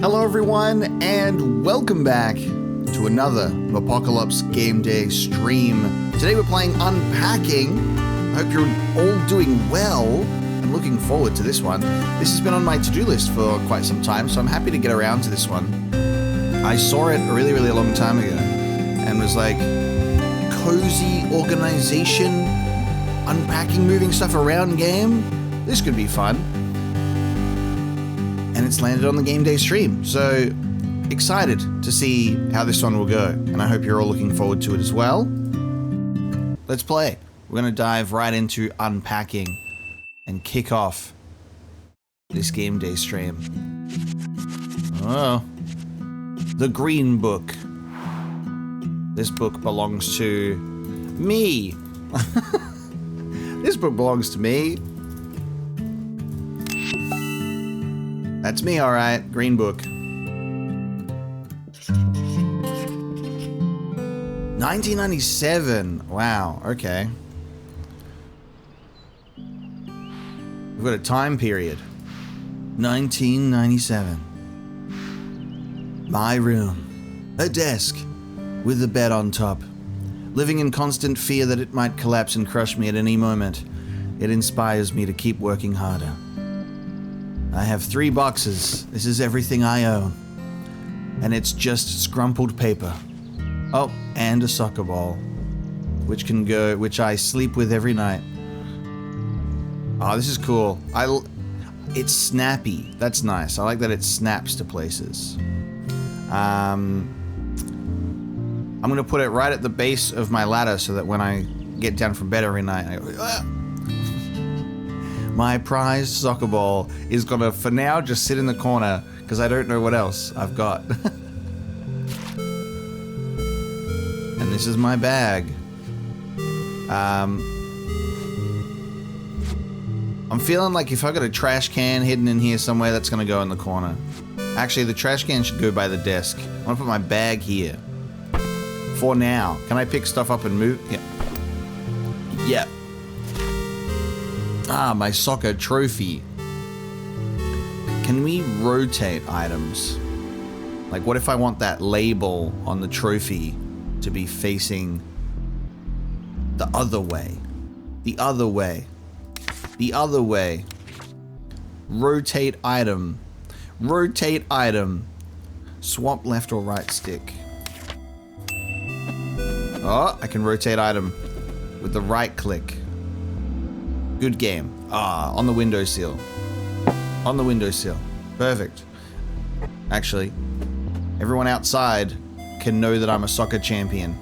Hello everyone, and welcome back to another Apocalypse Game Day stream. Today we're playing Unpacking. I hope you're all doing well. I'm looking forward to this one. This has been on my to-do list for quite some time, so I'm happy to get around to this one. I saw it a really long time ago and was like, cozy organization, unpacking, moving stuff around game. This could be fun. And it's landed on the game day stream. So excited to see how this one will go. And I hope you're all looking forward to it as well. Let's play. We're going to dive right into unpacking and kick off this game day stream. Oh, the green book. This book belongs to me. This book belongs to me. That's me, all right. Green book. 1997. Wow, okay. We've got a time period. 1997. My room. A desk with a bed on top. Living in constant fear that it might collapse and crush me at any moment. It inspires me to keep working harder. I have 3 boxes. This is everything I own. And it's just scrumpled paper. Oh, and a soccer ball. Which I sleep with every night. Oh, this is cool. It's snappy. That's nice. I like that it snaps to places. I'm gonna put it right at the base of my ladder so that when I get down from bed every night, I go, ah! My prized soccer ball is gonna, for now, just sit in the corner because I don't know what else I've got. And this is my bag. I'm feeling like if I got a trash can hidden in here somewhere, that's gonna go in the corner. Actually, the trash can should go by the desk. I'm gonna put my bag here. For now. Can I pick stuff up and move? Yeah. Yeah. Ah, my soccer trophy. Can we rotate items? Like, what if I want that label on the trophy to be facing the other way? The other way. The other way. Rotate item. Rotate item. Swap left or right stick. Oh, I can rotate item with the right click. Good game. Ah, on the windowsill. On the windowsill. Perfect. Actually, everyone outside can know that I'm a soccer champion.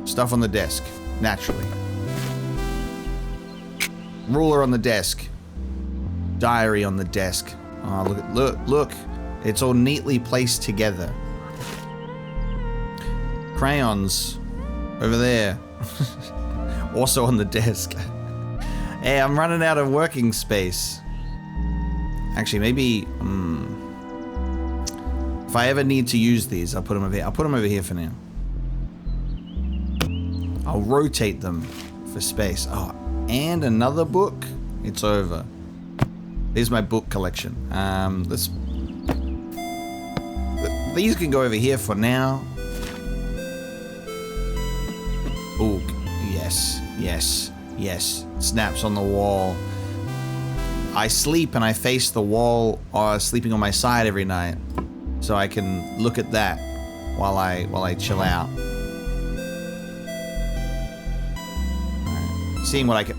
Stuff on the desk, naturally. Ruler on the desk. Diary on the desk. Oh, look. It's all neatly placed together. Crayons over there. Also on the desk. Hey, I'm running out of working space. Actually, maybe if I ever need to use these, I'll put them over here. I'll put them over here for now. I'll rotate them for space. Oh, and another book. It's over. Here's my book collection. These can go over here for now. Oh, yes. Snaps on the wall. I sleep and I face the wall, sleeping on my side every night, so I can look at that while I chill out. Right. Seeing what I can.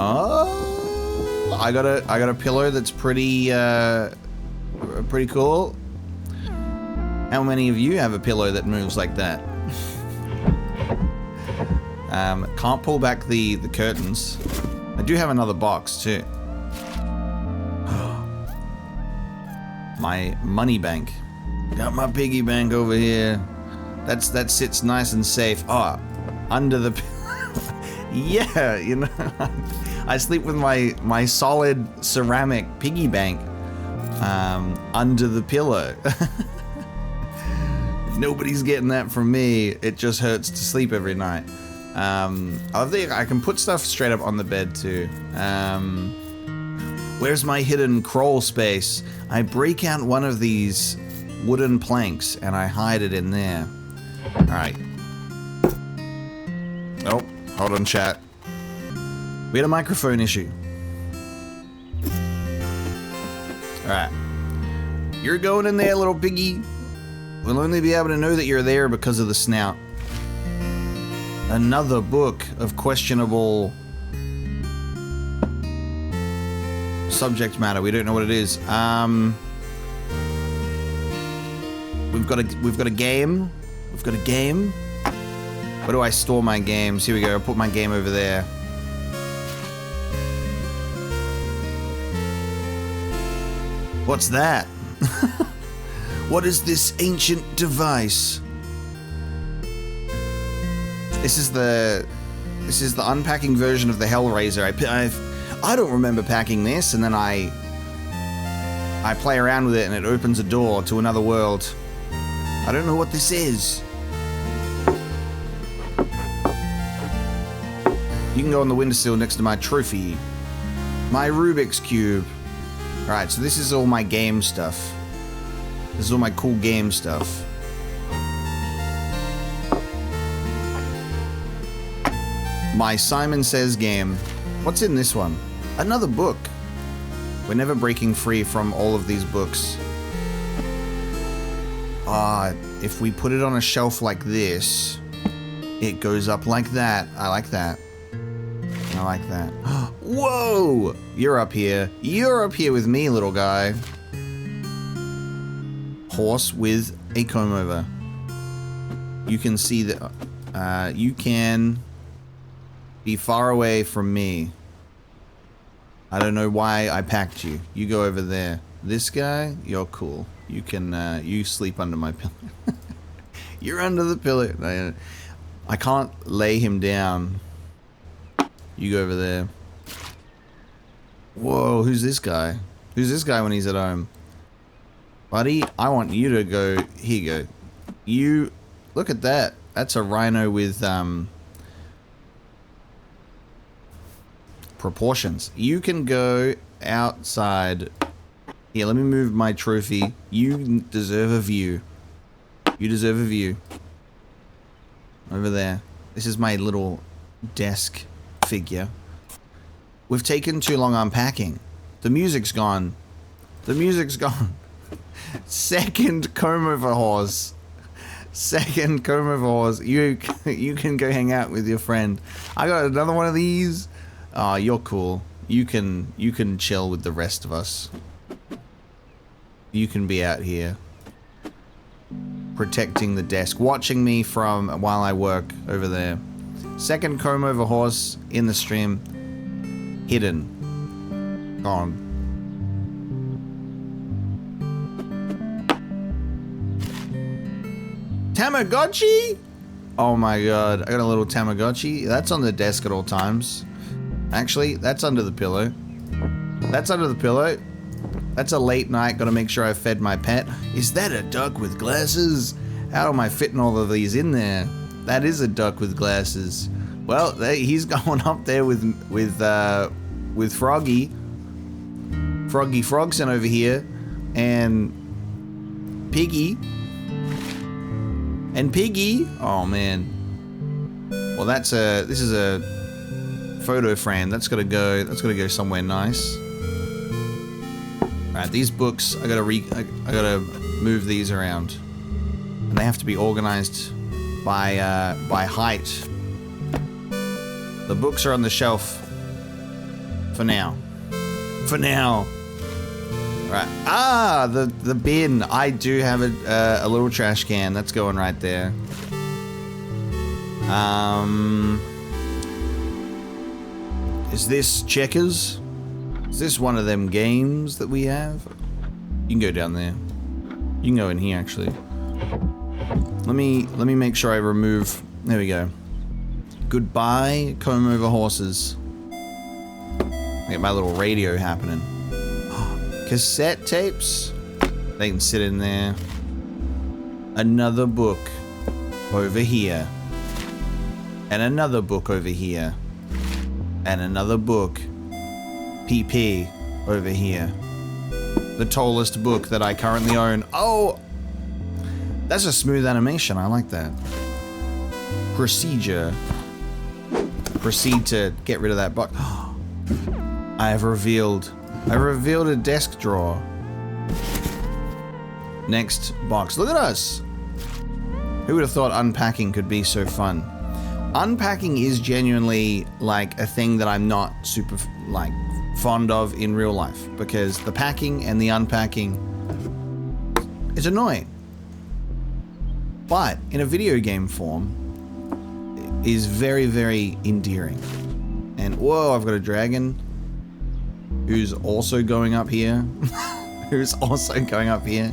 Oh, I got a pillow that's pretty cool. How many of you have a pillow that moves like that? Can't pull back the curtains. I do have another box too. My money bank. Got my piggy bank over here. That sits nice and safe. Oh, under the yeah, you know. I sleep with my solid ceramic piggy bank under the pillow. Nobody's getting that from me. It just hurts to sleep every night. I can put stuff straight up on the bed too. Where's my hidden crawl space? I break out one of these wooden planks and I hide it in there. Alright. Oh, hold on, chat. We had a microphone issue. Alright. You're going in there, little piggy. We'll only be able to know that you're there because of the snout. Another book of questionable subject matter. We don't know what it is. We've got a game. We've got a game. Where do I store my games? Here we go. I'll put my game over there. What's that? What is this ancient device? This is the unpacking version of the Hellraiser. I don't remember packing this, and then I play around with it, and it opens a door to another world. I don't know what this is. You can go on the windowsill next to my trophy, my Rubik's Cube. All right, so this is all my game stuff. This is all my cool game stuff. My Simon Says game. What's in this one? Another book. We're never breaking free from all of these books. If we put it on a shelf like this, it goes up like that. I like that. I like that. Whoa! You're up here. You're up here with me, little guy. Horse with a comb over. You can see that. You can be far away from me. I don't know why I packed you. You go over there. This guy, you're cool. You can, you sleep under my pillow. You're under the pillow. I can't lay him down. You go over there. Whoa, who's this guy? Who's this guy when he's at home? Buddy, I want you to go. Here you go. You, look at that. That's a rhino with, proportions. You can go outside. Here, let me move my trophy. You deserve a view. You deserve a view. Over there. This is my little desk figure. We've taken too long unpacking. The music's gone. The music's gone. Second comb over horse. Second comb over horse. You can go hang out with your friend. I got another one of these. Oh, you're cool. You can chill with the rest of us. You can be out here protecting the desk, watching me from while I work over there. Second comb over horse in the stream. Hidden. Gone. Tamagotchi? Oh my god, I got a little Tamagotchi. That's on the desk at all times. Actually, that's under the pillow. That's under the pillow. That's a late night, gotta make sure I fed my pet. Is that a duck with glasses? How am I fitting all of these in there? That is a duck with glasses. Well, he's going up there with Froggy. Froggy Frogson over here. And Piggy. And Piggy. Oh man. Well, this is a photo frame. That's gotta go somewhere nice. Alright, these books, I gotta move these around. And they have to be organized by height. The books are on the shelf. For now. For now. Right. Ah, the bin. I do have a little trash can. That's going right there. Is this checkers? Is this one of them games that we have? You can go down there. You can go in here actually. Let me make sure I remove. There we go. Goodbye, comb over horses. Get my little radio happening. Cassette tapes. They can sit in there. Another book over here. And another book over here. And another book. PP over here. The tallest book that I currently own. Oh! That's a smooth animation. I like that. Procedure. Proceed to get rid of that box. I have revealed a desk drawer. Next box. Look at us. Who would have thought unpacking could be so fun? Unpacking is genuinely like a thing that I'm not super like fond of in real life, because the packing and the unpacking is annoying. But in a video game form is very, very endearing. And whoa, I've got a dragon who's also going up here. Who's also going up here.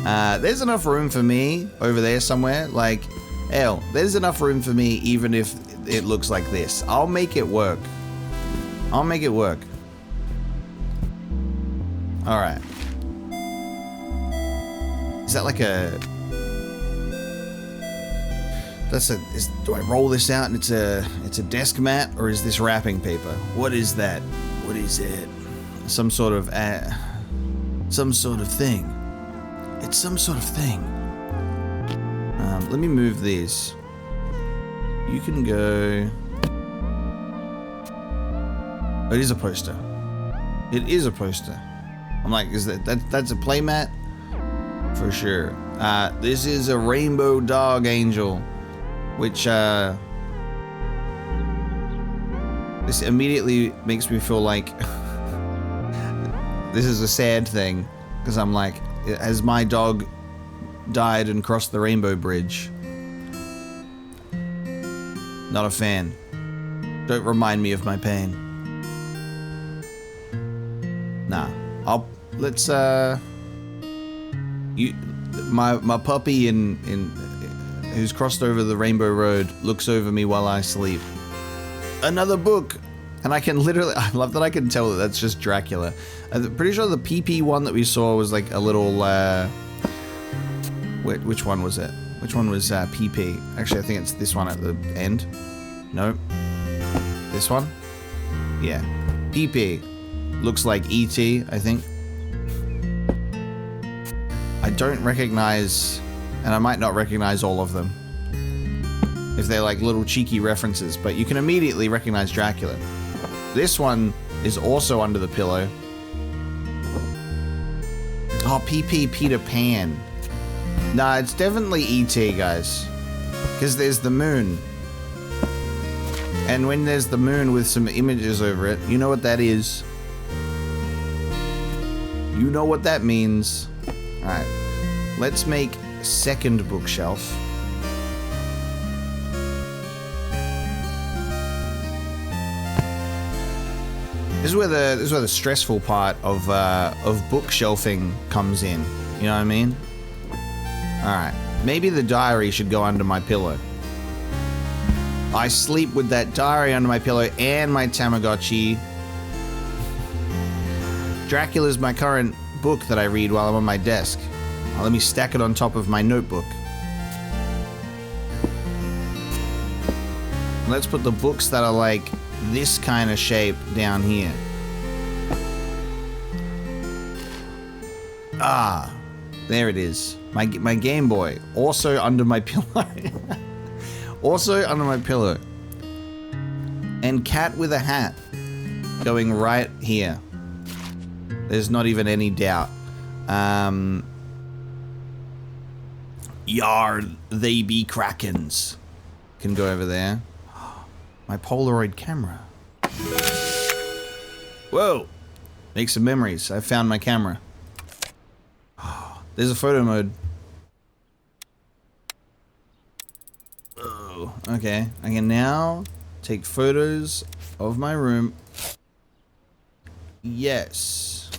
There's enough room for me over there somewhere. Like, hell, there's enough room for me even if it looks like this. I'll make it work. I'll make it work. Alright. Is that like a... do I roll this out and it's a desk mat, or is this wrapping paper? What is that? What is it? Some sort of thing. It's some sort of thing. Let me move these. You can go. Oh, it is a poster. It is a poster. I'm like, is that's a playmat? For sure. This is a rainbow dog angel. Which, this immediately makes me feel like this is a sad thing, because I'm like, has my dog died and crossed the rainbow bridge? Not a fan. Don't remind me of my pain. Nah, let's, my puppy who's crossed over the rainbow road looks over me while I sleep. Another book! And I can literally, I love that I can tell that that's just Dracula. I'm pretty sure the PP one that we saw was like a little, which one was it? Which one was PP? Actually, I think it's this one at the end. Nope. This one? Yeah. PP. Looks like E.T., I think. I don't recognize... And I might not recognize all of them if they're like little cheeky references, but you can immediately recognize Dracula. This one is also under the pillow. Oh, PP Peter Pan. Nah, it's definitely E.T., guys. Because there's the moon. And when there's the moon with some images over it, you know what that is. You know what that means. Alright, let's make second bookshelf. This is where the stressful part of bookshelving comes in. You know what I mean? All right, maybe the diary should go under my pillow. I sleep with that diary under my pillow and my Tamagotchi. Dracula's my current book that I read while I'm on my desk. Let me stack it on top of my notebook. Let's put the books that are like this kind of shape down here. Ah, there it is. My Game Boy, also under my pillow. Also under my pillow. And cat with a hat going right here. There's not even any doubt. Yar, they be krakens. Can go over there. My Polaroid camera. Whoa! Make some memories. I found my camera. There's a photo mode. Oh, okay. I can now take photos of my room. Yes.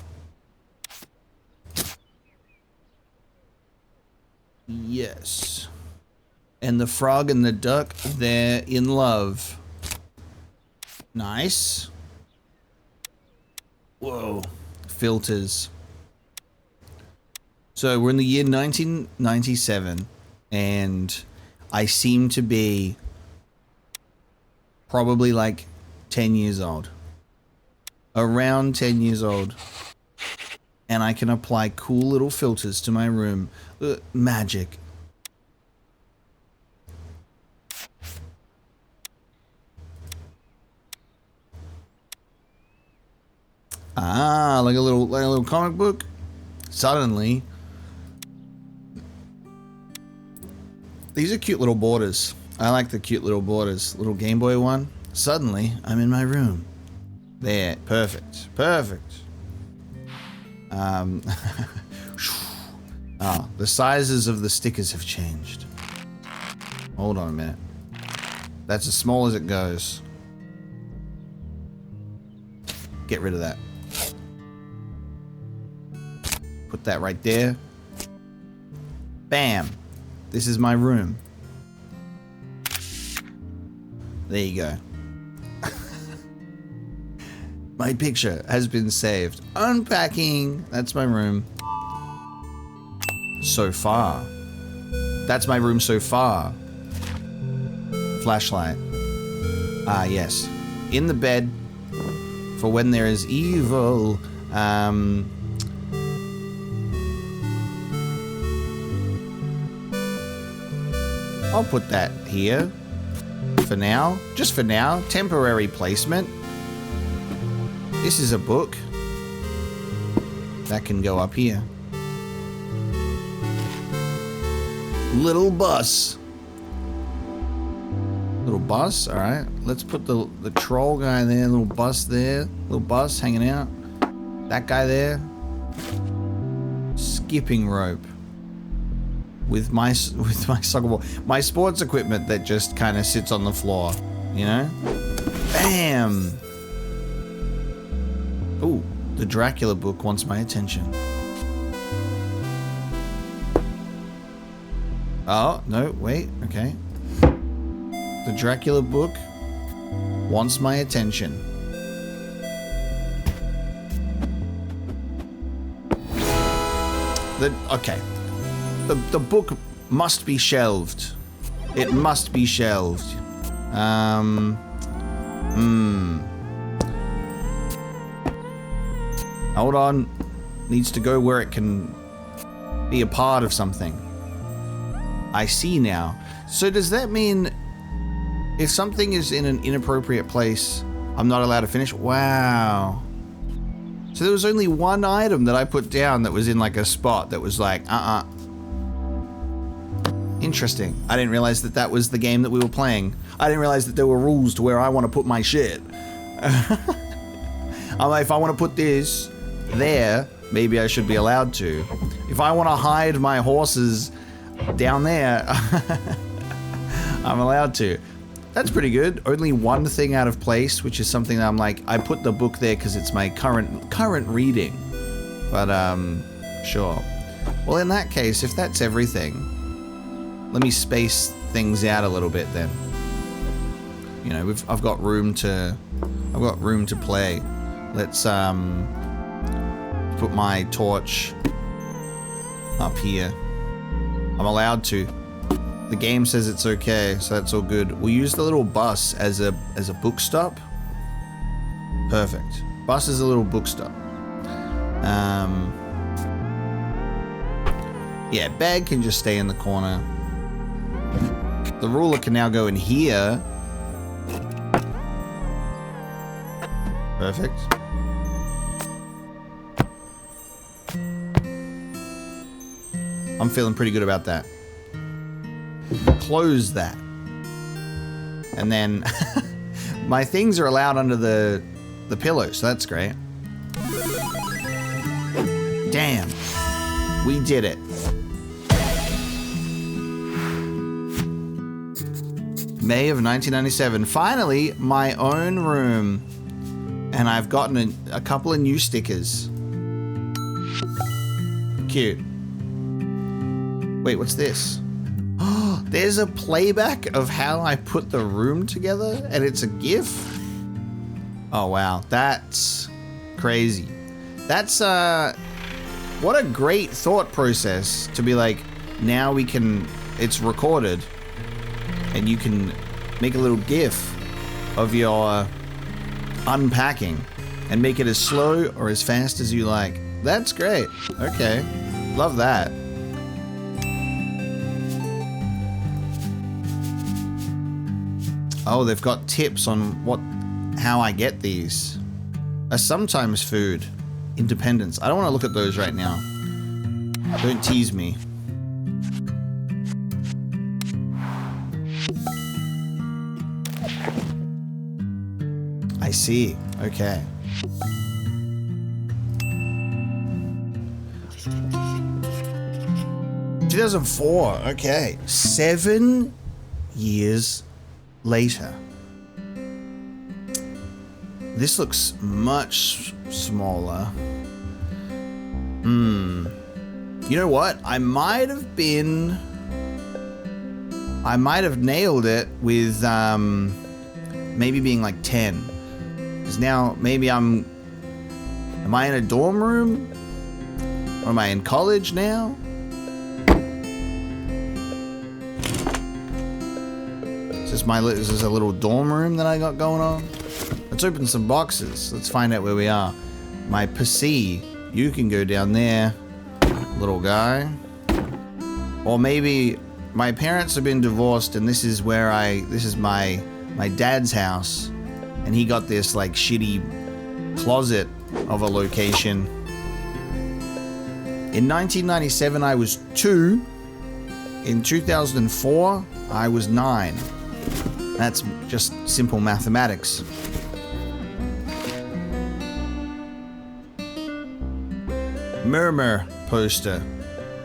Yes. And the frog and the duck, they're in love. Nice. Whoa. Filters. So we're in the year 1997, and I seem to be Probably like 10 years old. Around 10 years old. And I can apply cool little filters to my room. Magic. Ah, like a little comic book. Suddenly, these are cute little borders. I like the cute little borders. Little Game Boy one. Suddenly, I'm in my room. There, perfect, perfect. Oh, the sizes of the stickers have changed. Hold on a minute. That's as small as it goes. Get rid of that. Put that right there. Bam. This is my room. There you go. My picture has been saved. Unpacking. That's my room. So far. That's my room so far. Flashlight. Ah, yes. In the bed. For when there is evil. I'll put that here. For now. Just for now. Temporary placement. This is a book. That can go up here. Little bus. Little bus, alright. Let's put the troll guy there. Little bus there. Little bus hanging out. That guy there. Skipping rope. With my soccer ball. My sports equipment that just kind of sits on the floor. You know? Bam! Ooh, the Dracula book wants my attention. Oh, no, wait, okay. The Dracula book wants my attention. Okay. The book must be shelved. It must be shelved. Hold on. Needs to go where it can be a part of something. I see now. So does that mean if something is in an inappropriate place, I'm not allowed to finish? Wow. So there was only one item that I put down that was in like a spot that was like, Interesting. I didn't realize that that was the game that we were playing. I didn't realize that there were rules to where I want to put my shit. I'm like, if I want to put this there, maybe I should be allowed to. If I want to hide my horses down there, I'm allowed to. That's pretty good. Only one thing out of place, which is something that I'm like, I put the book there because it's my current reading. But sure. Well, in that case, if that's everything, let me space things out a little bit then. You know, I've got room to play. Let's put my torch up here. I'm allowed to. The game says it's okay, so that's all good. We'll use the little bus as a book stop. Perfect. Bus is a little book stop. Yeah, bag can just stay in the corner. The ruler can now go in here. Perfect. I'm feeling pretty good about that. Close that. And then my things are allowed under the pillow, so that's great. Damn. We did it. May of 1997. Finally, my own room. And I've gotten a couple of new stickers. Cute. Wait, what's this? Oh, there's a playback of how I put the room together, and it's a GIF. Oh, wow. That's crazy. That's, what a great thought process to be like, now we can, it's recorded, and you can make a little GIF of your unpacking and make it as slow or as fast as you like. That's great. Okay. Love that. Oh, they've got tips on how I get these. A sometimes food. Independence. I don't want to look at those right now. Don't tease me. I see. Okay. "2004. Okay. 7 years later. This looks much smaller. You know what? I might have nailed it with maybe being like 10. Because now maybe am I in a dorm room? Or am I in college now? Is this a little dorm room that I got going on? Let's open some boxes. Let's find out where we are. My PC, you can go down there, little guy. Or maybe my parents have been divorced and this is my dad's house. And he got this like shitty closet of a location. In 1997, I was 2. In 2004, I was 9. That's just simple mathematics. Murmur poster.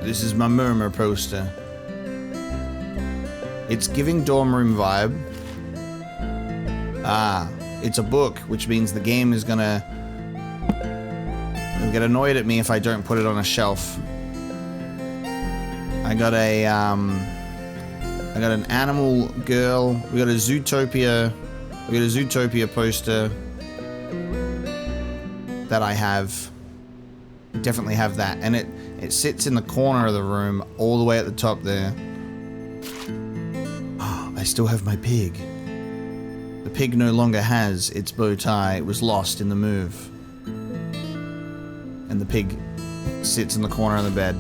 This is my Murmur poster. It's giving dorm room vibe. It's a book, which means the game is gonna get annoyed at me if I don't put it on a shelf. I got an animal girl. We got a Zootopia poster that I have. Definitely have that. And it sits in the corner of the room all the way at the top there. I still have my pig. The pig no longer has its bow tie. It was lost in the move. And the pig sits in the corner of the bed.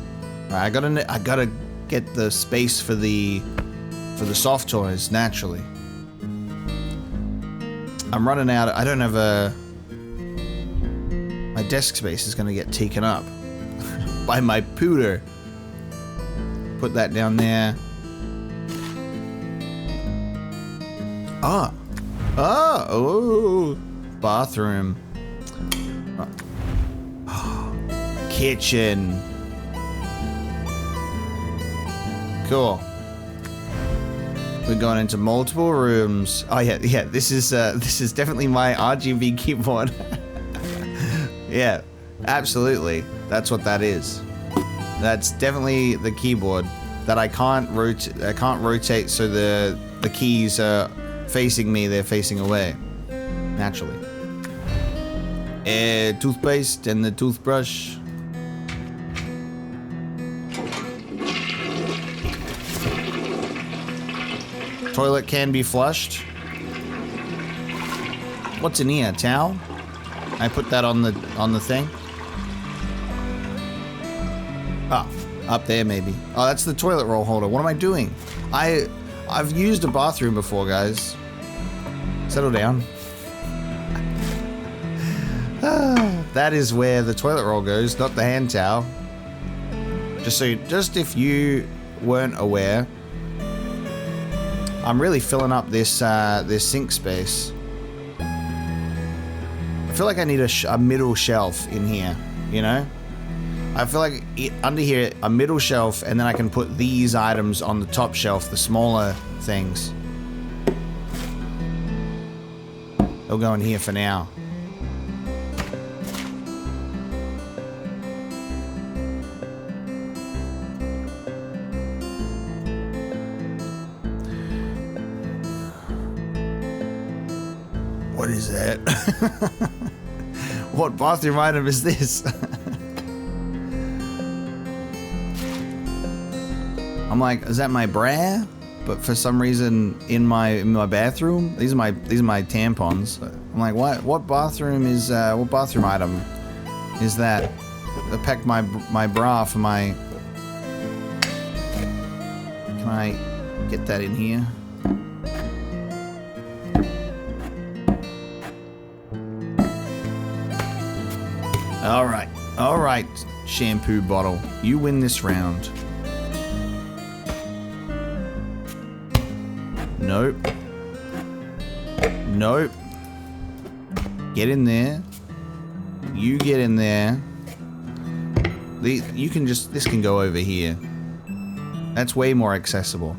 Alright, I gotta get the space for the soft toys, naturally. I'm running out. I don't have my desk space is gonna get taken up by my pooter. Put that down there. Oh, bathroom. Kitchen. Cool. We're going into multiple rooms. Oh yeah. This is definitely my RGB keyboard. Yeah, absolutely. That's what that is. That's definitely the keyboard that I can't rotate so the keys are facing me. They're facing away naturally. Toothpaste and the toothbrush. Toilet can be flushed. What's in here? Towel? I put that on the thing. Oh, up there maybe. Oh, that's the toilet roll holder. What am I doing? I've used a bathroom before, guys. Settle down. That is where the toilet roll goes, not the hand towel. Just if you weren't aware, I'm really filling up this sink space. I feel like I need a middle shelf in here, you know? I feel like under here, a middle shelf, and then I can put these items on the top shelf, the smaller things. They'll go in here for now. What is that? What bathroom item is this? I'm like, is that my bra? but for some reason in my bathroom, these are my tampons. I'm like, what bathroom item is that? I packed my bra for my. Can I get that in here? All right, shampoo bottle, you win this round. Nope. Get in there. You get in there. This can go over here. That's way more accessible.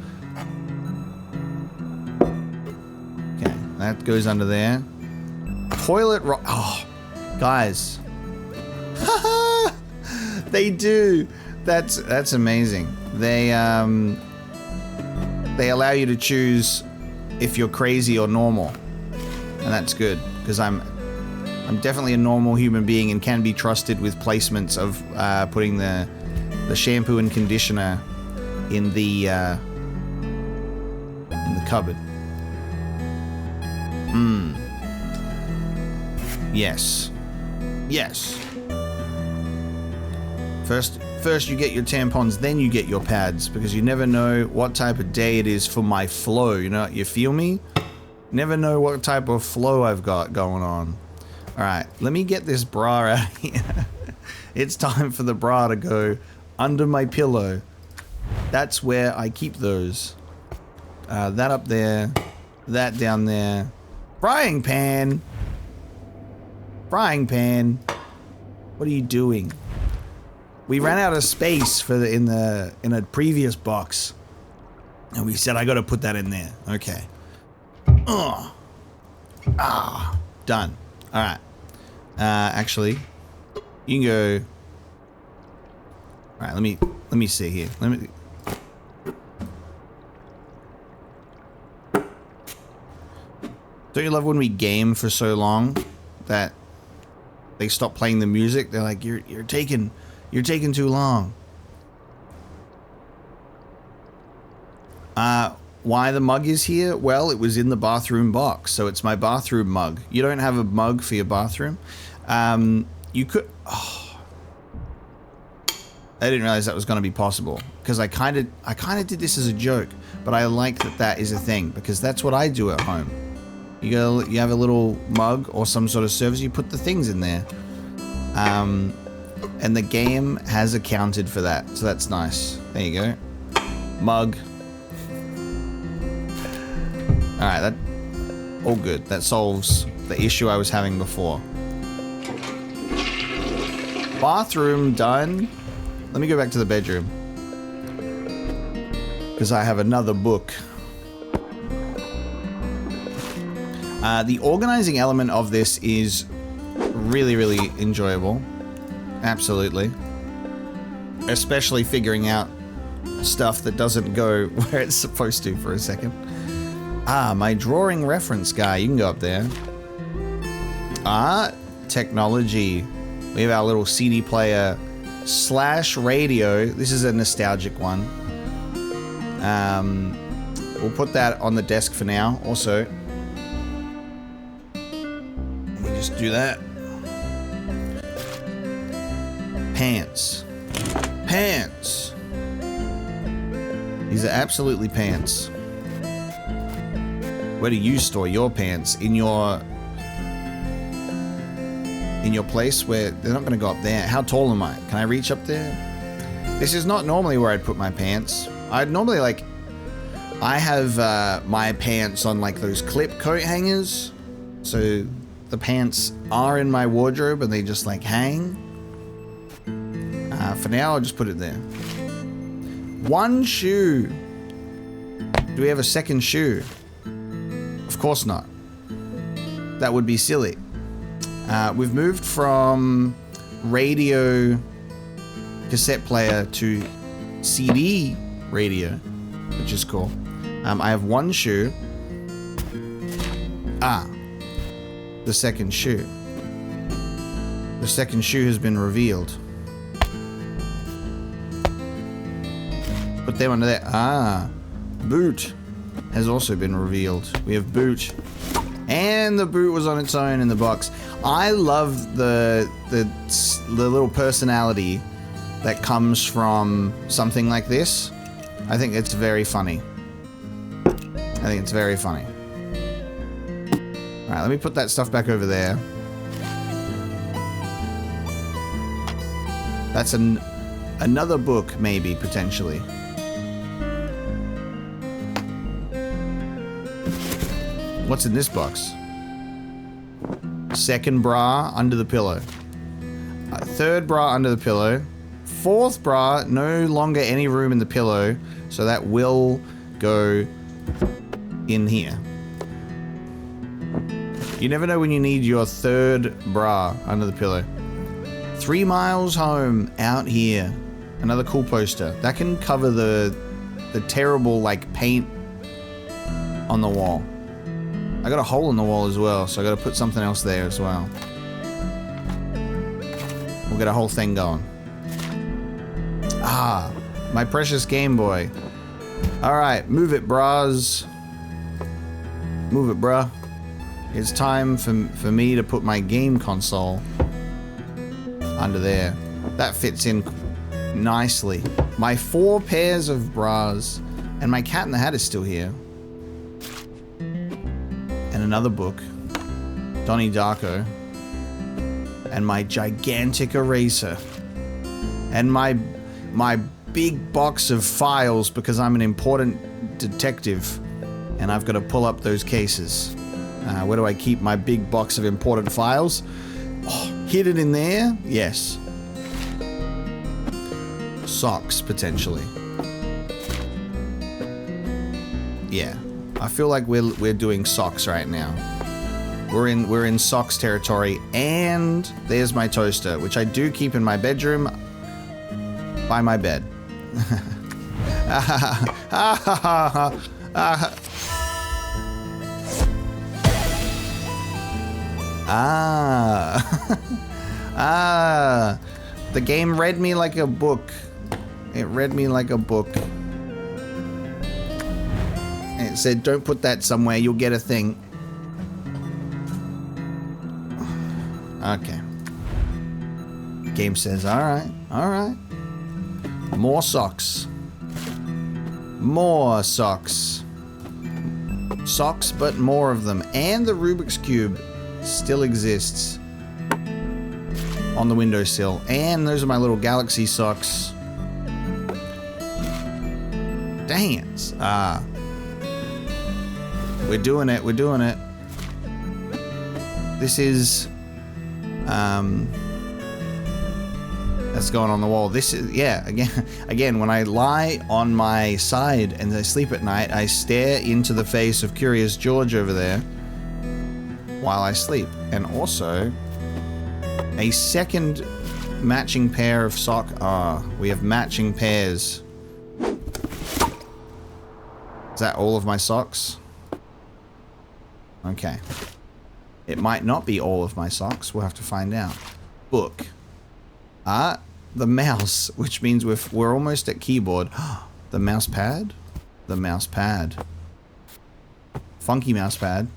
Okay, that goes under there. Toilet roll. Oh, guys. They do. That's amazing. They allow you to choose if you're crazy or normal, and that's good because I'm definitely a normal human being and can be trusted with placements of putting the shampoo and conditioner in the cupboard. Yes. First you get your tampons, then you get your pads, because you never know what type of day it is for my flow. You feel me? Never know what type of flow I've got going on. All right, let me get this bra out of here. It's time for the bra to go under my pillow. That's where I keep those. That up there, that down there. Frying pan. What are you doing? We ran out of space for in a previous box, and we said I got to put that in there. Okay. Done. All right. Actually, you can go. All right. Let me see here. Don't you love when we game for so long that they stop playing the music? They're like, you're taking too long. Why the mug is here? Well, it was in the bathroom box, so it's my bathroom mug. You don't have a mug for your bathroom? You could... Oh, I didn't realize that was going to be possible, because I kind of did this as a joke, but I like that is a thing, because that's what I do at home. You have a little mug or some sort of service, you put the things in there. And the game has accounted for that, so that's nice. There you go. Mug. Alright, that... all good. That solves the issue I was having before. Bathroom done. Let me go back to the bedroom, because I have another book. The organizing element of this is really, really enjoyable. Absolutely. Especially figuring out stuff that doesn't go where it's supposed to for a second. My drawing reference guy. You can go up there. Technology. We have our little CD player / radio. This is a nostalgic one. We'll put that on the desk for now. Also, let me just do that. Pants. These are absolutely pants. Where do you store your pants? In your place where they're not going to go up there. How tall am I? Can I reach up there? This is not normally where I'd put my pants. I'd normally I have my pants on like those clip coat hangers. So the pants are in my wardrobe and they just like hang. For now, I'll just put it there. One shoe. Do we have a second shoe? Of course not. That would be silly. We've moved from radio cassette player to CD radio, which is cool. I have one shoe. The second shoe. The second shoe has been revealed. Put them under there. Boot has also been revealed. We have boot. And the boot was on its own in the box. I love the little personality that comes from something like this. I think it's very funny. I think it's very funny. Alright, let me put that stuff back over there. That's another book, maybe, potentially. What's in this box? Second bra under the pillow. Third bra under the pillow. Fourth bra, no longer any room in the pillow, so that will go in here. You never know when you need your third bra under the pillow. 3 miles home out here. Another cool poster. That can cover the terrible, like, paint on the wall. I got a hole in the wall as well, so I gotta put something else there as well. We'll get a whole thing going. Ah, my precious Game Boy. Alright, move it, bras. Move it, bruh. It's time for me to put my game console under there. That fits in nicely. My 4 pairs of bras. And my Cat in the Hat is still here. And another book. Donnie Darko. And my gigantic eraser. And my big box of files because I'm an important detective. And I've got to pull up those cases. Where do I keep my big box of important files? Oh, hidden in there? Yes. Socks, potentially. Yeah. I feel like we're doing socks right now. We're in socks territory, and there's my toaster, which I do keep in my bedroom by my bed. The game read me like a book. It read me like a book. And it said, don't put that somewhere, you'll get a thing. Okay. Game says, alright, alright. More socks. More socks. Socks, but more of them. And the Rubik's Cube still exists on the windowsill. And those are my little galaxy socks. Dang it. We're doing it. We're doing it. This is... that's going on the wall. This is... Yeah, again, when I lie on my side and I sleep at night, I stare into the face of Curious George over there while I sleep. And also, a second matching pair of sock... we have matching pairs. Is that all of my socks? Okay. It might not be all of my socks. We'll have to find out. Book. The mouse, which means we're almost at keyboard. The mouse pad? The mouse pad. Funky mouse pad.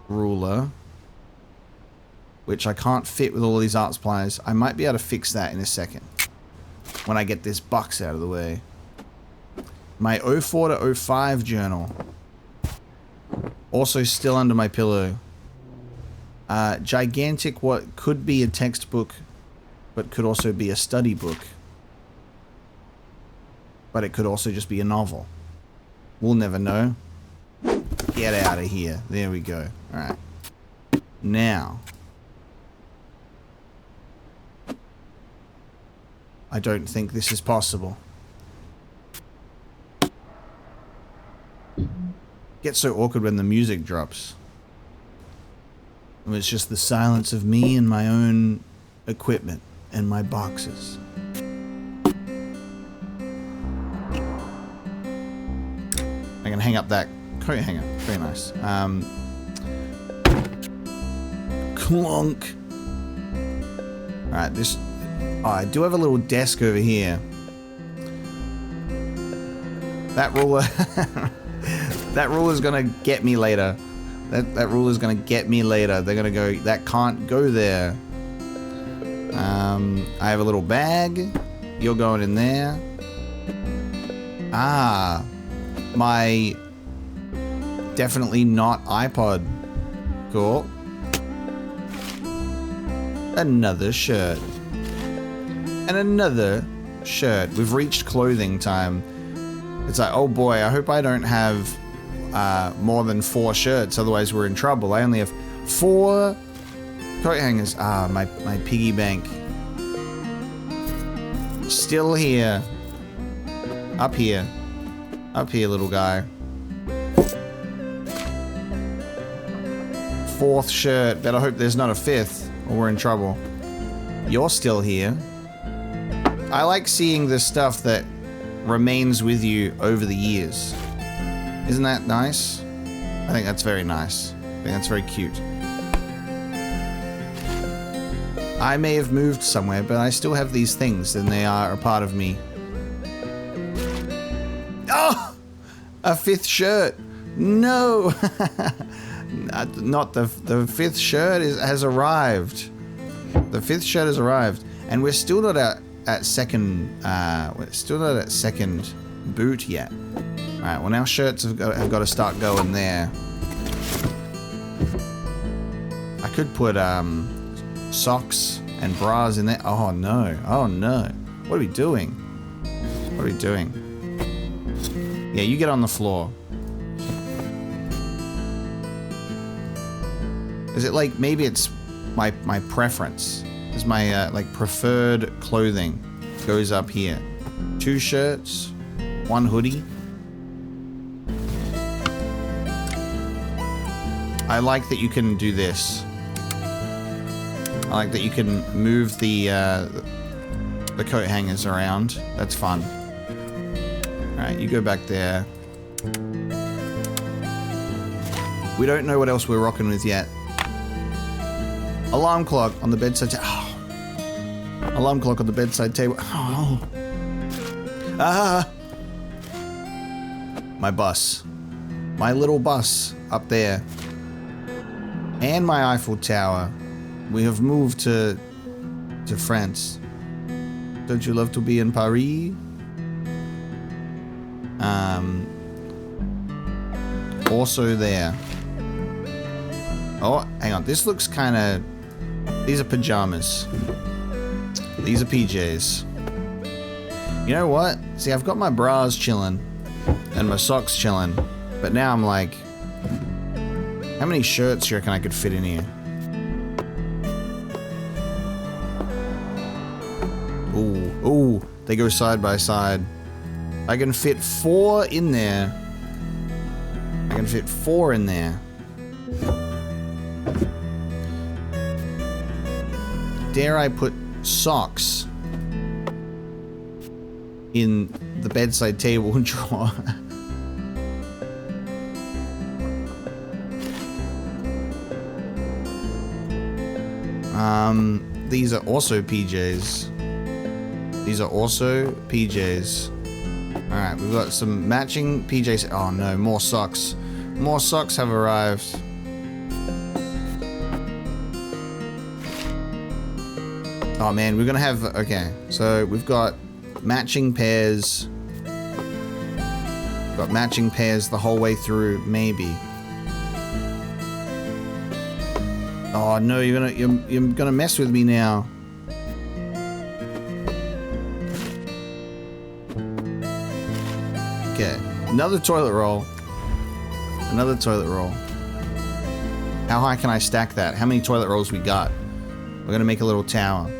Ruler. Which I can't fit with all these art supplies. I might be able to fix that in a second. When I get this box out of the way. My 04 to 05 journal. Also still under my pillow. Gigantic, what could be a textbook, but could also be a study book. But it could also just be a novel. We'll never know. Get out of here. There we go. Alright. Now. I don't think this is possible. Gets so awkward when the music drops. It's just the silence of me and my own equipment and my boxes. I can hang up that coat hanger. Very nice. Clonk. Alright, this... Oh, I do have a little desk over here. That ruler... that ruler's gonna get me later. That ruler's gonna get me later. They're gonna go, that can't go there. I have a little bag. You're going in there. Ah. My... definitely not iPod. Cool. Another shirt. And another shirt. We've reached clothing time. It's like, oh boy, I hope I don't have more than 4 shirts, otherwise we're in trouble. I only have 4 coat hangers. Ah, my piggy bank. Still here. Up here. Up here, little guy. 4th shirt. Better hope there's not a 5th, or we're in trouble. You're still here. I like seeing the stuff that remains with you over the years. Isn't that nice? I think that's very nice. I think that's very cute. I may have moved somewhere, but I still have these things, and they are a part of me. Oh! A 5th shirt! No! Not the 5th shirt has arrived. The 5th shirt has arrived, and we're still not at second. We're still not at second boot yet. All right. Well, now shirts have got to start going there. I could put socks and bras in there. Oh no! Oh no! What are we doing? What are we doing? Yeah, you get on the floor. Is it like, maybe it's my preference? Is my like preferred clothing goes up here. 2 shirts, 1 hoodie. I like that you can do this. I like that you can move the coat hangers around. That's fun. Alright, you go back there. We don't know what else we're rocking with yet. Alarm clock on the bedside table. Oh. Alarm clock on the bedside table. Oh. Ah. My bus. My little bus up there. And my Eiffel Tower. We have moved to France. Don't you love to be in Paris? Also there. Oh, hang on. This looks kind of... These are pajamas. These are PJs. You know what? See, I've got my bras chilling. And my socks chilling. But now I'm like... How many shirts do you reckon I could fit in here? Ooh, ooh. They go side by side. I can fit 4 in there. I can fit 4 in there. Dare I put socks in the bedside table drawer? These are also PJs. These are also PJs. Alright, we've got some matching PJs. Oh no, more socks. More socks have arrived. Oh man, we're gonna have... Okay, so we've got matching pairs. We've got matching pairs the whole way through, maybe. Oh no, you're gonna mess with me now. Okay, another toilet roll. Another toilet roll. How high can I stack that? How many toilet rolls we got? We're gonna make a little tower.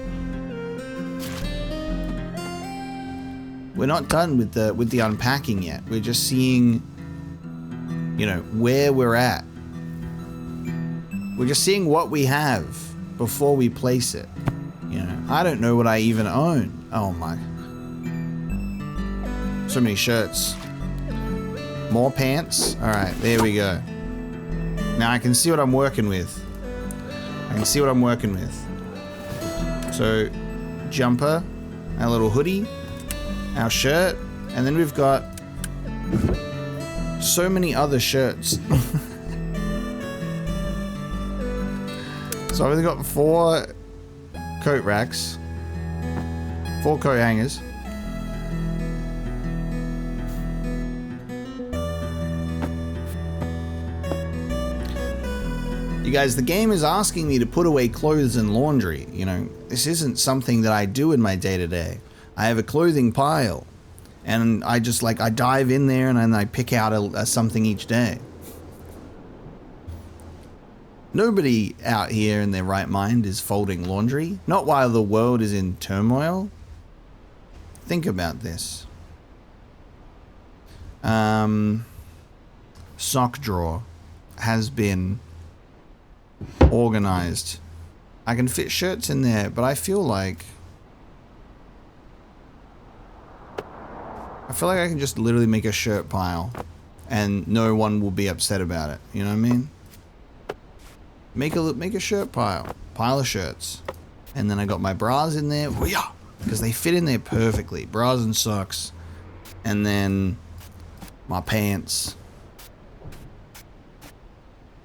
We're not done with the unpacking yet. We're just seeing, you know, where we're at. We're just seeing what we have before we place it. You know, I don't know what I even own. Oh my. So many shirts. More pants. All right, there we go. Now I can see what I'm working with. I can see what I'm working with. So, jumper, our little hoodie, our shirt, and then we've got So many other shirts. So I've only got 4 coat racks, 4 coat hangers. You guys, the game is asking me to put away clothes and laundry. You know, this isn't something that I do in my day-to-day. I have a clothing pile, and I just like, I dive in there and then I pick out something each day. Nobody out here in their right mind is folding laundry. Not while the world is in turmoil. Think about this. Sock drawer has been organized. I can fit shirts in there, but I feel like I can just literally make a shirt pile and no one will be upset about it. You know what I mean? Make a shirt pile of shirts, and then I got my bras in there because they fit in there perfectly. Bras and socks, and then my pants,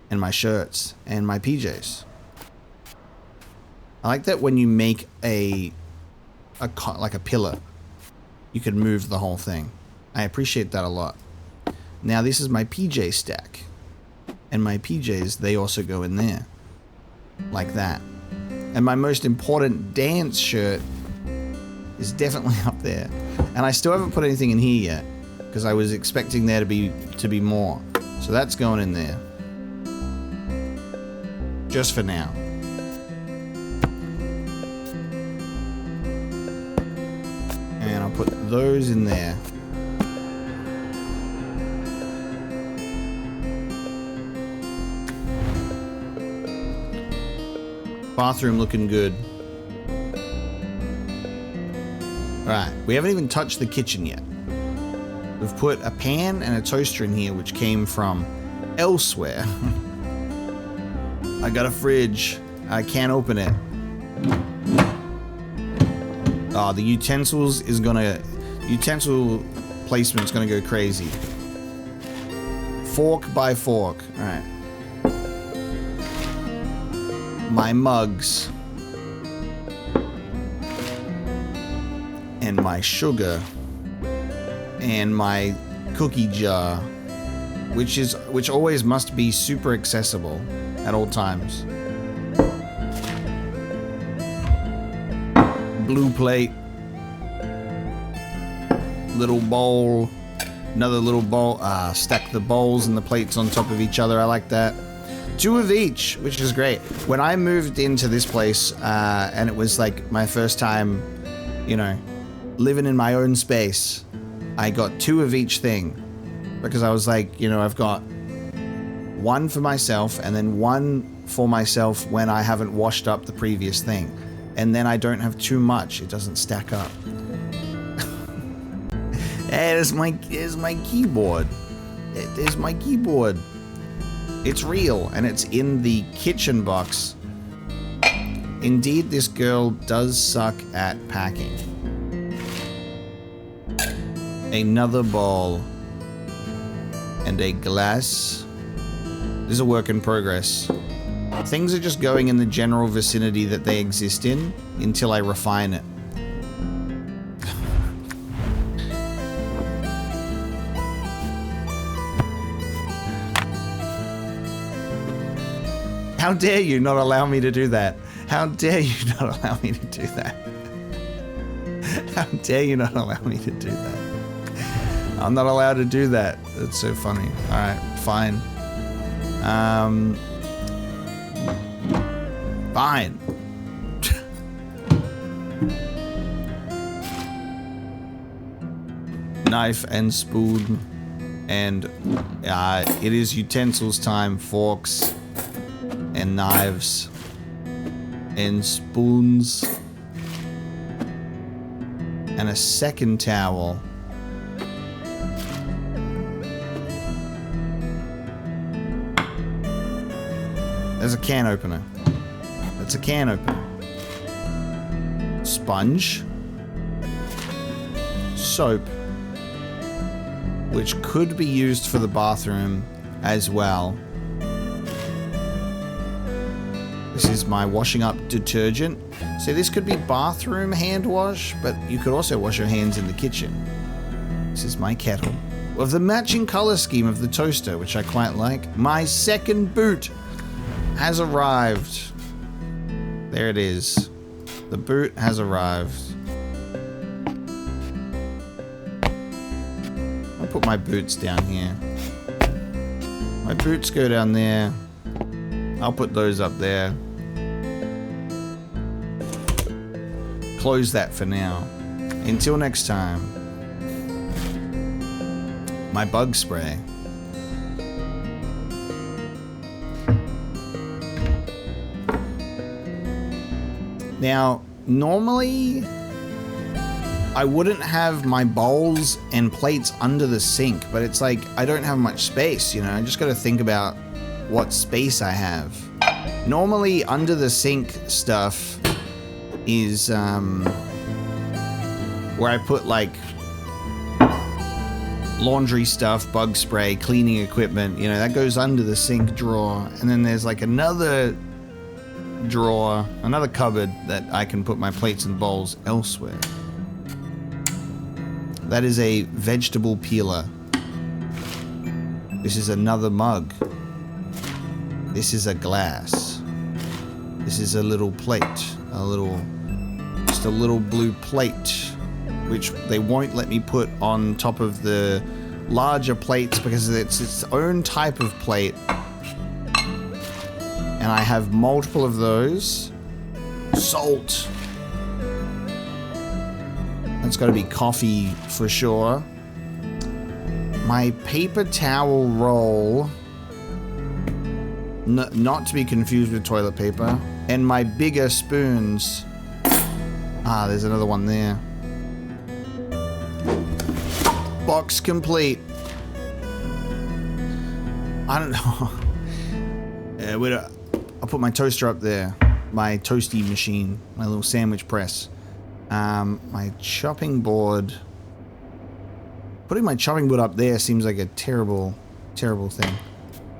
and my shirts, and my PJs. I like that when you make like a pillar, you can move the whole thing. I appreciate that a lot. Now this is my PJ stack. And my PJs, they also go in there. Like that. And my most important dance shirt is definitely up there. And I still haven't put anything in here yet, because I was expecting there to be more. So that's going in there. Just for now. And I'll put those in there. Bathroom looking good. Alright, we haven't even touched the kitchen yet. We've put a pan and a toaster in here, which came from elsewhere. I got a fridge. I can't open it. Oh, the utensil placement's gonna go crazy. Fork by fork. Alright. My mugs and my sugar and my cookie jar, which always must be super accessible at all times. Blue plate, little bowl, another little bowl. Stack the bowls and the plates on top of each other. I like that. 2 of each, which is great. When I moved into this place, and it was like my first time, you know, living in my own space, I got 2 of each thing. Because I was like, you know, I've got 1 for myself, and then 1 for myself when I haven't washed up the previous thing. And then I don't have too much. It doesn't stack up. Hey, there's my keyboard. There's my keyboard. It's real, and it's in the kitchen box. Indeed, this girl does suck at packing. Another bowl. And a glass. This is a work in progress. Things are just going in the general vicinity that they exist in until I refine it. How dare you not allow me to do that? How dare you not allow me to do that? How dare you not allow me to do that? I'm not allowed to do that. That's so funny. Alright, fine. Fine. Knife and spoon. And it is utensils time. Forks. And knives and spoons and a second towel. There's a can opener. That's a can opener. Sponge, soap, which could be used for the bathroom as well. This is my washing up detergent. So this could be bathroom hand wash, but you could also wash your hands in the kitchen. This is my kettle. With the matching color scheme of the toaster, which I quite like. My second boot has arrived. There it is. The boot has arrived. I'll put my boots down here. My boots go down there. I'll put those up there. Close that for now. Until next time. My bug spray. Now, normally I wouldn't have my bowls and plates under the sink, but it's like I don't have much space, you know. I just got to think about what space I have. Normally under the sink stuff is where I put like laundry stuff, bug spray, cleaning equipment, you know, that goes under the sink drawer. And then there's like another drawer, another cupboard that I can put my plates and bowls elsewhere. That is a vegetable peeler. This is another mug. This is a glass. This is a little plate, just a little blue plate, which they won't let me put on top of the larger plates because it's its own type of plate. And I have multiple of those. Salt. That's got to be coffee for sure. My paper towel roll. Not to be confused with toilet paper. And my bigger spoons. Ah, there's another one there. Box complete. I don't know. I'll put my toaster up there. My toasty machine. My little sandwich press. My chopping board. Putting my chopping board up there seems like a terrible, terrible thing.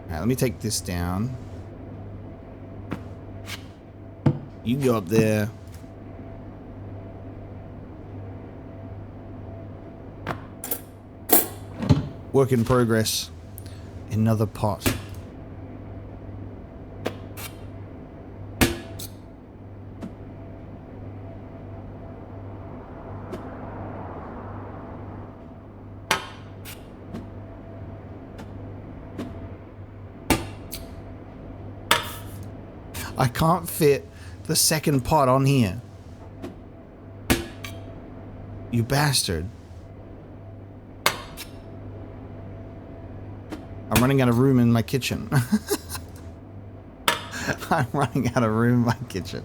Alright, let me take this down. You go up there. Work in progress. Another pot. I can't fit the second pot on here. You bastard. I'm running out of room in my kitchen. I'm running out of room in my kitchen.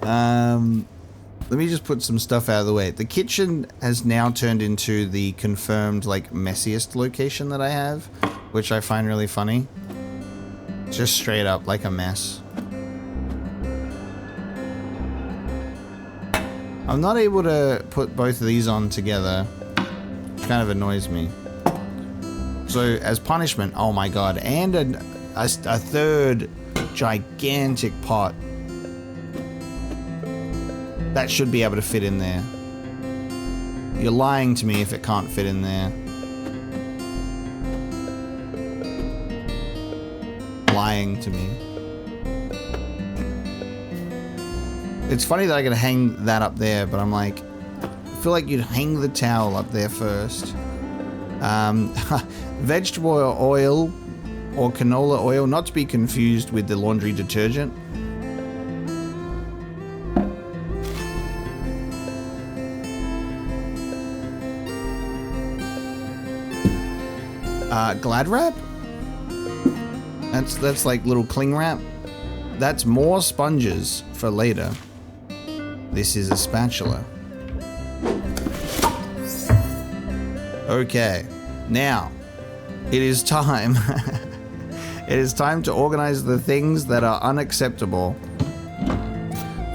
Let me just put some stuff out of the way. The kitchen has now turned into the confirmed, like, messiest location that I have, which I find really funny. Just straight up like a mess. I'm not able to put both of these on together, which kind of annoys me. So, as punishment, oh my god, and a third gigantic pot. That should be able to fit in there. You're lying to me if it can't fit in there. Lying to me. It's funny that I can hang that up there, but I'm like, I feel like you'd hang the towel up there first. Vegetable oil or canola oil, not to be confused with the laundry detergent. Glad wrap? That's like little cling wrap. That's more sponges for later. This is a spatula. Okay, now it is time. It is time to organize the things that are unacceptable.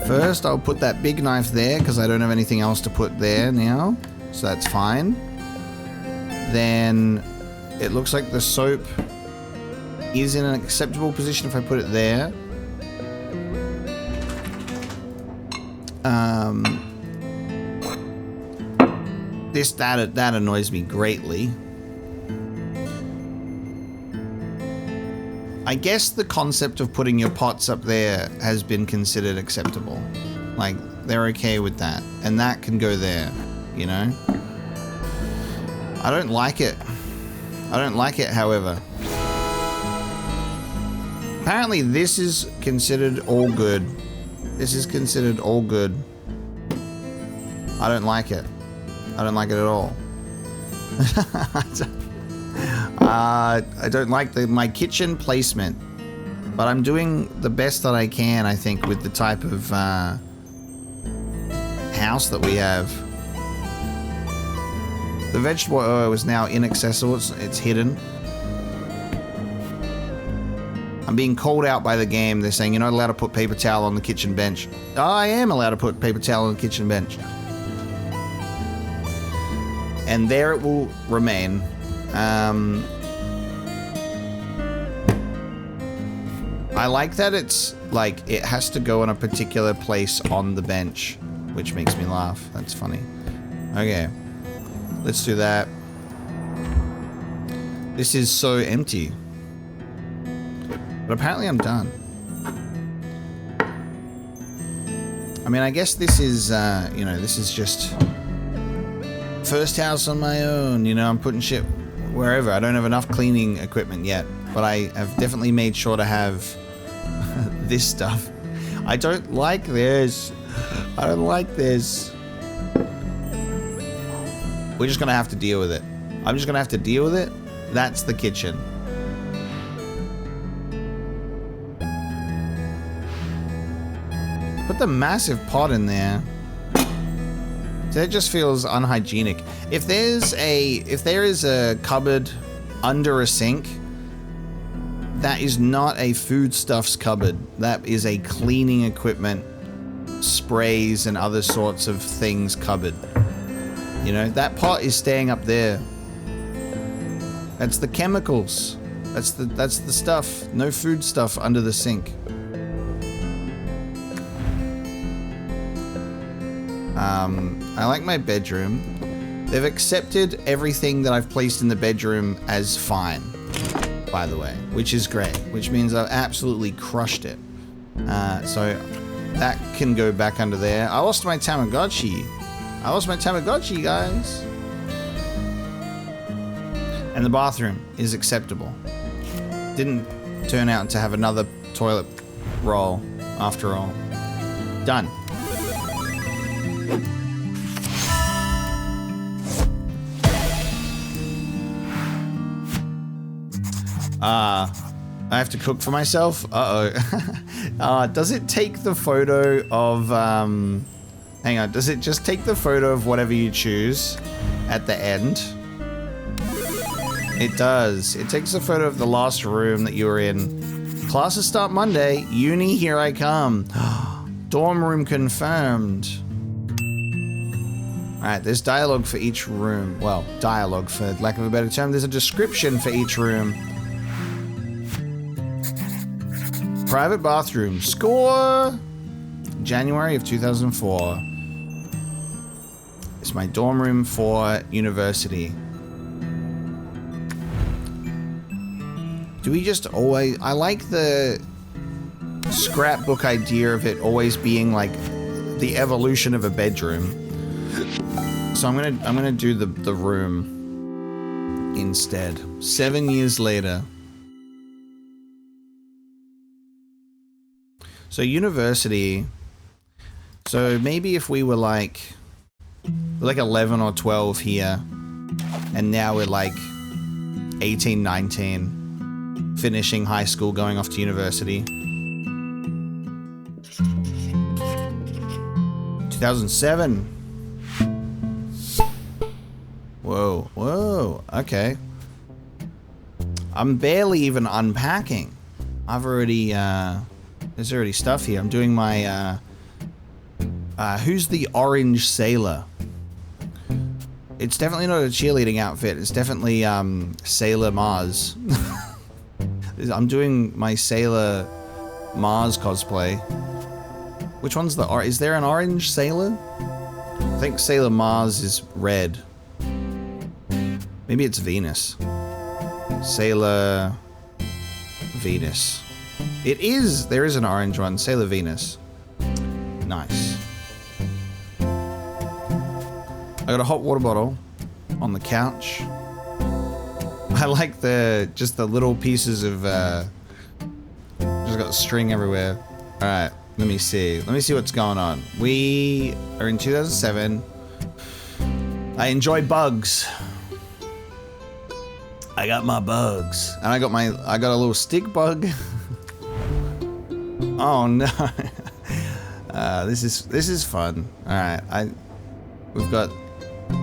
First, I'll put that big knife there because I don't have anything else to put there now, so that's fine. then it looks like the soap is in an acceptable position if I put it there. That annoys me greatly. I guess the concept of putting your pots up there has been considered acceptable. Like, they're okay with that. And that can go there, you know? I don't like it. I don't like it, however. Apparently this is considered all good. This is considered all good. I don't like it. I don't like it at all. I don't like my kitchen placement, but I'm doing the best that I can, I think, with the type of house that we have. The vegetable oil is now inaccessible. It's hidden. I'm being called out by the game. They're saying you're not allowed to put paper towel on the kitchen bench. Oh, I am allowed to put paper towel on the kitchen bench. And there it will remain. I like that it's like it has to go in a particular place on the bench, which makes me laugh. That's funny. Okay, let's do that. This is so empty. But apparently I'm done. I mean, I guess this is, you know, this is just first house on my own. You know, I'm putting shit wherever. I don't have enough cleaning equipment yet, but I have definitely made sure to have this stuff. I don't like this. I don't like this. We're just gonna have to deal with it. I'm just gonna have to deal with it. That's the kitchen. Put the massive pot in there. That just feels unhygienic. If there is a cupboard under a sink, that is not a foodstuffs cupboard. That is a cleaning equipment, sprays and other sorts of things cupboard. You know, that pot is staying up there. That's the chemicals. That's the stuff. No food stuff under the sink. I like my bedroom. They've accepted everything that I've placed in the bedroom as fine, by the way, which is great, which means I've absolutely crushed it. So that can go back under there. I lost my Tamagotchi. I lost my Tamagotchi, guys. And the bathroom is acceptable. Didn't turn out to have another toilet roll after all. Done. I have to cook for myself? Uh-oh. Does it take the photo of, hang on, does it just take the photo of whatever you choose at the end? It does. It takes a photo of the last room that you were in. Classes start Monday. Uni, here I come. Dorm room confirmed. Alright, there's dialogue for each room. Well, dialogue for lack of a better term. There's a description for each room. Private bathroom. Score! January of 2004. It's my dorm room for university. Do we just always... I like the scrapbook idea of it always being like the evolution of a bedroom. So I'm gonna do the room instead. 7 years later. So university. So maybe if we were like 11 or 12 here, and now we're like 18, 19, finishing high school, going off to university. 2007. Whoa, whoa, okay. I'm barely even unpacking. I've already, there's already stuff here. I'm doing my, who's the orange sailor? It's definitely not a cheerleading outfit. It's definitely Sailor Mars. I'm doing my Sailor Mars cosplay. Which one's the is there an orange sailor? I think Sailor Mars is red. Maybe it's Venus. Sailor Venus. It is. There is an orange one. Sailor Venus. Nice. I got a hot water bottle on the couch. I like just the little pieces of just got string everywhere. All right, let me see. Let me see what's going on. We are in 2007. I enjoy bugs. I got my bugs, and I got a little stick bug. Oh no. This is fun. All right, we've got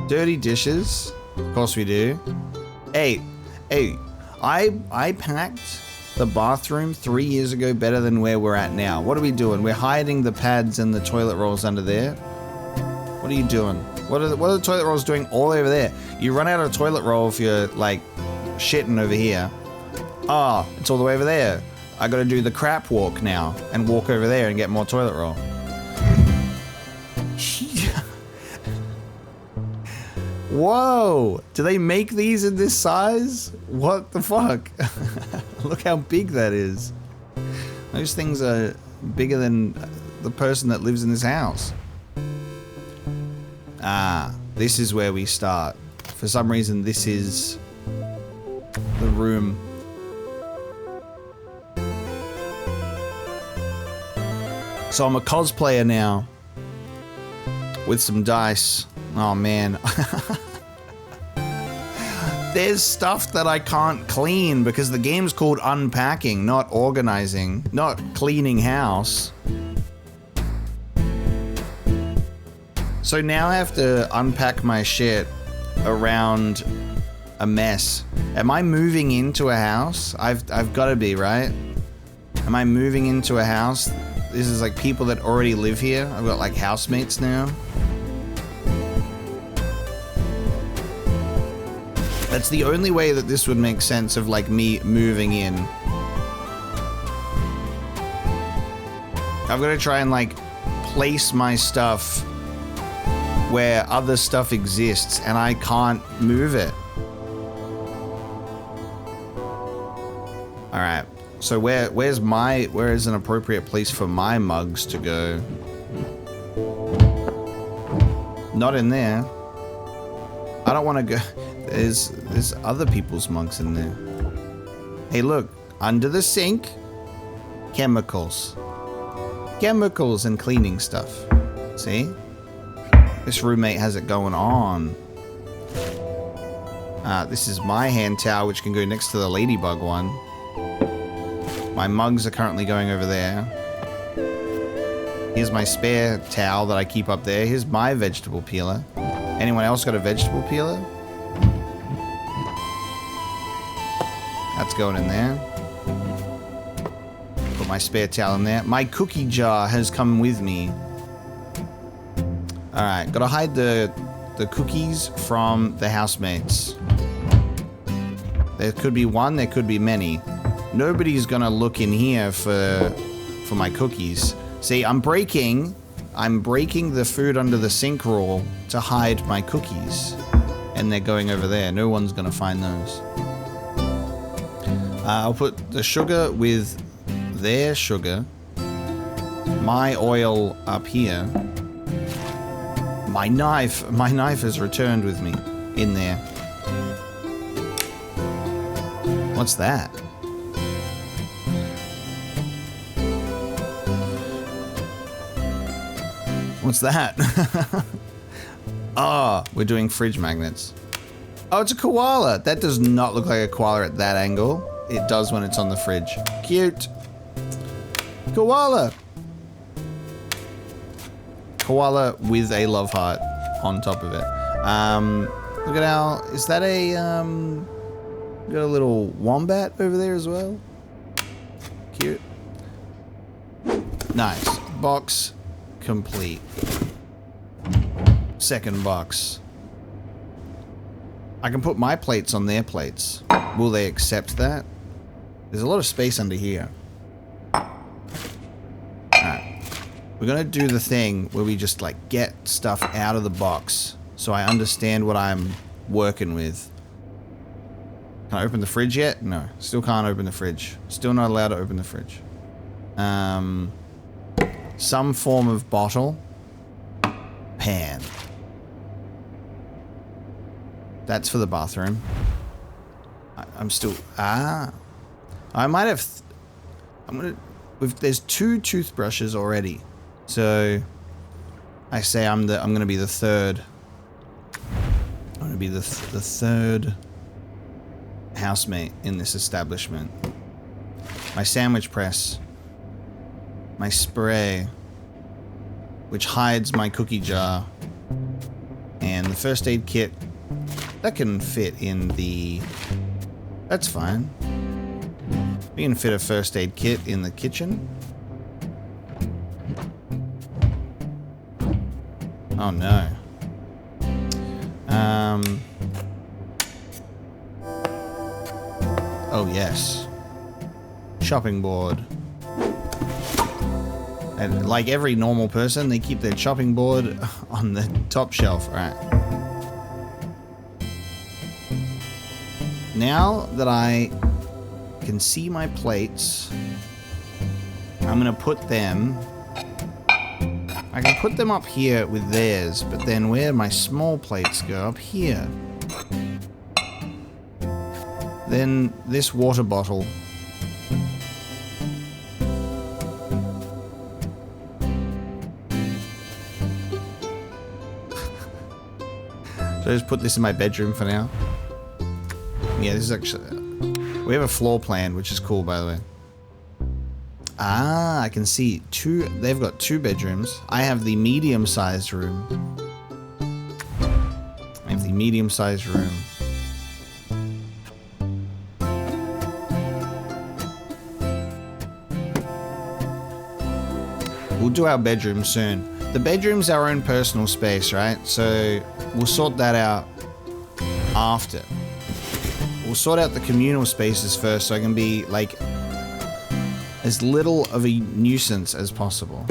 dirty dishes. Of course we do. Hey, I packed the bathroom 3 years ago better than where we're at now. What are we doing? We're hiding the pads and the toilet rolls under there. What are you doing? What are the toilet rolls doing all over there? You run out of toilet roll if you're like shitting over here. Ah, it's all the way over there. I gotta do the crap walk now and walk over there and get more toilet roll. Whoa! Do they make these in this size? What the fuck? Look how big that is. Those things are bigger than the person that lives in this house. Ah, this is where we start. For some reason, this is the room. So I'm a cosplayer now with some dice. Oh man. There's stuff that I can't clean because the game's called Unpacking, not organizing, not cleaning house. So now I have to unpack my shit around a mess. Am I moving into a house? I've got to be, right? Am I moving into a house? This is like people that already live here. I've got like housemates now. That's the only way that this would make sense of like me moving in. I've got to try and like place my stuff where other stuff exists and I can't move it. All right. So where is an appropriate place for my mugs to go? Not in there. I don't want to go. There's other people's mugs in there. Hey, look, under the sink, chemicals and cleaning stuff. See? This roommate has it going on. This is my hand towel, which can go next to the ladybug one. My mugs are currently going over there. Here's my spare towel that I keep up there. Here's my vegetable peeler. Anyone else got a vegetable peeler? That's going in there. Put my spare towel in there. My cookie jar has come with me. Alright, gotta hide the cookies from the housemates. There could be one, there could be many. Nobody's gonna look in here for my cookies. See, I'm breaking the food under the sink rule to hide my cookies. And they're going over there. No one's gonna find those. I'll put the sugar with their sugar. My oil up here. My knife has returned with me in there. What's that? What's that? Oh, we're doing fridge magnets. Oh, it's a koala. That does not look like a koala at that angle. It does when it's on the fridge. Cute. Koala. Koala with a love heart on top of it. Look at our, is that a, got a little wombat over there as well. Cute. Nice. Box complete. Second box. I can put my plates on their plates. Will they accept that? There's a lot of space under here. Alright. We're gonna do the thing where we just like get stuff out of the box so I understand what I'm working with. Can I open the fridge yet? No. Still can't open the fridge. Still not allowed to open the fridge. Some form of bottle. Pan. That's for the bathroom. I'm still... I might have... I'm gonna... There's 2 toothbrushes already. So... I say I'm gonna be the third. I'm gonna be the third housemate in this establishment. My sandwich press. My spray. Which hides my cookie jar. And the first aid kit. That can fit in the... That's fine. We can fit a first aid kit in the kitchen. Oh no. Oh yes. Chopping board. And like every normal person, they keep their chopping board on the top shelf. Alright. Now that I can see my plates, I'm gonna put them... I can put them up here with theirs, but then where my small plates go? Up here. Then this water bottle. Should I just put this in my bedroom for now? Yeah, this is actually... We have a floor plan, which is cool, by the way. Ah, I can see 2... They've got 2 bedrooms. I have the medium-sized room. I have the medium-sized room. We'll do our bedroom soon. The bedroom's our own personal space, right? So we'll sort that out after. We'll sort out the communal spaces first so I can be, like, as little of a nuisance as possible.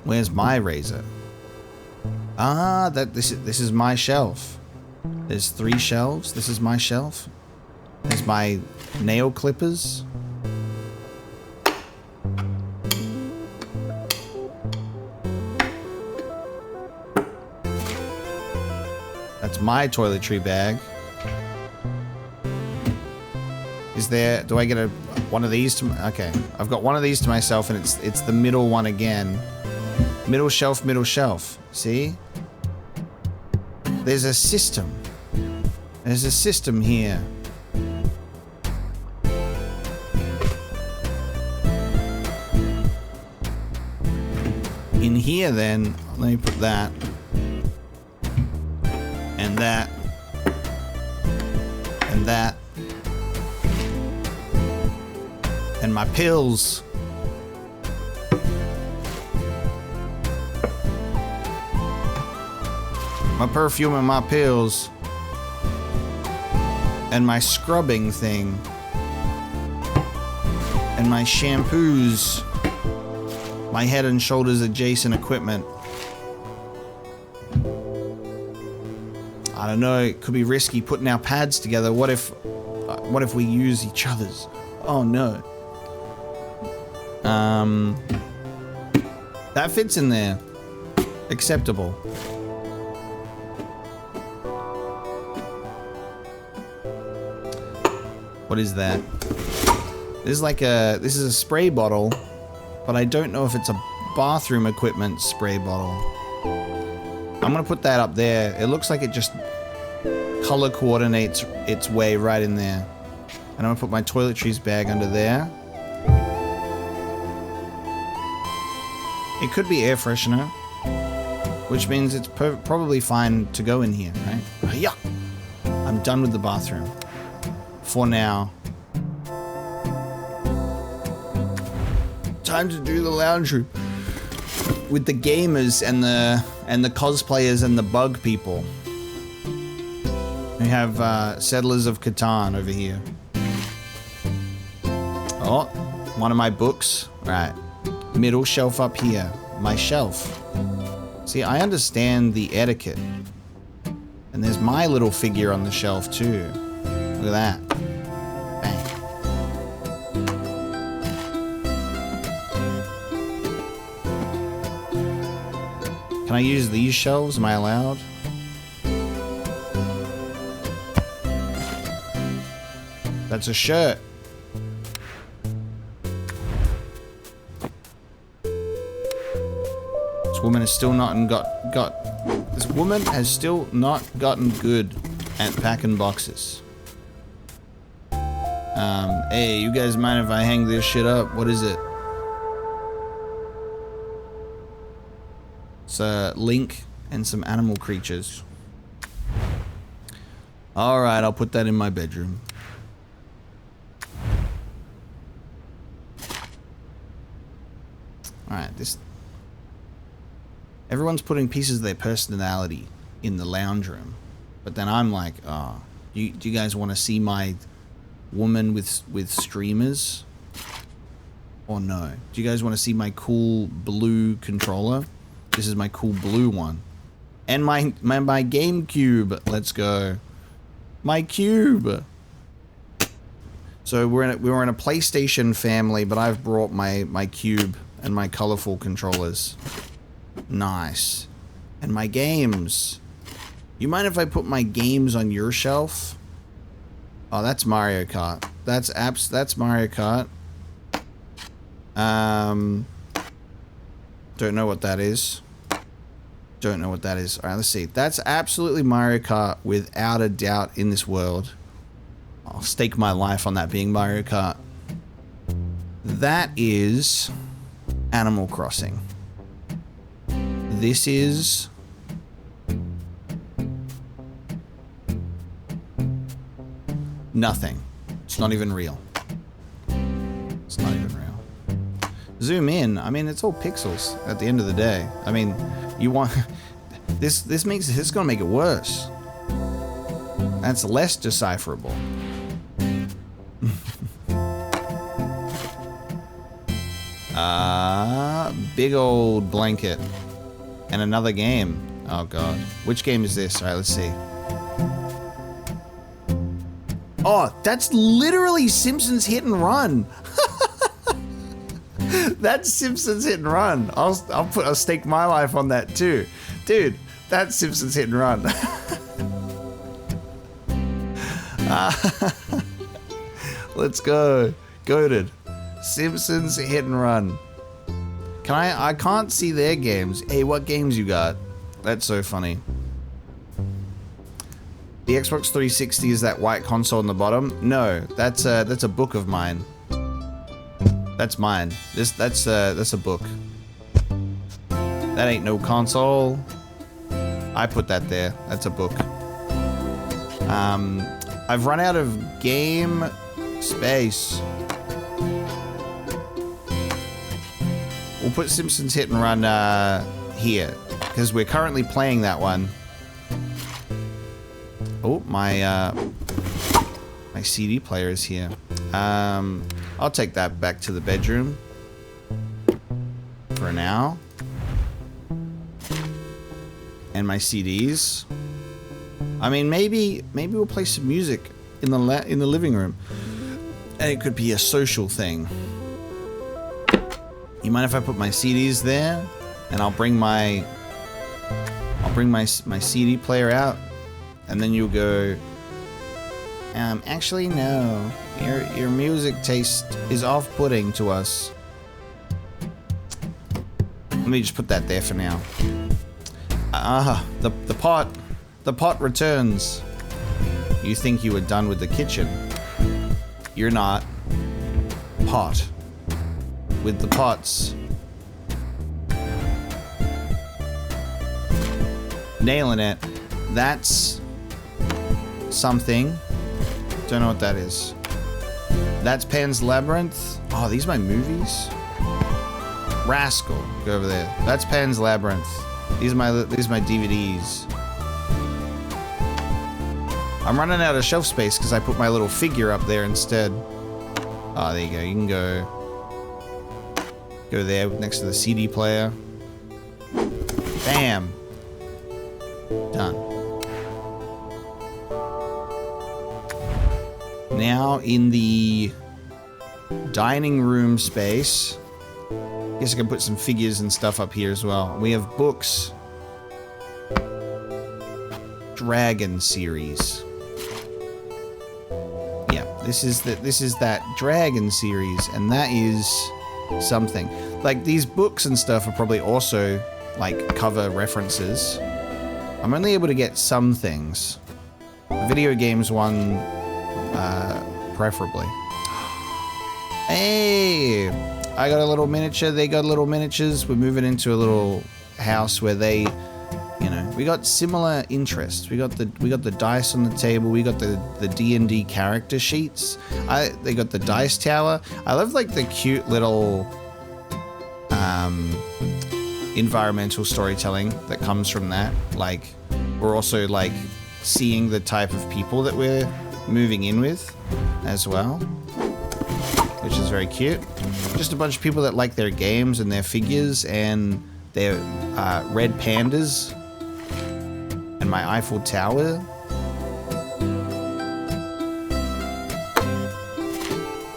Where's my razor? Ah, this is my shelf. There's 3 shelves. This is my shelf. There's my nail clippers. That's my toiletry bag. Is there... Do I get one of these to... Okay. I've got one of these to myself, and it's the middle one again. Middle shelf, middle shelf. See? There's a system. There's a system here. In here, then, let me put that. And that. And that. And my pills. My perfume and my pills. And my scrubbing thing. And my shampoos. My Head and Shoulders adjacent equipment. I don't know, it could be risky putting our pads together. What if we use each other's? Oh no. That fits in there. Acceptable. What is that? This is a spray bottle, but I don't know if it's a bathroom equipment spray bottle. I'm gonna put that up there. It looks like it just color coordinates its way right in there. And I'm gonna put my toiletries bag under there. It could be air freshener, which means it's probably fine to go in here, right? Yuck! I'm done with the bathroom. For now. Time to do the lounge room. With the gamers and and the cosplayers and the bug people. We have Settlers of Catan over here. Oh, one of my books. Right. Middle shelf up here. My shelf. See, I understand the etiquette. And there's my little figure on the shelf too. Look at that. Bang. Can I use these shelves? Am I allowed? That's a shirt. This woman has still not this woman has still not gotten good at packing boxes. Hey, you guys mind if I hang this shit up? What is it? It's a link and some animal creatures. Alright, I'll put that in my bedroom. Alright, everyone's putting pieces of their personality in the lounge room. But then I'm like, oh, do you guys want to see my woman with streamers? Or no? Do you guys want to see my cool blue controller? This is my cool blue one. And my GameCube. Let's go. My cube. So we're in a PlayStation family, but I've brought my cube and my colorful controllers. Nice. And my games. You mind if I put my games on your shelf? Oh, that's Mario Kart. That's Mario Kart. Don't know what that is. Don't know what that is. Alright, let's see. That's absolutely Mario Kart without a doubt in this world. I'll stake my life on that being Mario Kart. That is Animal Crossing. This is nothing. It's not even real. It's not even real. Zoom in. I mean, it's all pixels at the end of the day. I mean, you want this is gonna make it worse. That's less decipherable. Big old blanket. And another game. Oh god. Which game is this? Alright, let's see. Oh, that's literally Simpsons Hit and Run. That's Simpsons Hit and Run. I'll stake my life on that too. Dude, that's Simpsons Hit and Run. Let's go. Goated. Simpsons Hit and Run. I can't see their games. Hey, what games you got? That's so funny. The Xbox 360 is that white console on the bottom? No, that's a book of mine. That's mine. That's a book. That ain't no console. I put that there. That's a book. I've run out of game space. We'll put Simpsons Hit and Run here, because we're currently playing that one. Oh, my CD player is here. I'll take that back to the bedroom for now. And my CDs. I mean, maybe we'll play some music in the living room, and it could be a social thing. You mind if I put my CDs there, and I'll bring my CD player out, and then you'll go, actually no, your music taste is off-putting to us. Let me just put that there for now. The pot returns. You think you were done with the kitchen? You're not. Pot. With the pots. Nailing it. That's something. Don't know what that is. That's Pan's Labyrinth. Oh, these are my movies? Rascal. Go over there. That's Pan's Labyrinth. These are my DVDs. I'm running out of shelf space because I put my little figure up there instead. Oh, there you go. You can go there next to the CD player. Bam. Done. Now in the dining room space, guess I can put some figures and stuff up here as well. We have books. Dragon series. Yeah, this is that Dragon series, and that is something. Like, these books and stuff are probably also like cover references. I'm only able to get some things. The video games one, preferably. Hey, I got a little miniature. They got little miniatures. We're moving into a little house where they, you know, we got similar interests. We got the dice on the table. We got the D&D character sheets. They got the dice tower. I love like the cute little environmental storytelling that comes from that. Like, we're also like seeing the type of people that we're moving in with as well, which is very cute. Just a bunch of people that like their games and their figures and their red pandas and my Eiffel Tower.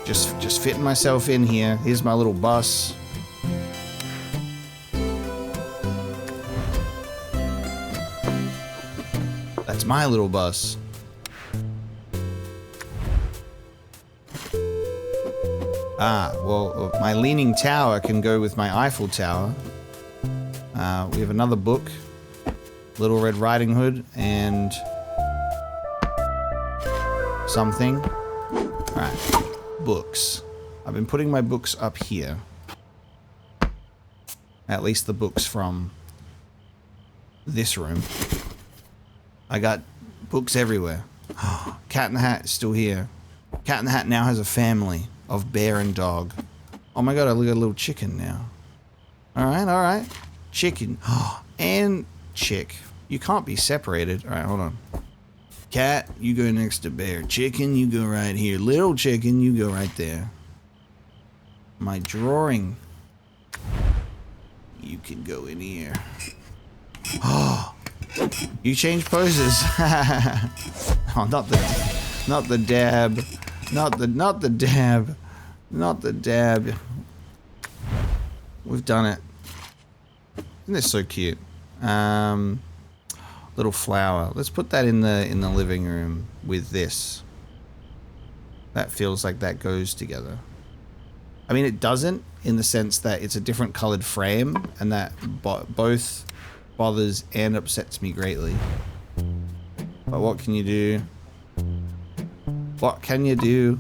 Just fitting myself in here. Here's my little bus. That's my little bus. Well, my Leaning Tower can go with my Eiffel Tower. We have another book, Little Red Riding Hood, and something. Alright, books. I've been putting my books up here. At least the books from this room. I got books everywhere. Cat in the Hat is still here. Cat in the Hat now has a family of bear and dog. Oh my god, I got a little chicken now. Alright, alright. Chicken. And chick. You can't be separated. Alright, hold on. Cat, you go next to bear. Chicken, you go right here. Little chicken, you go right there. My drawing. You can go in here. Oh, you change poses. Oh, not the dab. Not the dab. Not the dab. We've done it. Isn't this so cute? Little flower. Let's put that in the living room with this. That feels like that goes together. I mean, it doesn't, in the sense that it's a different colored frame, and that both bothers and upsets me greatly. But what can you do? What can you do?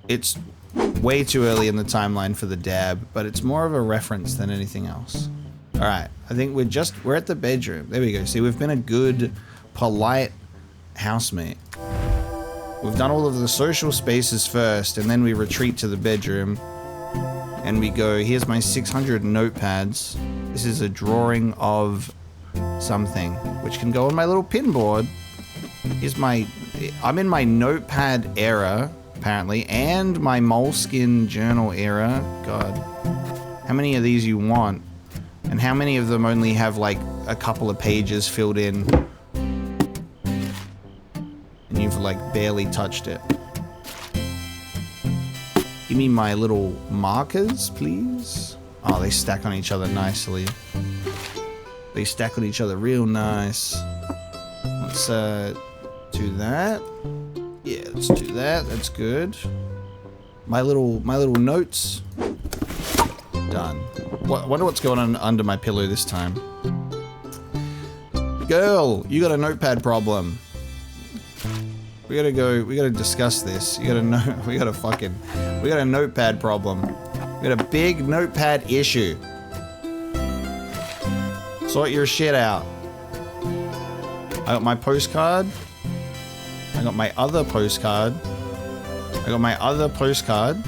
It's way too early in the timeline for the dab, but it's more of a reference than anything else. Alright, I think we're at the bedroom. There we go. See, we've been a good, polite housemate. We've done all of the social spaces first, and then we retreat to the bedroom. And we go, here's my 600 notepads. This is a drawing of something, which can go on my little pinboard. I'm in my notepad era, apparently, and my moleskin journal era. God, how many of these you want? And how many of them only have like a couple of pages filled in? And you've like barely touched it. Give me my little markers, please. Oh, they stack on each other nicely. They stack on each other real nice. Let's do that. Yeah, let's do that. That's good. My little notes. Done. Wonder what's going on under my pillow this time. Girl, you got a notepad problem. We gotta discuss this. We got a notepad problem. We got a big notepad issue. Sort your shit out. I got my postcard. I got my other postcard. I got my other postcard.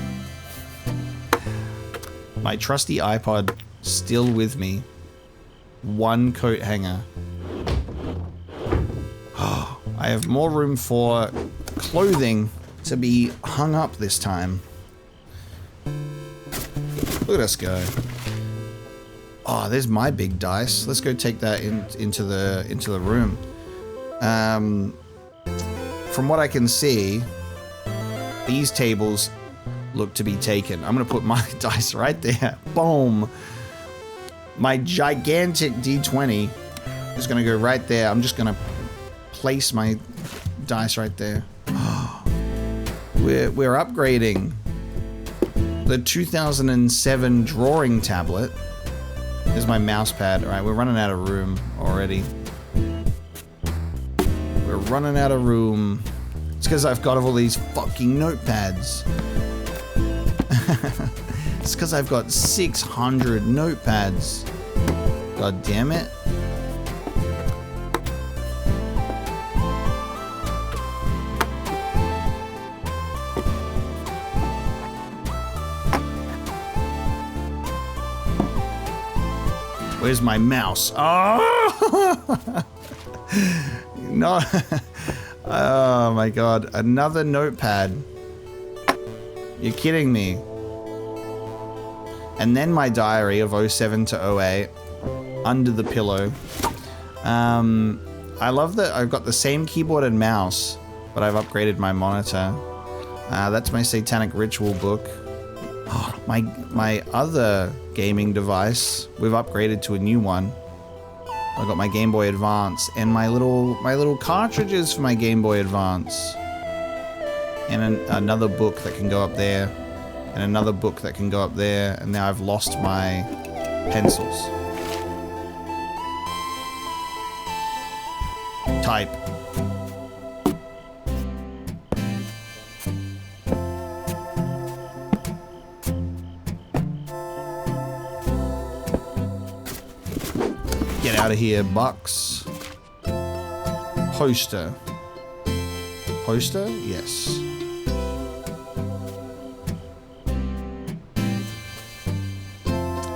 My trusty iPod still with me. One coat hanger. I have more room for clothing to be hung up this time. Look at us go. Oh, there's my big dice. Let's go take that into the room. From what I can see, these tables look to be taken. I'm gonna put my dice right there. Boom. My gigantic D20 is gonna go right there. I'm just gonna place my dice right there. We're upgrading. The 2007 drawing tablet. There's my mouse pad. Alright, we're running out of room already. We're running out of room. It's because I've got all these fucking notepads. It's because I've got 600 notepads. God damn it. Where's my mouse? Oh! No. Oh my god. Another notepad. You're kidding me. And then my diary of 07 to 08 under the pillow. I love that I've got the same keyboard and mouse, but I've upgraded my monitor. That's my Satanic Ritual book. Oh, my other gaming device, we've upgraded to a new one. I got my Game Boy Advance and my little cartridges for my Game Boy Advance. And another book that can go up there. And another book that can go up there. And now I've lost my pencils. Type. Get out of here, Bucks. Poster. Poster? Yes.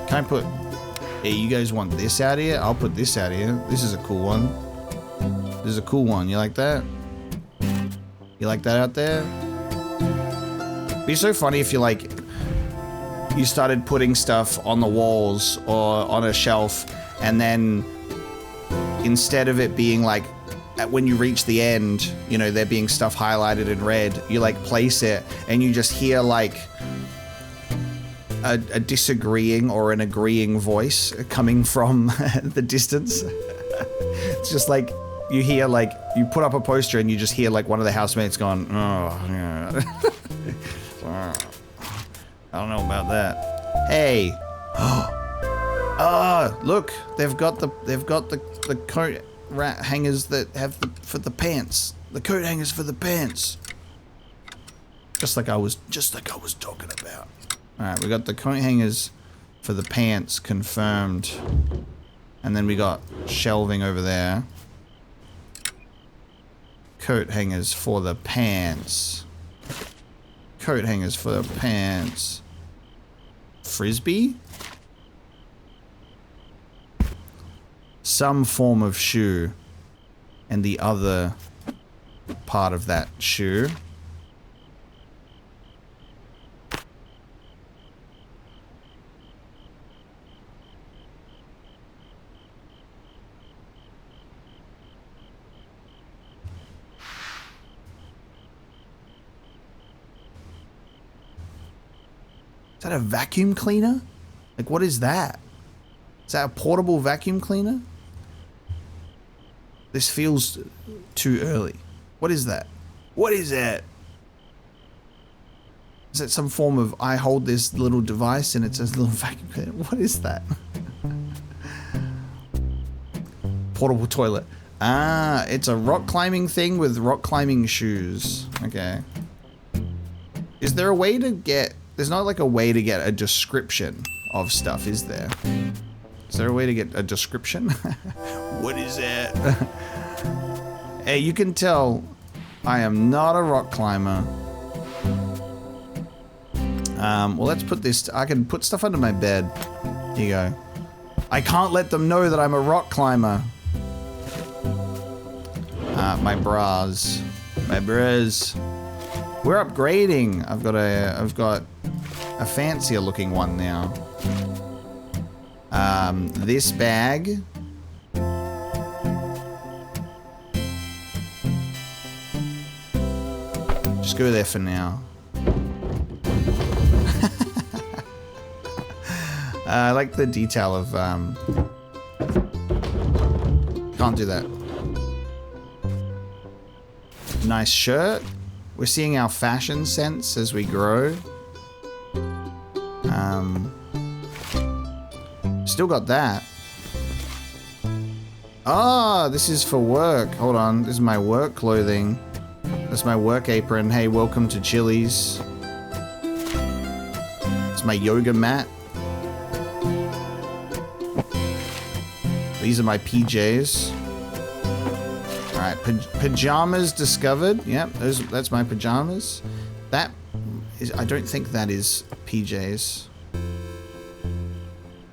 Can I put... Hey, you guys want this out here? I'll put this out here. This is a cool one. This is a cool one. You like that? You like that out there? It'd be so funny if you you started putting stuff on the walls or on a shelf, and then instead of it being like when you reach the end, you know, there being stuff highlighted in red, you place it and you just hear a disagreeing or an agreeing voice coming from the distance. It's just you hear you put up a poster and you just hear one of the housemates going, oh yeah. I don't know about that. Hey. Oh, look, they've got the coat hangers that have for the pants. The coat hangers for the pants. Just like I was talking about. All right, we got the coat hangers for the pants confirmed. And then we got shelving over there. Coat hangers for the pants. Coat hangers for the pants. Frisbee? Some form of shoe. And the other part of that shoe. Is that a vacuum cleaner? What is that? Is that a portable vacuum cleaner? This feels too early. What is that? What is that? Is that some form of I hold this little device and it's a little vacuum cleaner? What is that? Portable toilet. Ah, it's a rock climbing thing with rock climbing shoes. Okay. Is there a way to get... There's not a way to get a description of stuff, is there? Is there a way to get a description? What is that? Hey, you can tell I am not a rock climber. Well, let's put this... I can put stuff under my bed. Here you go. I can't let them know that I'm a rock climber. My bras. My bras. We're upgrading. I've got a fancier looking one now. This bag. Just go there for now. I like the detail of, can't do that. Nice shirt. We're seeing our fashion sense as we grow. Still got that. Ah, this is for work. Hold on, this is my work clothing. That's my work apron. Hey, welcome to Chili's. It's my yoga mat. These are my PJs. All right, pajamas discovered. Yep, that's my pajamas. That is, I don't think that is PJs.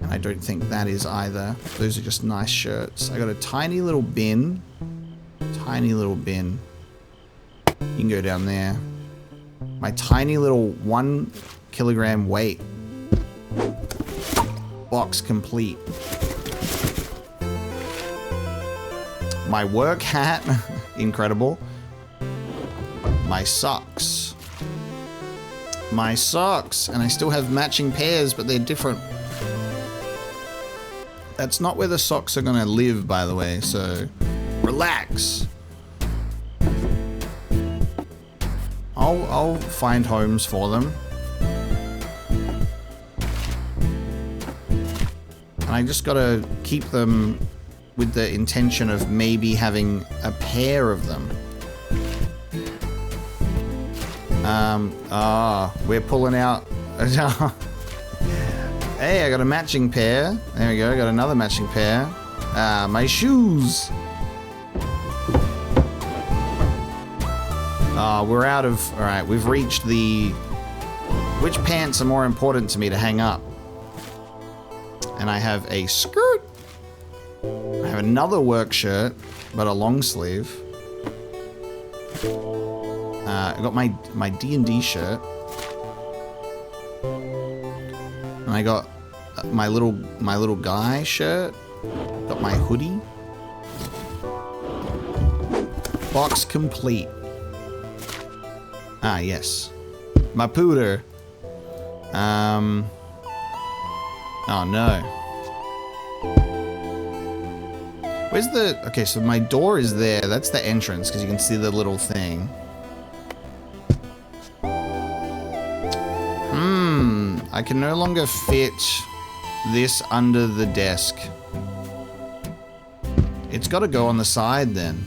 I don't think that is either. Those are just nice shirts. I got a tiny little bin. Tiny little bin. You can go down there. My tiny little 1 kilogram weight. Box complete. My work hat. Incredible. My socks. My socks. And I still have matching pairs, but they're different. That's not where the socks are gonna live, by the way, so relax. I'll find homes for them. And I just gotta keep them with the intention of maybe having a pair of them. We're pulling out. Hey, I got a matching pair. There we go, got another matching pair. My shoes. We're out of... Alright, we've reached the... Which pants are more important to me to hang up? And I have a skirt. I have another work shirt, but a long sleeve. I got my D&D shirt. And I got my little guy shirt. Got my hoodie. Box complete. Ah, yes. My pooter. Oh no. Where's the... Okay, so my door is there. That's the entrance, because you can see the little thing. I can no longer fit this under the desk. It's got to go on the side then.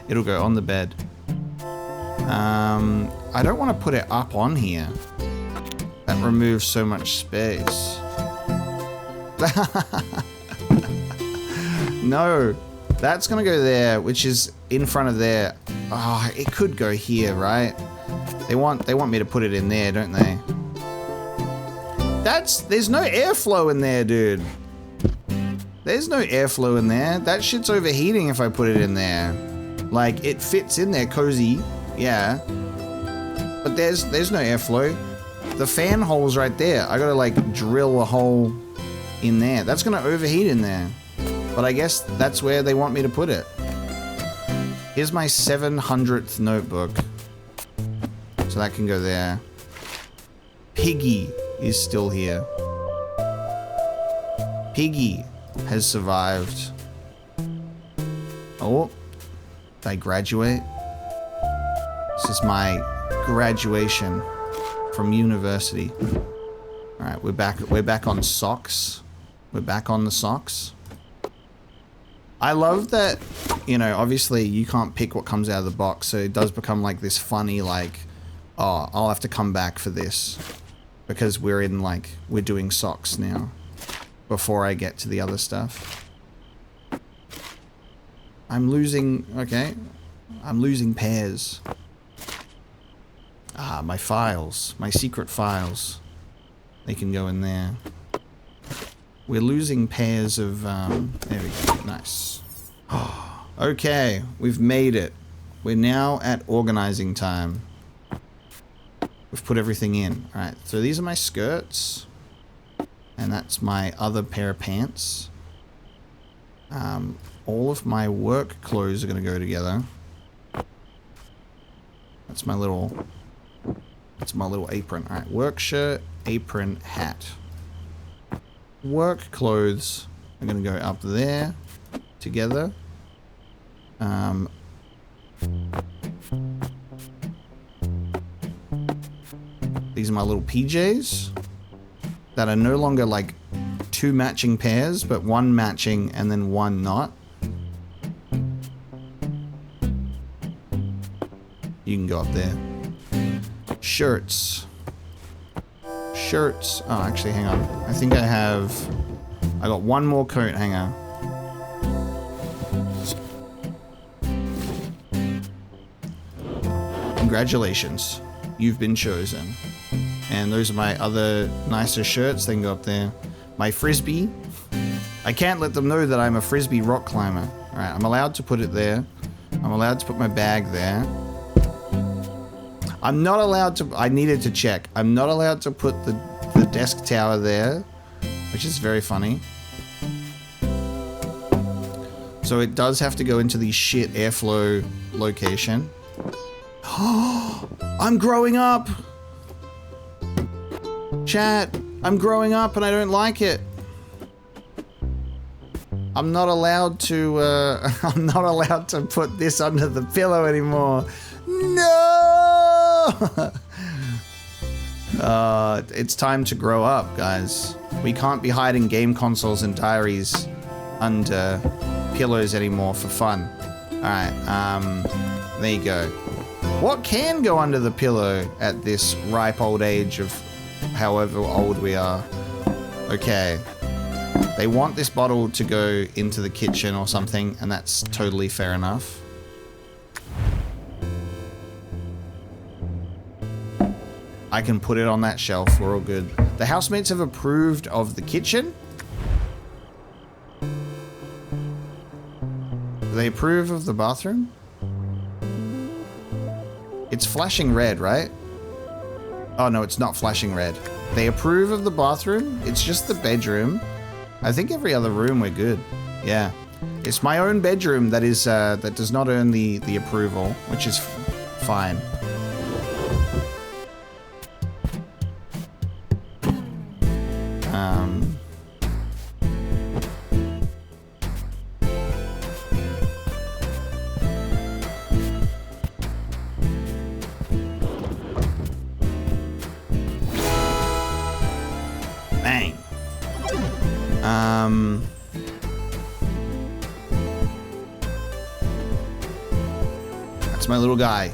It'll go on the bed. I don't want to put it up on here. That removes so much space. No, that's gonna go there, which is in front of there. Oh, it could go here, right? They want me to put it in there, don't they? There's no airflow in there, dude. There's no airflow in there. That shit's overheating if I put it in there. Like, it fits in there cozy, yeah. But there's no airflow. The fan hole's right there. I gotta like drill a hole in there. That's gonna overheat in there. But I guess that's where they want me to put it. Here's my 700th notebook. So that can go there. Piggy is still here. Piggy has survived. Oh, did I graduate? This is my graduation from university. All right, we're back on socks. We're back on the socks. I love that, you know, obviously you can't pick what comes out of the box, so it does become like this funny, like, oh, I'll have to come back for this because we're doing socks now before I get to the other stuff. I'm losing pairs. Ah, my files. My secret files. They can go in there. We're losing pairs of, there we go. Nice. Okay, we've made it. We're now at organizing time. We've put everything in. Alright, so these are my skirts. And that's my other pair of pants. All of my work clothes are going to go together. That's my little apron. Alright, work shirt, apron, hat. Work clothes are going to go up there together. These are my little PJs that are no longer like 2 matching pairs, but 1 matching and then 1 not. You can go up there. Shirts. Shirts. Oh, actually, hang on. I think I got 1 more coat hanger. Congratulations. You've been chosen. And those are my other nicer shirts. They can go up there. My frisbee. I can't let them know that I'm a frisbee rock climber. Alright, I'm allowed to put it there. I'm allowed to put my bag there. I'm not allowed to... I needed to check. I'm not allowed to put the desk tower there, which is very funny. So it does have to go into the shit airflow location. I'm growing up! Chat, I'm growing up and I don't like it. I'm not allowed to, I'm not allowed to put this under the pillow anymore. No! It's time to grow up, guys. We can't be hiding game consoles and diaries under pillows anymore for fun. Alright, there you go. What can go under the pillow at this ripe old age of however old we are? Okay. They want this bottle to go into the kitchen or something, and that's totally fair enough. I can put it on that shelf. We're all good. The housemates have approved of the kitchen. Do they approve of the bathroom? It's flashing red, right? Oh, no, it's not flashing red. They approve of the bathroom. It's just the bedroom. I think every other room we're good. Yeah. It's my own bedroom that is, that does not earn the approval, which is fine. That's my little guy.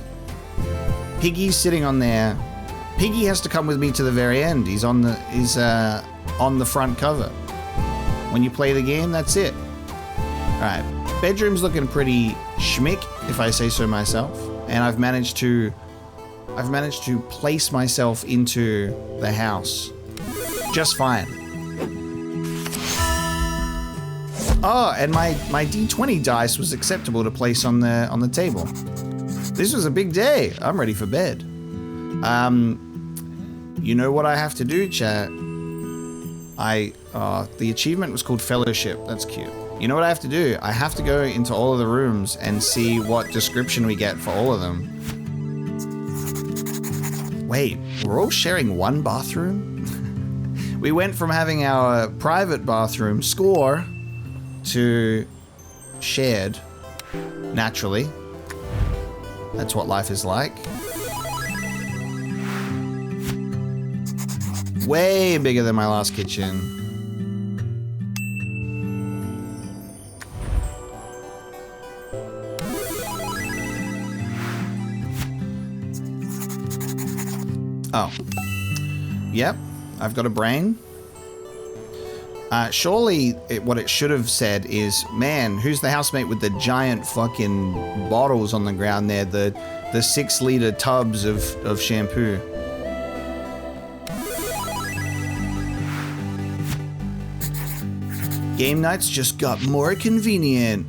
Piggy's sitting on there. Piggy has to come with me to the very end. He's on the front cover. When you play the game, that's it. Alright. Bedroom's looking pretty schmick, if I say so myself. And I've managed to place myself into the house just fine. Oh, and my D20 dice was acceptable to place on the table. This was a big day. I'm ready for bed. You know what I have to do, chat? The achievement was called Fellowship. That's cute. You know what I have to do? I have to go into all of the rooms and see what description we get for all of them. Wait, we're all sharing one bathroom? We went from having our private bathroom score to shared, naturally. That's what life is like. Way bigger than my last kitchen. Oh. Yep, I've got a brain. Surely what it should have said is, man, who's the housemate with the giant fucking bottles on the ground there? The 6-liter tubs of shampoo. Game nights just got more convenient.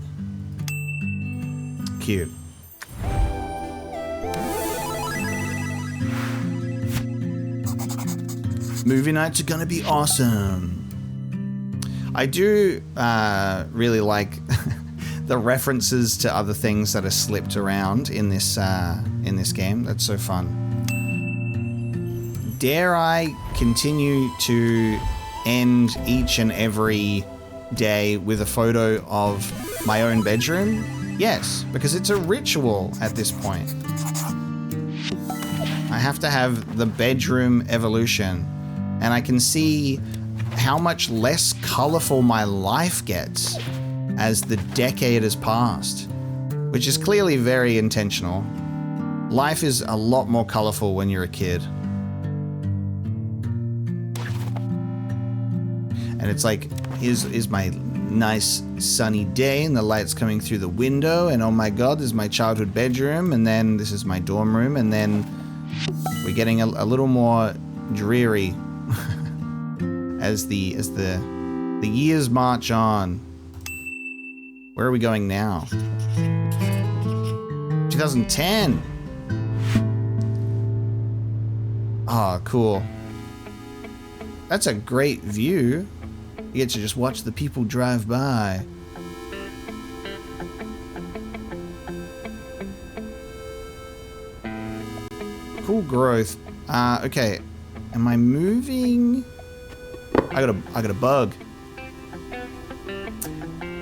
Cute. Movie nights are gonna be awesome. I do really like the references to other things that are slipped around in this game. That's so fun. Dare I continue to end each and every day with a photo of my own bedroom? Yes, because it's a ritual at this point. I have to have the bedroom evolution, and I can see how much less colorful my life gets as the decade has passed, which is clearly very intentional. Life is a lot more colorful when you're a kid. And it's like, here's my nice sunny day and the light's coming through the window, and oh my god, this is my childhood bedroom, and then this is my dorm room, and then we're getting a little more dreary as the years march on. Where are we going now? 2010. Ah, cool. That's a great view. You get to just watch the people drive by. Cool growth. Okay. Am I moving? I got a bug.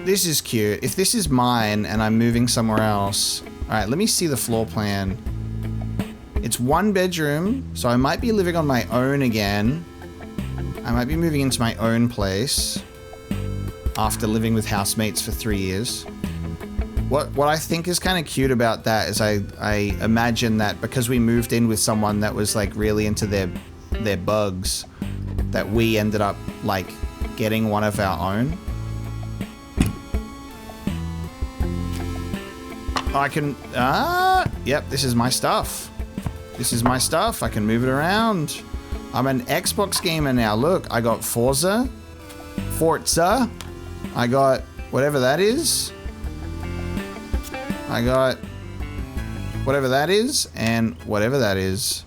This is cute. If this is mine and I'm moving somewhere else. Alright, let me see the floor plan. It's 1 bedroom, so I might be living on my own again. I might be moving into my own place after living with housemates for 3 years. What I think is kind of cute about that is I imagine that because we moved in with someone that was like really into their bugs, that we ended up like getting one of our own. I can, yep, this is my stuff. This is my stuff. I can move it around. I'm an Xbox gamer now. Look, I got Forza. I got whatever that is. I got whatever that is and whatever that is.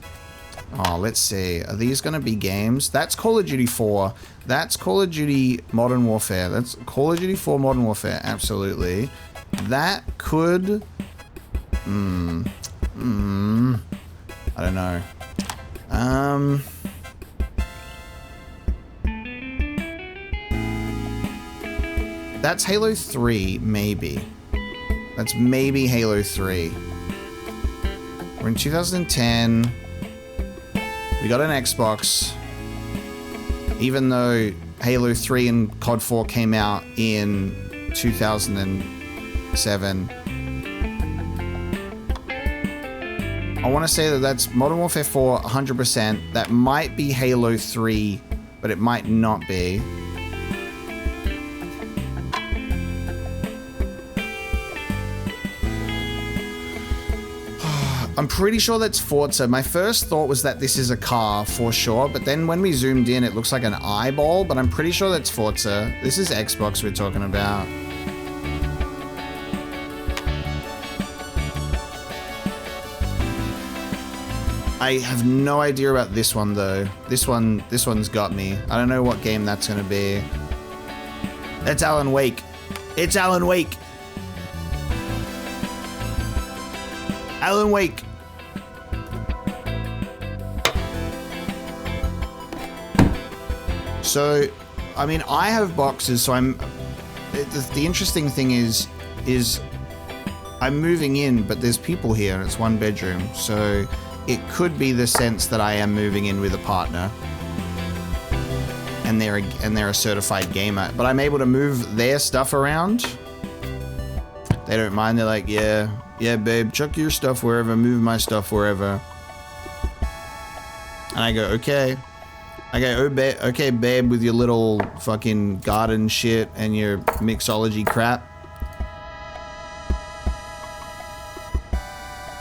Oh, let's see. Are these going to be games? That's Call of Duty 4. That's Call of Duty Modern Warfare. That's Call of Duty 4 Modern Warfare. Absolutely. That could... I don't know. That's Halo 3, maybe. That's maybe Halo 3. We're in 2010. We got an Xbox. Even though Halo 3 and COD 4 came out in 2007. I want to say that that's Modern Warfare 4, 100%. That might be Halo 3, but it might not be. I'm pretty sure that's Forza. My first thought was that this is a car for sure, but then when we zoomed in, it looks like an eyeball, but I'm pretty sure that's Forza. This is Xbox we're talking about. I have no idea about this one though. This one's got me. I don't know what game that's gonna be. That's Alan Wake. It's Alan Wake. Alan Wake. So, I mean, I have boxes, so I'm... The interesting thing is I'm moving in, but there's people here, and it's 1 bedroom, so it could be the sense that I am moving in with a partner, and they're a certified gamer, but I'm able to move their stuff around. They don't mind. They're like, yeah, babe, chuck your stuff wherever, move my stuff wherever. And I go, okay. Okay, babe, with your little fucking garden shit and your mixology crap.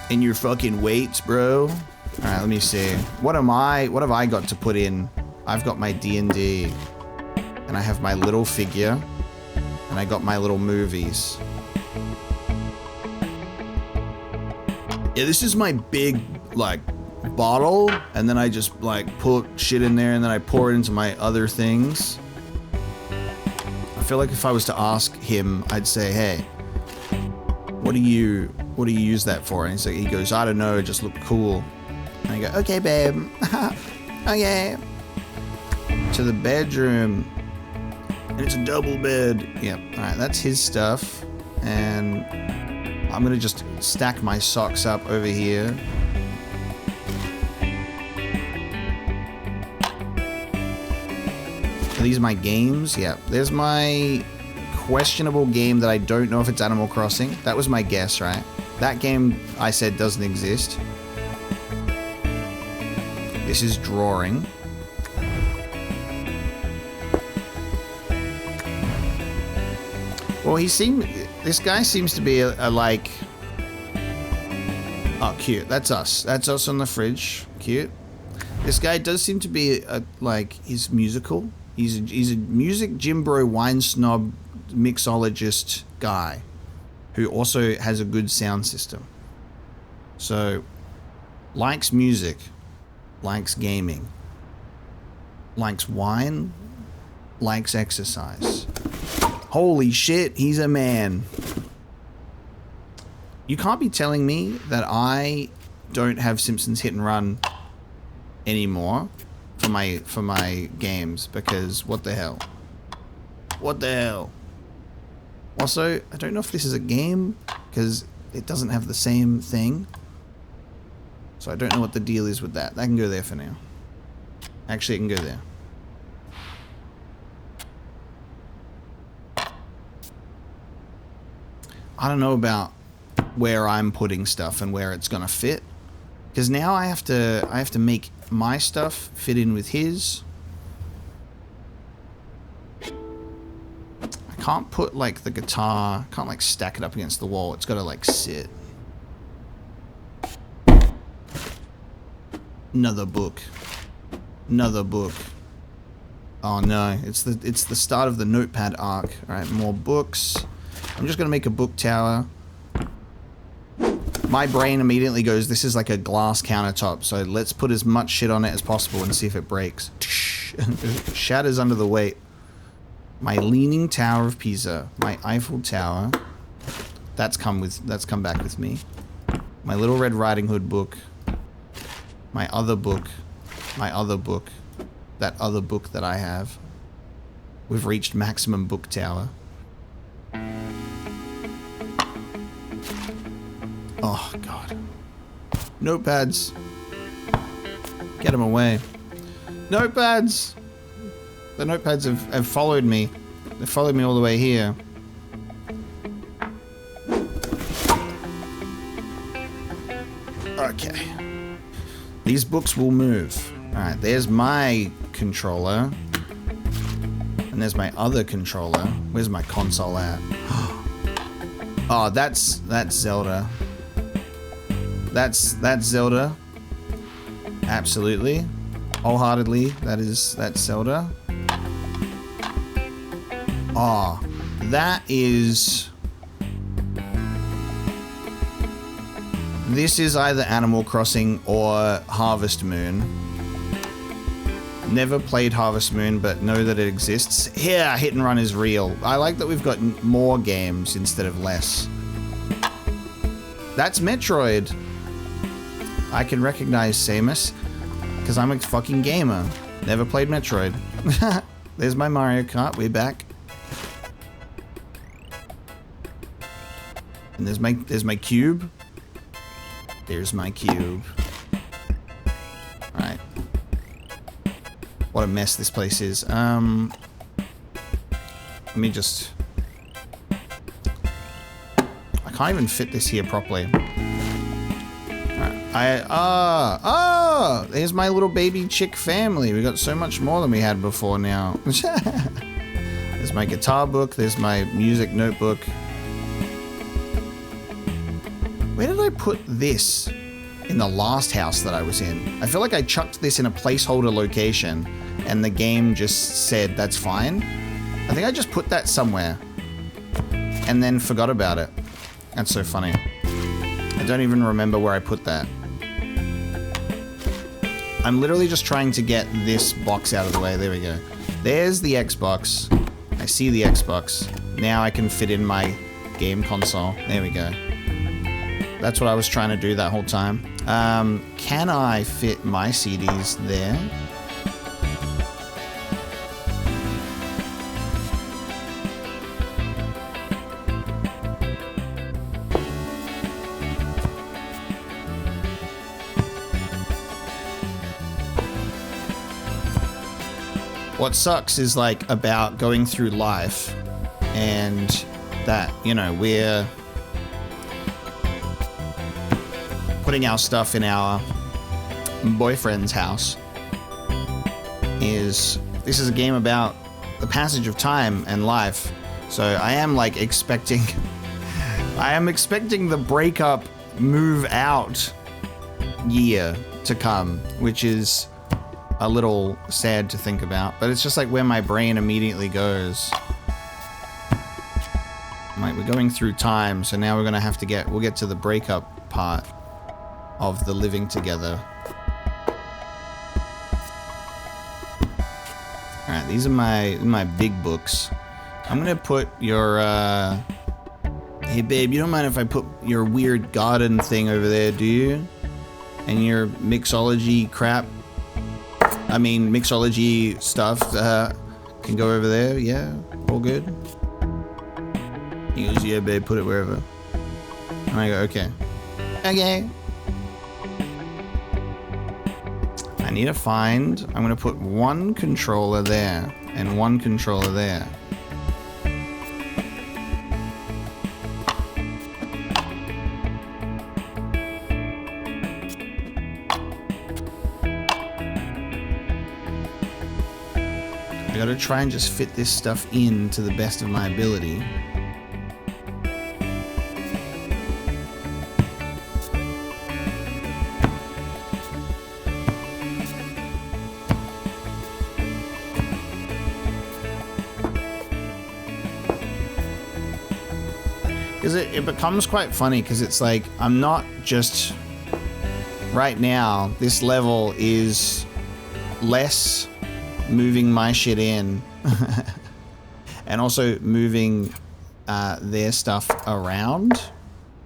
And your fucking weights, bro. Alright, let me see. What have I got to put in? I've got my D&D. And I have my little figure. And I got my little movies. Yeah, this is my big, like, bottle, and then I just like put shit in there and then I pour it into my other things. I feel like if I was to ask him, I'd say, hey, what do you use that for? And he goes, I don't know, it just looked cool. And I go, okay, babe. Okay. To the bedroom. And it's a double bed. Yep. Alright, that's his stuff. And I'm gonna just stack my socks up over here. Are these my games? Yeah. There's my questionable game that I don't know if it's Animal Crossing. That was my guess, right? That game I said doesn't exist. This is drawing. Well, this guy seems to be a like... Oh, cute. That's us. That's us on the fridge. Cute. This guy does seem to be like, he's musical. He's a music Jim Bro wine snob mixologist guy who also has a good sound system. So, likes music, likes gaming, likes wine, likes exercise. Holy shit, he's a man. You can't be telling me that I don't have Simpsons Hit and Run anymore for my games, because what the hell? What the hell? Also, I don't know if this is a game, because it doesn't have the same thing. So I don't know what the deal is with that. That can go there for now. Actually, it can go there. I don't know about where I'm putting stuff and where it's gonna fit, because now I have to make my stuff fit in with his. I can't put like the guitar, can't like stack it up against the wall. It's gotta like sit. Another book. Another book. Oh no, it's the start of the notepad arc. All right, more books. I'm just gonna make a book tower. My brain immediately goes, this is like a glass countertop, so let's put as much shit on it as possible and see if it breaks. It shatters under the weight. My Leaning Tower of Pisa. My Eiffel Tower. That's come back with me. My Little Red Riding Hood book. My other book. My other book. That other book that I have. We've reached maximum book tower. Oh, God. Notepads. Get them away. Notepads! The notepads have followed me. They followed me all the way here. Okay. These books will move. Alright, there's my controller. And there's my other controller. Where's my console at? Oh, that's Zelda. That's Zelda. Absolutely. Wholeheartedly, that's Zelda. Oh, that is... This is either Animal Crossing or Harvest Moon. Never played Harvest Moon, but know that it exists. Yeah, Hit and Run is real. I like that we've got more games instead of less. That's Metroid. I can recognize Samus, because I'm a fucking gamer. Never played Metroid. There's my Mario Kart, we're back. And there's my cube. There's my cube. Alright. What a mess this place is. Let me just... I can't even fit this here properly. Alright. There's my little baby chick family. We got so much more than we had before now. There's my guitar book. There's my music notebook. Where did I put this in the last house that I was in? I feel like I chucked this in a placeholder location and the game just said that's fine. I think I just put that somewhere and then forgot about it. That's so funny. I don't even remember where I put that. I'm literally just trying to get this box out of the way. There we go. There's the Xbox. I see the Xbox. Now I can fit in my game console. There we go. That's what I was trying to do that whole time. Can I fit my CDs there? What sucks is like about going through life and that, you know, we're putting our stuff in our boyfriend's house. This is a game about the passage of time and life. So I am like expecting the breakup move out year to come, which is a little sad to think about, but it's just like where my brain immediately goes. Like, we're going through time, so now we're gonna have to we'll get to the breakup part of the living together. Alright, these are my big books. I'm gonna put your hey babe, you don't mind if I put your weird garden thing over there, do you? And your mixology crap. I mean, mixology stuff can go over there. Yeah, all good. He goes, yeah, babe, put it wherever. And I go, okay. Okay. I need to find... I'm going to put one controller there and one controller there. I gotta try and just fit this stuff in to the best of my ability. Because it becomes quite funny, because it's like, I'm not just... Right now, this level is less... moving my shit in and also moving their stuff around,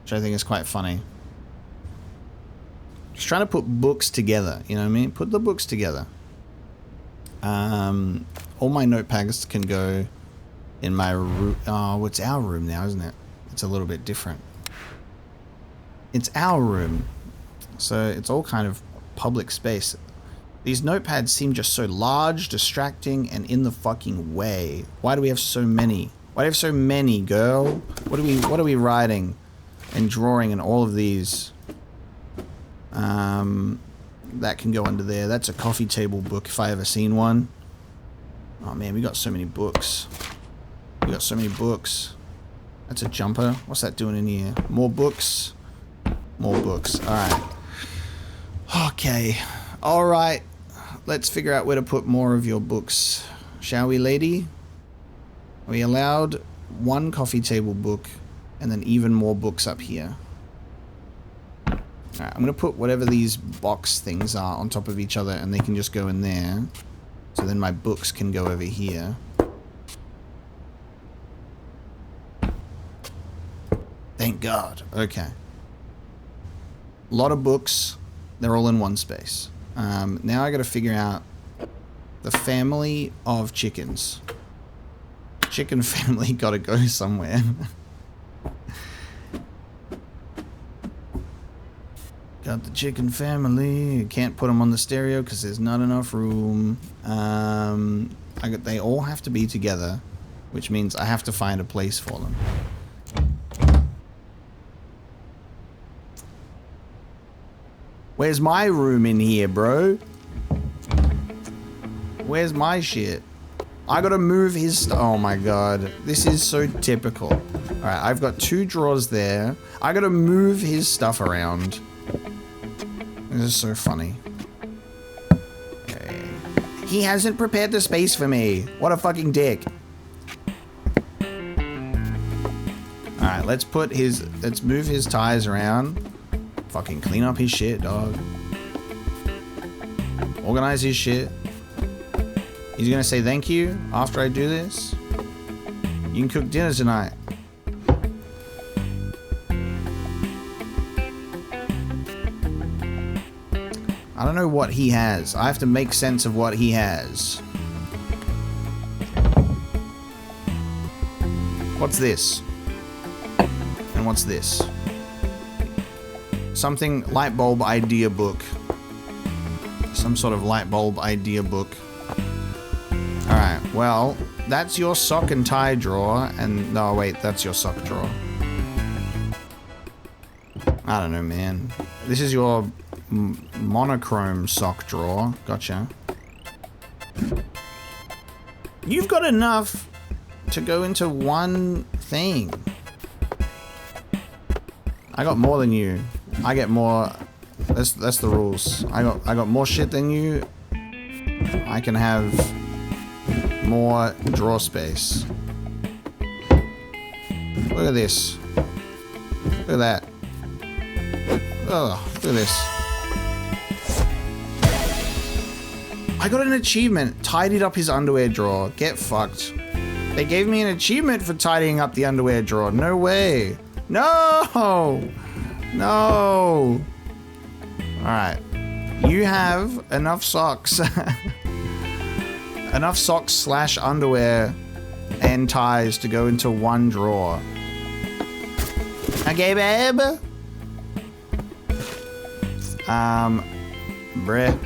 which I think is quite funny. Just trying to put books together, you know what I mean? Put the books together. All my notepads can go in my room. Oh, it's our room now, isn't it? It's a little bit different. It's our room, so it's all kind of public space. These notepads seem just so large, distracting, and in the fucking way. Why do we have so many? Why do we have so many, girl? What are we writing and drawing in all of these? That can go under there. That's a coffee table book if I ever seen one. Oh man, we got so many books. We got so many books. That's a jumper. What's that doing in here? More books. More books. Alright. Okay. Alright. Let's figure out where to put more of your books. Shall we, lady? Are we allowed one coffee table book and then even more books up here? Alright, I'm going to put whatever these box things are on top of each other and they can just go in there. So then my books can go over here. Thank God. Okay. A lot of books. They're all in one space. Now I gotta figure out the family of chickens. Chicken family gotta go somewhere. Got the chicken family. Can't put them on the stereo because there's not enough room. They all have to be together, which means I have to find a place for them. Where's my room in here, bro? Where's my shit? I gotta move his oh my god. This is so typical. Alright, I've got 2 drawers there. I gotta move his stuff around. This is so funny. Okay. He hasn't prepared the space for me. What a fucking dick. Alright, let's move his ties around. Fucking clean up his shit, dog. Organize his shit. He's gonna say thank you after I do this. You can cook dinner tonight. I don't know what he has. I have to make sense of what he has. What's this? And what's this? Something light bulb idea book. Some sort of light bulb idea book. Alright, well, that's your sock and tie drawer, and no, wait, that's your sock drawer. I don't know, man. This is your monochrome sock drawer. Gotcha. You've got enough to go into one thing. I got more than you. I get more. That's the rules. I got more shit than you. I can have more drawer space. Look at this. Look at that. Oh, look at this. I got an achievement. Tidied up his underwear drawer. Get fucked. They gave me an achievement for tidying up the underwear drawer. No way. No! No! Alright. You have enough socks. Enough socks / underwear and ties to go into one drawer. Okay, babe? Bruh.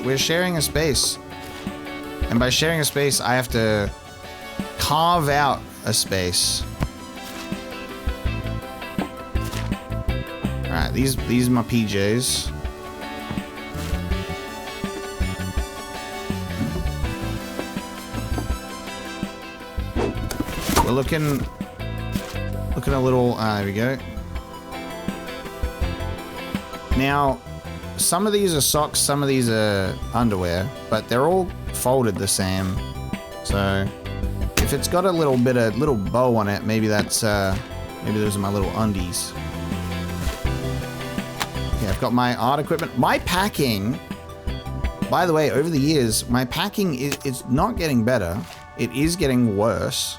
We're sharing a space. And by sharing a space, I have to carve out a space. Alright, these are my PJs. We're looking a little, there we go. Now, some of these are socks, some of these are underwear, but they're all folded the same. So, if it's got a little bow on it, maybe that's, maybe those are my little undies. Okay, I've got my art equipment. My packing, by the way, over the years, my packing is not getting better. It is getting worse.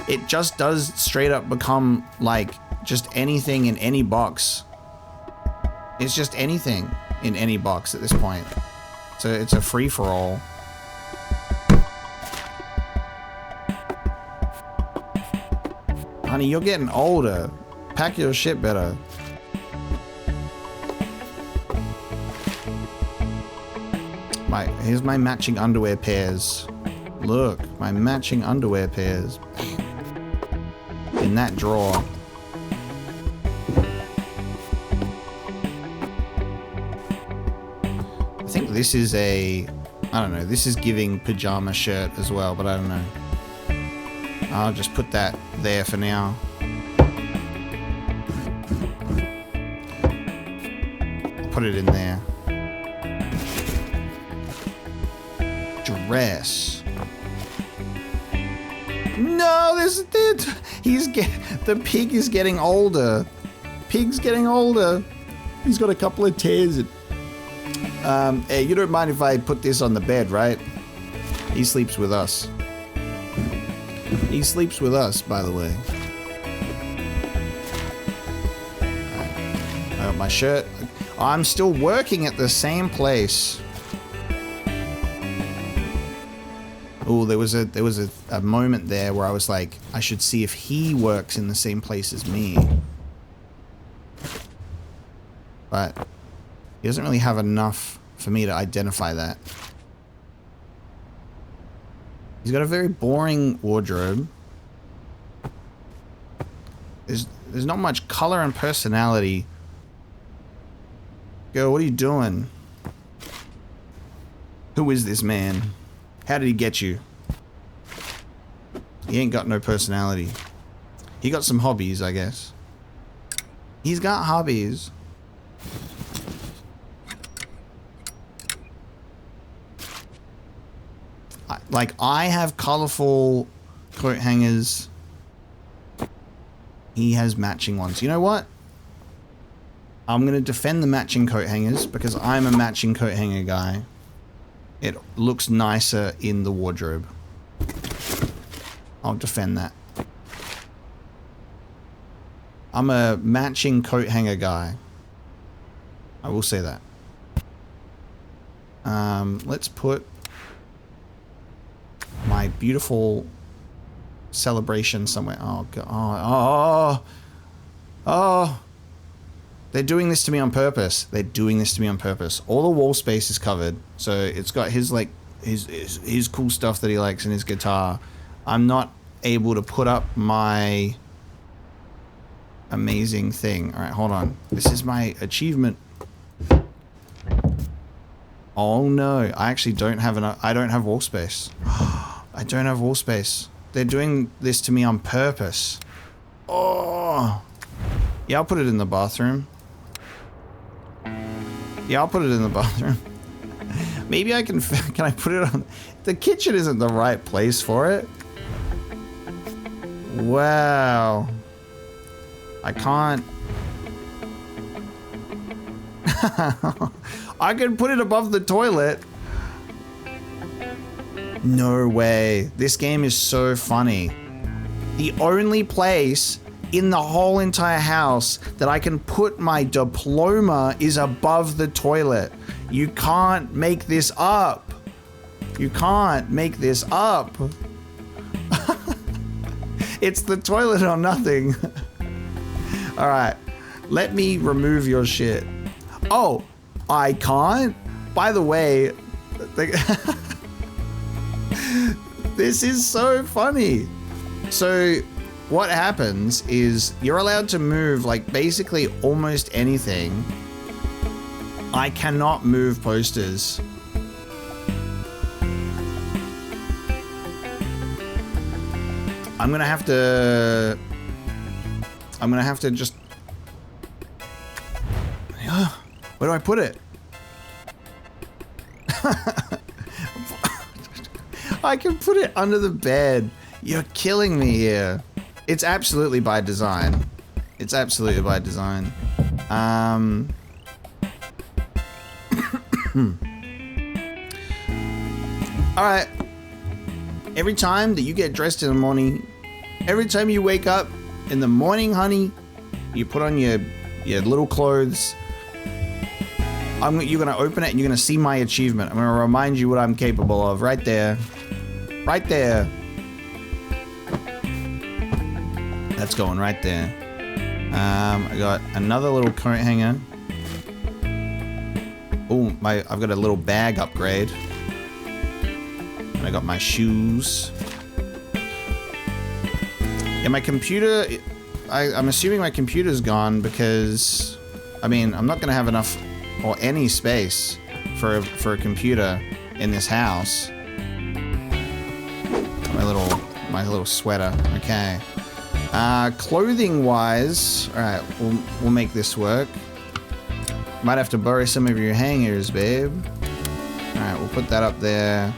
It just does straight up become like just anything in any box. It's just anything in any box at this point. So it's a free-for-all. Honey, you're getting older. Pack your shit better. Here's my matching underwear pairs. Look, my matching underwear pairs. In that drawer. I think this is I don't know, this is giving pajama shirt as well, but I don't know. I'll just put that there for now. Put it in there. Dress. No, the pig is getting older. Pig's getting older. He's got a couple of tears. Hey, you don't mind if I put this on the bed, right? He sleeps with us. He sleeps with us, by the way. I got my shirt. I'm still working at the same place. Oh, there was a moment there where I was like, I should see if he works in the same place as me. But he doesn't really have enough for me to identify that. He's got a very boring wardrobe. there's not much color and personality. Girl, what are you doing? Who is this man? How did he get you? He ain't got no personality. He got some hobbies, I guess. He's got hobbies. Like, I have colorful coat hangers. He has matching ones. You know what? I'm going to defend the matching coat hangers because I'm a matching coat hanger guy. It looks nicer in the wardrobe. I'll defend that. I'm a matching coat hanger guy. I will say that. Let's put my beautiful celebration somewhere. Oh, God. Oh. They're doing this to me on purpose. They're doing this to me on purpose. All the wall space is covered. So it's got his, like, his cool stuff that he likes in his guitar. I'm not able to put up my amazing thing. All right, hold on. This is my achievement. Oh no, I actually don't have enough. I don't have wall space. I don't have wall space. They're doing this to me on purpose. Oh. Yeah, I'll put it in the bathroom. Yeah, I'll put it in the bathroom. Maybe I can I put it on... The kitchen isn't the right place for it. Wow. I can't... I can put it above the toilet. No way. This game is so funny. The only place in the whole entire house that I can put my diploma is above the toilet. You can't make this up. You can't make this up. It's the toilet or nothing. All right, let me remove your shit. Oh, I can't? By the way, this is so funny. So what happens is you're allowed to move like basically almost anything. I cannot move posters. I'm gonna have to just... Where do I put it? I can put it under the bed. You're killing me here. It's absolutely by design. It's absolutely by design. Alright. Every time that you get dressed in the morning, every time you wake up in the morning, honey, you put on your little clothes. You're gonna open it and you're gonna see my achievement. I'm gonna remind you what I'm capable of right there. Right there. That's going right there. I got another little coat hanger. Oh, I've got a little bag upgrade. And I got my shoes. Yeah, my computer... I'm assuming my computer's gone because... I mean, I'm not gonna have enough or any space for a computer in this house. My little sweater. Okay. Clothing wise, all right, we'll make this work. Might have to borrow some of your hangers, babe. All right, we'll put that up there.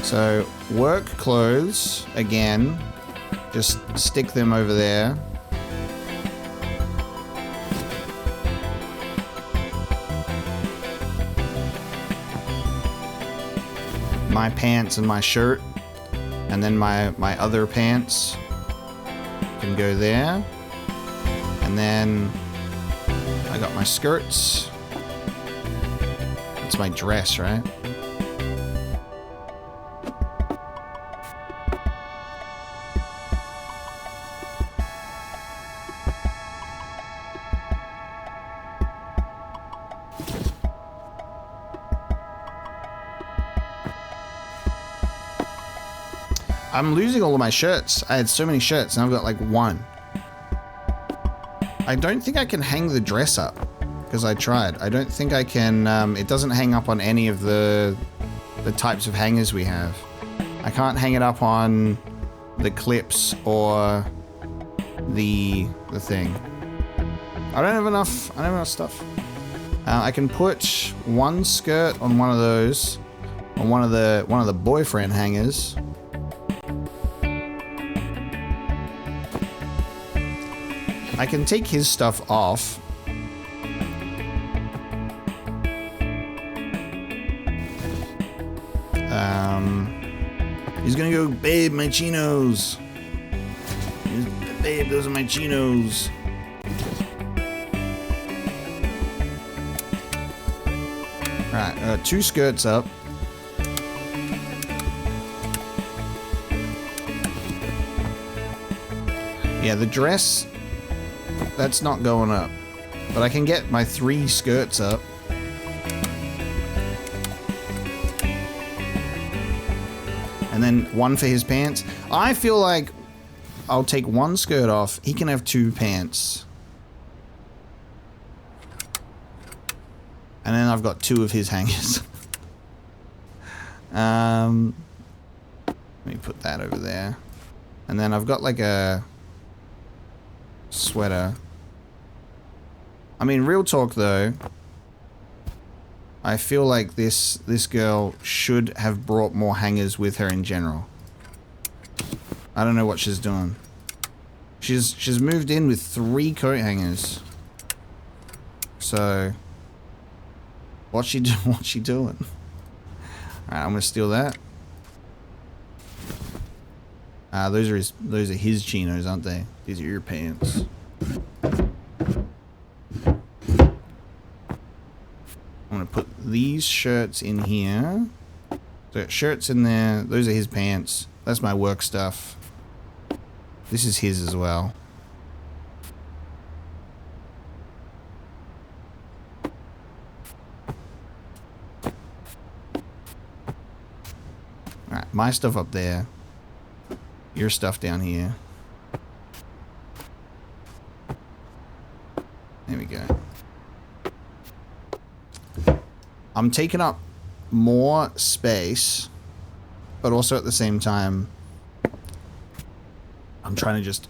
So work clothes again. Just stick them over there. My pants and my shirt. And then my other pants can go there. And then I got my skirts. It's my dress, right? I'm losing all of my shirts. I had so many shirts and I've got like one. I don't think I can hang the dress up because I tried. I don't think I can, it doesn't hang up on any of the types of hangers we have. I can't hang it up on the clips or the thing. I don't have enough stuff. I can put one skirt on one of those, on one of the boyfriend hangers. I can take his stuff off. He's gonna go, babe, my chinos. Babe, those are my chinos. Alright, 2 skirts up. Yeah, the dress, that's not going up. But I can get my 3 skirts up. And then 1 for his pants. I feel like I'll take 1 skirt off. He can have 2 pants. And then I've got 2 of his hangers. Let me put that over there. And then I've got like a sweater. I mean, real talk though, I feel like this girl should have brought more hangers with her in general. I don't know what she's doing. She's moved in with 3 coat hangers. So what's she doing? Alright, I'm gonna steal that. Those are his chinos, aren't they? These are your pants. I'm gonna put these shirts in here. So shirts in there. Those are his pants. That's my work stuff. This is his as well. Alright, my stuff up there. Your stuff down here. There we go. I'm taking up more space, but also at the same time, I'm trying to just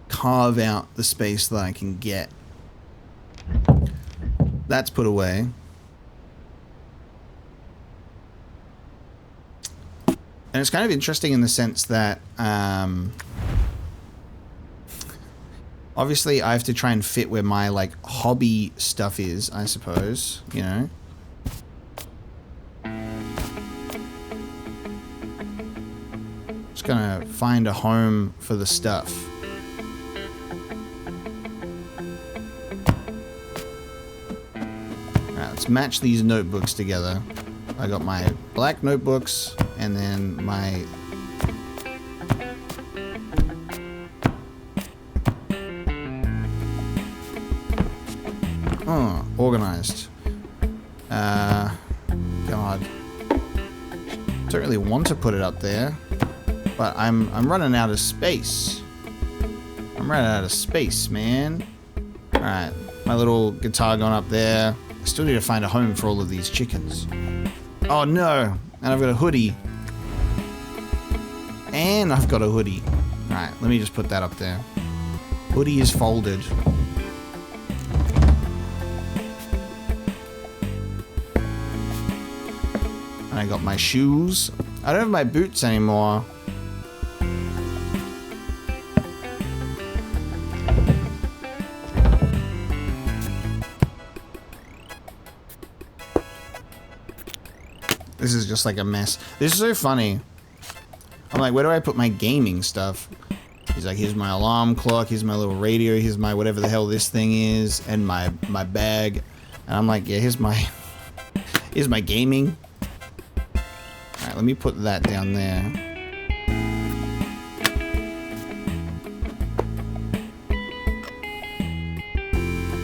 carve out the space that I can get. That's put away. And it's kind of interesting in the sense that, obviously I have to try and fit where my, like, hobby stuff is, I suppose, you know? Just gonna find a home for the stuff. Alright, let's match these notebooks together. I got my black notebooks, and then my... Oh, organized. God. Don't really want to put it up there, but I'm running out of space. I'm running out of space, man. Alright, my little guitar going up there. I still need to find a home for all of these chickens. Oh no! And I've got a hoodie. And I've got a hoodie. Alright, let me just put that up there. Hoodie is folded. And I got my shoes. I don't have my boots anymore. This is just like a mess. This is so funny. I'm like, where do I put my gaming stuff? He's like, here's my alarm clock, here's my little radio, here's my whatever the hell this thing is, and my bag. And I'm like, yeah, here's my gaming. Alright, let me put that down there.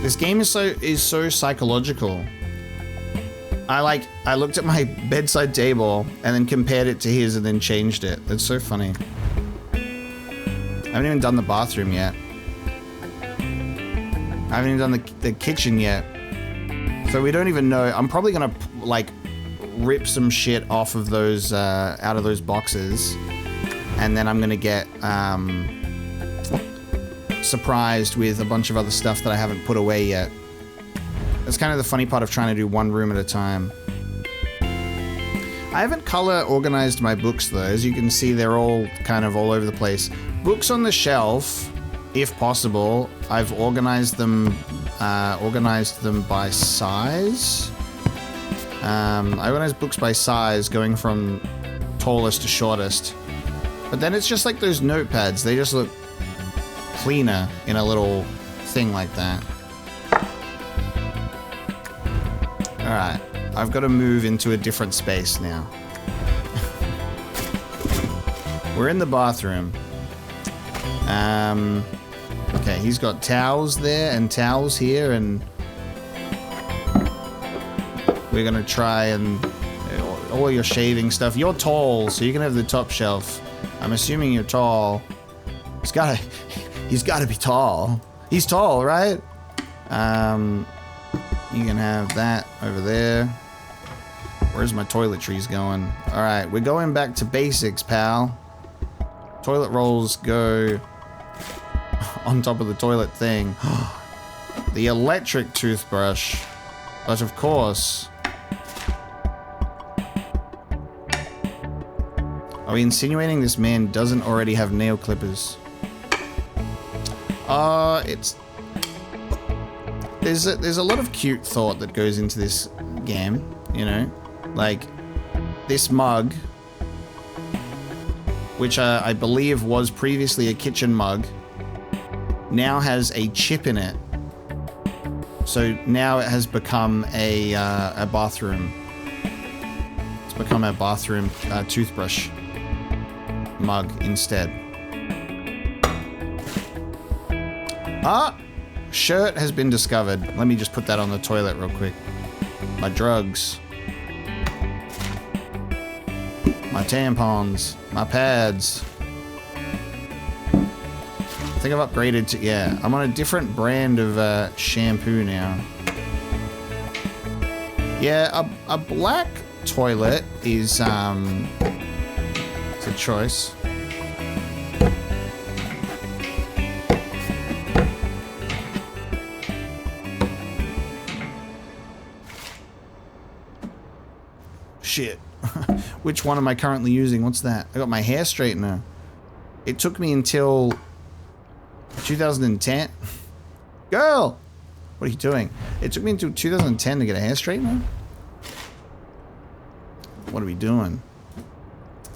This game is so psychological. I looked at my bedside table and then compared it to his and then changed it. That's so funny. I haven't even done the bathroom yet. I haven't even done the kitchen yet. So we don't even know. I'm probably gonna like rip some shit off of those out of those boxes, and then I'm gonna get surprised with a bunch of other stuff that I haven't put away yet. That's kind of the funny part of trying to do one room at a time. I haven't color organized my books though. As you can see, they're all kind of all over the place. Books on the shelf, if possible, I've organized them by size. I organize books by size, going from tallest to shortest. But then it's just like those notepads. They just look cleaner in a little thing like that. Alright, I've got to move into a different space now. We're in the bathroom. Okay, he's got towels there and towels here, and we're gonna try and all your shaving stuff. You're tall, so you can have the top shelf. I'm assuming you're tall. He's gotta be tall. He's tall, right? You can have that over there. Where's my toiletries going? Alright, we're going back to basics, pal. Toilet rolls go on top of the toilet thing. The electric toothbrush. But of course. Are we insinuating this man doesn't already have nail clippers? There's a lot of cute thought that goes into this game, you know? Like, this mug, which I believe was previously a kitchen mug, now has a chip in it. So now it has become a bathroom. It's become a bathroom toothbrush mug instead. Ah! Shirt has been discovered. Let me just put that on the toilet real quick. My drugs. My tampons. My pads. I think I've upgraded to... Yeah, I'm on a different brand of shampoo now. Yeah, a black toilet is... it's a choice. Shit. Which one am I currently using? What's that? I got my hair straightener. It took me until 2010. Girl! What are you doing? It took me until 2010 to get a hair straightener? What are we doing?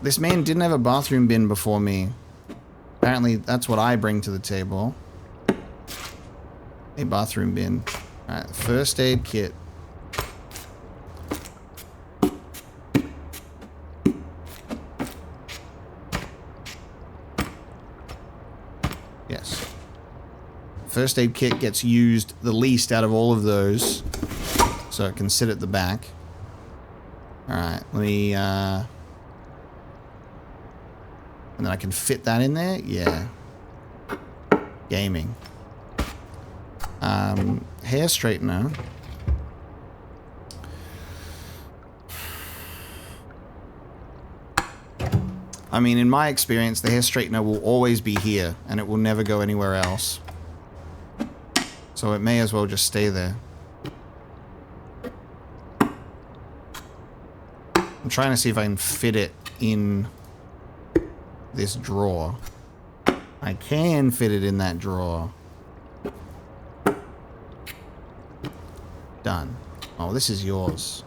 This man didn't have a bathroom bin before me. Apparently, that's what I bring to the table. A bathroom bin. Alright, first aid kit. Yes. First aid kit gets used the least out of all of those. So it can sit at the back. Alright, let me, and then I can fit that in there? Yeah. Gaming. Hair straightener. I mean, in my experience, the hair straightener will always be here, and it will never go anywhere else. So it may as well just stay there. I'm trying to see if I can fit it in this drawer. I can fit it in that drawer. Done. Oh, this is yours.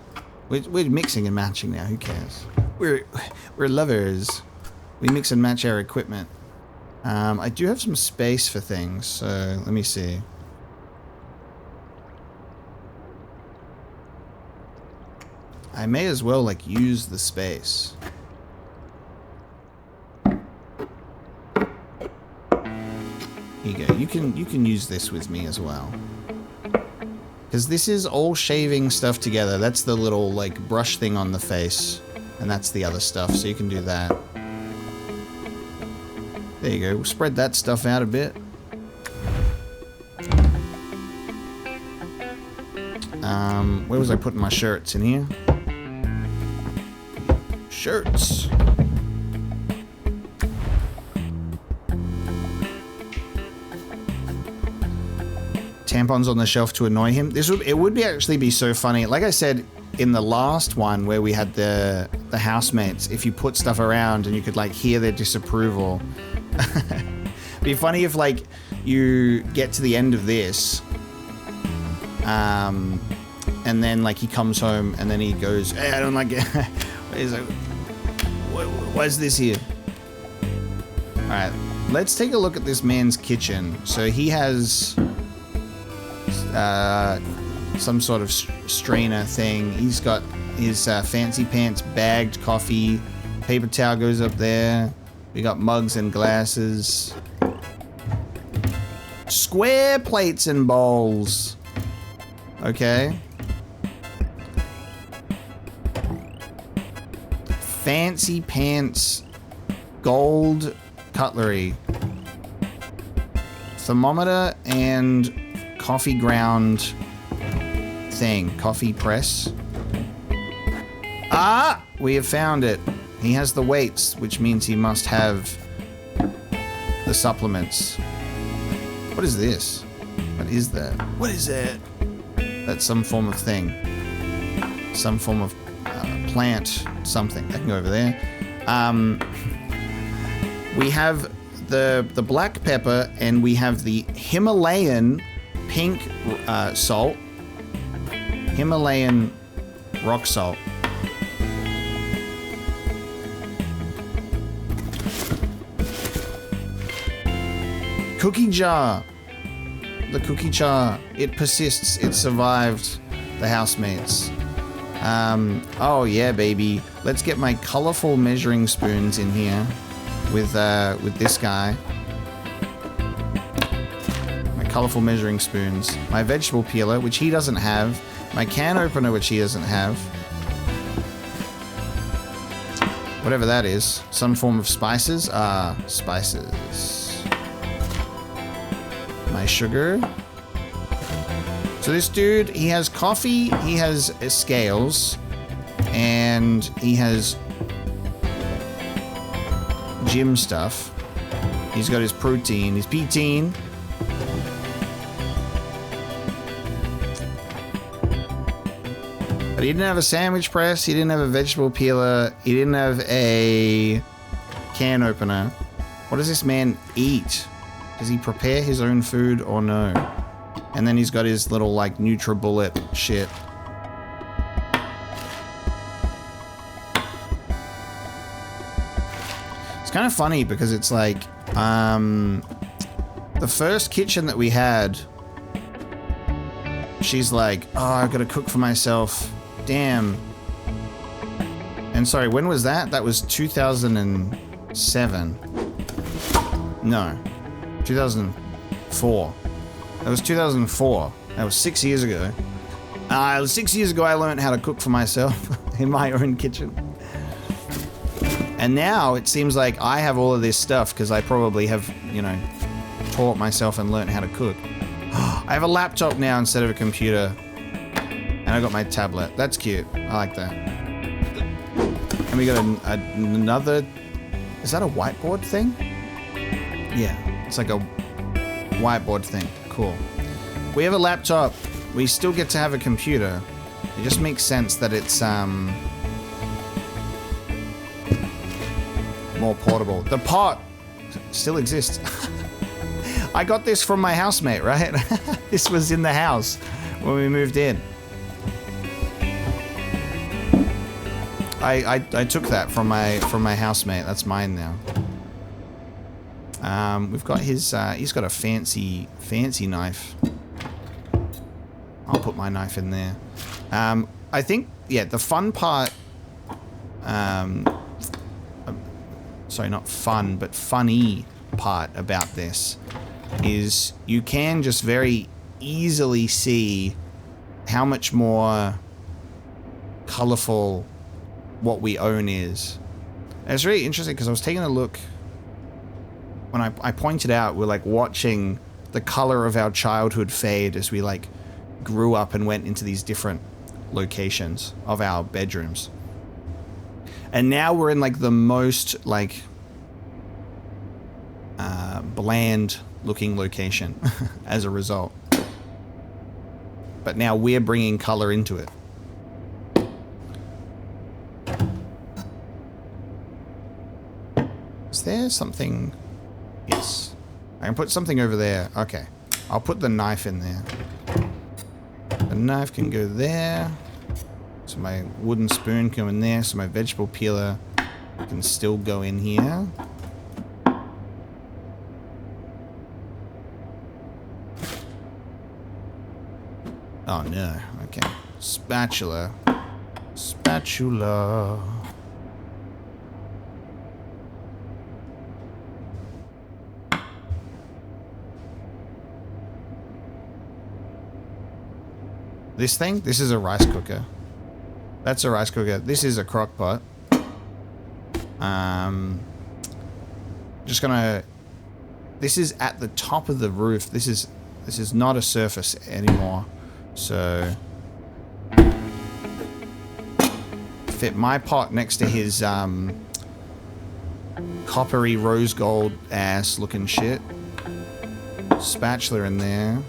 We're mixing and matching now. Who cares? We're lovers. We mix and match our equipment. I do have some space for things, so let me see. I may as well, like, use the space. Here you go. You can use this with me as well. Because this is all shaving stuff together. That's the little, like, brush thing on the face. And that's the other stuff, so you can do that. There you go. We'll spread that stuff out a bit. Where was I putting my shirts? In here? Shirts. Tampons on the shelf to annoy him. It would actually be so funny. Like I said in the last one where we had the housemates, if you put stuff around and you could like hear their disapproval. It'd be funny if like you get to the end of this, and then like he comes home and then he goes, hey, I don't like it. He's like, why is this here? All right, let's take a look at this man's kitchen. So he has some sort of strainer thing. He's got his fancy pants bagged coffee. Paper towel goes up there. We got mugs and glasses. Square plates and bowls. Okay. Fancy pants. Gold cutlery. Thermometer and coffee ground thing. Coffee press. Ah! We have found it. He has the weights, which means he must have the supplements. What is this? What is that? What is that? That's some form of thing. Some form of plant something. I can go over there. We have the black pepper and we have the Himalayan pink salt. Himalayan rock salt. Cookie jar. The cookie jar. It persists. It survived the housemates. Oh yeah, baby. Let's get my colorful measuring spoons in here with this guy. My colorful measuring spoons. My vegetable peeler, which he doesn't have. My can opener, which he doesn't have. Whatever that is. Some form of spices. Spices. My sugar. So this dude, he has coffee, he has scales, and he has gym stuff. He's got his protein, his pteen. But he didn't have a sandwich press, he didn't have a vegetable peeler, he didn't have a can opener. What does this man eat? Does he prepare his own food or no? And then he's got his little like NutriBullet shit. It's kind of funny because it's like the first kitchen that we had, she's like, oh, I gotta cook for myself. Damn. And sorry, when was that? That was 2007. No. 2004. That was 2004. That was 6 years ago. 6 years ago I learned how to cook for myself in my own kitchen. And now it seems like I have all of this stuff because I probably have, you know, taught myself and learned how to cook. I have a laptop now instead of a computer. And I got my tablet. That's cute. I like that. And we got another... Is that a whiteboard thing? Yeah. It's like a whiteboard thing. Cool. We have a laptop. We still get to have a computer. It just makes sense that it's more portable. The pot still exists. I got this from my housemate, right? This was in the house when we moved in. I took that from my housemate. That's mine now. We've got his, he's got a fancy knife. I'll put my knife in there. I think, yeah, the fun part, sorry, not fun, but funny part about this is you can just very easily see how much more colorful what we own is. And it's really interesting because I was taking a look when I pointed out we're like watching the color of our childhood fade as we like grew up and went into these different locations of our bedrooms. And now we're in like the most like bland looking location as a result. But now we're bringing color into it. Is there something? Yes. I can put something over there. Okay. I'll put the knife in there. The knife can go there. So my wooden spoon can go in there. So my vegetable peeler can still go in here. Oh no. Okay. Spatula. Spatula. This thing? This is a rice cooker. That's a rice cooker. This is a crock pot. Just gonna... This is at the top of the roof. This is not a surface anymore. So... fit my pot next to his, coppery rose gold ass looking shit. Spatula in there.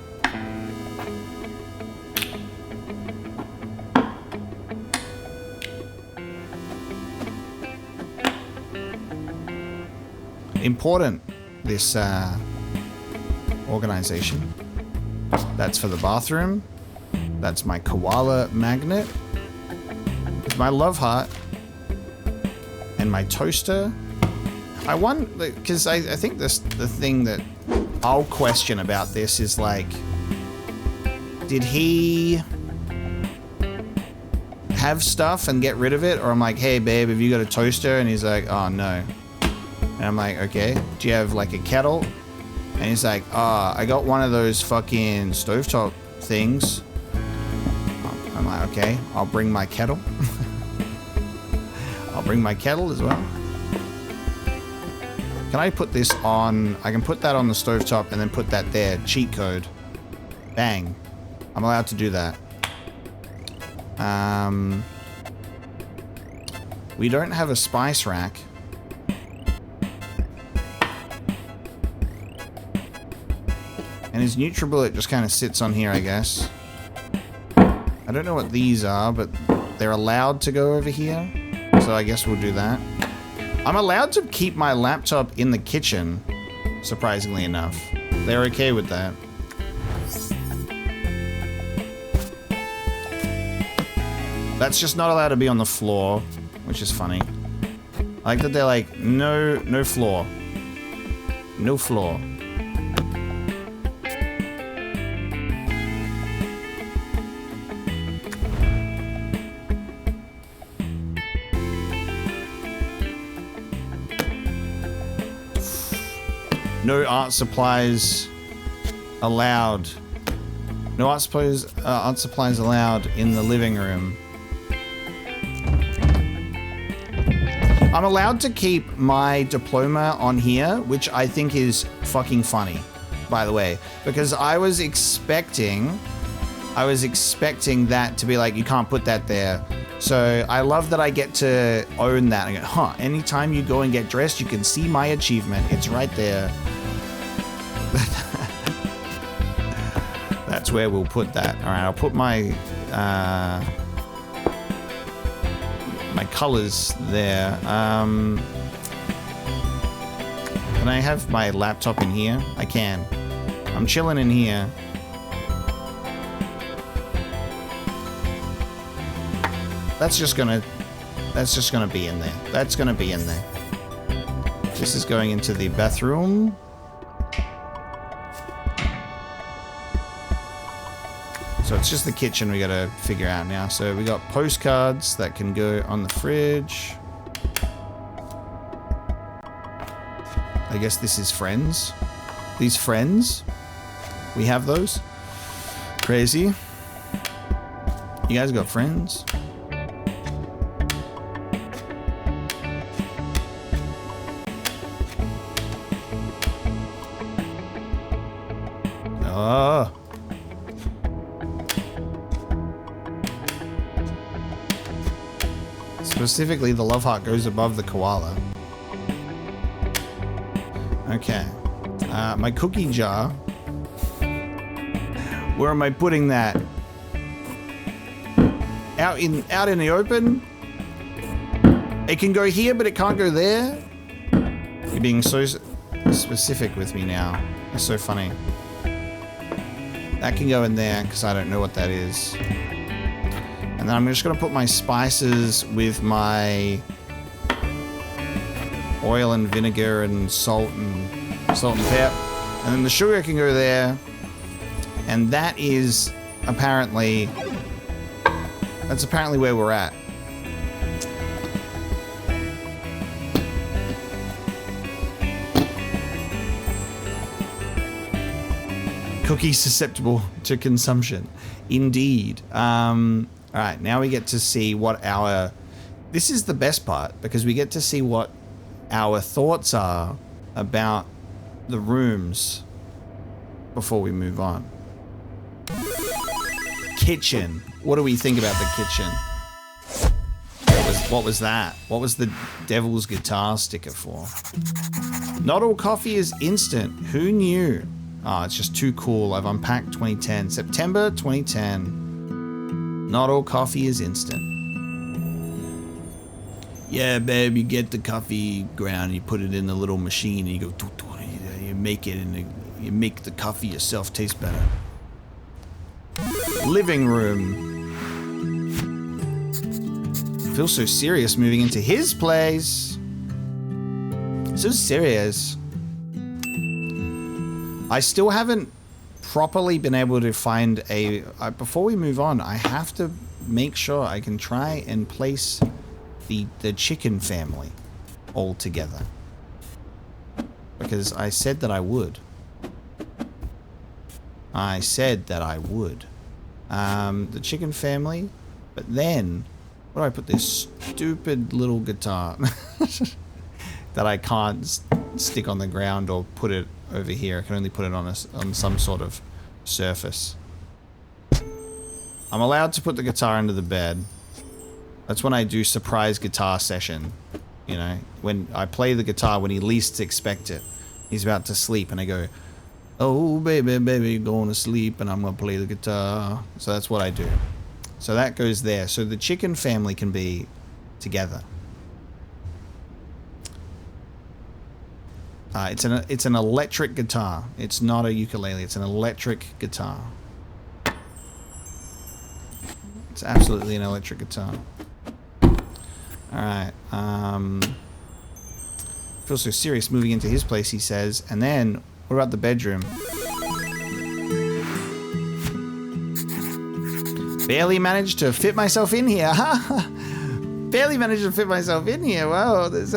Important, this organization. That's for the bathroom. That's my koala magnet. It's my love heart. And my toaster. I wonder, because I think the thing that I'll question about this is like, did he have stuff and get rid of it? Or I'm like, hey babe, have you got a toaster? And he's like, oh no. And I'm like, okay, do you have like a kettle? And he's like, I got one of those fucking stovetop things. I'm like, okay, I'll bring my kettle. I'll bring my kettle as well. Can I put this on? I can put that on the stovetop and then put that there. Cheat code. Bang. I'm allowed to do that. We don't have a spice rack. And his NutriBullet just kind of sits on here, I guess. I don't know what these are, but they're allowed to go over here. So I guess we'll do that. I'm allowed to keep my laptop in the kitchen, surprisingly enough. They're okay with that. That's just not allowed to be on the floor, which is funny. I like that they're like, no floor. No floor. No art supplies allowed. No art supplies allowed in the living room. I'm allowed to keep my diploma on here, which I think is fucking funny, by the way, because I was expecting that to be like, you can't put that there. So I love that I get to own that. I go, huh, anytime you go and get dressed, you can see my achievement. It's right there. That's where we'll put that. All right, I'll put my my colors there. Can I have my laptop in here? I can. I'm chilling in here. That's just gonna be in there. That's gonna be in there. This is going into the bathroom. So it's just the kitchen we gotta figure out now. So we got postcards that can go on the fridge. I guess this is friends. These friends. We have those. Crazy. You guys got friends? Oh. Specifically, the love heart goes above the koala. Okay. My cookie jar. Where am I putting that? Out in the open? It can go here, but it can't go there? You're being so specific with me now. That's so funny. That can go in there, because I don't know what that is. And then I'm just going to put my spices with my oil and vinegar and salt and pep. And then the sugar can go there. And that is apparently... That's apparently where we're at. Cookies susceptible to consumption. Indeed. Alright, now we get to see what our... This is the best part, because we get to see what our thoughts are about the rooms before we move on. Kitchen. What do we think about the kitchen? What was that? What was the devil's guitar sticker for? Not all coffee is instant. Who knew? Oh, it's just too cool. I've unpacked 2010. September 2010. Not all coffee is instant. Yeah, babe, you get the coffee ground, you put it in the little machine, and you go, you make it, and you make the coffee yourself taste better. Living room. Feels so serious moving into his place. So serious. I still haven't properly been able to find a... before we move on, I have to make sure I can try and place the chicken family all together. Because I said that I would. I said that I would. The chicken family, but then... Where do I put this stupid little guitar that I can't stick on the ground or put it over here? I can only put it on some sort of surface. I'm allowed to put the guitar under the bed. That's when I do surprise guitar session. You know, when I play the guitar when he least expects it. He's about to sleep and I go, oh baby, baby, you're going to sleep and I'm going to play the guitar. So that's what I do. So that goes there. So the chicken family can be together. It's an electric guitar. It's not a ukulele. It's an electric guitar. It's absolutely an electric guitar. All right. Feels so serious moving into his place, he says. And then, what about the bedroom? Barely managed to fit myself in here. Barely managed to fit myself in here. Wow, there's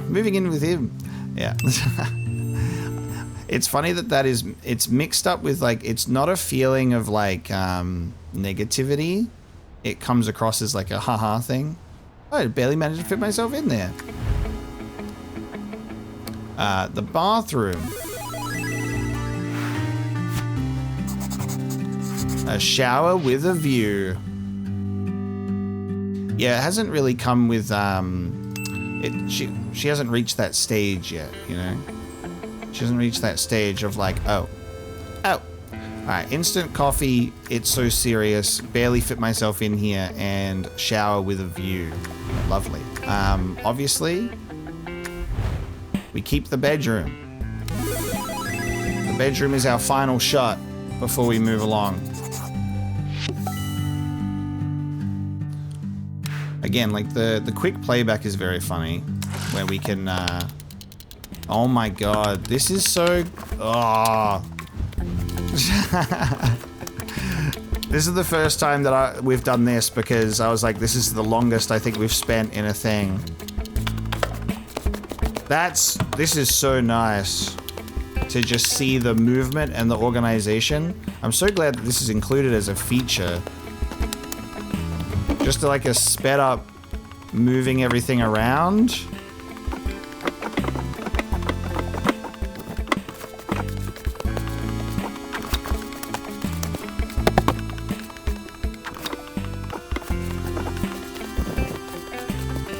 moving in with him. Yeah. It's funny that it's mixed up with, like, it's not a feeling of, like, negativity. It comes across as, like, a haha thing. I barely managed to fit myself in there. The bathroom. A shower with a view. Yeah, it hasn't really come with, she hasn't reached that stage yet, you know? She hasn't reached that stage of like, oh. Alright, instant coffee, it's so serious, barely fit myself in here, and shower with a view. Lovely. Obviously, we keep the bedroom. The bedroom is our final shot before we move along. Again, like the quick playback is very funny, where we can, oh my god, this is so, oh. This is the first time that we've done this, because I was like, this is the longest I think we've spent in a thing. This is so nice to just see the movement and the organization. I'm so glad that this is included as a feature. Just like a sped up moving everything around.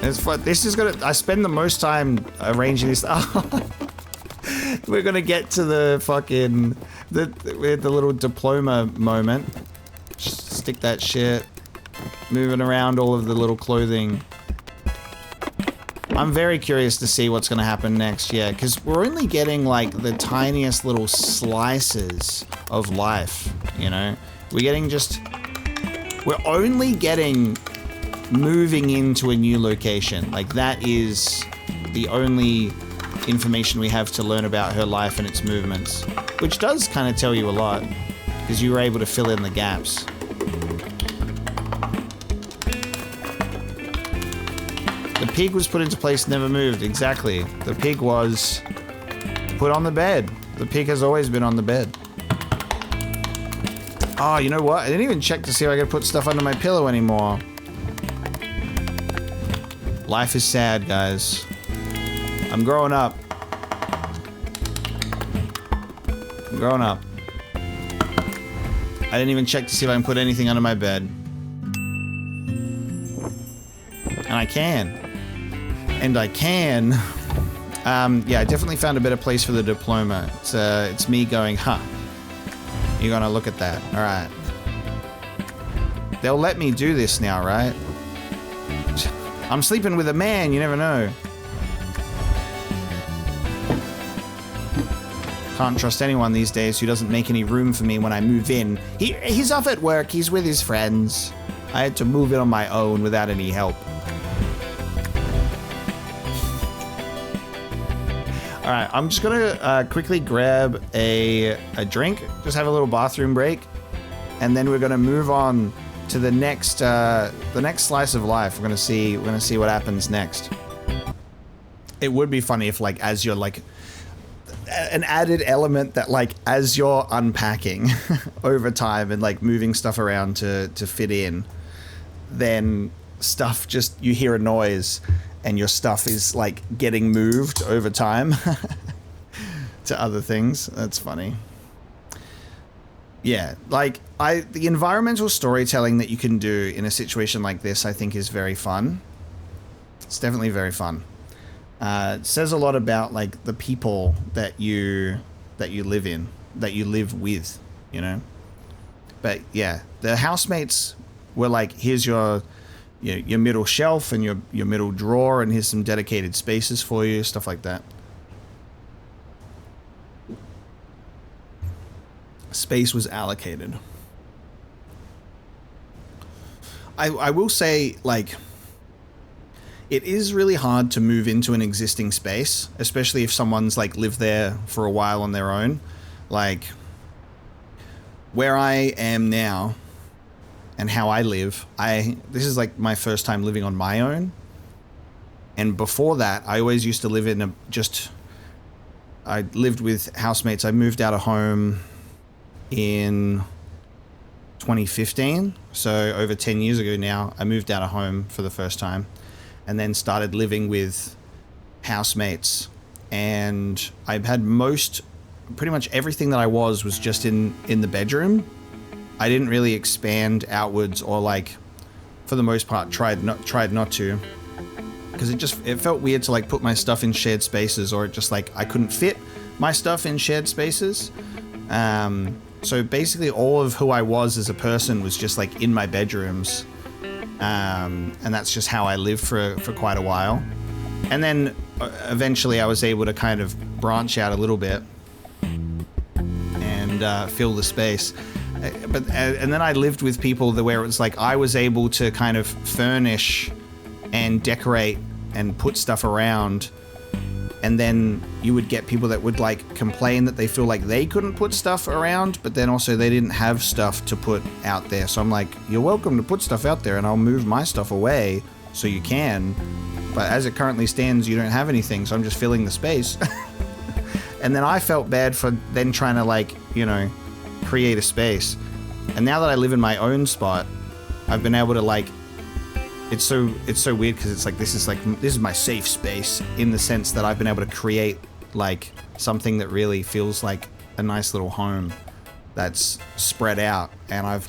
It's fun. This is gonna. I spend the most time arranging this. We're gonna get to the fucking the little diploma moment. Just stick that shit. Moving around all of the little clothing. I'm very curious to see what's gonna happen next. Yeah, because we're only getting like the tiniest little slices of life. You know, we're only getting moving into a new location. Like, that is the only information we have to learn about her life and its movements, which does kind of tell you a lot because you were able to fill in the gaps. The pig was put into place, never moved. Exactly. The pig was put on the bed. The pig has always been on the bed. Oh, you know what? I didn't even check to see if I could put stuff under my pillow anymore. Life is sad, guys. I'm growing up. I'm growing up. I didn't even check to see if I can put anything under my bed. And I can. And I can. Yeah, I definitely found a better place for the diploma. It's me going, huh. You're gonna look at that. Alright. They'll let me do this now, right? I'm sleeping with a man, you never know. Can't trust anyone these days who doesn't make any room for me when I move in. He's off at work, he's with his friends. I had to move in on my own without any help. Alright, I'm just gonna quickly grab a drink, just have a little bathroom break, and then we're gonna move on to the next slice of life. We're gonna see what happens next. It would be funny if, like, as you're like an added element that, like, as you're unpacking over time and like moving stuff around to fit in, then stuff just, you hear a noise and your stuff is like getting moved over time to other things. That's funny. Yeah, like, the environmental storytelling that you can do in a situation like this, I think, is very fun. It's definitely very fun. It says a lot about, like, the people that you live in, that you live with, you know? But yeah, the housemates were like, here's your middle shelf and your middle drawer, and here's some dedicated spaces for you, stuff like that. Space was allocated. I will say, like, it is really hard to move into an existing space, especially if someone's like lived there for a while on their own. Like, where I am now and how I live, this is like my first time living on my own. And before that, I always used to live in I lived with housemates. I moved out of home in 2015, so over 10 years ago now. I moved out of home for the first time and then started living with housemates, and I've had pretty much everything that I was just in the bedroom. I didn't really expand outwards, or, like, for the most part tried not to, because it felt weird to, like, put my stuff in shared spaces, or it just, like, I couldn't fit my stuff in shared spaces. So basically all of who I was as a person was just, like, in my bedrooms. And that's just how I lived for quite a while. And then eventually I was able to kind of branch out a little bit and fill the space. And then I lived with people where it was like I was able to kind of furnish and decorate and put stuff around. And then you would get people that would, like, complain that they feel like they couldn't put stuff around, but then also they didn't have stuff to put out there. So I'm like, you're welcome to put stuff out there, and I'll move my stuff away so you can. But as it currently stands, you don't have anything, so I'm just filling the space. And then I felt bad for then trying to, like, you know, create a space. And now that I live in my own spot, I've been able to, like, it's so weird because it's like this is my safe space in the sense that I've been able to create like something that really feels like a nice little home that's spread out, and I've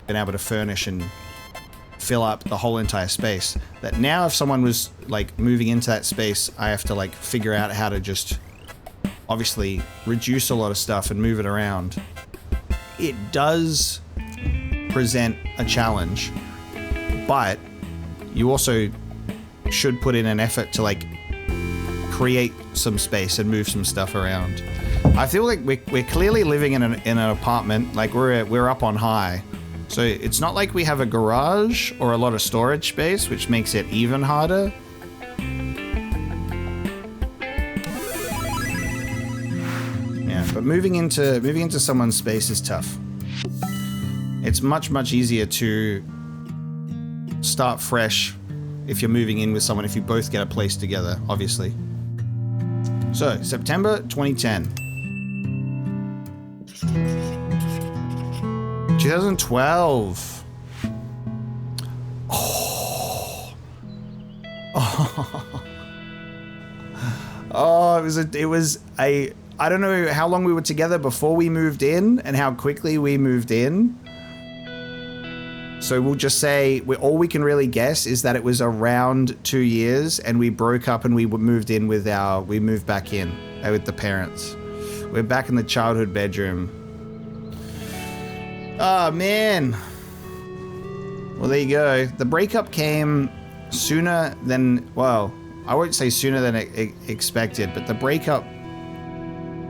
been able to furnish and fill up the whole entire space. That now if someone was like moving into that space, I have to like figure out how to just obviously reduce a lot of stuff and move it around. It does present a challenge, but you also should put in an effort to like create some space and move some stuff around. I feel like we're clearly living in an apartment, like we're up on high. So it's not like we have a garage or a lot of storage space, which makes it even harder. Yeah, but moving into someone's space is tough. It's much easier to start fresh if you're moving in with someone, if you both get a place together, obviously. So, September 2010. 2012. Oh, it was a I don't know how long we were together before we moved in and how quickly we moved in. So we'll just say all we can really guess is that it was around 2 years, and we broke up and we moved back in with the parents. We're back in the childhood bedroom. Oh man. Well, there you go. The breakup came sooner than, well, I won't say sooner than expected, but the breakup,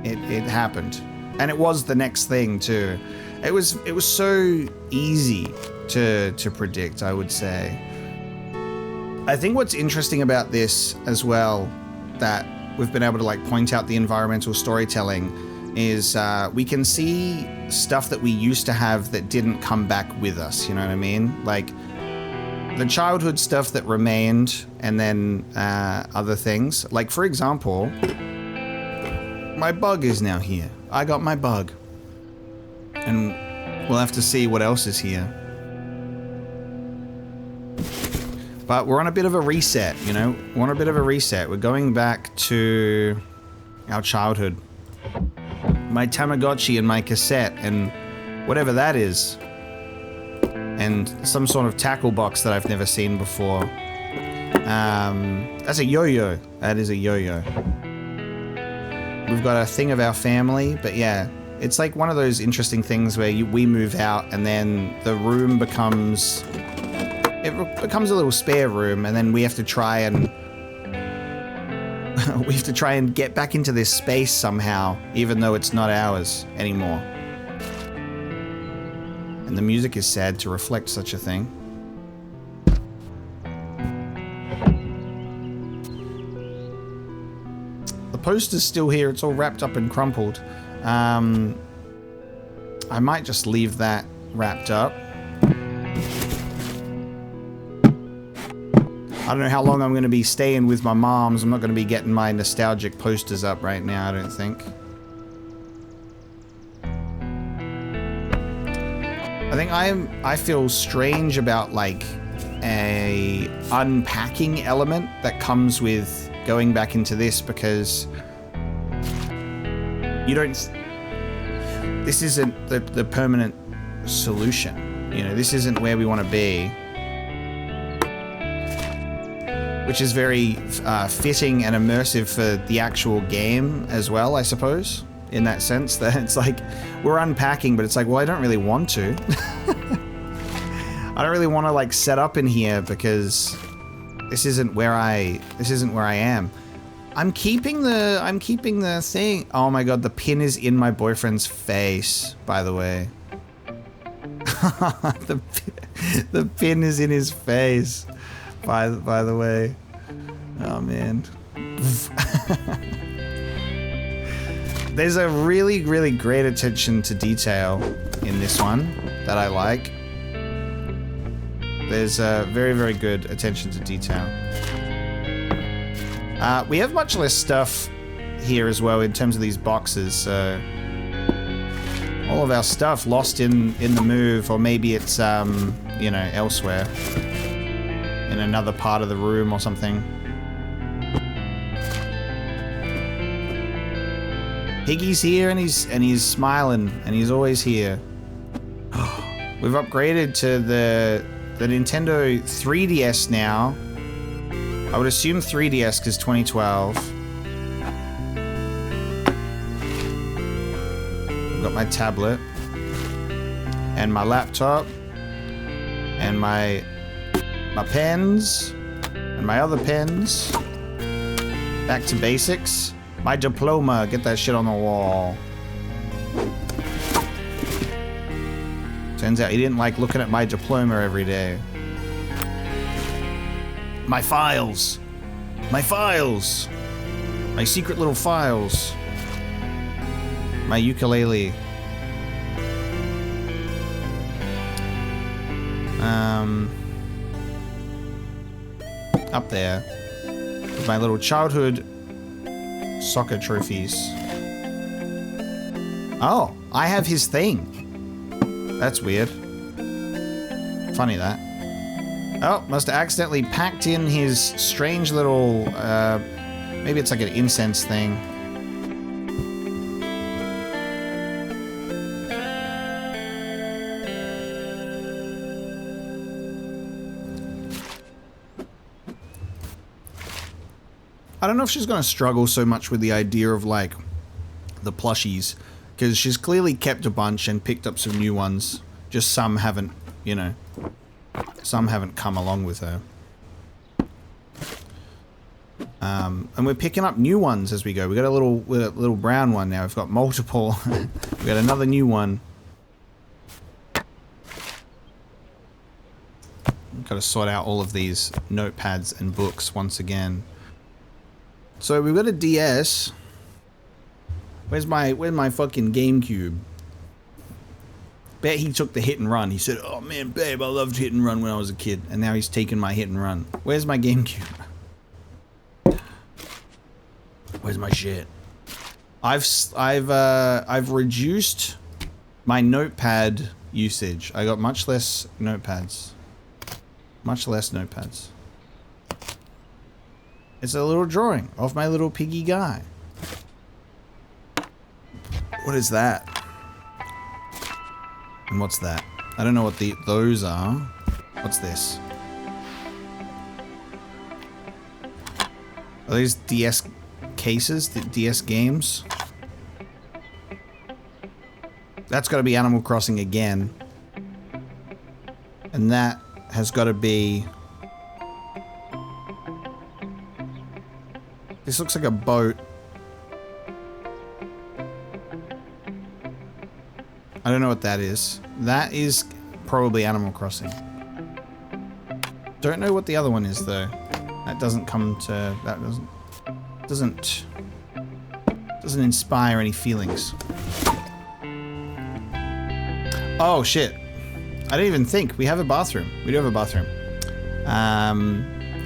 it happened. And it was the next thing too. It was so easy to predict, I would say. I think what's interesting about this as well, that we've been able to like point out the environmental storytelling, is we can see stuff that we used to have that didn't come back with us, you know what I mean? Like the childhood stuff that remained, and then other things. Like for example, my bug is now here. I got my bug. And we'll have to see what else is here. But we're on a bit of a reset, you know? We're on a bit of a reset. We're going back to our childhood. My Tamagotchi and my cassette and whatever that is. And some sort of tackle box that I've never seen before. That's a yo-yo. That is a yo-yo. We've got a thing of our family, but yeah. It's like one of those interesting things where we move out and then the room becomes a little spare room, and then we have to try and get back into this space somehow, even though it's not ours anymore. And the music is sad to reflect such a thing. The poster's still here, it's all wrapped up and crumpled. I might just leave that wrapped up. I don't know how long I'm going to be staying with my moms. I'm not going to be getting my nostalgic posters up right now, I don't think. I think I feel strange about like a unpacking element that comes with going back into this, because you don't... This isn't the permanent solution. You know, this isn't where we want to be. Which is very fitting and immersive for the actual game as well, I suppose. In that sense, that it's like, we're unpacking, but it's like, well, I don't really want to. I don't really want to like set up in here because this isn't where I am. I'm keeping the thing. Oh my god, the pin is in my boyfriend's face, by the way. the pin is in his face, by the way. Oh man. There's a really, really great attention to detail in this one that I like. There's a very, very good attention to detail. We have much less stuff here as well in terms of these boxes. All of our stuff lost in the move, or maybe it's, you know, elsewhere. in another part of the room or something. Piggy's here and he's smiling and he's always here. We've upgraded to the Nintendo 3DS now. I would assume 3DS because 2012. I've got my tablet and my laptop and my pens and my other pens. Back to basics. My diploma, get that shit on the wall. Turns out he didn't like looking at my diploma every day. My files. My files. My secret little files. My ukulele. Up there. With my little childhood soccer trophies. Oh, I have his thing. That's weird. Funny that. Oh, must have accidentally packed in his strange little, maybe it's like an incense thing. I don't know if she's going to struggle so much with the idea of, like, the plushies, because she's clearly kept a bunch and picked up some new ones. Just some haven't, you know, some haven't come along with her. And we're picking up new ones as we go. We got a little brown one now. We've got multiple. We got another new one. Got to sort out all of these notepads and books once again. So we've got a DS. Where's my fucking GameCube? Bet he took the hit and run. He said, "Oh man, babe, I loved hit and run when I was a kid," and now he's taken my hit and run. Where's my GameCube? Where's my shit? I've reduced my notepad usage. I got much less notepads. Much less notepads. It's a little drawing of my little piggy guy. What is that? And what's that? I don't know what those are. What's this? Are these DS cases? The DS games? That's got to be Animal Crossing again. And that has got to be... This looks like a boat. I don't know what that is. That is probably Animal Crossing. Don't know what the other one is though. That doesn't come to... That doesn't inspire any feelings. Oh shit. I didn't even think. We have a bathroom. We do have a bathroom.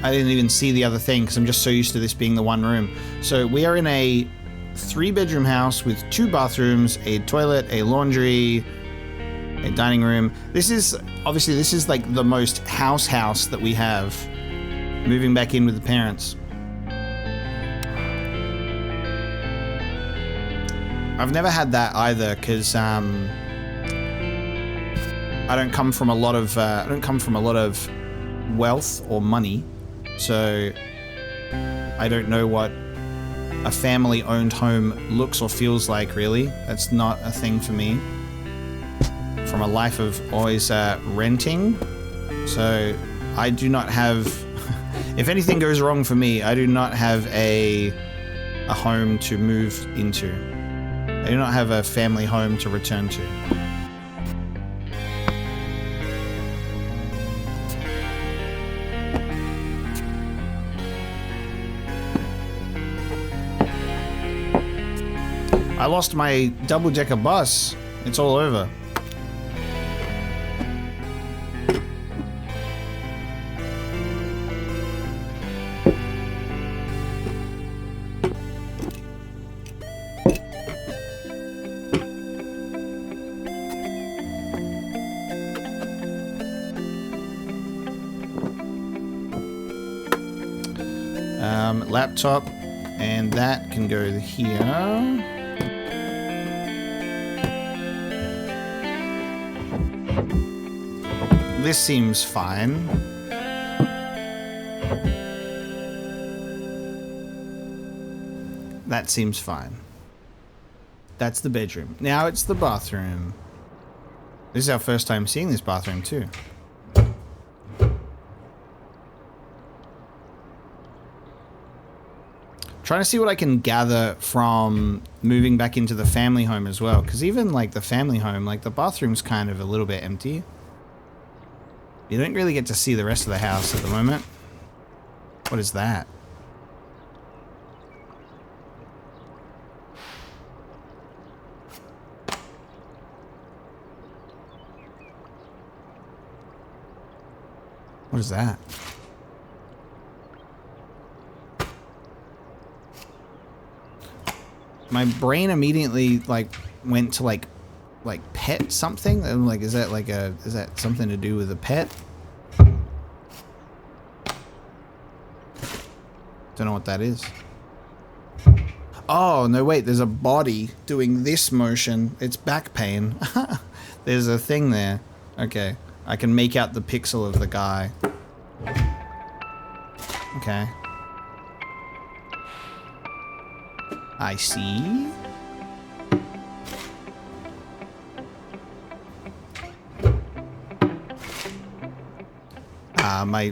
I didn't even see the other thing because I'm just so used to this being the one room. So we are in a 3-bedroom house with 2 bathrooms, a toilet, a laundry, a dining room. This is, obviously this is like the most house that we have. Moving back in with the parents. I've never had that either because I don't come from a lot of wealth or money. So I don't know what a family-owned home looks or feels like, really. That's not a thing for me. From a life of always renting. So I do not have... If anything goes wrong for me, I do not have a home to move into. I do not have a family home to return to. I lost my double-decker bus. It's all over. Laptop, and that can go here. This seems fine. That seems fine. That's the bedroom. Now it's the bathroom. This is our first time seeing this bathroom too. Trying to see what I can gather from moving back into the family home as well. Because even like the family home, like the bathroom's kind of a little bit empty. You don't really get to see the rest of the house at the moment. What is that? What is that? My brain immediately like went to like pet something. I'm like, is that something to do with a pet? Don't know what that is. Oh no, wait, there's a body doing this motion. It's back pain. There's a thing there. Okay, I can make out the pixel of the guy. Okay. I see.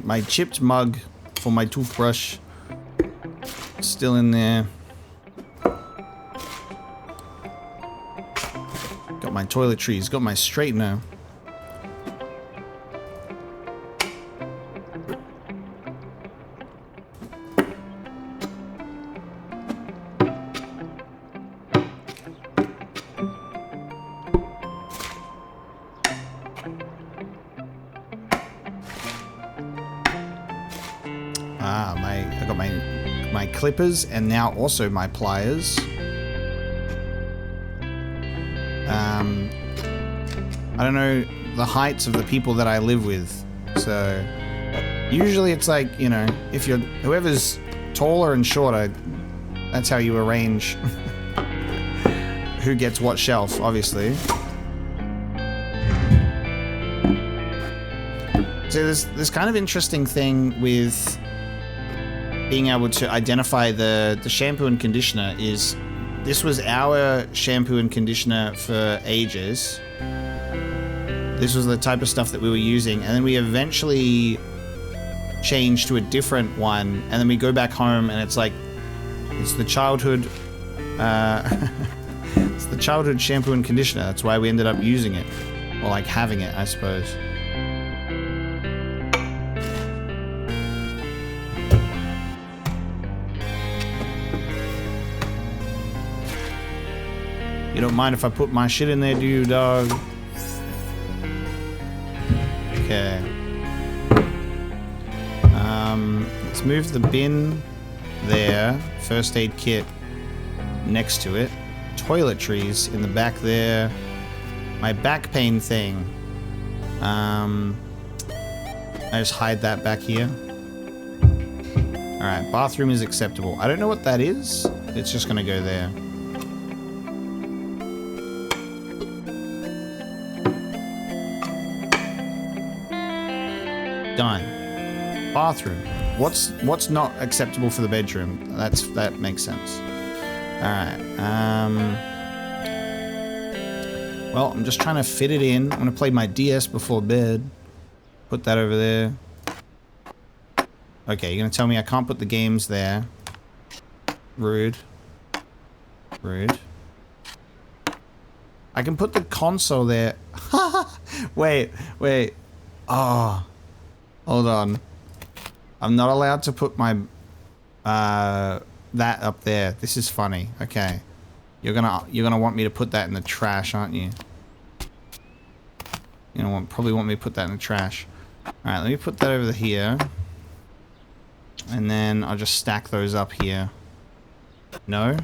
My chipped mug for my toothbrush still in there. Got my toiletries, got my straightener. I got my clippers and now also my pliers. I don't know the heights of the people that I live with, so usually it's like, you know, if you're whoever's taller and shorter, that's how you arrange who gets what shelf, obviously. So there's this kind of interesting thing with being able to identify the shampoo and conditioner. Is this was our shampoo and conditioner for ages. This was the type of stuff that we were using, and then we eventually changed to a different one, and then we go back home and it's like, it's the childhood it's the childhood shampoo and conditioner. That's why we ended up using it, or like having it, I suppose. You don't mind if I put my shit in there, do you, dog? Okay. Let's move the bin there. First aid kit next to it. Toiletries in the back there. My back pain thing. I just hide that back here. Alright, bathroom is acceptable. I don't know what that is. It's just gonna go there. Done. Bathroom. What's not acceptable for the bedroom? That makes sense. Alright. Well, I'm just trying to fit it in. I'm gonna play my DS before bed. Put that over there. Okay, you're gonna tell me I can't put the games there. Rude. Rude. I can put the console there. Wait. Oh. Hold on. I'm not allowed to put my that up there. This is funny. Okay. You're gonna want me to put that in the trash, aren't you? Probably want me to put that in the trash. Alright, let me put that over here. And then I'll just stack those up here. No?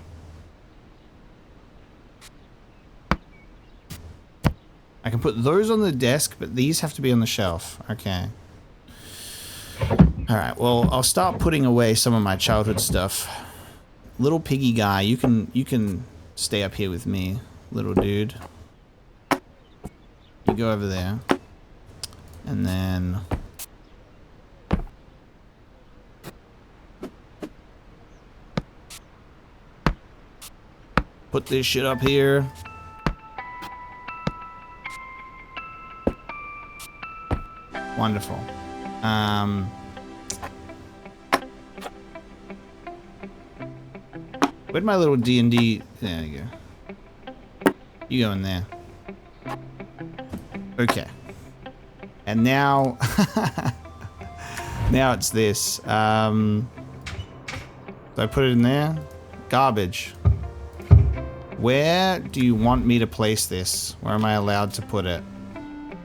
I can put those on the desk, but these have to be on the shelf. Okay. All right, well, I'll start putting away some of my childhood stuff. Little piggy guy, you can stay up here with me, little dude. You go over there. And then put this shit up here. Wonderful. Where'd my little D&D... There you go. You go in there. Okay. And now... now it's this. So I put it in there. Garbage. Where do you want me to place this? Where am I allowed to put it?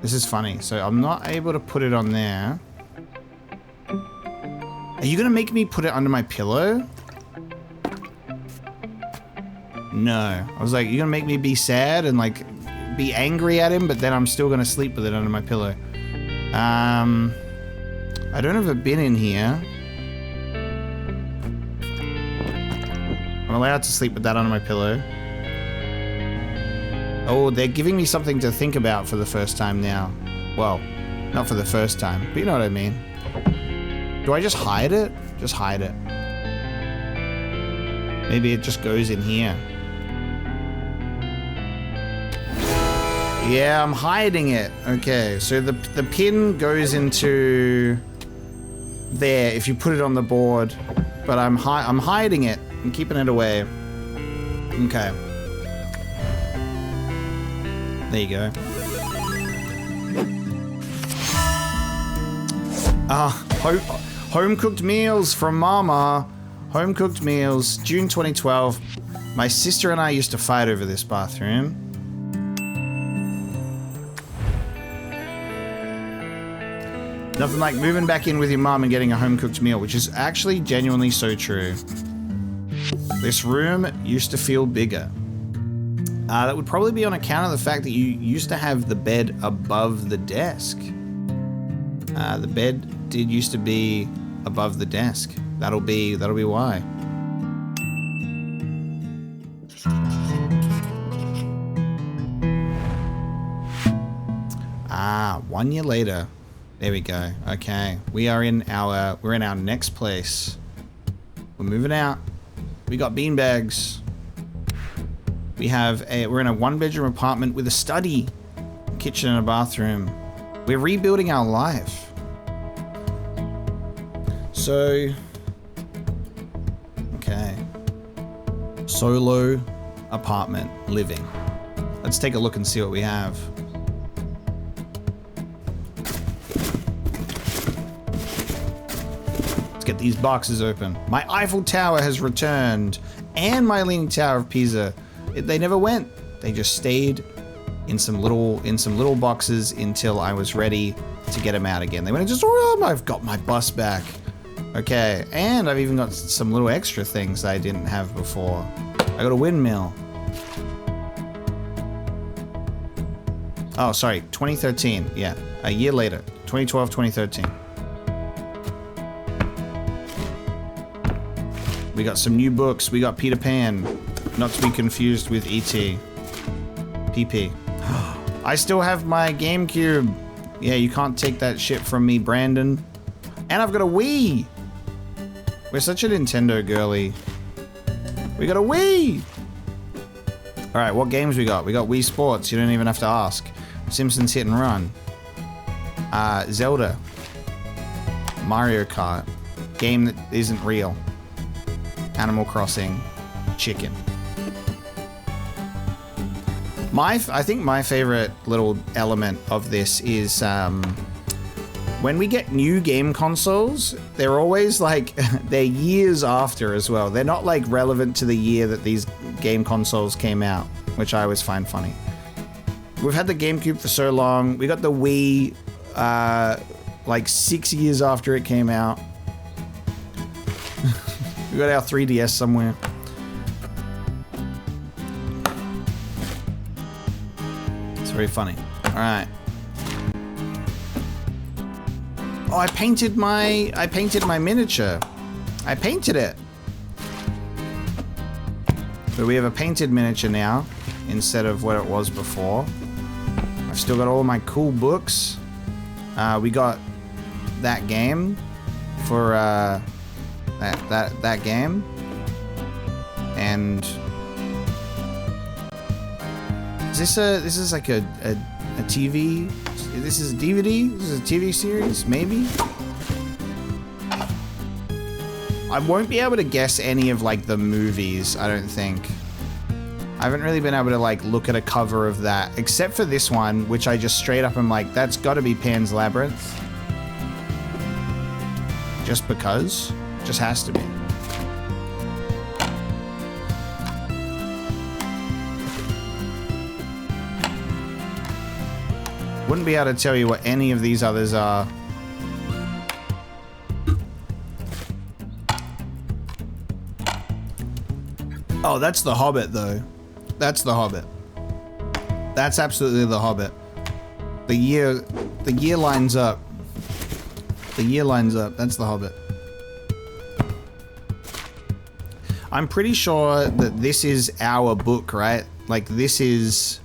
This is funny. So I'm not able to put it on there. Are you gonna make me put it under my pillow? No. I was like, you're gonna make me be sad and like be angry at him, but then I'm still gonna sleep with it under my pillow. I don't have a bin in here. I'm allowed to sleep with that under my pillow. Oh, they're giving me something to think about for the first time now. Well, not for the first time, but you know what I mean. Do I just hide it? Just hide it. Maybe it just goes in here. Yeah, I'm hiding it. Okay, so the pin goes into there if you put it on the board, but I'm hiding it. I'm keeping it away. Okay. There you go. Home cooked meals from Mama. Home cooked meals, June 2012. My sister and I used to fight over this bathroom. Nothing like moving back in with your mom and getting a home-cooked meal, which is actually genuinely so true. This room used to feel bigger. That would probably be on account of the fact that you used to have the bed above the desk. The bed did used to be above the desk. That'll be why. Ah, 1 year later. There we go. Okay, we're in our next place. We're moving out. We got beanbags. We're in a 1-bedroom apartment with a study, kitchen and a bathroom. We're rebuilding our life. So, okay. Solo apartment living. Let's take a look and see what we have. Get these boxes open. My Eiffel Tower has returned, and my Leaning Tower of Pisa. They never went. They just stayed in some little boxes until I was ready to get them out again. They went and just, oh, I've got my bus back. Okay, and I've even got some little extra things that I didn't have before. I got a windmill. Oh, sorry, 2013. Yeah, a year later, 2012, 2013. We got some new books. We got Peter Pan, not to be confused with E.T. PP. I still have my GameCube. Yeah, you can't take that shit from me, Brandon. And I've got a Wii. We're such a Nintendo girly. We got a Wii. All right, what games we got? We got Wii Sports. You don't even have to ask. Simpsons Hit and Run. Zelda. Mario Kart. Game that isn't real. Animal Crossing, chicken. I think my favorite little element of this is when we get new game consoles, they're always like, they're years after as well. They're not like relevant to the year that these game consoles came out, which I always find funny. We've had the GameCube for so long. We got the Wii like 6 years after it came out. We got our 3DS somewhere. It's very funny. All right. Oh, I painted my miniature. I painted it. So we have a painted miniature now instead of what it was before. I've still got all my cool books. We got that game for that game, and this is like a TV. This is a DVD. This is a TV series, maybe. I won't be able to guess any of like the movies, I don't think. I haven't really been able to like look at a cover of that, except for this one, which I just straight up am like, that's gotta be Pan's Labyrinth. Just because. Just has to be. Wouldn't be able to tell you what any of these others are. Oh, that's The Hobbit, though. That's The Hobbit. That's absolutely The Hobbit. The year lines up. The year lines up. That's The Hobbit. I'm pretty sure that this is our book, right? Like, this is...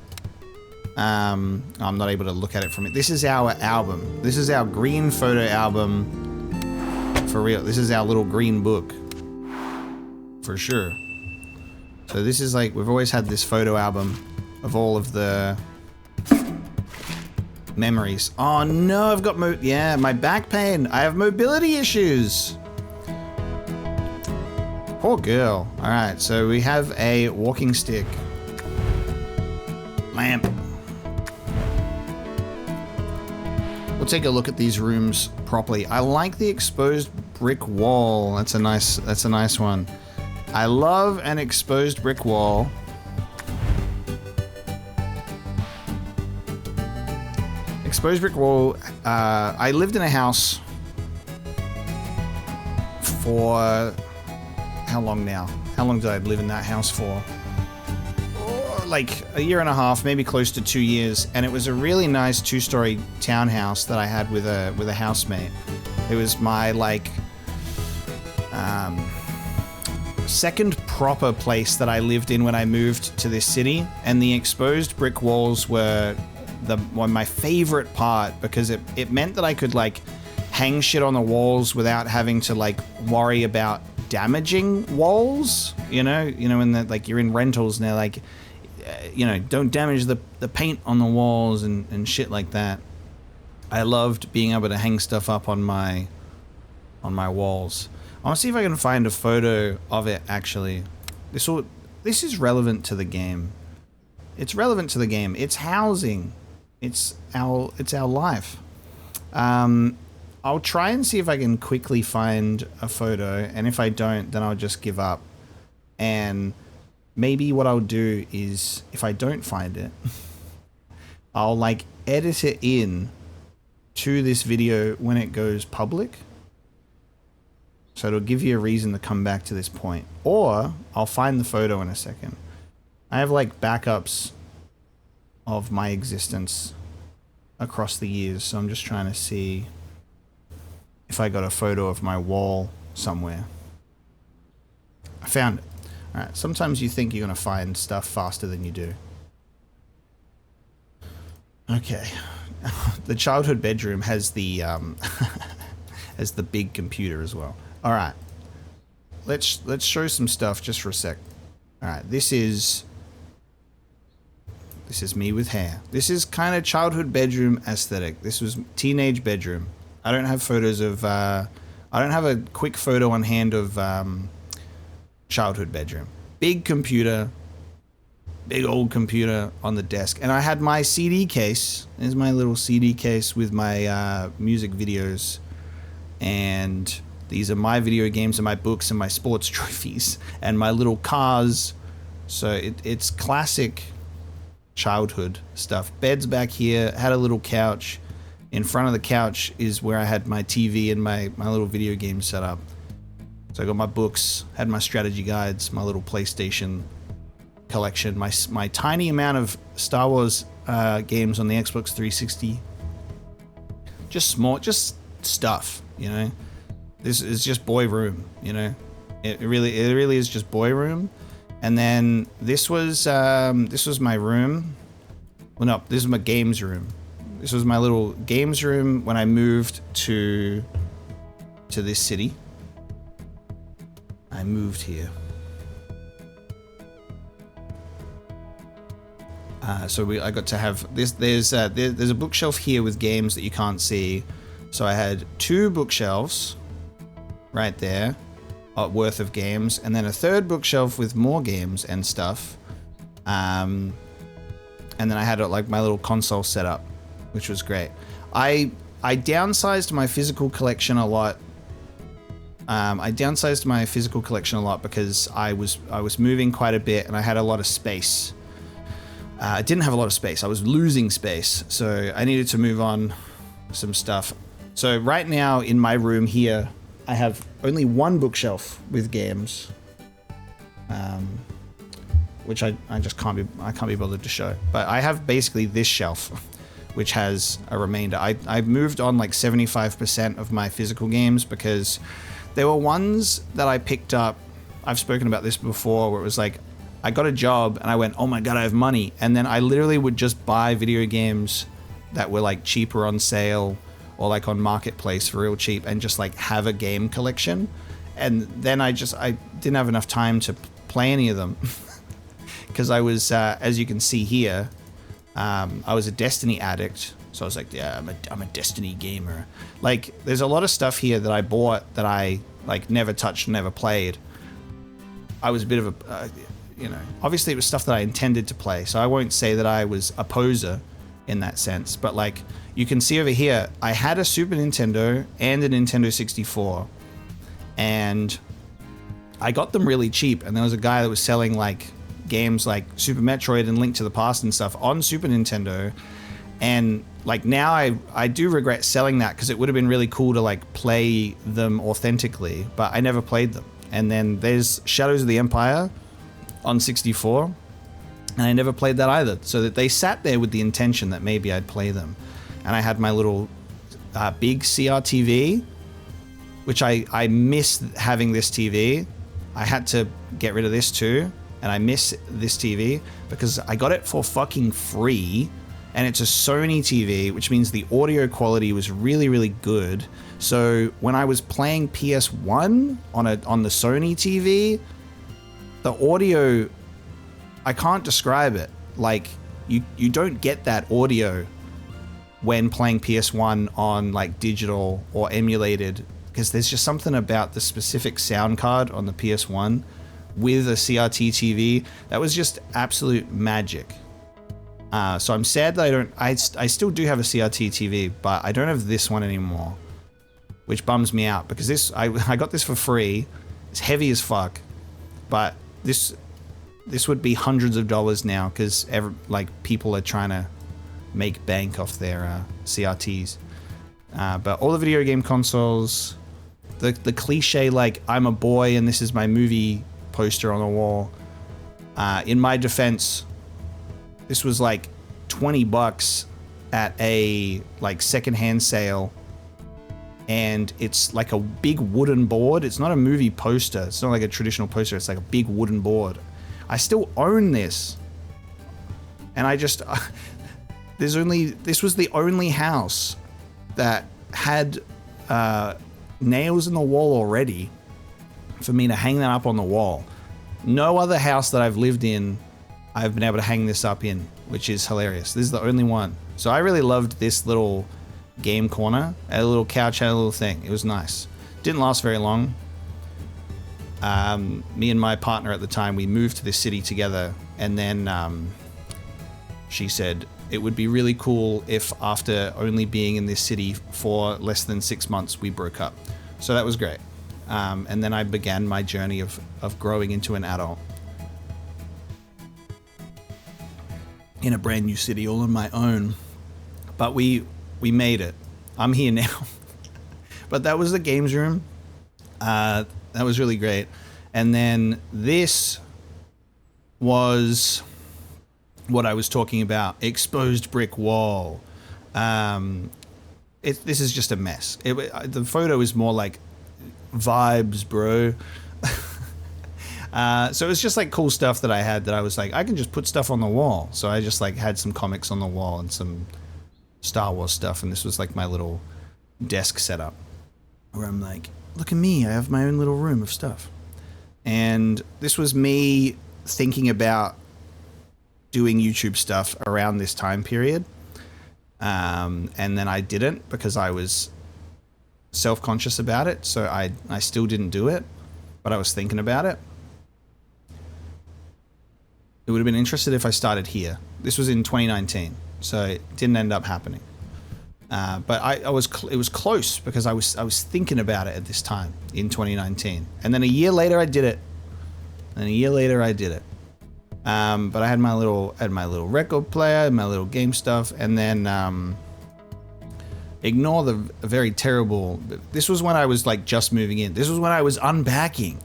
I'm not able to look at it from it. This is our album. This is our green photo album. For real. This is our little green book. For sure. So this is like, we've always had this photo album of all of the memories. Oh no, I've got my back pain. I have mobility issues. Poor girl. All right, so we have a walking stick. Lamp. We'll take a look at these rooms properly. I like the exposed brick wall. That's a nice one. I love an exposed brick wall. Exposed brick wall. I lived in a house for how long now? How long did I live in that house for? Oh, like a year and a half, maybe close to 2 years. And it was a really nice 2-story townhouse that I had with a housemate. It was my like second proper place that I lived in when I moved to this city, and the exposed brick walls were my favorite part because it meant that I could like hang shit on the walls without having to like worry about damaging walls. You know, when the, like you're in rentals and they're like, don't damage the paint on the walls and shit like that. I loved being able to hang stuff up on my walls. I want to see if I can find a photo of it, actually. This is relevant to the game. It's relevant to the game. It's housing. It's our life. I'll try and see if I can quickly find a photo, and if I don't, then I'll just give up. And maybe what I'll do is, if I don't find it, I'll like edit it in to this video when it goes public. So it'll give you a reason to come back to this point. Or I'll find the photo in a second. I have like backups of my existence across the years. So I'm just trying to see if I got a photo of my wall somewhere. I found it. All right. Sometimes you think you're going to find stuff faster than you do. Okay. The childhood bedroom has the has the big computer as well. All right, let's show some stuff just for a sec. All right, this is me with hair. This is kind of childhood bedroom aesthetic. This was teenage bedroom. I don't have photos of. I don't have a quick photo on hand of childhood bedroom. Big computer, big old computer on the desk, and I had my CD case. There's my little CD case with my music videos, and these are my video games and my books and my sports trophies and my little cars. So it's classic childhood stuff. Bed's back here, had a little couch. In front of the couch is where I had my TV and my little video game set up. So I got my books, had my strategy guides, my little PlayStation collection, my tiny amount of Star Wars games on the Xbox 360. Just small, just stuff, you know. This is just boy room, you know. It really is just boy room. And then this was my room. Well, no, this is my games room. This was my little games room when I moved to this city. I moved here. So I got to have this. There's a bookshelf here with games that you can't see. So I had 2 bookshelves right there worth of games, and then a 3rd bookshelf with more games and stuff. And then I had like my little console set up, which was great. I downsized my physical collection a lot. Because I was moving quite a bit and I had a lot of space. I didn't have a lot of space. I was losing space, so I needed to move on some stuff. So right now in my room here, I have only 1 bookshelf with games, which I just can't be bothered to show. But I have basically this shelf, which has a remainder. I moved on like 75% of my physical games because there were ones that I picked up. I've spoken about this before, where it was like, I got a job and I went, oh my God, I have money. And then I literally would just buy video games that were like cheaper on sale or like on Marketplace for real cheap and just like have a game collection. And then I didn't have enough time to play any of them because I was, as you can see here, I was a Destiny addict. So I was like, yeah, I'm a Destiny gamer. Like, there's a lot of stuff here that I bought that I like never touched, never played. I was a bit of a, you know, obviously it was stuff that I intended to play. So I won't say that I was a poser in that sense. But like, you can see over here, I had a Super Nintendo and a Nintendo 64. And I got them really cheap. And there was a guy that was selling like games like Super Metroid and Link to the Past and stuff on Super Nintendo. And like now I do regret selling that because it would have been really cool to like play them authentically, but I never played them. And then there's Shadows of the Empire on 64, and I never played that either. So that they sat there with the intention that maybe I'd play them. And I had my little big CRTV, which I miss having this TV. I had to get rid of this too, and I miss this TV because I got it for fucking free. And it's a Sony TV, which means the audio quality was really, really good. So when I was playing PS1 on the Sony TV, the audio, I can't describe it. Like, you don't get that audio when playing PS1 on like digital or emulated, because there's just something about the specific sound card on the PS1 with a CRT TV that was just absolute magic. So I'm sad that I still do have a CRT TV, but I don't have this one anymore, which bums me out because I got this for free. It's heavy as fuck, but this would be hundreds of dollars now because like people are trying to make bank off their CRTs. But all the video game consoles, the cliche like I'm a boy and this is my movie poster on the wall. In my defense, this was like $20 at a like secondhand sale, and it's like a big wooden board. It's not a movie poster. It's not like a traditional poster. It's like a big wooden board. I still own this, and I just this was the only house that had nails in the wall already for me to hang that up on the wall. No other house that I've lived in I've been able to hang this up in, which is hilarious. This is the only one. So I really loved this little game corner. A little couch had a little thing. It was nice. Didn't last very long. Me and my partner at the time, we moved to this city together, and then she said it would be really cool if after only being in this city for less than 6 months, we broke up. So that was great. And then I began my journey of growing into an adult in a brand new city all on my own. But we made it. I'm here now. But that was the games room. That was really great. And then this was what I was talking about. Exposed brick wall. this is just a mess. The photo is more like vibes, bro. So it was just like cool stuff that I had that I was like, I can just put stuff on the wall. So I just like had some comics on the wall and some Star Wars stuff, and this was like my little desk setup where I'm like, look at me, I have my own little room of stuff. And this was me thinking about doing YouTube stuff around this time period. And then I didn't because I was self-conscious about it. So I still didn't do it, but I was thinking about it. It would have been interesting if I started here. This was in 2019, so it didn't end up happening. But it was close because I was thinking about it at this time in 2019, and then a year later I did it. And a year later I did it. But I had my little record player, my little game stuff, and then ignore the very terrible. This was when I was like just moving in. This was when I was unpacking,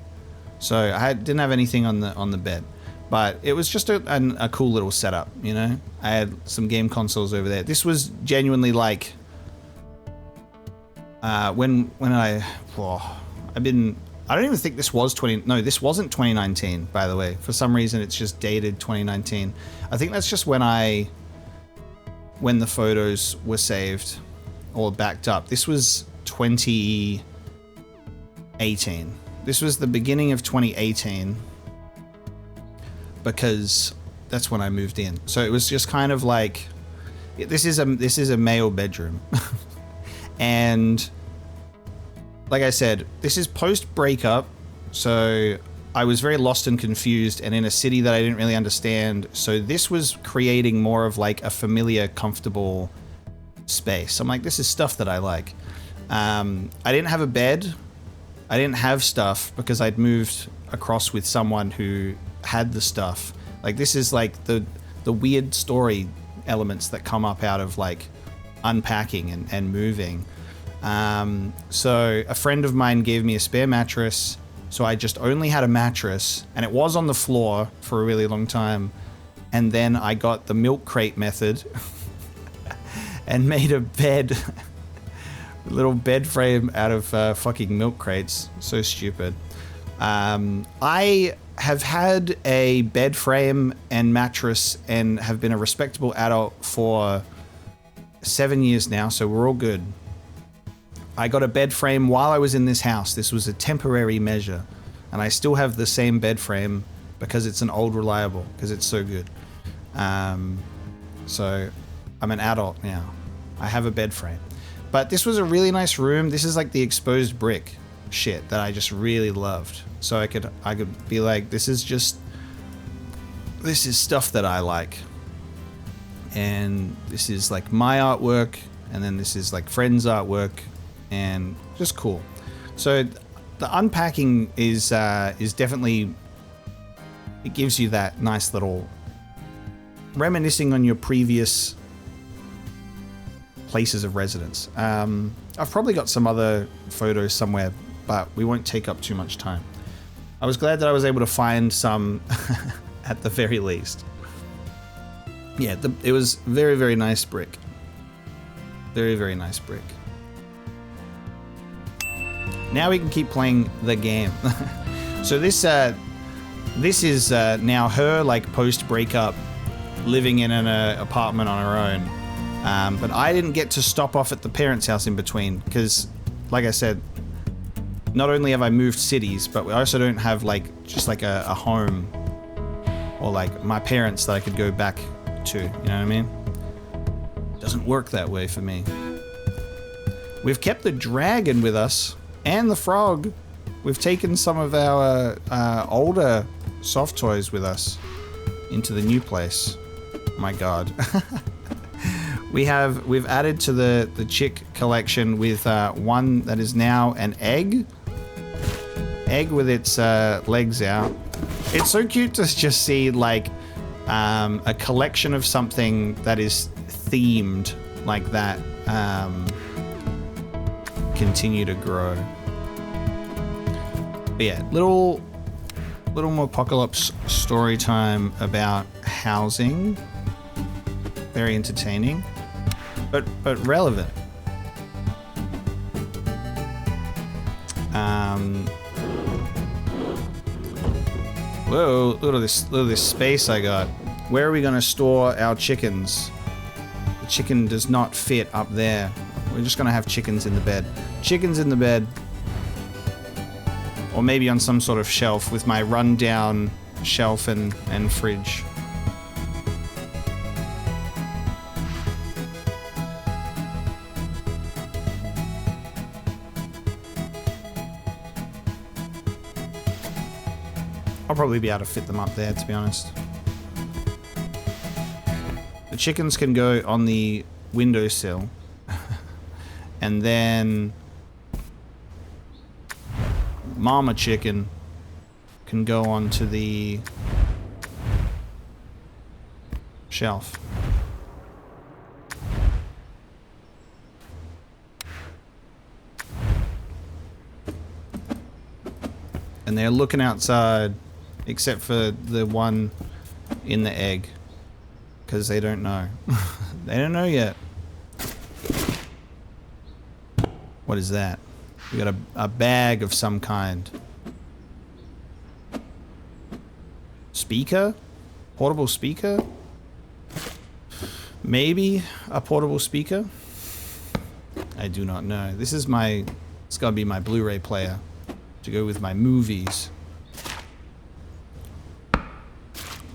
so I didn't have anything on the bed. But it was just a cool little setup, you know? I had some game consoles over there. This was genuinely like... I don't even think this was this wasn't 2019, by the way. For some reason, it's just dated 2019. I think that's just when the photos were saved or backed up. This was 2018. This was the beginning of 2018. Because that's when I moved in. So it was just kind of like, this is a male bedroom. And like I said, this is post breakup. So I was very lost and confused and in a city that I didn't really understand. So this was creating more of like a familiar, comfortable space. I'm like, this is stuff that I like. I didn't have a bed. I didn't have stuff because I'd moved across with someone who had the stuff. Like, this is like the weird story elements that come up out of like unpacking and moving. So a friend of mine gave me a spare mattress, so I just only had a mattress, and it was on the floor for a really long time. And then I got the milk crate method and made a bed, a little bed frame out of fucking milk crates. So stupid. I have had a bed frame and mattress and have been a respectable adult for 7 years now, so we're all good. I got a bed frame while I was in this house. This was a temporary measure, and I still have the same bed frame because it's an old reliable, because it's so good. So I'm an adult now. I have a bed frame. But this was a really nice room. This is like the exposed brick shit that I just really loved. So I could be like, this is stuff that I like. And this is like my artwork, and then this is like friends' artwork, and just cool. So the unpacking is definitely, it gives you that nice little reminiscing on your previous places of residence. I've probably got some other photos somewhere, but we won't take up too much time. I was glad that I was able to find some at the very least. Yeah, it was very, very nice brick. Very, very nice brick. Now we can keep playing the game. So this is now her like post-breakup living in an apartment on her own. But I didn't get to stop off at the parents' house in between because, like I said, not only have I moved cities, but I also don't have like just like a home or like my parents that I could go back to, you know what I mean? Doesn't work that way for me. We've kept the dragon with us and the frog. We've taken some of our older soft toys with us into the new place. My God. We've added to the chick collection with one that is now an egg with its legs out. It's so cute to just see like a collection of something that is themed like that continue to grow. But yeah, little more apocalypse story time about housing. Very entertaining, but relevant. Whoa, look at this space I got. Where are we gonna store our chickens? The chicken does not fit up there. We're just gonna have chickens in the bed. Chickens in the bed. Or maybe on some sort of shelf with my rundown shelf and fridge. I'll probably be able to fit them up there, to be honest. The chickens can go on the windowsill. And then Mama Chicken can go onto the shelf. And they're looking outside, except for the one in the egg, because they don't know. They don't know yet. What is that? We got a bag of some kind. Speaker? Portable speaker? Maybe a portable speaker? I do not know. This is my... It's gotta be my Blu-ray player to go with my movies.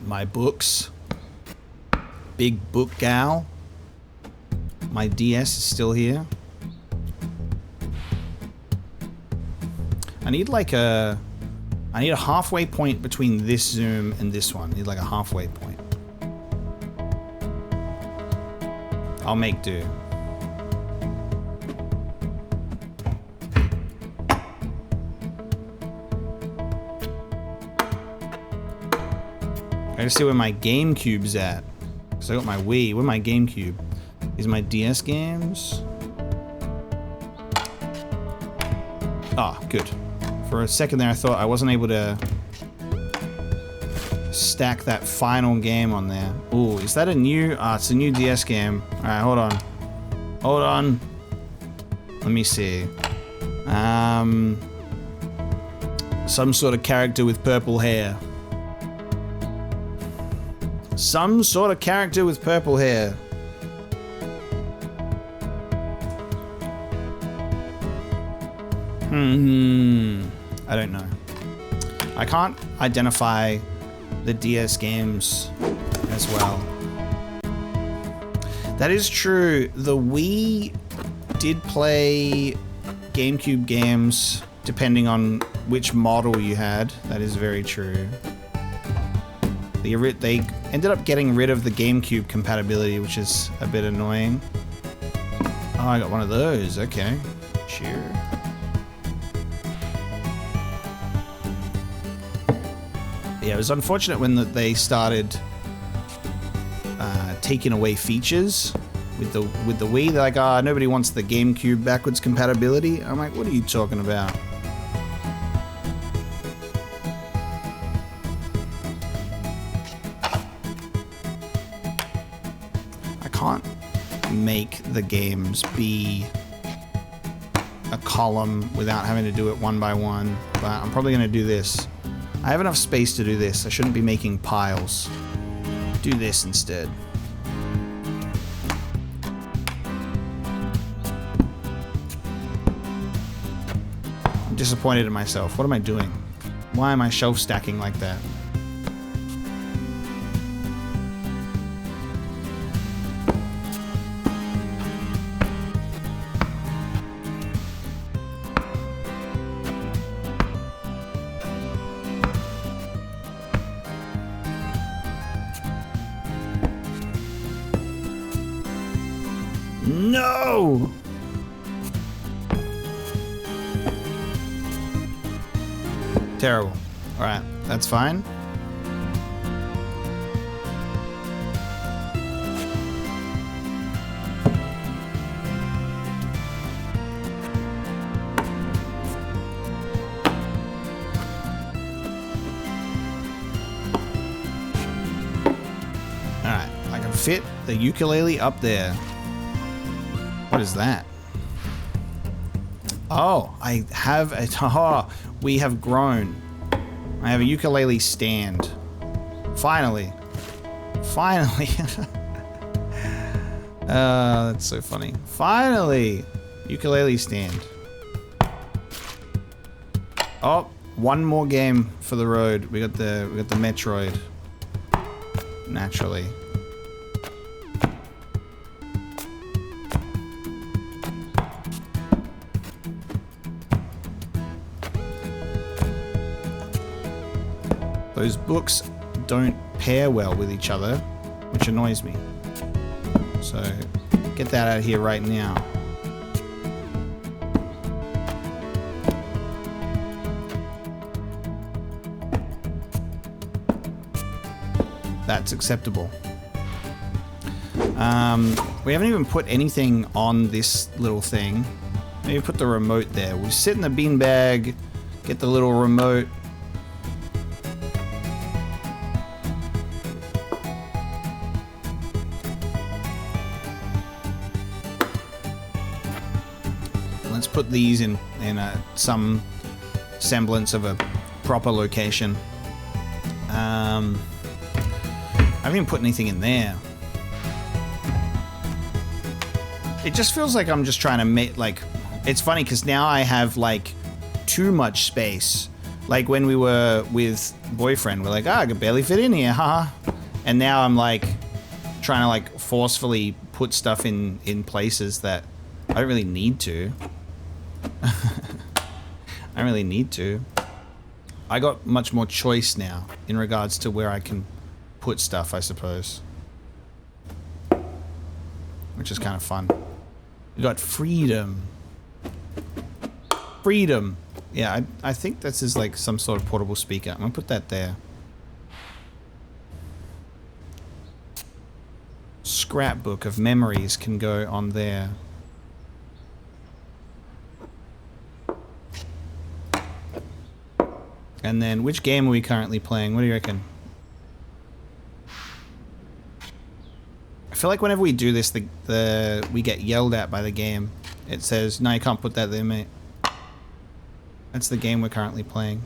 My books. Big book gal. My DS is still here. I need like a... I need a halfway point between this zoom and this one. I need like a halfway point. I'll make do. I gotta see where my GameCube's at. Because I got my Wii. Where's my GameCube? Is my DS games? Ah, good. For a second there I thought I wasn't able to stack that final game on there. Ooh, is that a new... Ah, it's a new DS game. Alright, hold on. Hold on. Let me see. Some sort of character with purple hair. Some sort of character with purple hair. I don't know. I can't identify the DS games as well. That is true. The Wii did play GameCube games depending on which model you had. That is very true. They ended up getting rid of the GameCube compatibility, which is a bit annoying. Oh, I got one of those. Okay. Sure. Yeah, it was unfortunate when they started taking away features with the Wii. They're like, ah, nobody wants the GameCube backwards compatibility. I'm like, what are you talking about? I can't make the games be a column without having to do it one by one, but I'm probably gonna do this. I have enough space to do this. I shouldn't be making piles. Do this instead. I'm disappointed in myself. What am I doing? Why am I shelf stacking like that? No! Terrible. Alright, that's fine. Alright, I can fit the ukulele up there. What is that? Oh, I have a... Oh, We have grown. I have a ukulele stand. Finally. Finally. That's so funny. Finally. Ukulele stand. Oh, one more game for the road. We got the Metroid. Naturally. Those books don't pair well with each other, which annoys me. So, get that out of here right now. That's acceptable. We haven't even put anything on this little thing. Maybe put the remote there. We'll sit in the beanbag, get the little remote. Let's put these in some semblance of a proper location. I haven't even put anything in there. It just feels like I'm just trying to make, like, it's funny because now I have like too much space. Like when we were with boyfriend, we're like, I could barely fit in here, haha. And now I'm like trying to like forcefully put stuff in places that I don't really need to. I don't really need to. I got much more choice now in regards to where I can put stuff, I suppose. Which is kind of fun. We got freedom. Freedom. Yeah, I think this is like some sort of portable speaker. I'm gonna put that there. Scrapbook of memories can go on there. And then, which game are we currently playing? What do you reckon? I feel like whenever we do this, we get yelled at by the game. It says, no, you can't put that there, mate. That's the game we're currently playing.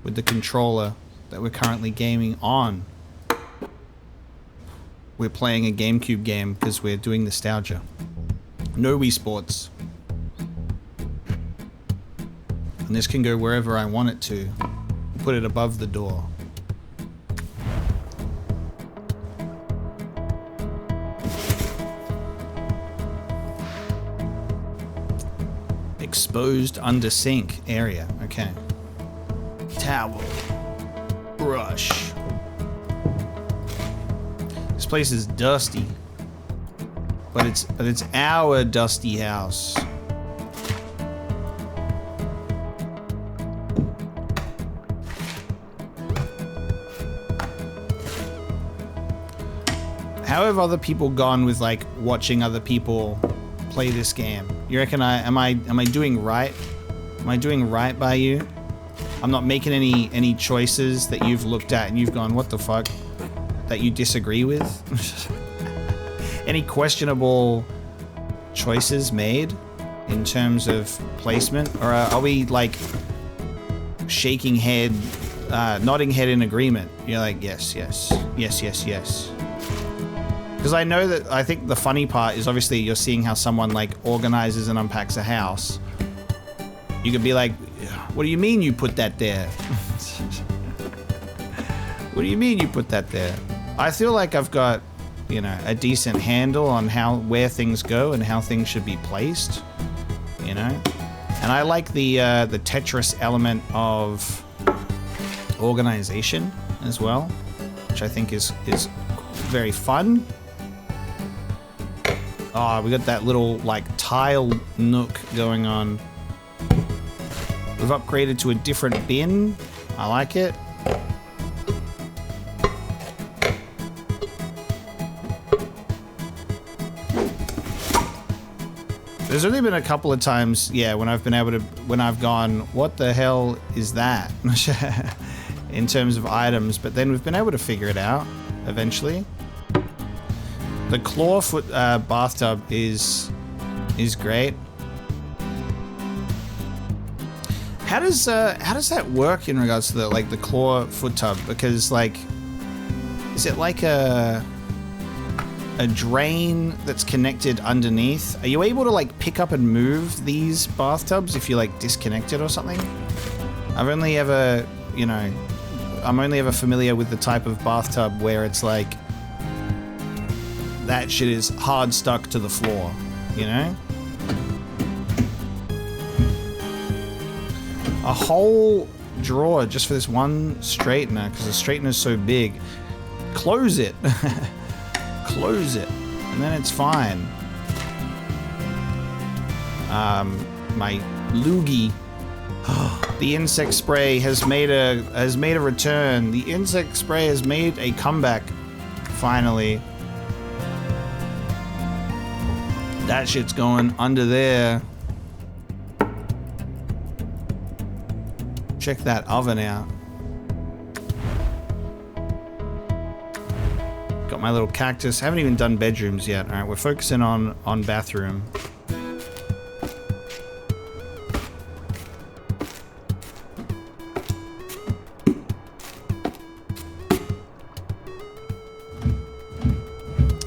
With the controller that we're currently gaming on. We're playing a GameCube game because we're doing nostalgia. No Wii Sports. And this can go wherever I want it to. Put it above the door. Exposed under sink area. Okay. Towel. Brush. This place is dusty. But it's our dusty house. How have other people gone with like watching other people play this game? You reckon am I doing right? Am I doing right by you? I'm not making any choices that you've looked at and you've gone, what the fuck? That you disagree with? Any questionable choices made in terms of placement? Or are we like shaking head, nodding head in agreement? You're like, yes, yes, yes, yes, yes. Because I know that, I think the funny part is obviously you're seeing how someone like organizes and unpacks a house. You could be like, what do you mean you put that there? What do you mean you put that there? I feel like I've got, you know, a decent handle on where things go and how things should be placed, you know? And I like the Tetris element of organization as well, which I think is very fun. Oh, we got that little, like, tile nook going on. We've upgraded to a different bin. I like it. There's only been a couple of times, yeah, when I've gone, what the hell is that? In terms of items, but then we've been able to figure it out eventually. The clawfoot bathtub is great. How does that work in regards to the like the claw foot tub? Because like, is it like a drain that's connected underneath? Are you able to like pick up and move these bathtubs if you like disconnect it or something? I've only ever, you know, I'm only ever familiar with the type of bathtub where it's like that shit is hard stuck to the floor, you know? A whole drawer just for this one straightener because the straightener is so big. Close it. Close it. And then it's fine. My loogie. The insect spray has made a return. The insect spray has made a comeback. Finally. That shit's going under there. Check that oven out. Got my little cactus. Haven't even done bedrooms yet. All right, we're focusing on bathroom.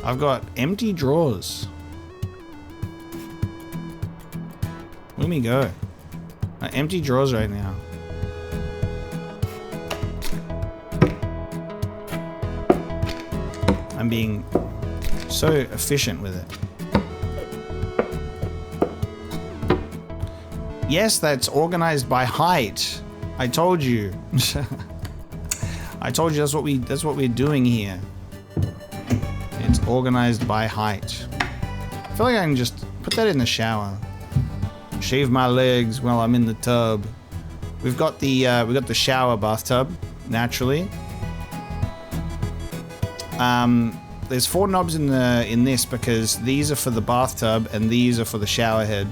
I've got empty drawers. Let me go. Empty drawers right now. I'm being so efficient with it. Yes, that's organized by height. I told you. I told you that's what we're doing here. It's organized by height. I feel like I can just put that in the shower. Shave my legs while I'm in the tub. We got the shower bathtub, naturally. There's 4 knobs in this because these are for the bathtub and these are for the shower head.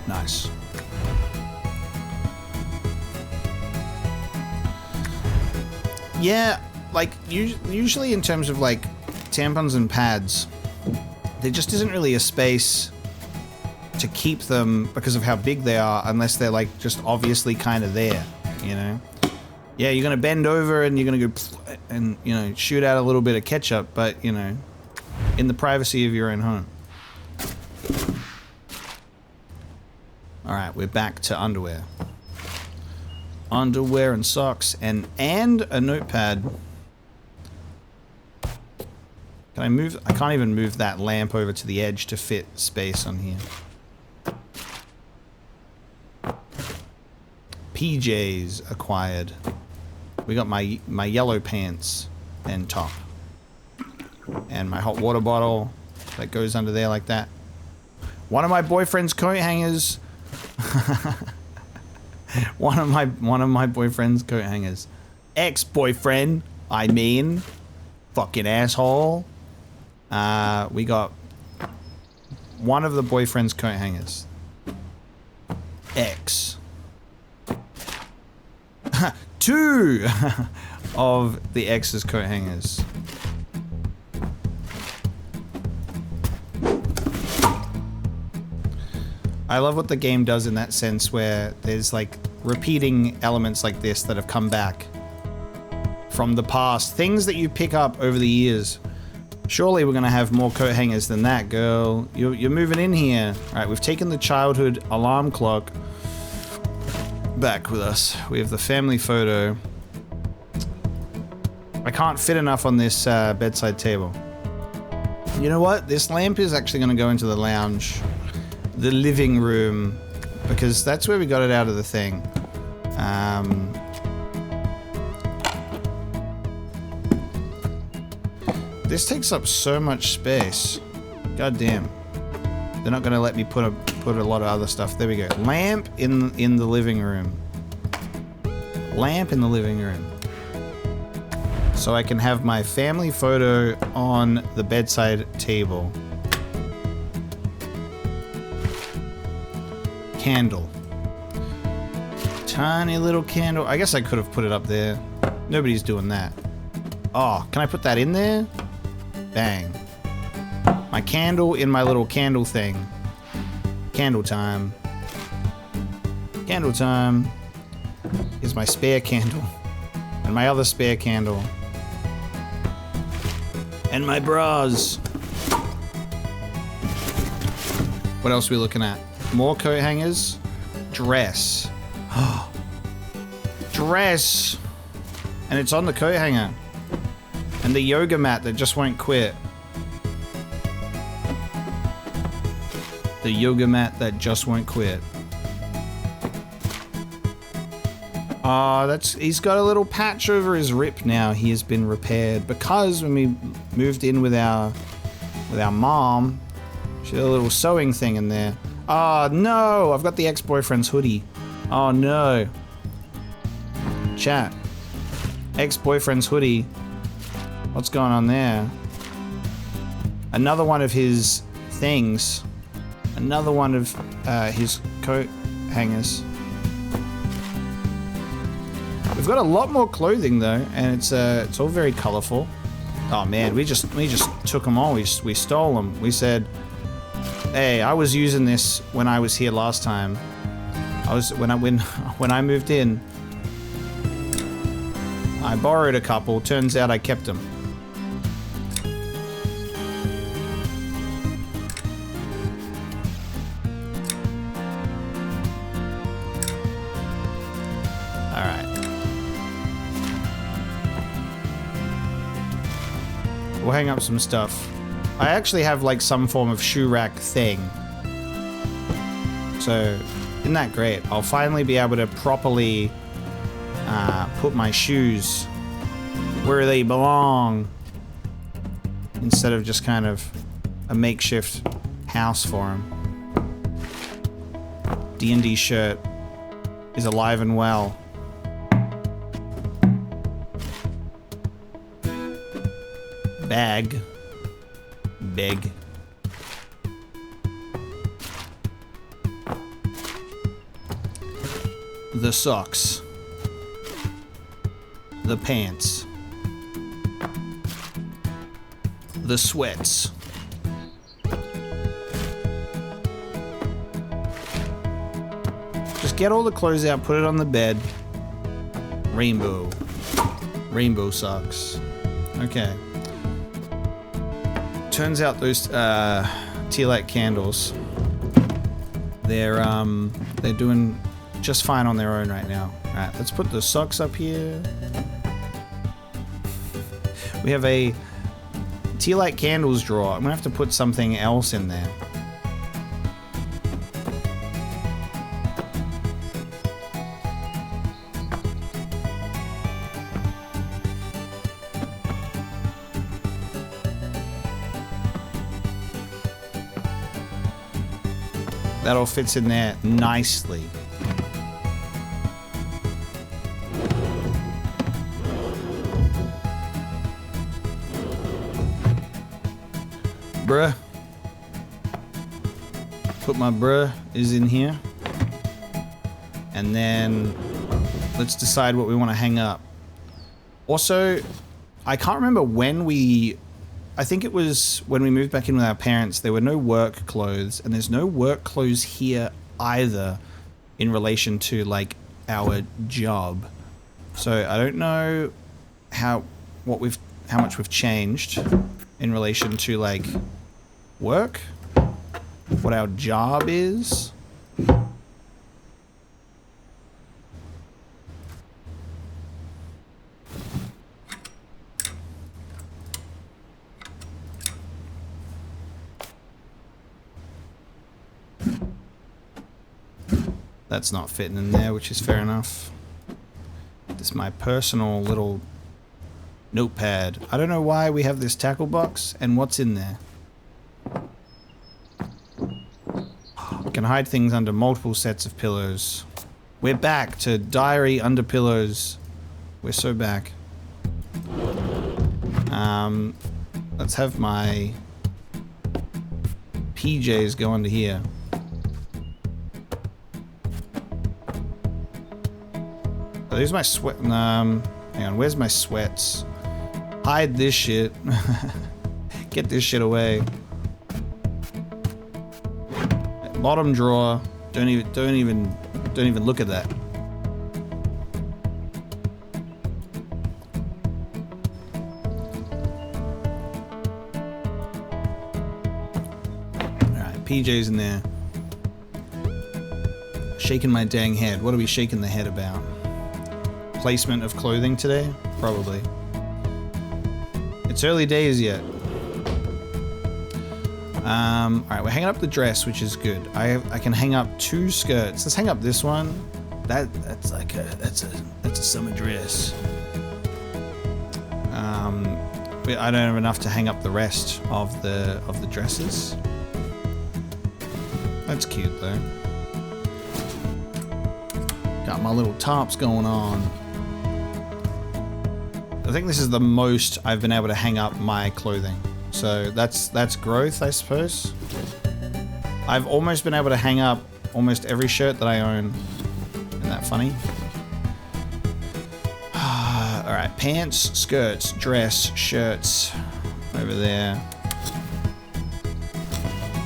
Nice. Yeah, like usually in terms of like tampons and pads, there just isn't really a space to keep them because of how big they are unless they're like just obviously kind of there, you know? Yeah, you're gonna bend over and you're gonna go and, you know, shoot out a little bit of ketchup, but, you know, in the privacy of your own home. Alright, we're back to underwear. Underwear and socks and a notepad. Can I move? I can't even move that lamp over to the edge to fit space on here. PJs acquired. We got my yellow pants and top. And my hot water bottle that goes under there like that. One of my boyfriend's coat hangers. one of my boyfriend's coat hangers. Ex-boyfriend, I mean. Fucking asshole. We got one of the boyfriend's coat hangers. X. 2 of the ex's coat hangers. I love what the game does in that sense where there's like repeating elements like this that have come back from the past. Things that you pick up over the years. Surely we're gonna have more coat hangers than that, girl. You're moving in here. Alright, we've taken the childhood alarm clock back with us. We have the family photo. I can't fit enough on this bedside table. You know what? This lamp is actually gonna go into the lounge. The living room. Because that's where we got it out of the thing. This takes up so much space. God damn. They're not gonna let me put a lot of other stuff. There we go. Lamp in the living room. Lamp in the living room. So I can have my family photo on the bedside table. Candle. Tiny little candle. I guess I could have put it up there. Nobody's doing that. Oh, can I put that in there? Bang. My candle in my little candle thing. Candle time. Candle time. Is my spare candle. And my other spare candle. And my bras. What else are we looking at? More coat hangers. Dress. Dress. And it's on the coat hanger. And the yoga mat that just won't quit. The yoga mat that just won't quit. He's got a little patch over his rip now. He has been repaired because when we moved in with our mom, she had a little sewing thing in there. Oh no, I've got the ex-boyfriend's hoodie. Oh no. Chat. Ex-boyfriend's hoodie. What's going on there? Another one of his things. Another one of his coat hangers. We've got a lot more clothing though, and it's all very colorful. Oh man, we just took them all. We stole them. We said, "Hey, I was using this when I was here last time. When I moved in, I borrowed a couple. Turns out I kept them." We'll hang up some stuff. I actually have like some form of shoe rack thing. So, isn't that great? I'll finally be able to properly put my shoes where they belong. Instead of just kind of a makeshift house for them. D&D shirt is alive and well. Bag. The socks. The pants. The sweats. Just get all the clothes out, put it on the bed. Rainbow. Rainbow socks. Okay. Turns out those tea light candles, they're doing just fine on their own right now. All right, let's put the socks up here. We have a tea light candles drawer. I'm gonna have to put something else in there. That all fits in there nicely. Bruh. Put my bruh is in here. And then let's decide what we want to hang up. Also, I can't remember when I think it was when we moved back in with our parents, there were no work clothes, and there's no work clothes here either in relation to like our job. So I don't know how much we've changed in relation to like work, what our job is. That's not fitting in there, which is fair enough. This is my personal little notepad. I don't know why we have this tackle box and what's in there. You can hide things under multiple sets of pillows. We're back to diary under pillows. We're so back. Let's have my PJs go under here. Oh, there's my sweat. Hang on, where's my sweats? Hide this shit. Get this shit away. Bottom drawer. Don't even look at that. Alright, PJ's in there. Shaking my dang head. What are we shaking the head about? Placement of clothing today? Probably. It's early days yet. Alright, we're hanging up the dress, which is good. I can hang up 2 skirts. Let's hang up this one. That's like that's a summer dress. I don't have enough to hang up the rest of the dresses. That's cute though. Got my little tops going on. I think this is the most I've been able to hang up my clothing. So that's growth, I suppose. I've almost been able to hang up almost every shirt that I own. Isn't that funny? Alright, pants, skirts, dress, shirts. Over there.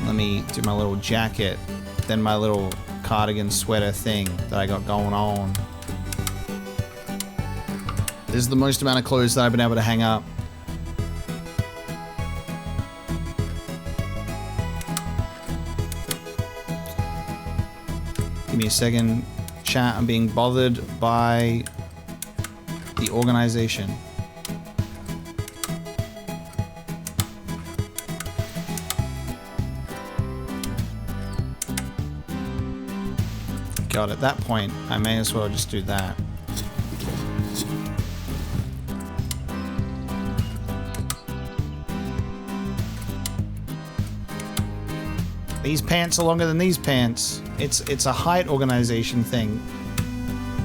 Let me do my little jacket. Then my little cardigan sweater thing that I got going on. This is the most amount of clothes that I've been able to hang up. Give me a second, chat. I'm being bothered by the organization. God, at that point, I may as well just do that. These pants are longer than these pants. It's a height organization thing.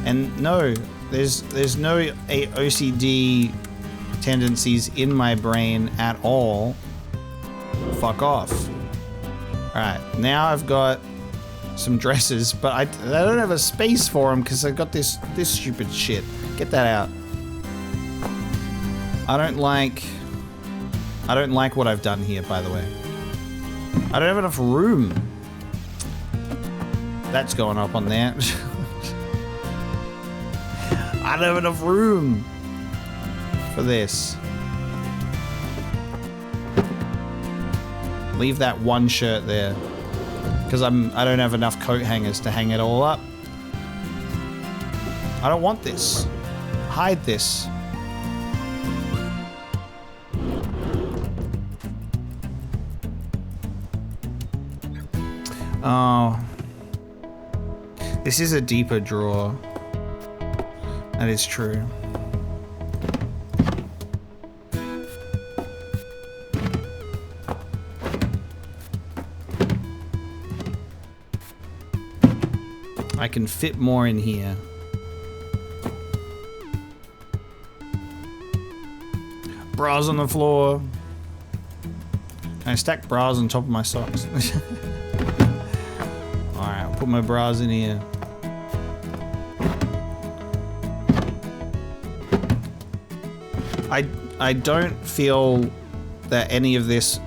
And no, there's no OCD tendencies in my brain at all. Fuck off. Alright, now I've got some dresses, but I don't have a space for them because I've got this stupid shit. Get that out. I don't like what I've done here, by the way. I don't have enough room. That's going up on there. I don't have enough room for this. Leave that one shirt there. Because I don't have enough coat hangers to hang it all up. I don't want this. Hide this. Oh. This is a deeper drawer. That is true. I can fit more in here. Bras on the floor. Can I stack bras on top of my socks? Alright, I'll put my bras in here. I don't feel that any of this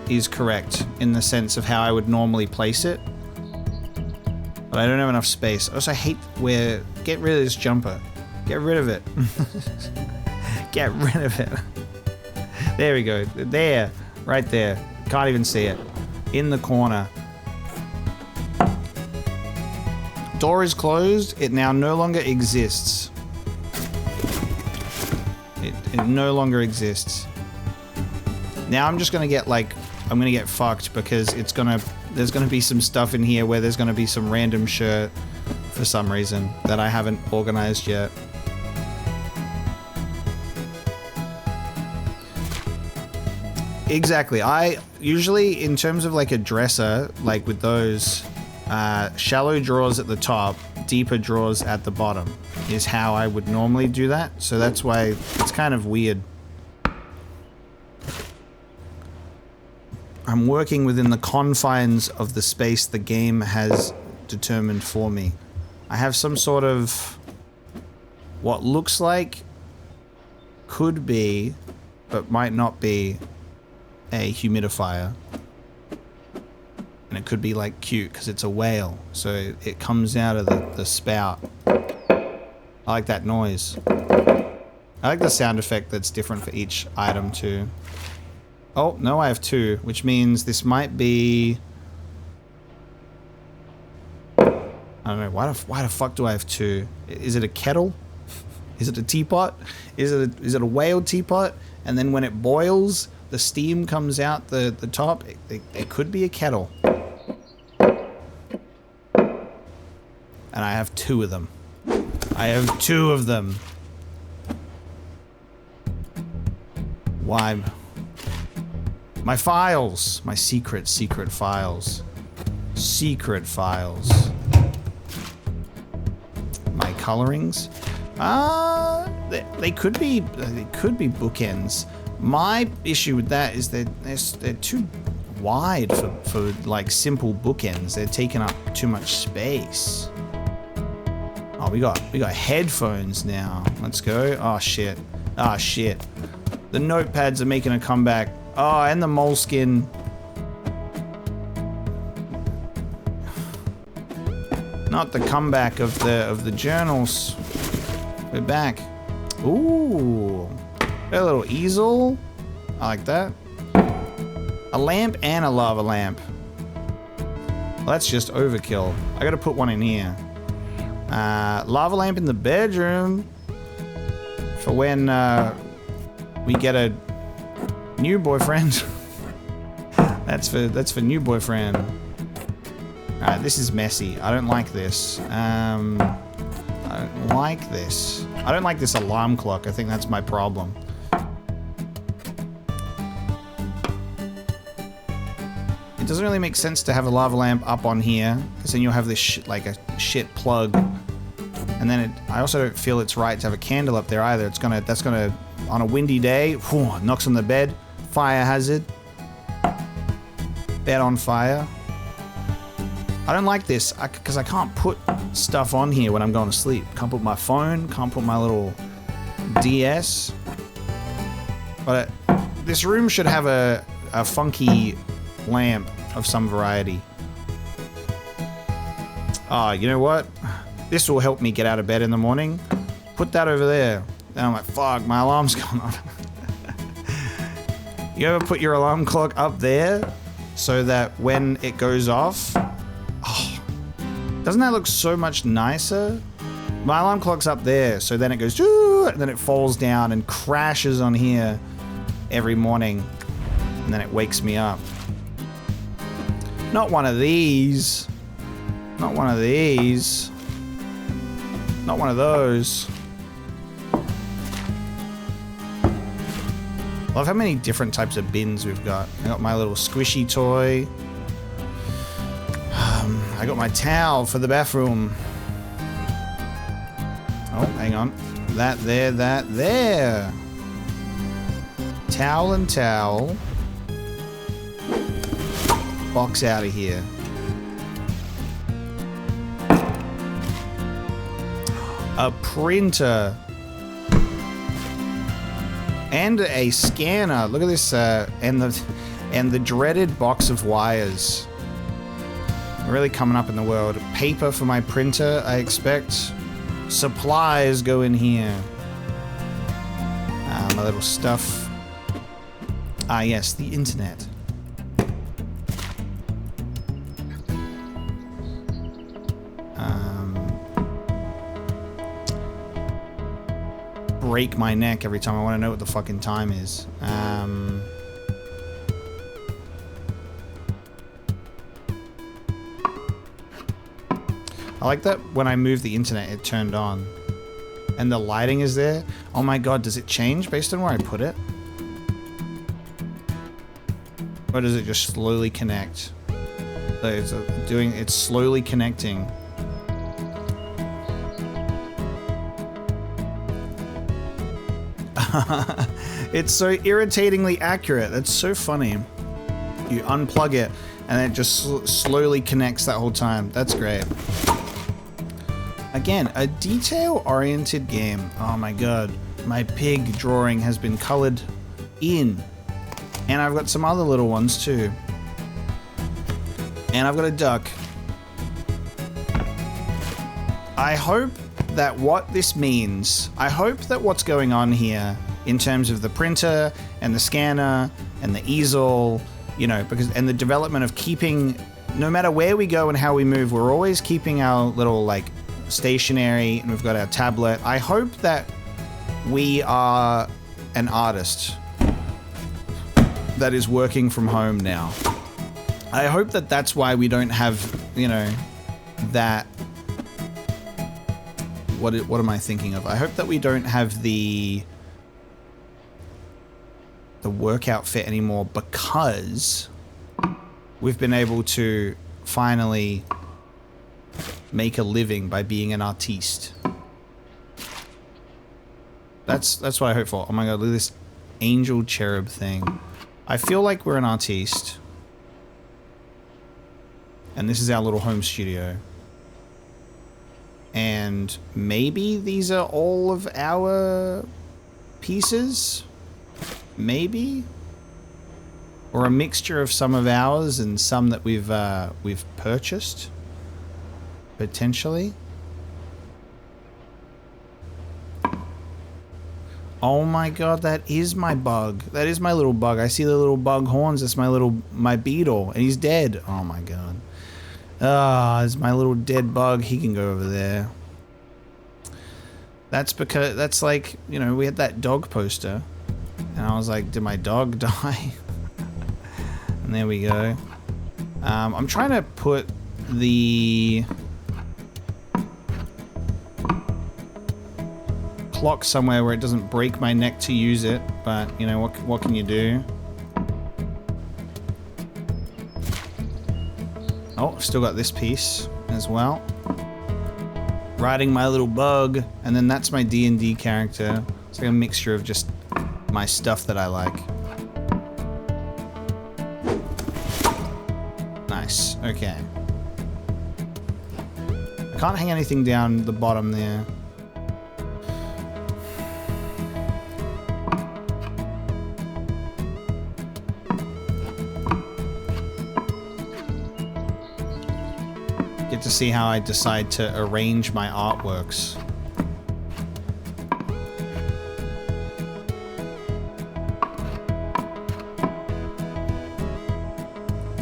is correct in the sense of how I would normally place it. But I don't have enough space. I also hate where... Get rid of this jumper. Get rid of it. Get rid of it. There we go. There. Right there. Can't even see it. In the corner. Door is closed. It now no longer exists. It no longer exists. Now I'm just gonna get like... I'm gonna get fucked because it's gonna... There's gonna be some stuff in here where there's gonna be some random shirt for some reason that I haven't organized yet. Exactly. I usually, in terms of like a dresser, like with those shallow drawers at the top, deeper drawers at the bottom is how I would normally do that. So that's why it's kind of weird. I'm working within the confines of the space the game has determined for me. I have some sort of what looks like, could be, but might not be a humidifier. And it could be like cute because it's a whale. So it comes out of the spout. I like that noise. I like the sound effect that's different for each item too. Oh, no, I have 2, which means this might be... I don't know, why the fuck do I have 2? Is it a kettle? Is it a teapot? Is it a whale teapot? And then when it boils, the steam comes out the top. It could be a kettle. And I have 2 of them. I have 2 of them. Why? My files. My secret files. Secret files. My colorings. They could be bookends. My issue with that is that they're too wide for like simple bookends. They're taking up too much space. Oh, we got headphones now. Let's go. Oh shit. Oh shit. The notepads are making a comeback. Oh, and the moleskin. Not the comeback of the journals. We're back. Ooh. Got a little easel. I like that. A lamp and a lava lamp. Well, that's just overkill. I gotta put one in here. Lava lamp in the bedroom. For when we get a new boyfriend. That's for new boyfriend. Alright, this is messy. I don't like this. I don't like this. I don't like this alarm clock. I think that's my problem. It doesn't really make sense to have a lava lamp up on here, because then you'll have this like a shit plug. And then I also don't feel it's right to have a candle up there either. That's gonna, on a windy day, whew, knocks on the bed. Fire hazard. Bed on fire. I don't like this, because I can't put stuff on here when I'm going to sleep. Can't put my phone, can't put my little DS. But this room should have a funky lamp of some variety. Ah, you know what? This will help me get out of bed in the morning. Put that over there. Then I'm like, fuck, my alarm's going on. You ever put your alarm clock up there so that when it goes off, oh, doesn't that look so much nicer? My alarm clock's up there, so then it goes, and then it falls down and crashes on here every morning, and then it wakes me up. Not one of these. Not one of these. Not one of those. Love how many different types of bins we've got. I got my little squishy toy. I got my towel for the bathroom. Oh, hang on. That there. Towel and towel. Box out of here. A printer. And a scanner. Look at this, and the dreaded box of wires. Really coming up in the world. Paper for my printer, I expect. Supplies go in here. My little stuff. Ah, yes, the internet. Break my neck every time I want to know what the fucking time is. I like that when I moved the internet, it turned on. And the lighting is there. Oh my god, does it change based on where I put it? Or does it just slowly connect? So it's slowly connecting. It's so irritatingly accurate. That's so funny. You unplug it and it just slowly connects that whole time. That's great. Again, a detail-oriented game. Oh my god. My pig drawing has been colored in. And I've got some other little ones too. And I've got a duck. I hope that what this means, I hope that what's going on here in terms of the printer and the scanner and the easel, you know, because, and the development of keeping, no matter where we go and how we move, we're always keeping our little like stationery, and we've got our tablet. I hope that we are an artist that is working from home now. I hope that that's why we don't have, you know, that. What am I thinking of? I hope that we don't have the work outfit anymore, because we've been able to finally make a living by being an artiste. That's what I hope for. Oh my god, look at this angel cherub thing. I feel like we're an artiste. And this is our little home studio. And maybe these are all of our pieces? Maybe? Or a mixture of some of ours and some that we've purchased? Potentially? Oh my god, that is my bug. That is my little bug. I see the little bug horns. That's my beetle. And he's dead. Oh my god. Ah, it's my little dead bug. He can go over there. That's because, that's like, you know, we had that dog poster. And I was like, did my dog die? And there we go. I'm trying to put the clock somewhere where it doesn't break my neck to use it. But, you know, what can you do? Oh, still got this piece as well. Riding my little bug, and then that's my D&D character. It's like a mixture of just my stuff that I like. Nice, okay. I can't hang anything down the bottom there. To see how I decide to arrange my artworks.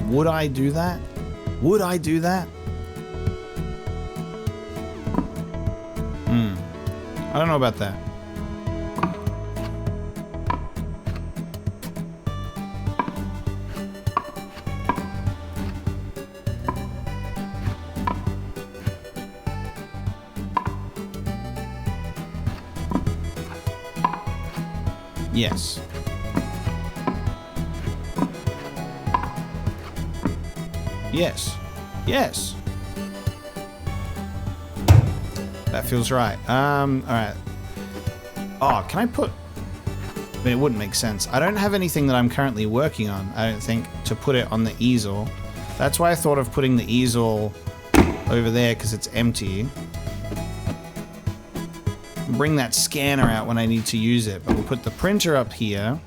Would I do that? Would I do that? I don't know about that. Yes. Yes. Yes. That feels right. Alright. Oh, can I put... I mean, it wouldn't make sense. I don't have anything that I'm currently working on, I don't think, to put it on the easel. That's why I thought of putting the easel over there, because it's empty. Bring that scanner out when I need to use it, but we'll put the printer up here.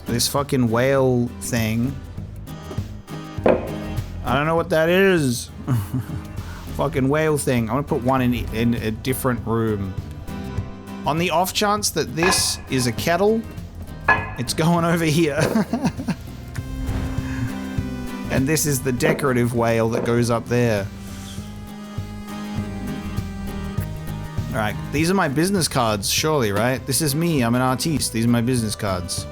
This fucking whale thing. I don't know what that is. Fucking whale thing. I'm gonna put one in a different room. On the off chance that this is a kettle, it's going over here. And this is the decorative whale that goes up there. Alright, these are my business cards, surely, right? This is me, I'm an artiste. These are my business cards.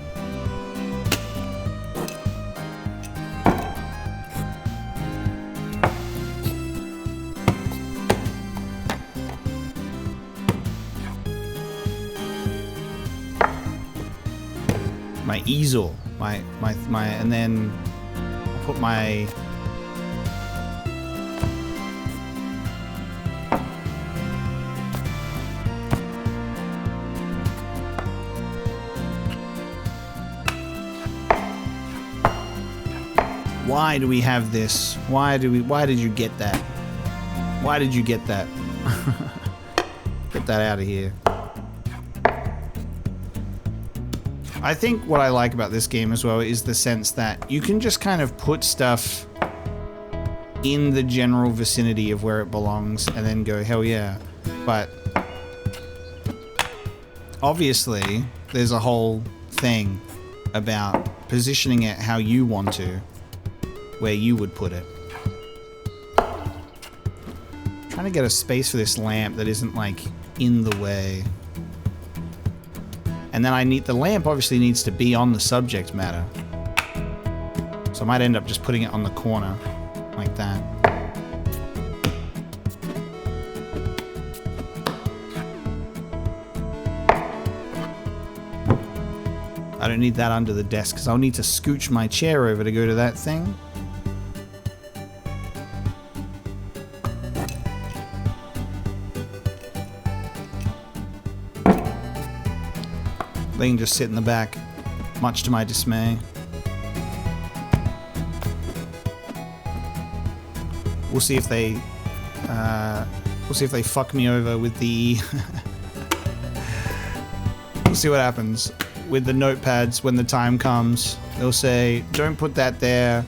My easel. And then... put my... Why do we have this? Why did you get that? Why did you get that? Get that out of here. I think what I like about this game as well is the sense that you can just kind of put stuff in the general vicinity of where it belongs and then go, hell yeah. But obviously, there's a whole thing about positioning it how you want to, where you would put it. Trying to get a space for this lamp that isn't like in the way. And then the lamp obviously needs to be on the subject matter. So I might end up just putting it on the corner, like that. I don't need that under the desk, because I'll need to scooch my chair over to go to that thing. They can just sit in the back, much to my dismay. We'll see if they fuck me over with the. We'll see what happens with the notepads when the time comes. They'll say, "Don't put that there."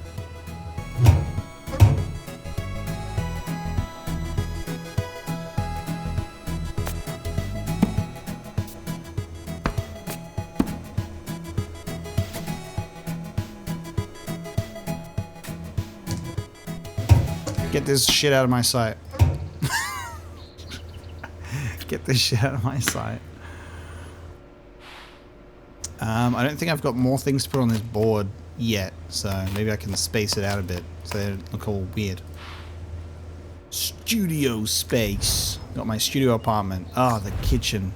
Get this shit out of my sight. Get this shit out of my sight. I don't think I've got more things to put on this board yet, so maybe I can space it out a bit so they don't look all weird. Studio space. Got my studio apartment. Oh, the kitchen.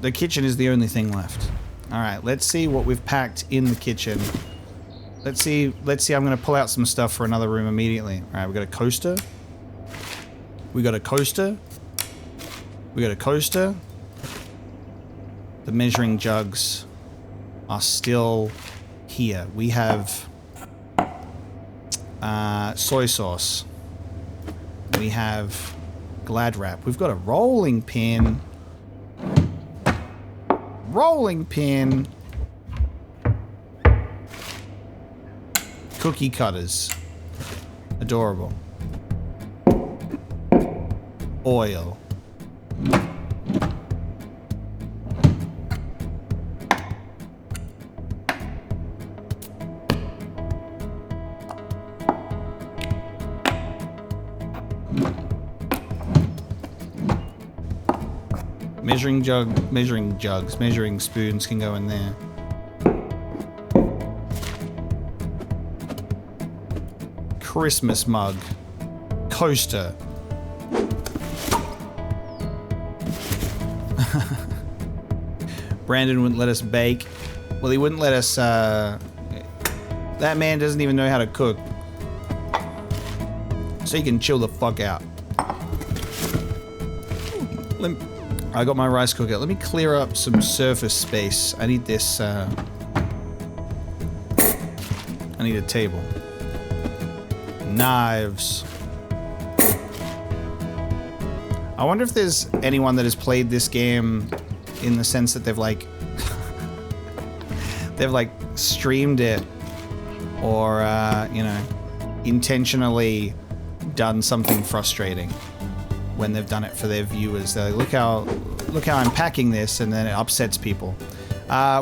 The kitchen is the only thing left. Alright, let's see what we've packed in the kitchen. Let's see, I'm gonna pull out some stuff for another room immediately. Alright, we got a coaster. We got a coaster. We got a coaster. The measuring jugs are still here. We have soy sauce. We have Glad wrap. We've got a rolling pin. Rolling pin. Cookie cutters. Adorable. Oil. Measuring spoons can go in there. Christmas mug. Coaster. Brandon wouldn't let us bake. Well, he wouldn't let us, that man doesn't even know how to cook. So he can chill the fuck out. I got my rice cooker. Let me clear up some surface space. I need this, I need a table. Knives. I wonder if there's anyone that has played this game in the sense that they've like streamed it or you know, intentionally done something frustrating when they've done it for their viewers. They're like, look how I'm packing this, and then it upsets people.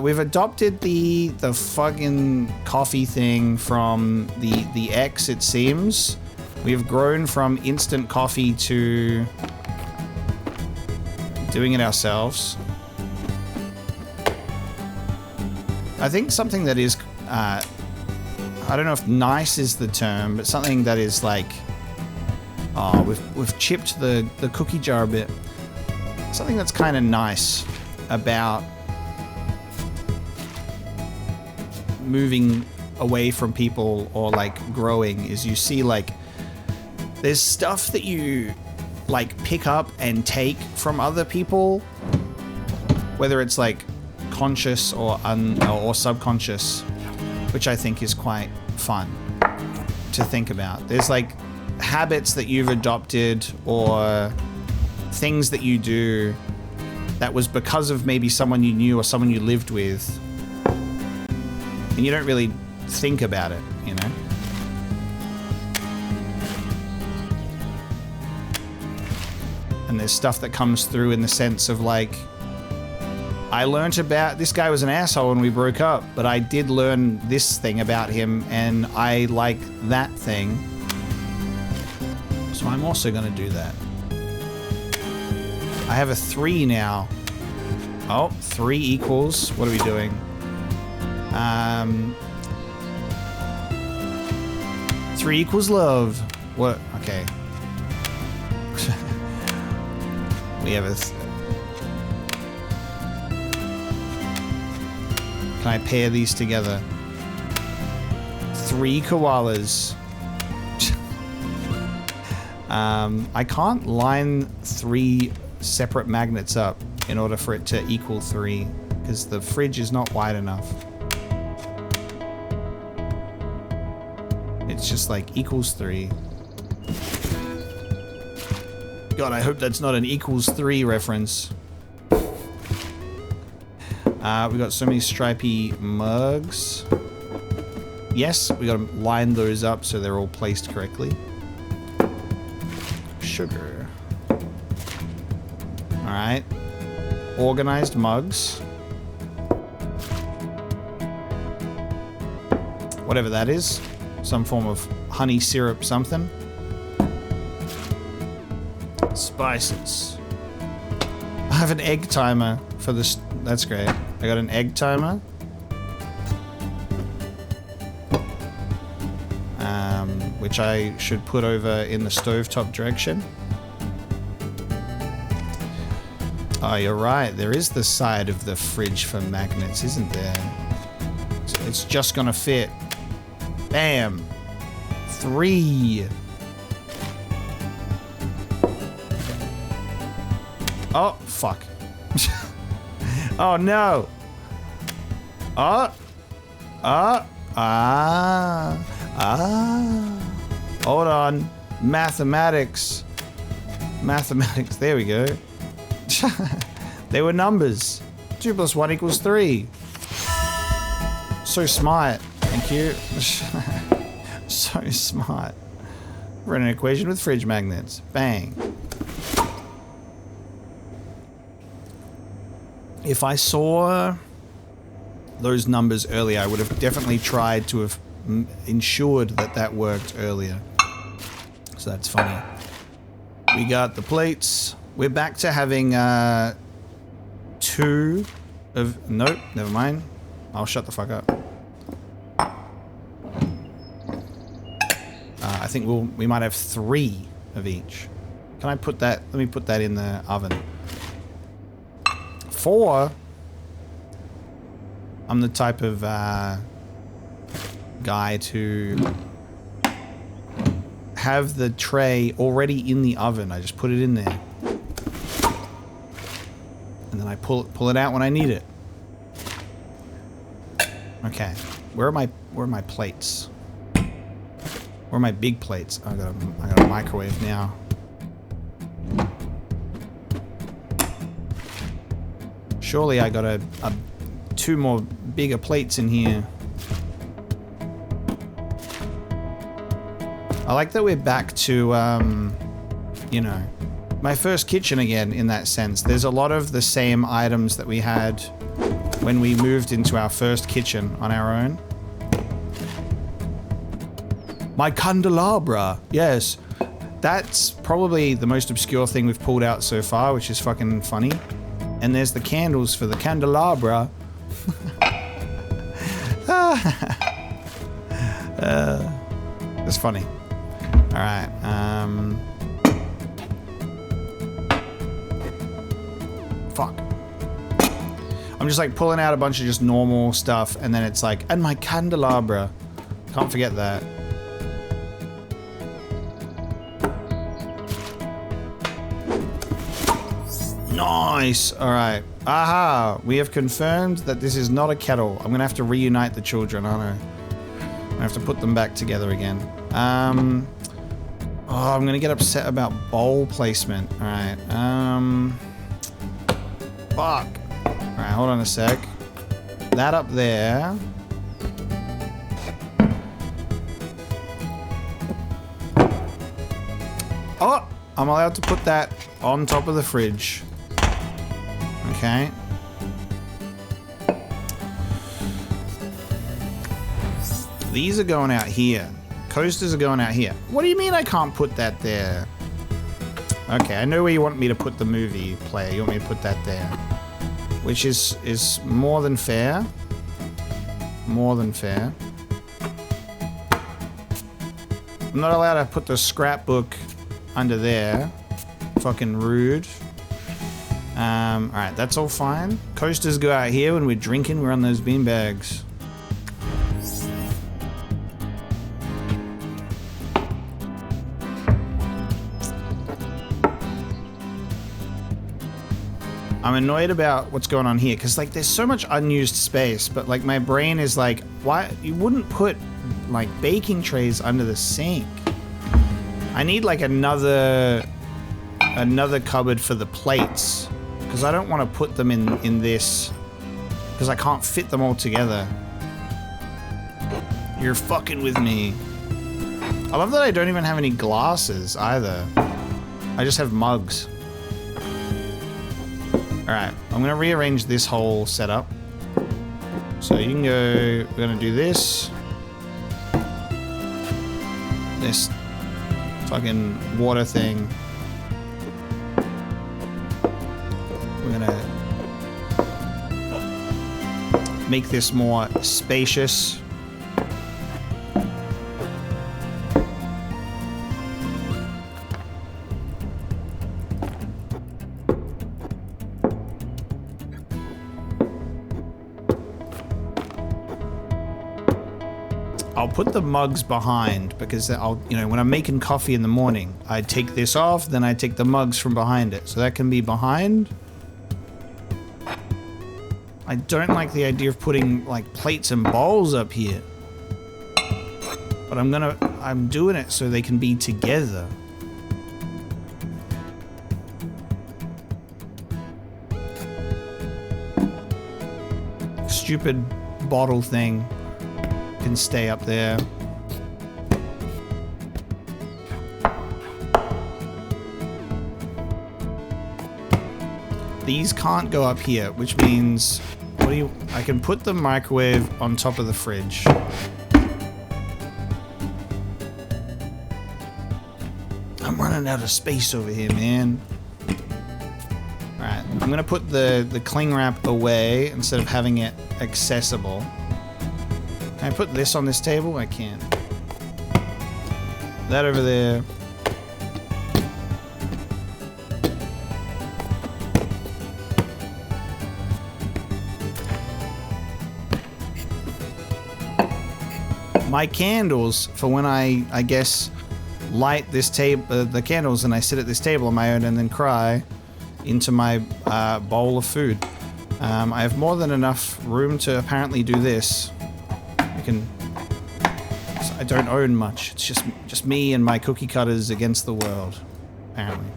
We've adopted the fucking coffee thing from the X, it seems. We've grown from instant coffee to doing it ourselves. I think something that is, I don't know if nice is the term, but something that is like, oh, we've chipped the cookie jar a bit. Something that's kind of nice about moving away from people or like growing is you see like there's stuff that you like pick up and take from other people, whether it's like conscious or subconscious, which I think is quite fun to think about. There's like habits that you've adopted or things that you do that was because of maybe someone you knew or someone you lived with. And you don't really think about it, you know? And there's stuff that comes through in the sense of like, I learnt about, this guy was an asshole when we broke up, but I did learn this thing about him and I like that thing. So I'm also gonna do that. I have a 3 now. Oh, 3 equals, what are we doing? 3 equals love. What, okay. We have a... Can I pair these together? 3 koalas. I can't line 3 separate magnets up in order for it to equal 3, because the fridge is not wide enough. It's just like equals 3. God, I hope that's not an equals 3 reference. We got so many stripy mugs. Yes, we gotta line those up so they're all placed correctly. Sugar. Alright. Organized mugs. Whatever that is. Some form of honey syrup something. Spices. I have an egg timer for this. That's great. I got an egg timer. Which I should put over in the stovetop direction. Oh, you're right. There is the side of the fridge for magnets, isn't there? So it's just gonna fit. Bam. 3. Oh, fuck. Oh, no. Hold on. Mathematics. Mathematics. There we go. They were numbers. 2 + 1 = 3. So smart. Thank you. So smart. We're in an equation with fridge magnets. Bang. If I saw those numbers earlier, I would have definitely tried to have ensured that that worked earlier. So that's funny. We got the plates. We're back to having 2 of... Nope, never mind. I'll shut the fuck up. I think we might have 3 of each. Can I put that... Let me put that in the oven. 4... I'm the type of guy to have the tray already in the oven. I just put it in there. And then I pull it out when I need it. Okay. Where are my plates? Where are my big plates? I got a microwave now. Surely I got 2 more bigger plates in here. I like that we're back to, you know, my first kitchen again in that sense. There's a lot of the same items that we had when we moved into our first kitchen on our own. My candelabra. Yes. That's probably the most obscure thing we've pulled out so far, which is fucking funny. And there's the candles for the candelabra. It's funny. Alright, fuck. I'm just like pulling out a bunch of just normal stuff and then it's like, and my candelabra. Can't forget that. Nice! Alright. Aha! We have confirmed that this is not a kettle. I'm gonna have to reunite the children, aren't I? I'm gonna have to put them back together again. Oh, I'm gonna get upset about bowl placement. Alright. Fuck. Alright, hold on a sec. That up there. Oh! I'm allowed to put that on top of the fridge. Okay. These are going out here. Coasters are going out here. What do you mean I can't put that there? Okay, I know where you want me to put the movie player. You want me to put that there. Which is more than fair. More than fair. I'm not allowed to put the scrapbook under there. Fucking rude. Alright, that's all fine. Coasters go out here when we're drinking. We're on those beanbags. I'm annoyed about what's going on here because like there's so much unused space, but like my brain is like, why you wouldn't put like baking trays under the sink? I need like another cupboard for the plates because I don't want to put them in this because I can't fit them all together. You're fucking with me. I love that I don't even have any glasses either. I just have mugs. Alright, I'm gonna rearrange this whole setup. So you can go, we're gonna do this. This fucking water thing. We're gonna make this more spacious. I'll put the mugs behind because I'll, you know, when I'm making coffee in the morning, I take this off, then I take the mugs from behind it. So that can be behind. I don't like the idea of putting like plates and bowls up here. But I'm doing it so they can be together. Stupid bottle thing can stay up there. These can't go up here, which means I can put the microwave on top of the fridge. I'm running out of space over here, man. Alright, I'm gonna put the cling wrap away instead of having it accessible. Can I put this on this table? I can't. That over there. My candles for when I guess light this table, the candles, and I sit at this table on my own and then cry into my bowl of food. I have more than enough room to apparently do this. I don't own much. It's just me and my cookie cutters against the world, apparently.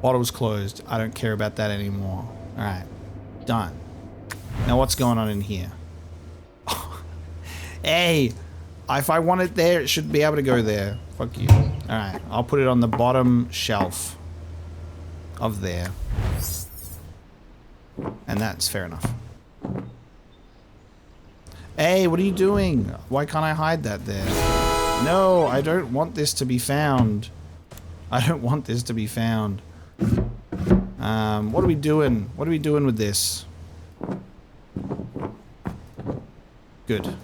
Bottle's closed. I don't care about that anymore. All right, done. Now what's going on in here? Hey, if I want it there, it should be able to go there. Fuck you. All right, I'll put it on the bottom shelf of there. And that's fair enough. Hey, what are you doing? Why can't I hide that there? No, I don't want this to be found. I don't want this to be found. What are we doing? What are we doing with this? Good.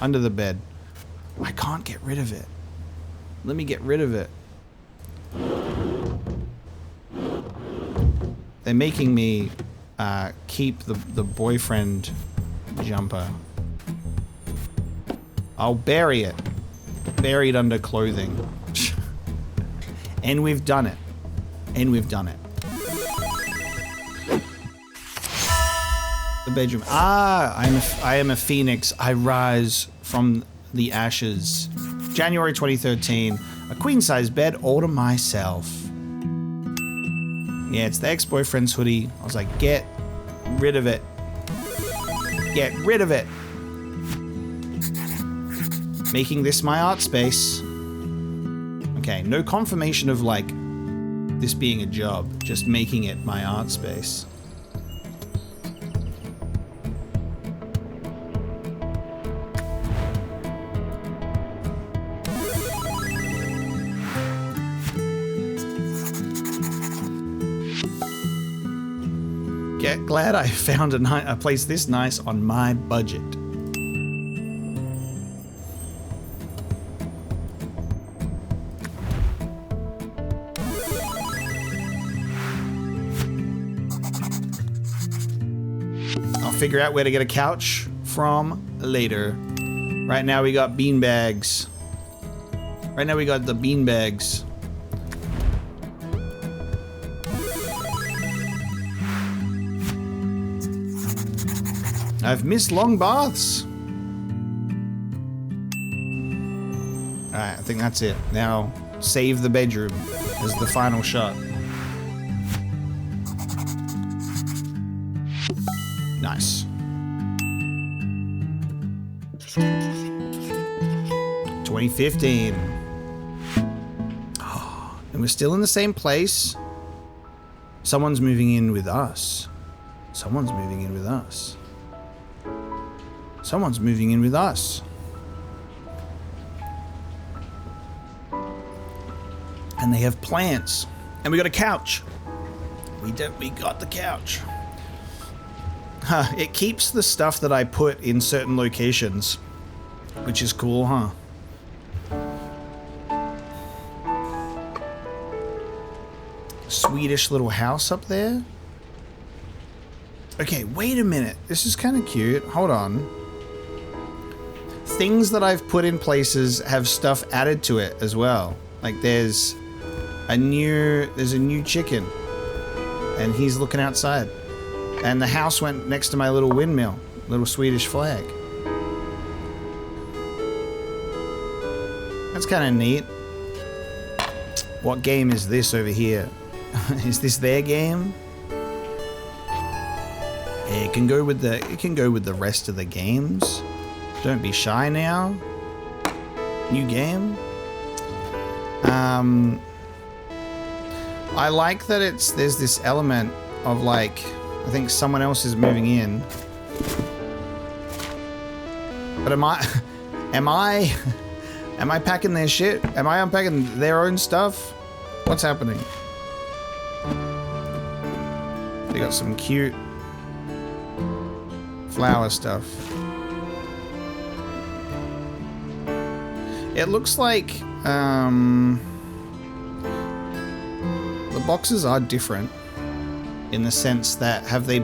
Under the bed. I can't get rid of it. Let me get rid of it. They're making me keep the boyfriend jumper. I'll bury it. Buried under clothing. And we've done it. And we've done it. The bedroom. Ah, I am a phoenix. I rise from the ashes. January 2013. A queen-size bed all to myself. Yeah, it's the ex-boyfriend's hoodie. I was like, get rid of it. Get rid of it. Making this my art space. Okay, no confirmation of like this being a job, just making it my art space. Glad I found a place this nice on my budget. I'll figure out where to get a couch from later. Right now we got beanbags. Right now we got the beanbags. I've missed long baths. Alright, I think that's it. Now, save the bedroom as the final shot. Nice. 2015. Oh, and we're still in the same place. Someone's moving in with us. Someone's moving in with us. Someone's moving in with us. And they have plants. And we got a couch. We got the couch. Huh, it keeps the stuff that I put in certain locations, which is cool, huh? Swedish little house up there. Okay, wait a minute. This is kind of cute. Hold on. Things that I've put in places have stuff added to it as well. Like there's a new chicken and he's looking outside. And the house went next to my little windmill, little Swedish flag. That's kind of neat. What game is this over here? Is this their game? Yeah, it can go with the rest of the games. Don't be shy now. New game. I like that there's this element of like, I think someone else is moving in. But am I packing their shit? Am I unpacking their own stuff? What's happening? They got some cute flower stuff. It looks like the boxes are different in the sense that have the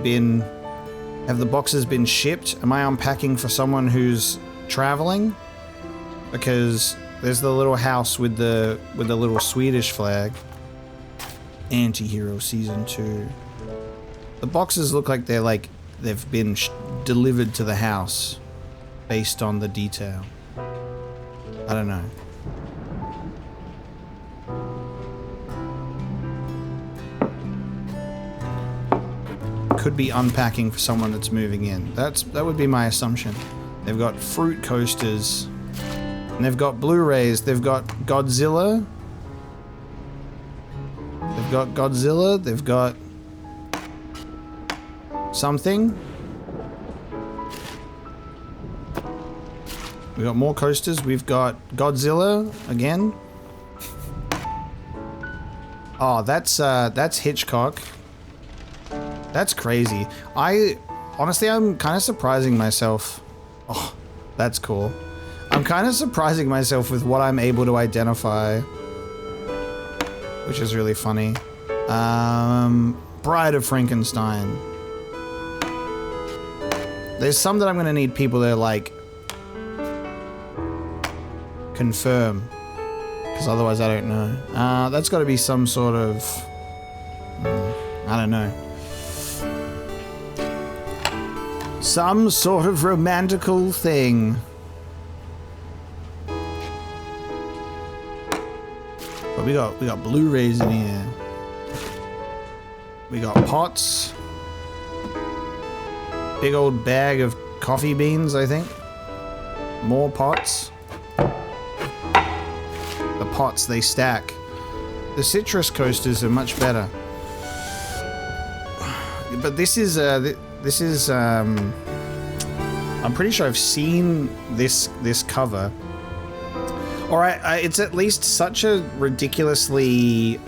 boxes been shipped? Am I unpacking for someone who's traveling? Because there's the little house with the little Swedish flag. Anti-Hero Season 2. The boxes look like they've been delivered to the house based on the detail. I don't know. Could be unpacking for someone that's moving in. That would be my assumption. They've got fruit coasters. And they've got Blu-rays. They've got Godzilla. They've got something. We've got more coasters. We've got Godzilla again. Oh, that's Hitchcock. That's crazy. Honestly, I'm kind of surprising myself. Oh, that's cool. I'm kind of surprising myself with what I'm able to identify, which is really funny. Bride of Frankenstein. There's some that I'm gonna need people to like confirm, because otherwise I don't know. That's got to be some sort of I don't know. Some sort of romantical thing. But we got Blu-rays in here. We got pots. Big old bag of coffee beans, I think. More pots. The pots, they stack. The citrus coasters are much better. But this is I'm pretty sure I've seen this cover. Or it's at least such a ridiculously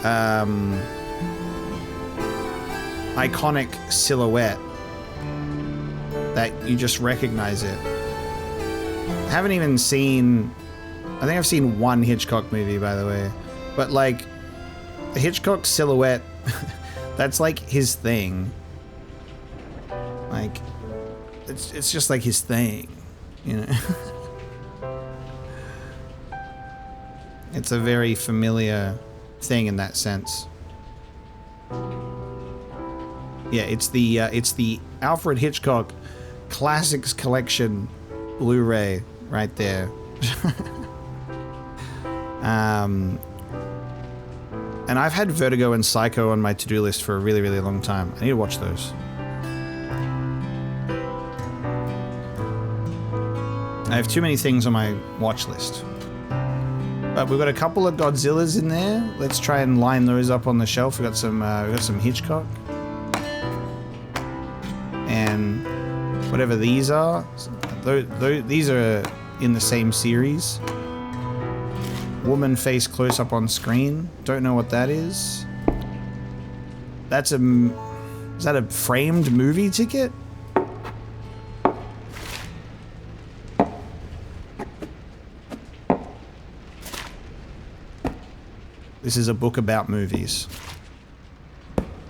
iconic silhouette that you just recognize it. I haven't even seen... I think I've seen one Hitchcock movie, by the way. But, like, the Hitchcock silhouette, that's, like, his thing. Like, it's just, like, his thing, you know? It's a very familiar thing in that sense. Yeah, it's the Alfred Hitchcock Classics Collection Blu-ray right there. And I've had Vertigo and Psycho on my to-do list for a really, really long time. I need to watch those. I have too many things on my watch list. But we've got a couple of Godzillas in there. Let's try and line those up on the shelf. We've got some Hitchcock. And whatever these are. These are in the same series. Woman face close up on screen. Don't know what that is. Is that a framed movie ticket? This is a book about movies.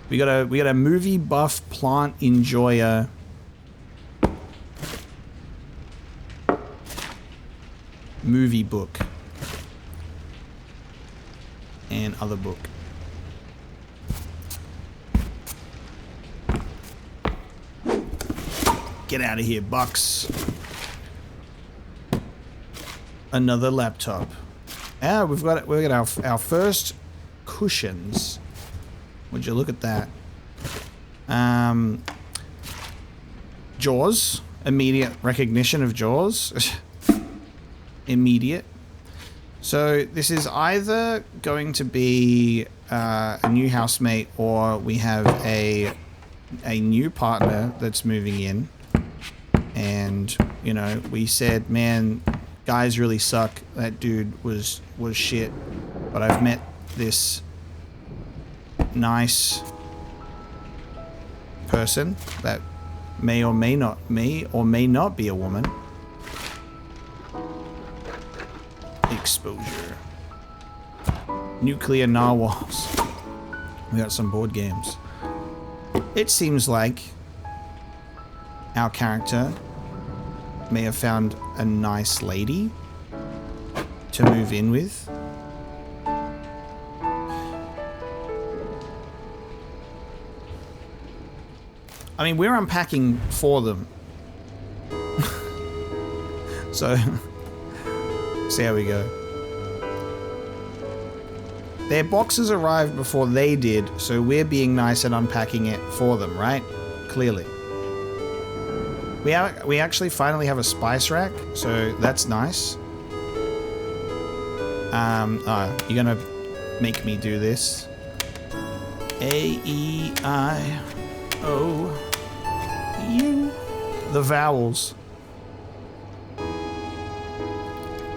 We got a movie buff plant enjoyer. Movie book. And other book. Get out of here, Bucks. Another laptop. Ah, we've got our first cushions. Would you look at that? Jaws. Immediate recognition of Jaws. Immediate. So this is either going to be a new housemate, or we have a new partner that's moving in. And, you know, we said, man, guys really suck. That dude was shit. But I've met this nice person that may or may not be a woman. Exposure. Nuclear narwhals. We got some board games. It seems like our character may have found a nice lady to move in with. I mean, we're unpacking for them. So, see how we go. Their boxes arrived before they did, so we're being nice and unpacking it for them, right? Clearly. We actually finally have a spice rack, so that's nice. You're gonna make me do this. A-E-I-O-U. The vowels.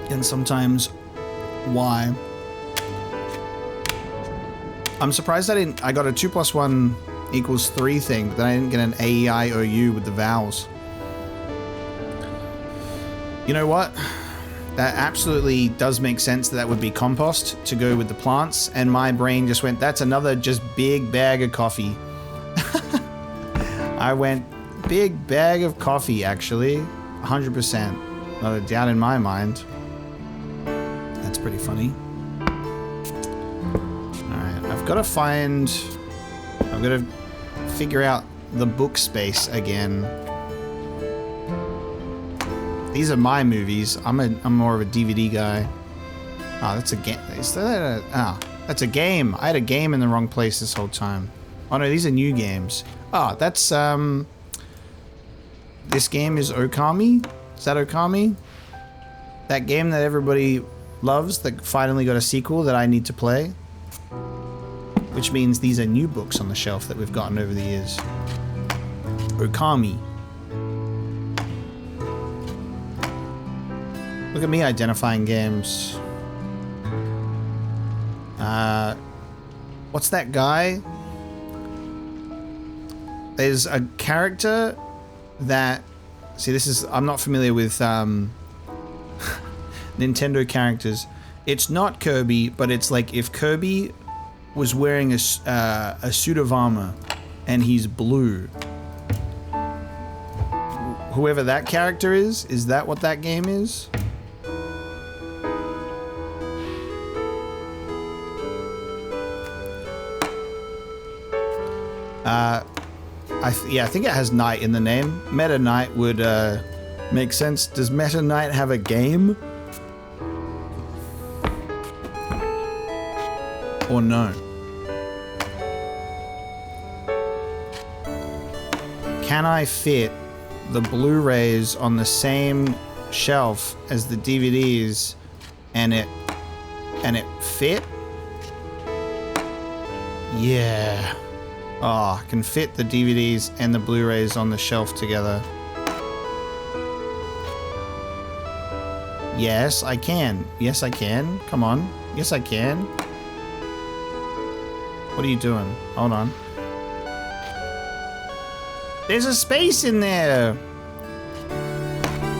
And sometimes Y. I'm surprised I got a 2 + 1 = 3 thing, that I didn't get an A-E-I-O-U with the vowels. You know what? That absolutely does make sense that would be compost to go with the plants, and my brain just went, that's another just big bag of coffee. I went, big bag of coffee, actually. 100%. Not a doubt in my mind. That's pretty funny. Alright, I've got to figure out the book space again. These are my movies. I'm more of a DVD guy. Oh, that's a game. Is that a... Oh, that's a game. I had a game in the wrong place this whole time. Oh no, these are new games. Oh, that's, this game is Okami? Is that Okami? That game that everybody loves that finally got a sequel that I need to play? Which means these are new books on the shelf that we've gotten over the years. Okami. Look at me identifying games. What's that guy? There's a character that... See, this is... I'm not familiar with Nintendo characters. It's not Kirby, but it's like if Kirby was wearing a suit of armor and he's blue. Whoever that character is that what that game is? I think it has Knight in the name. Meta Knight would make sense. Does Meta Knight have a game? Or no? Can I fit the Blu-rays on the same shelf as the DVDs and it fit? Yeah. Oh, I can fit the DVDs and the Blu-rays on the shelf together. Yes, I can. Yes, I can. Come on. Yes, I can. What are you doing? Hold on. There's a space in there.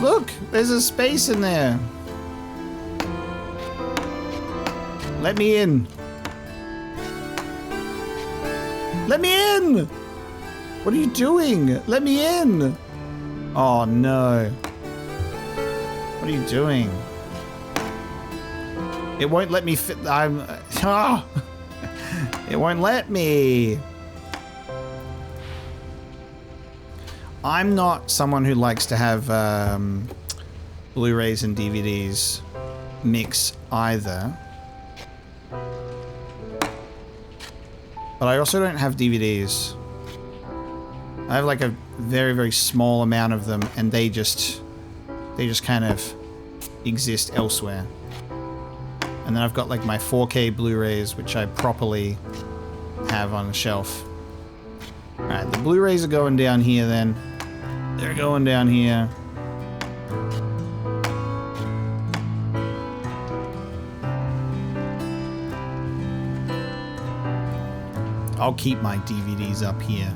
Look, there's a space in there. Let me in. Let me in! What are you doing? Let me in! Oh no. What are you doing? It won't let me fit. Oh! It won't let me. I'm not someone who likes to have Blu-rays and DVDs mix either. But I also don't have DVDs. I have like a very, very small amount of them, and they just kind of exist elsewhere. And then I've got like my 4K Blu-rays, which I properly have on the shelf. Alright, the Blu-rays are going down here then. They're going down here. I'll keep my DVDs up here.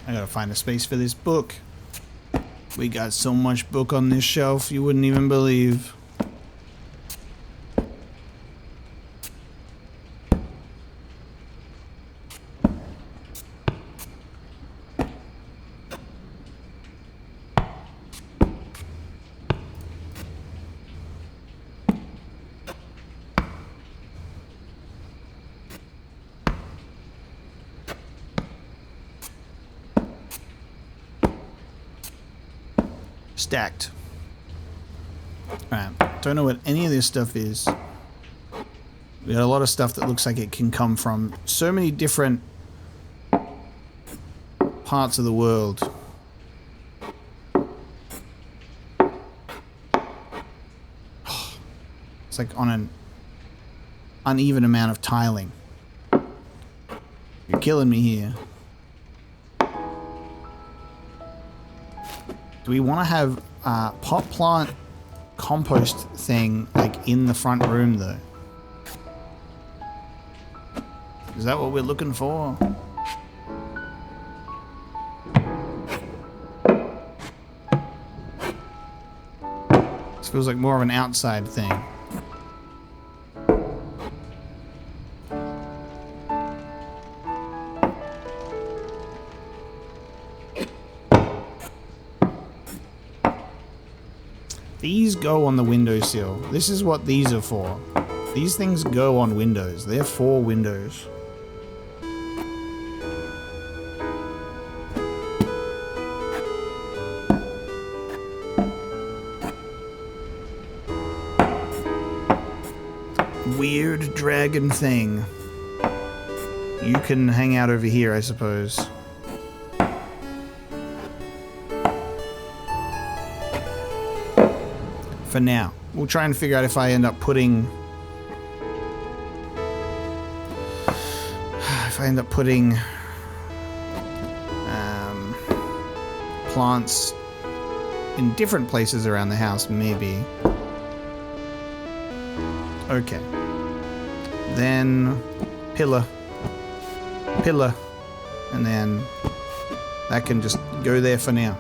I gotta find a space for this book. We got so much book on this shelf you wouldn't even believe. Stacked. Alright, don't know what any of this stuff is. We got a lot of stuff that looks like it can come from so many different parts of the world. It's like on an uneven amount of tiling. You're killing me here. Do we want to have pot plant compost thing like in the front room though? Is that what we're looking for? This feels like more of an outside thing. These go on the windowsill. This is what these are for. These things go on windows. They're for windows. Weird dragon thing. You can hang out over here, I suppose. For now. We'll try and figure out if I end up putting... plants in different places around the house, maybe. Okay. Then pillar, and then that can just go there for now.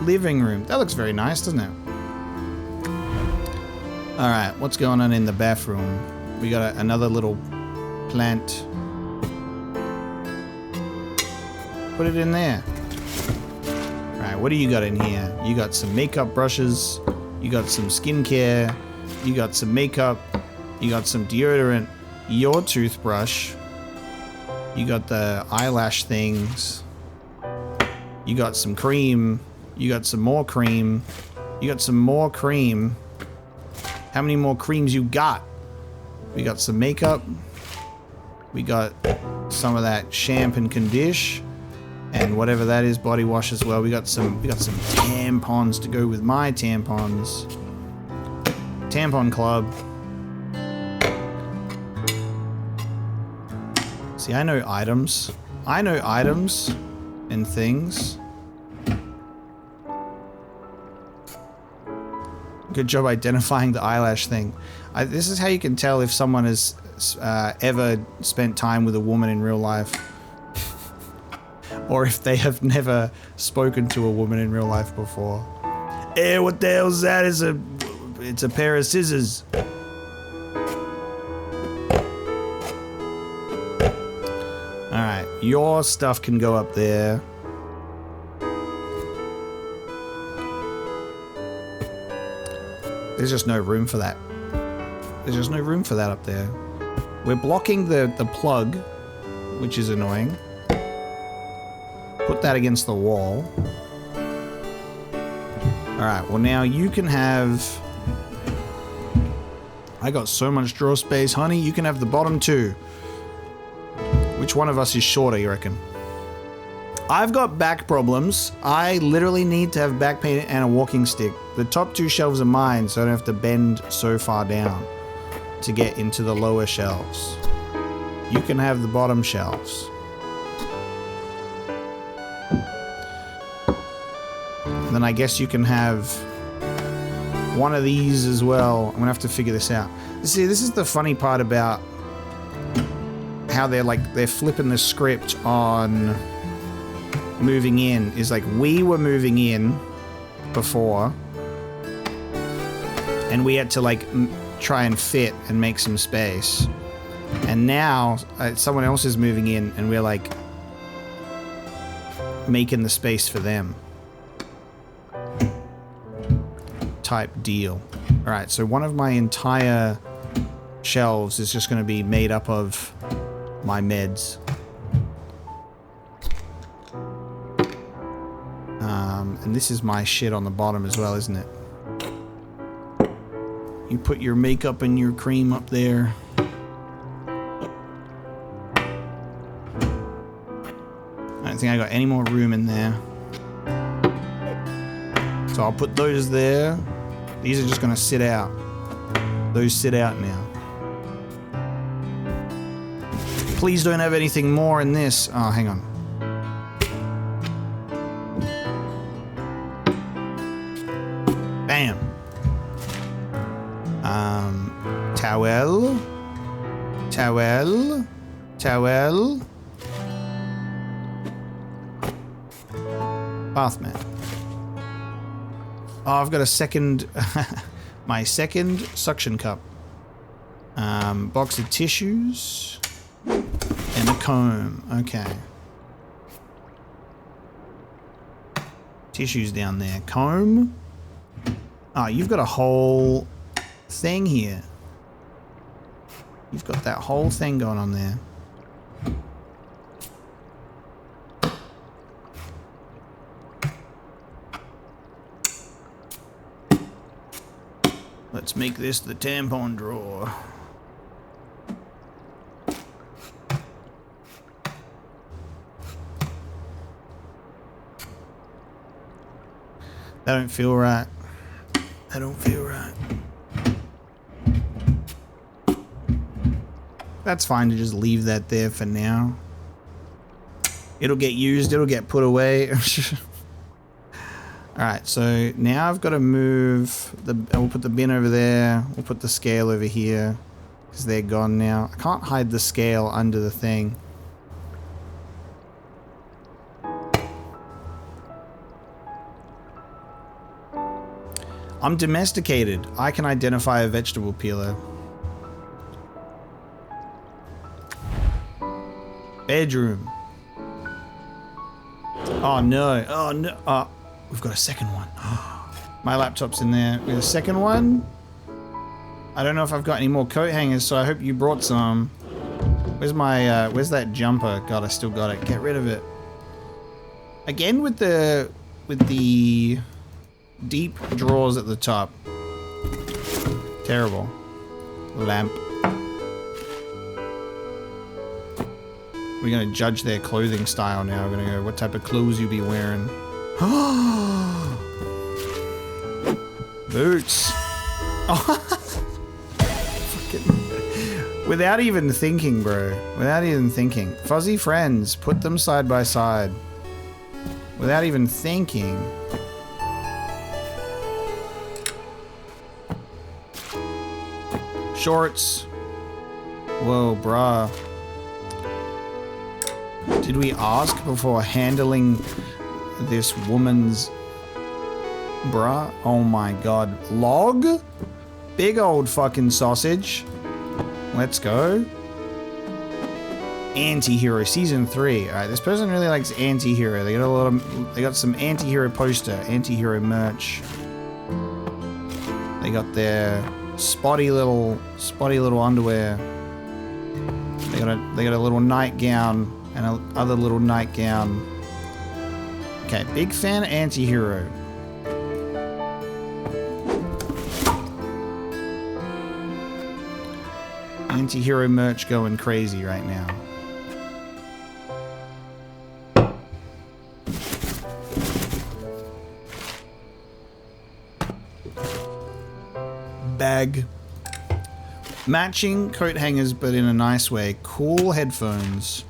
Living room. That looks very nice, doesn't it? Alright, what's going on in the bathroom? We got another little plant. Put it in there. Alright, what do you got in here? You got some makeup brushes. You got some skincare. You got some makeup. You got some deodorant. Your toothbrush. You got the eyelash things. You got some cream. You got some more cream. You got some more cream. How many more creams you got? We got some makeup. We got some of that shampoo and condition. And whatever that is, body wash as well. We got some tampons to go with my tampons. Tampon club. See, I know items. I know items and things. Good job identifying the eyelash thing. This is how you can tell if someone has ever spent time with a woman in real life. Or if they have never spoken to a woman in real life before. Eh, what the hell is that? It's a pair of scissors. Alright, your stuff can go up there. There's just no room for that. There's just no room for that up there. We're blocking the plug, which is annoying. Put that against the wall. Alright, well now you can have... I got so much drawer space, honey. You can have the bottom two. Which one of us is shorter, you reckon? I've got back problems. I literally need to have back pain and a walking stick. The top two shelves are mine, so I don't have to bend so far down to get into the lower shelves. You can have the bottom shelves. And then I guess you can have one of these as well. I'm gonna have to figure this out. See, this is the funny part about how they're flipping the script on moving in. Is like, we were moving in before and we had to like try and fit and make some space, and now someone else is moving in and we're like making the space for them type deal. Alright, so one of my entire shelves is just going to be made up of my meds. And this is my shit on the bottom as well, isn't it? You put your makeup and your cream up there. I don't think I got any more room in there. So I'll put those there. These are just going to sit out. Those sit out now. Please don't have anything more in this. Oh, hang on. Bam. Towel. Towel. Towel. Bath mat. Oh, I've got a second... my second suction cup. Box of tissues. And a comb. Okay. Tissues down there. Comb. Oh, you've got a whole thing here. You've got that whole thing going on there. Let's make this the tampon drawer. That don't feel right. That don't feel right. That's fine to just leave that there for now. It'll get used, it'll get put away. Alright, so now I've got to move the... We'll put the bin over there. We'll put the scale over here. Because they're gone now. I can't hide the scale under the thing. I'm domesticated. I can identify a vegetable peeler. Bedroom. Oh no. Oh no. Oh, we've got a second one. My laptop's in there. We have a second one. I don't know if I've got any more coat hangers, so I hope you brought some. Where's my, where's that jumper? God, I still got it. Get rid of it. Again with the deep drawers at the top. Terrible. Lamp. We're gonna judge their clothing style now. We're gonna go, what type of clothes you be wearing? Boots. Fucking. Without even thinking, bro. Without even thinking. Fuzzy friends. Put them side by side. Without even thinking. Shorts. Whoa, bruh. Did we ask before handling this woman's bruh? Oh my god. Log? Big old fucking sausage. Let's go. Anti-hero season 3. Alright, this person really likes anti-hero. They got a lot of, they got some anti-hero poster, anti-hero merch. They got their spotty little underwear. They got a little nightgown and a other little nightgown. Okay, big fan of anti-hero. Anti-hero merch going crazy right now. Bag. Matching coat hangers, but in a nice way. Cool headphones.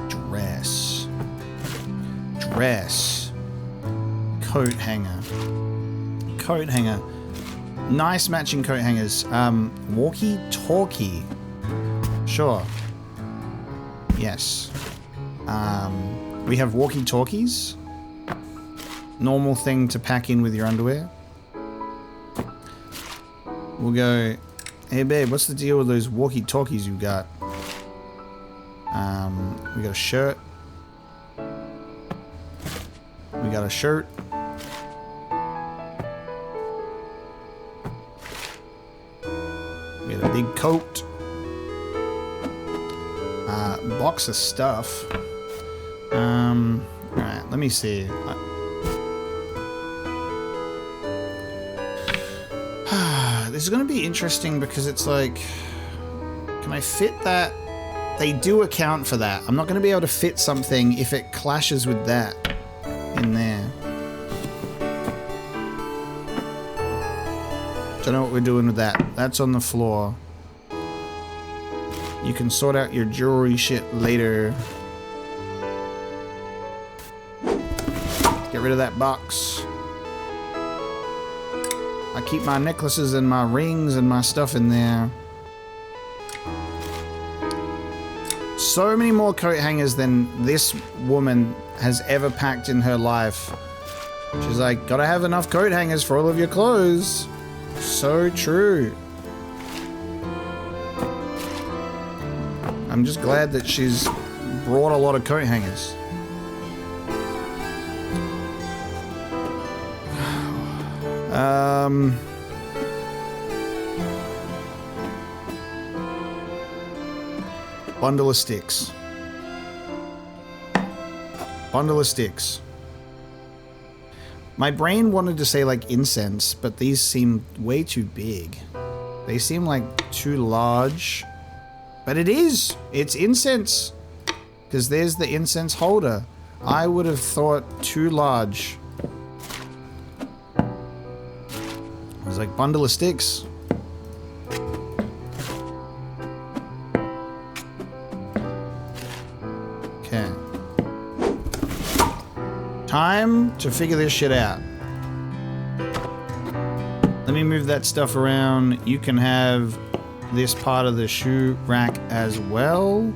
Dress. Dress. Coat hanger. Coat hanger. Nice matching coat hangers. Walkie-talkie. Sure. Yes. We have walkie-talkies. Normal thing to pack in with your underwear. We'll go, hey babe, what's the deal with those walkie-talkies you got? We got a shirt. We got a shirt. We got a big coat. Box of stuff. Alright, let me see. This is going to be interesting because it's like, can I fit that? They do account for that. I'm not going to be able to fit something if it clashes with that in there. Don't know what we're doing with that. That's on the floor. You can sort out your jewelry shit later. Get rid of that box. I keep my necklaces and my rings and my stuff in there. So many more coat hangers than this woman has ever packed in her life. She's like, gotta have enough coat hangers for all of your clothes. So true. I'm just glad that she's brought a lot of coat hangers. Bundle of sticks. Bundle of sticks. My brain wanted to say like incense, but these seem way too big. They seem like too large. But it is! It's incense! Because there's the incense holder. I would have thought too large. I was like, bundle of sticks. Okay. Time to figure this shit out. Let me move that stuff around. You can have this part of the shoe rack as well.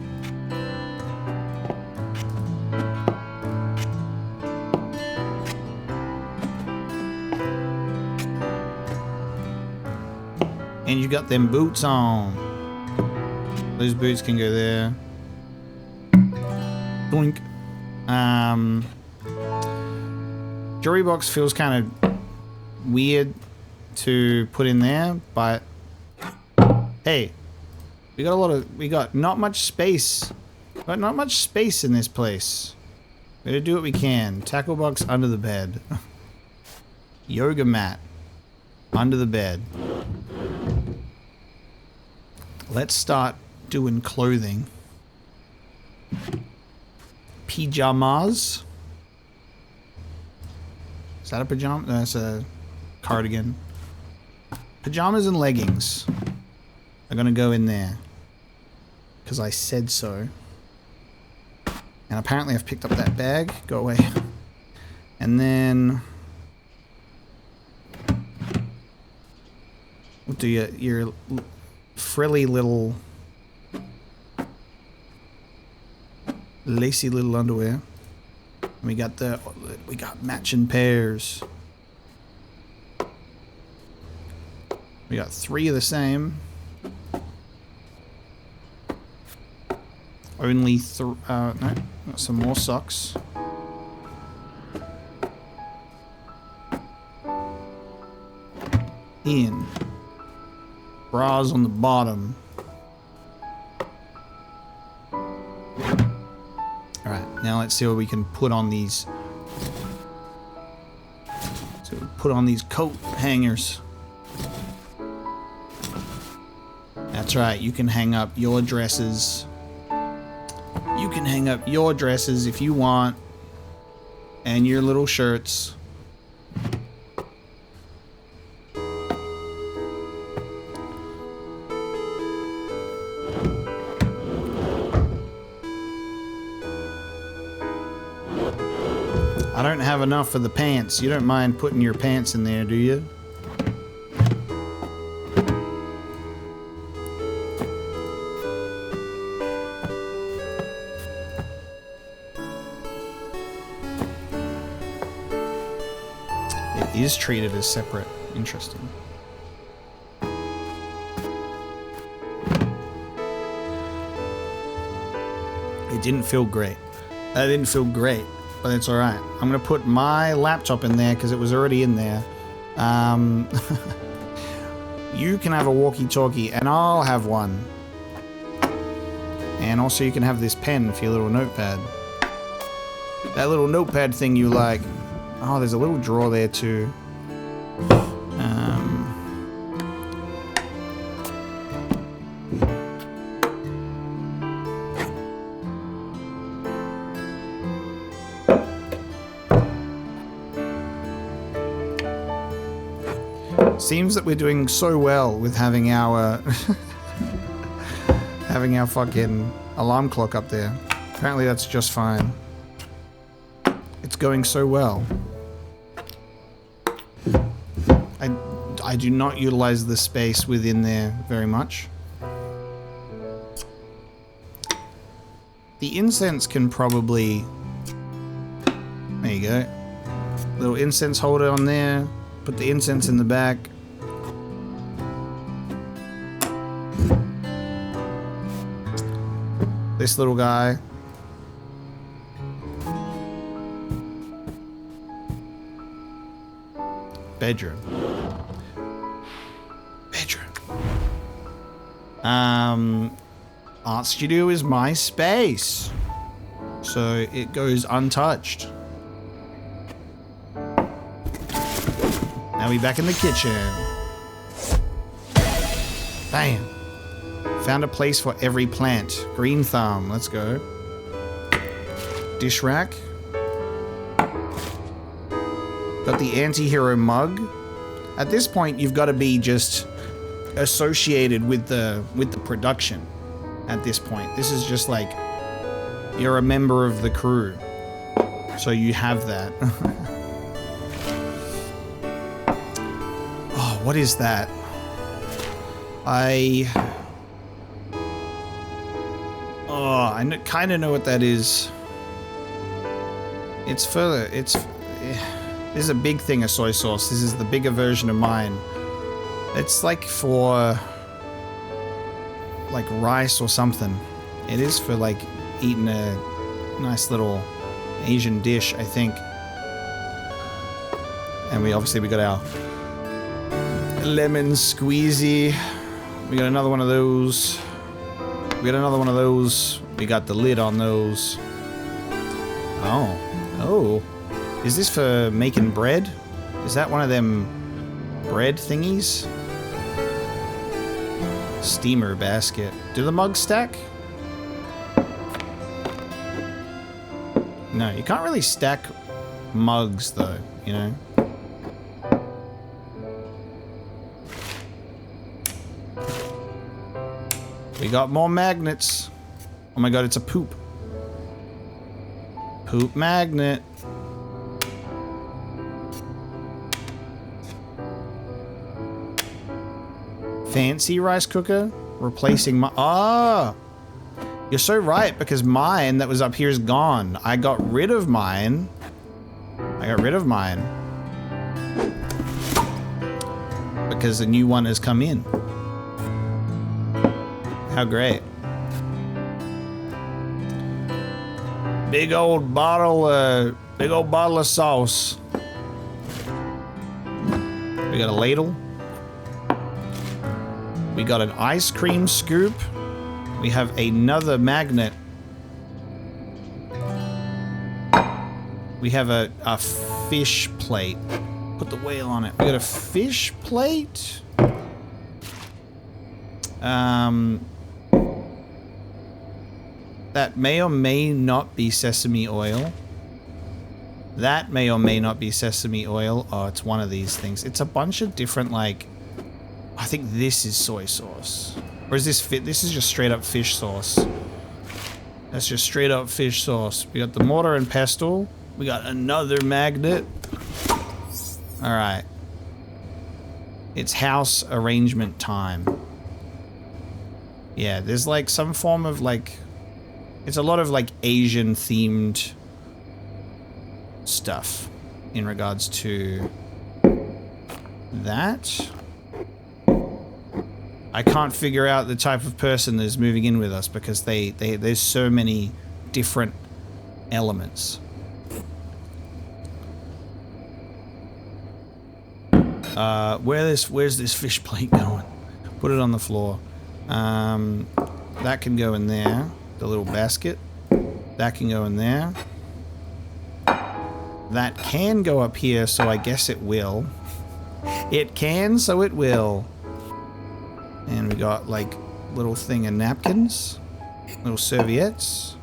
And you got them boots on. Those boots can go there. Boink. Jewelry box feels kind of weird to put in there, but hey, we got not much space. But not much space in this place. We gotta do what we can. Tackle box under the bed. Yoga mat under the bed. Let's start doing clothing. Pajamas. Is that a pajama? No, that's a cardigan. Pajamas and leggings are gonna go in there. Because I said so. And apparently I've picked up that bag. Go away. And then we'll do your frilly little lacy little underwear. And we got matching pairs. We got 3 of the same. Only no, got some more socks. In. Bras on the bottom. Alright, now let's see what we can put on these. So we put on these coat hangers. That's right, you can hang up your dresses. You can hang up your dresses if you want. And your little shirts. I don't have enough for the pants. You don't mind putting your pants in there, do you? It is treated as separate. Interesting. It didn't feel great. That didn't feel great. But it's alright. I'm going to put my laptop in there because it was already in there. You can have a walkie-talkie and I'll have one. And also you can have this pen for your little notepad. That little notepad thing you like. Oh, there's a little drawer there too. Seems that we're doing so well with having our having our fucking alarm clock up there. Apparently that's just fine. It's going so well. I do not utilize the space within there very much. The incense can probably... There you go. Little incense holder on there. Put the incense in the back. This little guy. Bedroom. Art studio is my space, so it goes untouched. Now we back in the kitchen. Bam. Found a place for every plant. Green thumb. Let's go. Dish rack. Got the anti-hero mug. At this point, you've got to be just associated with the production. At this point, this is just like you're a member of the crew, so you have that. Oh, what is that? I kind of know what that is. It's for this is a big thing of soy sauce. This is the bigger version of mine. It's like for like rice or something. It is for like eating a nice little Asian dish, I think. And we got our lemon squeezy. We got another one of those. We got another one of those. We got the lid on those. Oh. Is this for making bread? Is that one of them bread thingies? Steamer basket. Do the mugs stack? No, you can't really stack mugs though, you know? We got more magnets. Oh my god, it's a poop. Poop magnet. Fancy rice cooker? Replacing my... Ah! You're so right, because mine that was up here is gone. I got rid of mine. Because a new one has come in. How great. Big old bottle of sauce. We got a ladle. We got an ice cream scoop. We have another magnet. We have a fish plate. Put the whale on it. We got a fish plate. That may or may not be sesame oil. That may or may not be sesame oil. Oh, it's one of these things. It's a bunch of different, like... I think this is soy sauce. Or is this fit? This is just straight up fish sauce. That's just straight up fish sauce. We got the mortar and pestle. We got another magnet. Alright. It's house arrangement time. Yeah, there's like some form of like... It's a lot of like Asian themed stuff in regards to that. I can't figure out the type of person that's moving in with us because there's so many different elements. Where's this fish plate going? Put it on the floor. That can go in there. The little basket. That can go in there. That can go up here, so I guess it will. It can, so it will. And we got like little thing of napkins, little serviettes.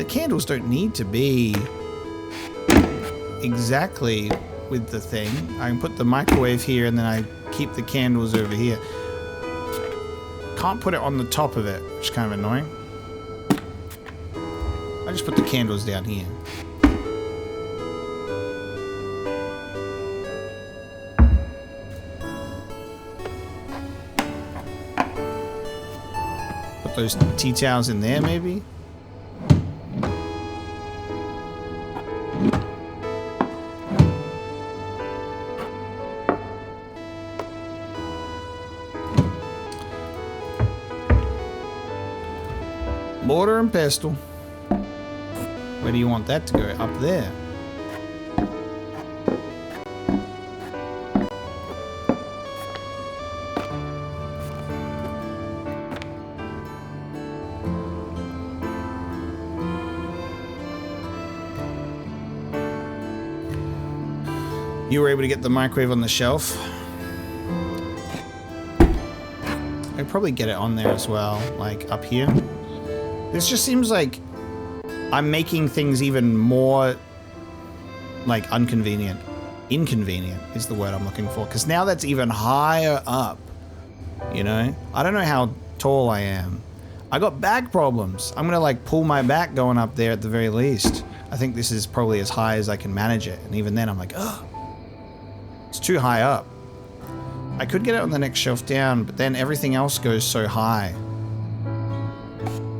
Candles don't need to be exactly with the thing. I can put the microwave here and then I keep the candles over here. Can't put it on the top of it, which is kind of annoying. I just put the candles down here. Put those tea towels in there maybe? Mortar and pestle. Where do you want that to go? Up there. You were able to get the microwave on the shelf. I'd probably get it on there as well, like up here. This just seems like I'm making things even more, like, inconvenient. Inconvenient is the word I'm looking for, because now that's even higher up, you know? I don't know how tall I am. I got back problems. I'm gonna, like, pull my back going up there at the very least. I think this is probably as high as I can manage it, and even then I'm like, ugh. It's too high up. I could get it on the next shelf down, but then everything else goes so high.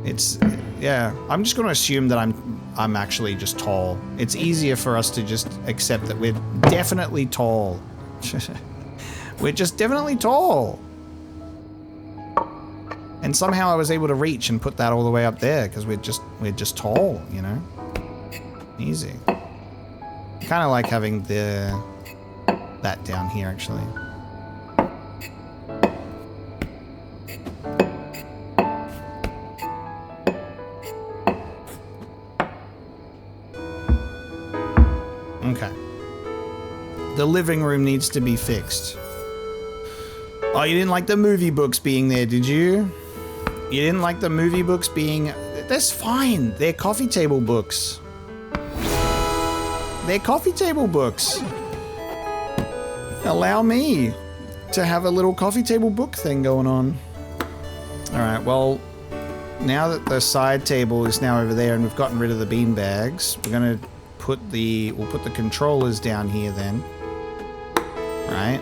It's, yeah, I'm just going to assume that I'm actually just tall. It's easier for us to just accept that we're definitely tall. We're just definitely tall. And somehow I was able to reach and put that all the way up there because we're just tall, you know? Easy. Kind of like having that down here, actually. Okay. The living room needs to be fixed. Oh, you didn't like the movie books being there, did you? You didn't like the movie books being... That's fine. They're coffee table books. They're coffee table books. Allow me to have a little coffee table book thing going on. Alright, well, now that the side table is now over there and we've gotten rid of the bean bags, we're gonna we'll put the controllers down here then. Right?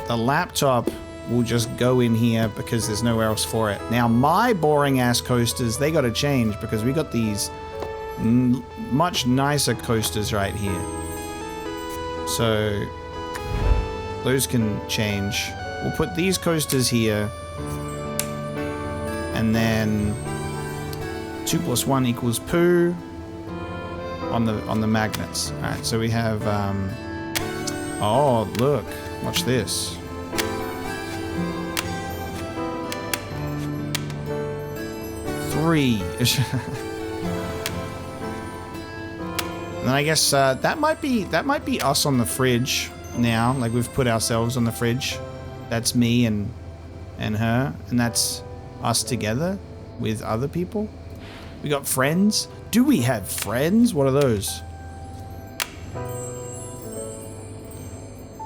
The laptop will just go in here because there's nowhere else for it. Now my boring ass coasters, they gotta change because we got these much nicer coasters right here. So those can change. We'll put these coasters here, and then 2 + 1 = poo on the magnets. All right, so we have. Oh, look! Watch this. Three. And I guess that might be us on the fridge now. Like we've put ourselves on the fridge. That's me and her, and that's us together with other people. We got friends. Do we have friends? What are those?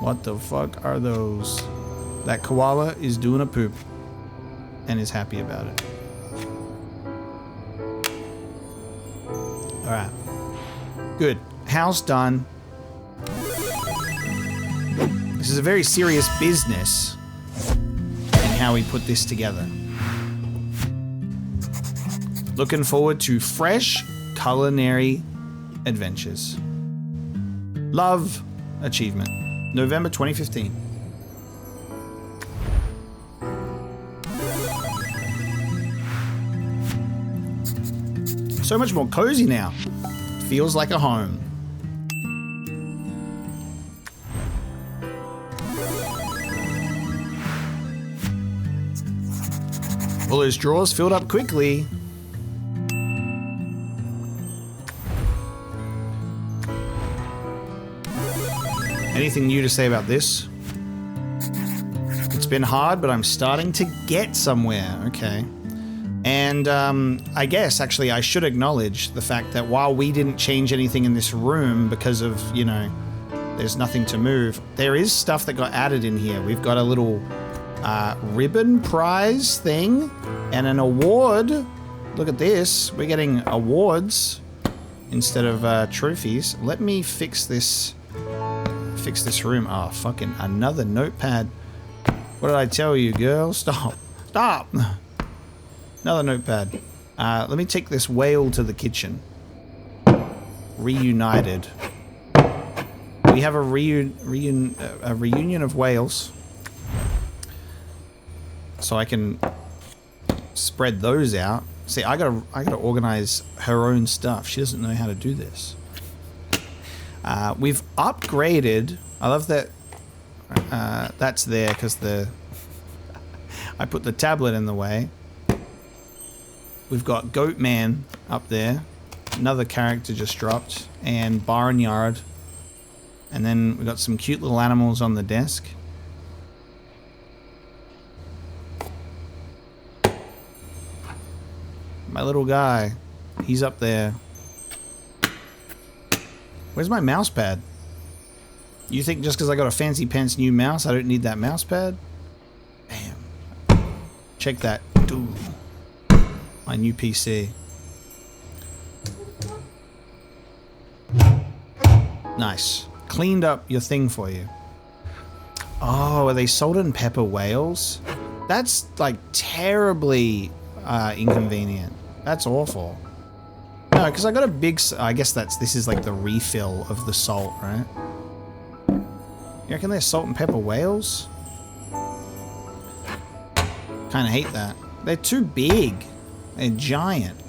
What the fuck are those? That koala is doing a poop and is happy about it. All right. Good. House done. This is a very serious business in how we put this together. Looking forward to fresh culinary adventures. Love achievement. November 2015. So much more cozy now. Feels like a home. All those drawers filled up quickly. Anything new to say about this? It's been hard, but I'm starting to get somewhere. Okay. And I guess, actually, I should acknowledge the fact that while we didn't change anything in this room because of, you know, there's nothing to move, there is stuff that got added in here. We've got a little ribbon prize thing and an award. Look at this. We're getting awards instead of trophies. Let me fix this room. Oh, fucking another notepad. What did I tell you, girl? Stop. Stop. Another notepad. Let me take this whale to the kitchen. Reunited. We have a reunion of whales. So I can spread those out. See, I gotta organize her own stuff. She doesn't know how to do this. We've upgraded. I love that. That's there because I put the tablet in the way. We've got Goatman up there. Another character just dropped. And Barnyard. And then we've got some cute little animals on the desk. My little guy. He's up there. Where's my mouse pad? You think just because I got a fancy pants new mouse, I don't need that mouse pad? Bam. Check that. Dude. My new PC. Nice. Cleaned up your thing for you. Oh, are they salt and pepper whales? That's like terribly inconvenient. That's awful. No, because I got a big... I guess this is like the refill of the salt, right? You reckon they're salt and pepper whales? Kind of hate that. They're too big. They're giant.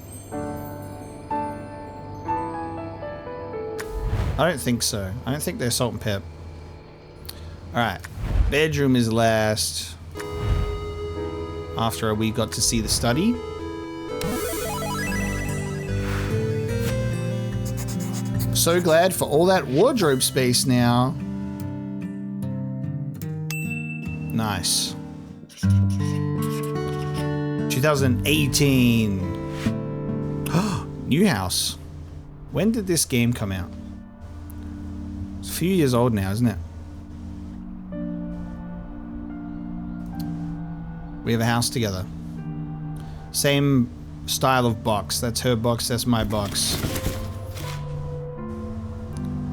I don't think so. I don't think they're salt and pep. Alright. Bedroom is last. After we got to see the study. So glad for all that wardrobe space now. Nice. 2018. New house. When did this game come out? It's a few years old now, isn't it? We have a house together. Same style of box. That's her box, that's my box.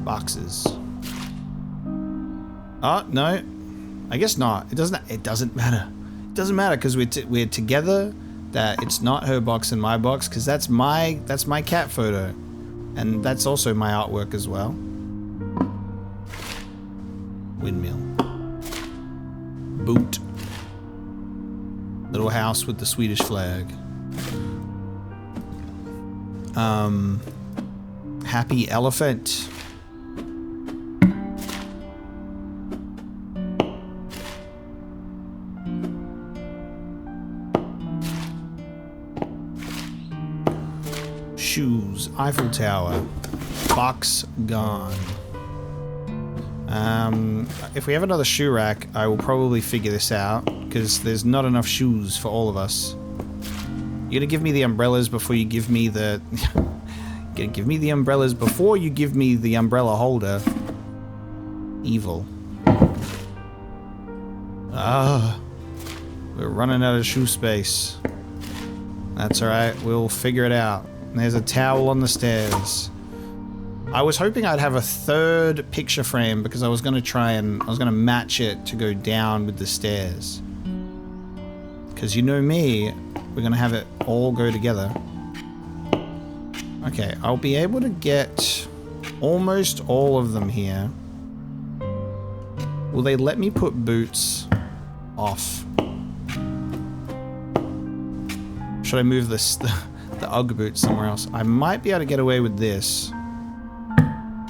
Boxes. Oh, no. I guess not. It doesn't matter. It doesn't matter because we're together. That it's not her box and my box because that's my cat photo. And that's also my artwork as well. Windmill. Boot. Little house with the Swedish flag. Happy elephant. Shoes. Eiffel Tower. Box gone. If we have another shoe rack, I will probably figure this out, because there's not enough shoes for all of us. You're gonna give me the umbrellas before you give me the... You're gonna give me the umbrellas before you give me the umbrella holder. Evil. Ah. We're running out of shoe space. That's alright, we'll figure it out. There's a towel on the stairs. I was hoping I'd have a third picture frame because I was going to match it to go down with the stairs. Because you know me, we're going to have it all go together. Okay, I'll be able to get almost all of them here. Will they let me put boots off? Should I move this, the Ugg boots somewhere else? I might be able to get away with this.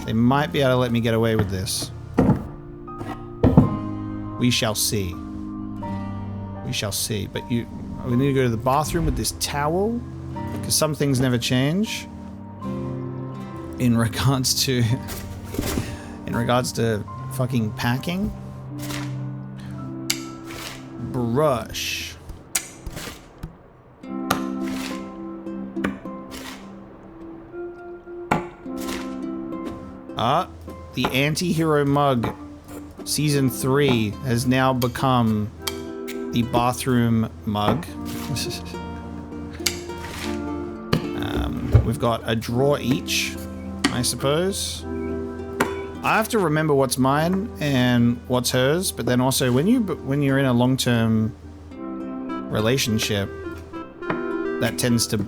They might be able to let me get away with this. We shall see. We shall see. But we need to go to the bathroom with this towel, because some things never change. In regards to fucking packing. Brush. The anti-hero mug season 3 has now become the bathroom mug. We've got a drawer each, I suppose. I have to remember what's mine and what's hers, but then also when you're in a long-term relationship, that tends to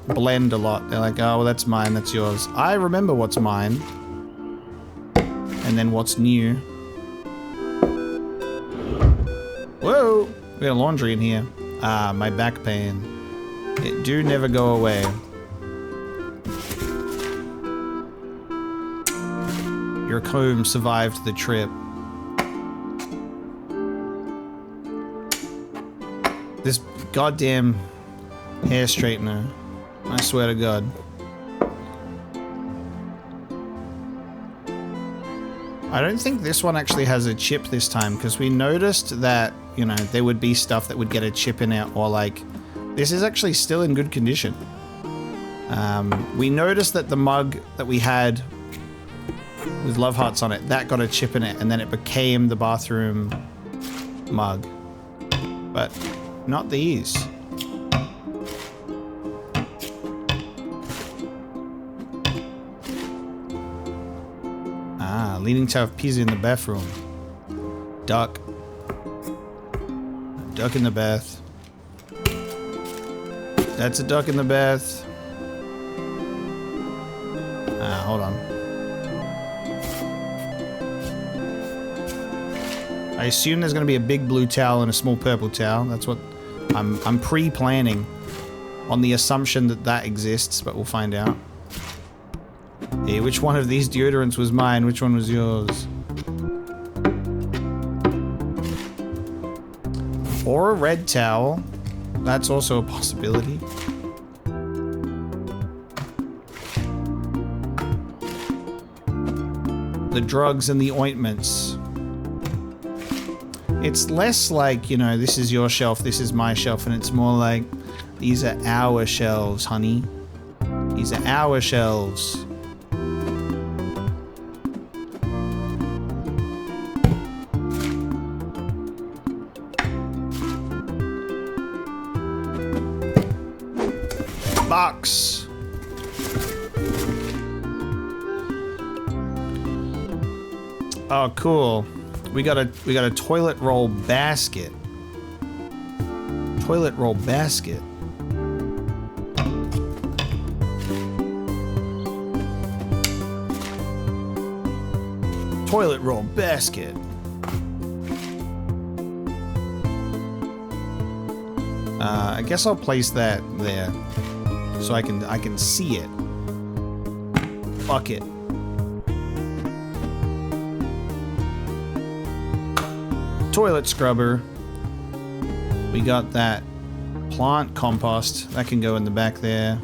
blend a lot. They're like, oh, well, that's mine, that's yours. I remember what's mine. And then what's new. Whoa! We got laundry in here. Ah, my back pain. It do never go away. Your comb survived the trip. This goddamn hair straightener. I swear to God. I don't think this one actually has a chip this time, because we noticed that, you know, there would be stuff that would get a chip in it, or like, this is actually still in good condition. We noticed that the mug that we had with love hearts on it, that got a chip in it, and then it became the bathroom mug. But not these. Ah, leaning tower of Pisa in the bathroom. Duck. Duck in the bath. That's a duck in the bath. Ah, hold on. I assume there's going to be a big blue towel and a small purple towel. That's what I'm pre-planning on the assumption that that exists, but we'll find out. Hey, which one of these deodorants was mine? Which one was yours? Or a red towel. That's also a possibility. The drugs and the ointments. It's less like, you know, this is your shelf, this is my shelf, and it's more like, these are our shelves, honey. These are our shelves. Box. Oh, cool. We got a toilet roll basket. Toilet roll basket. Toilet roll basket. I guess I'll place that there so I can see it. Bucket. Toilet scrubber. We got that plant compost that can go in the back there.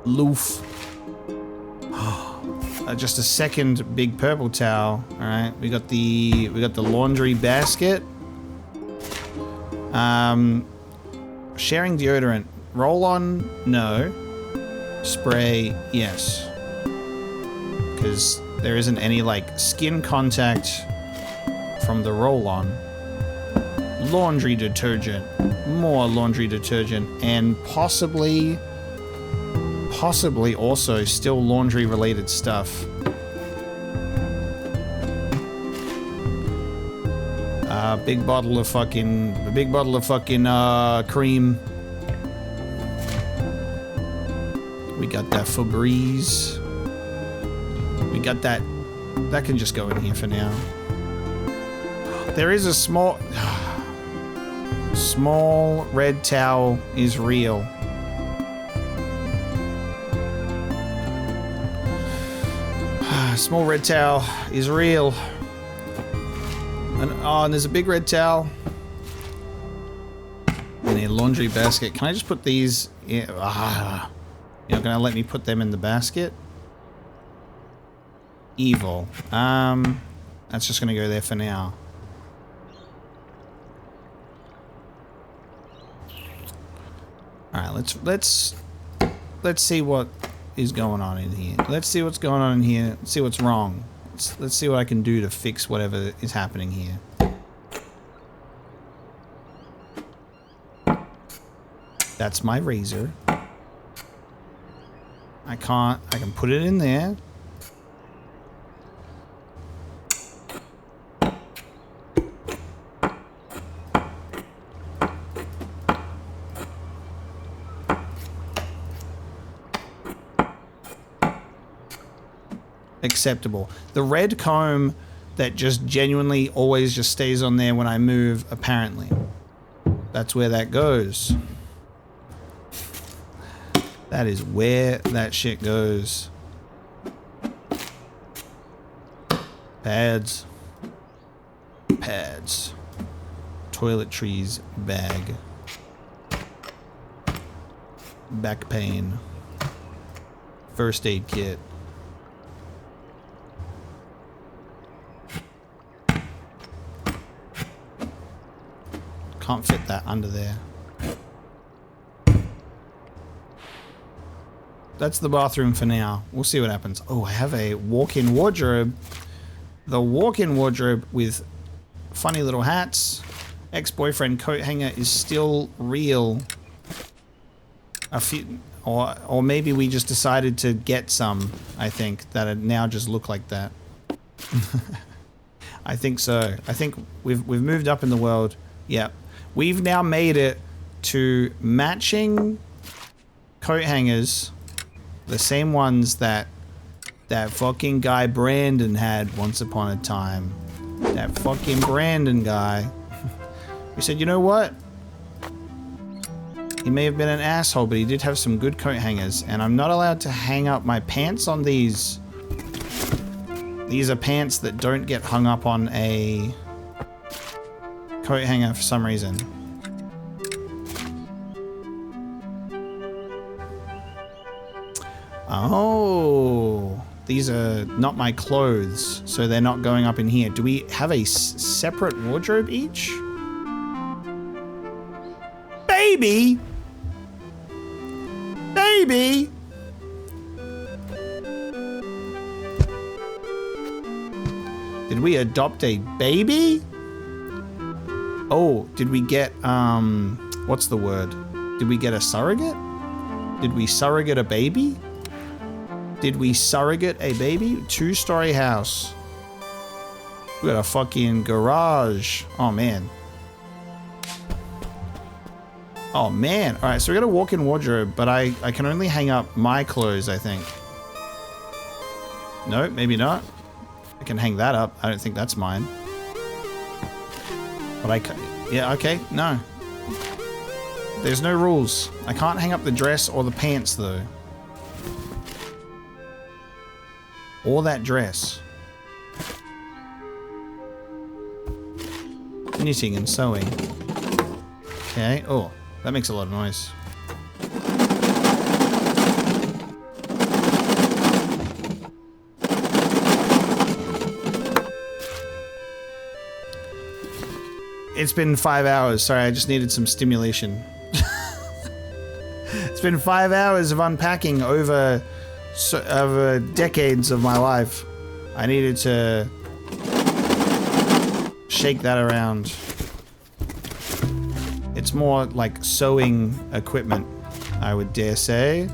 Loof. Just a second big purple towel. All right, we got the laundry basket. Sharing deodorant. Roll on, no. Spray, yes. Because there isn't any like skin contact from the roll-on. Laundry detergent, more laundry detergent, and possibly also still laundry related stuff. Big bottle of fucking cream. We got that Febreze. We got that. That can just go in here for now. There is a small red towel is real. Small red towel is real. And there's a big red towel. And a laundry basket. Can I just put these in? You're not gonna let me put them in the basket? Evil. That's just gonna go there for now. Alright, let's see what is going on in here. Let's see what's going on in here. Let's see what's wrong. Let's see what I can do to fix whatever is happening here. That's my razor. I can put it in there. Acceptable. The red comb that just genuinely always just stays on there when I move, apparently. That's where that goes. That is where that shit goes. Pads. Pads. Toiletries bag. Back pain. First aid kit. Can't fit that under there. That's the bathroom for now. We'll see what happens. Oh, I have a walk-in wardrobe. The walk-in wardrobe with funny little hats. Ex-boyfriend coat hanger is still real. A few, or maybe we just decided to get some. I think that it now just look like that. I think so. I think we've moved up in the world. Yep. We've now made it to matching coat hangers, the same ones that fucking guy Brandon had once upon a time. That fucking Brandon guy. We said, you know what? He may have been an asshole, but he did have some good coat hangers, and I'm not allowed to hang up my pants on these. These are pants that don't get hung up on a coat hanger for some reason. Oh, these are not my clothes, so they're not going up in here. Do we have a separate wardrobe each? Baby! Baby! Did we adopt a baby? Oh, did we get, what's the word? Did we get a surrogate? Did we surrogate a baby? Did we surrogate a baby? 2-story house. We got a fucking garage. Oh, man. Oh, man. All right, so we got a walk-in wardrobe, but I can only hang up my clothes, I think. No, maybe not. I can hang that up. I don't think that's mine. But I can... Yeah, okay. No. There's no rules. I can't hang up the dress or the pants, though. Or that dress. Knitting and sewing. Okay. Oh, that makes a lot of noise. It's been 5 hours. Sorry, I just needed some stimulation. It's been 5 hours of unpacking over decades of my life. I needed to shake that around. It's more like sewing equipment, I would dare say.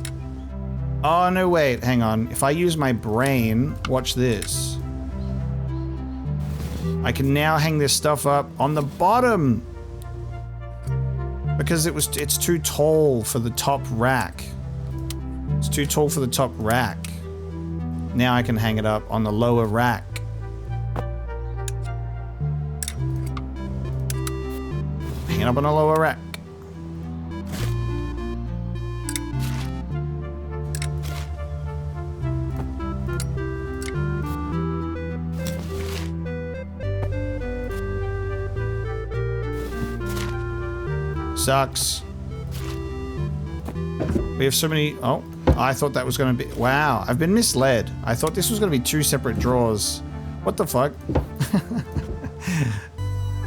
Oh, no, wait, hang on. If I use my brain, watch this. I can now hang this stuff up on the bottom. Because it's too tall for the top rack. It's too tall for the top rack. Now I can hang it up on the lower rack. Hang it up on the lower rack. Sucks. We have so many... Oh, I thought that was going to be... Wow, I've been misled. I thought this was going to be 2 separate drawers. What the fuck?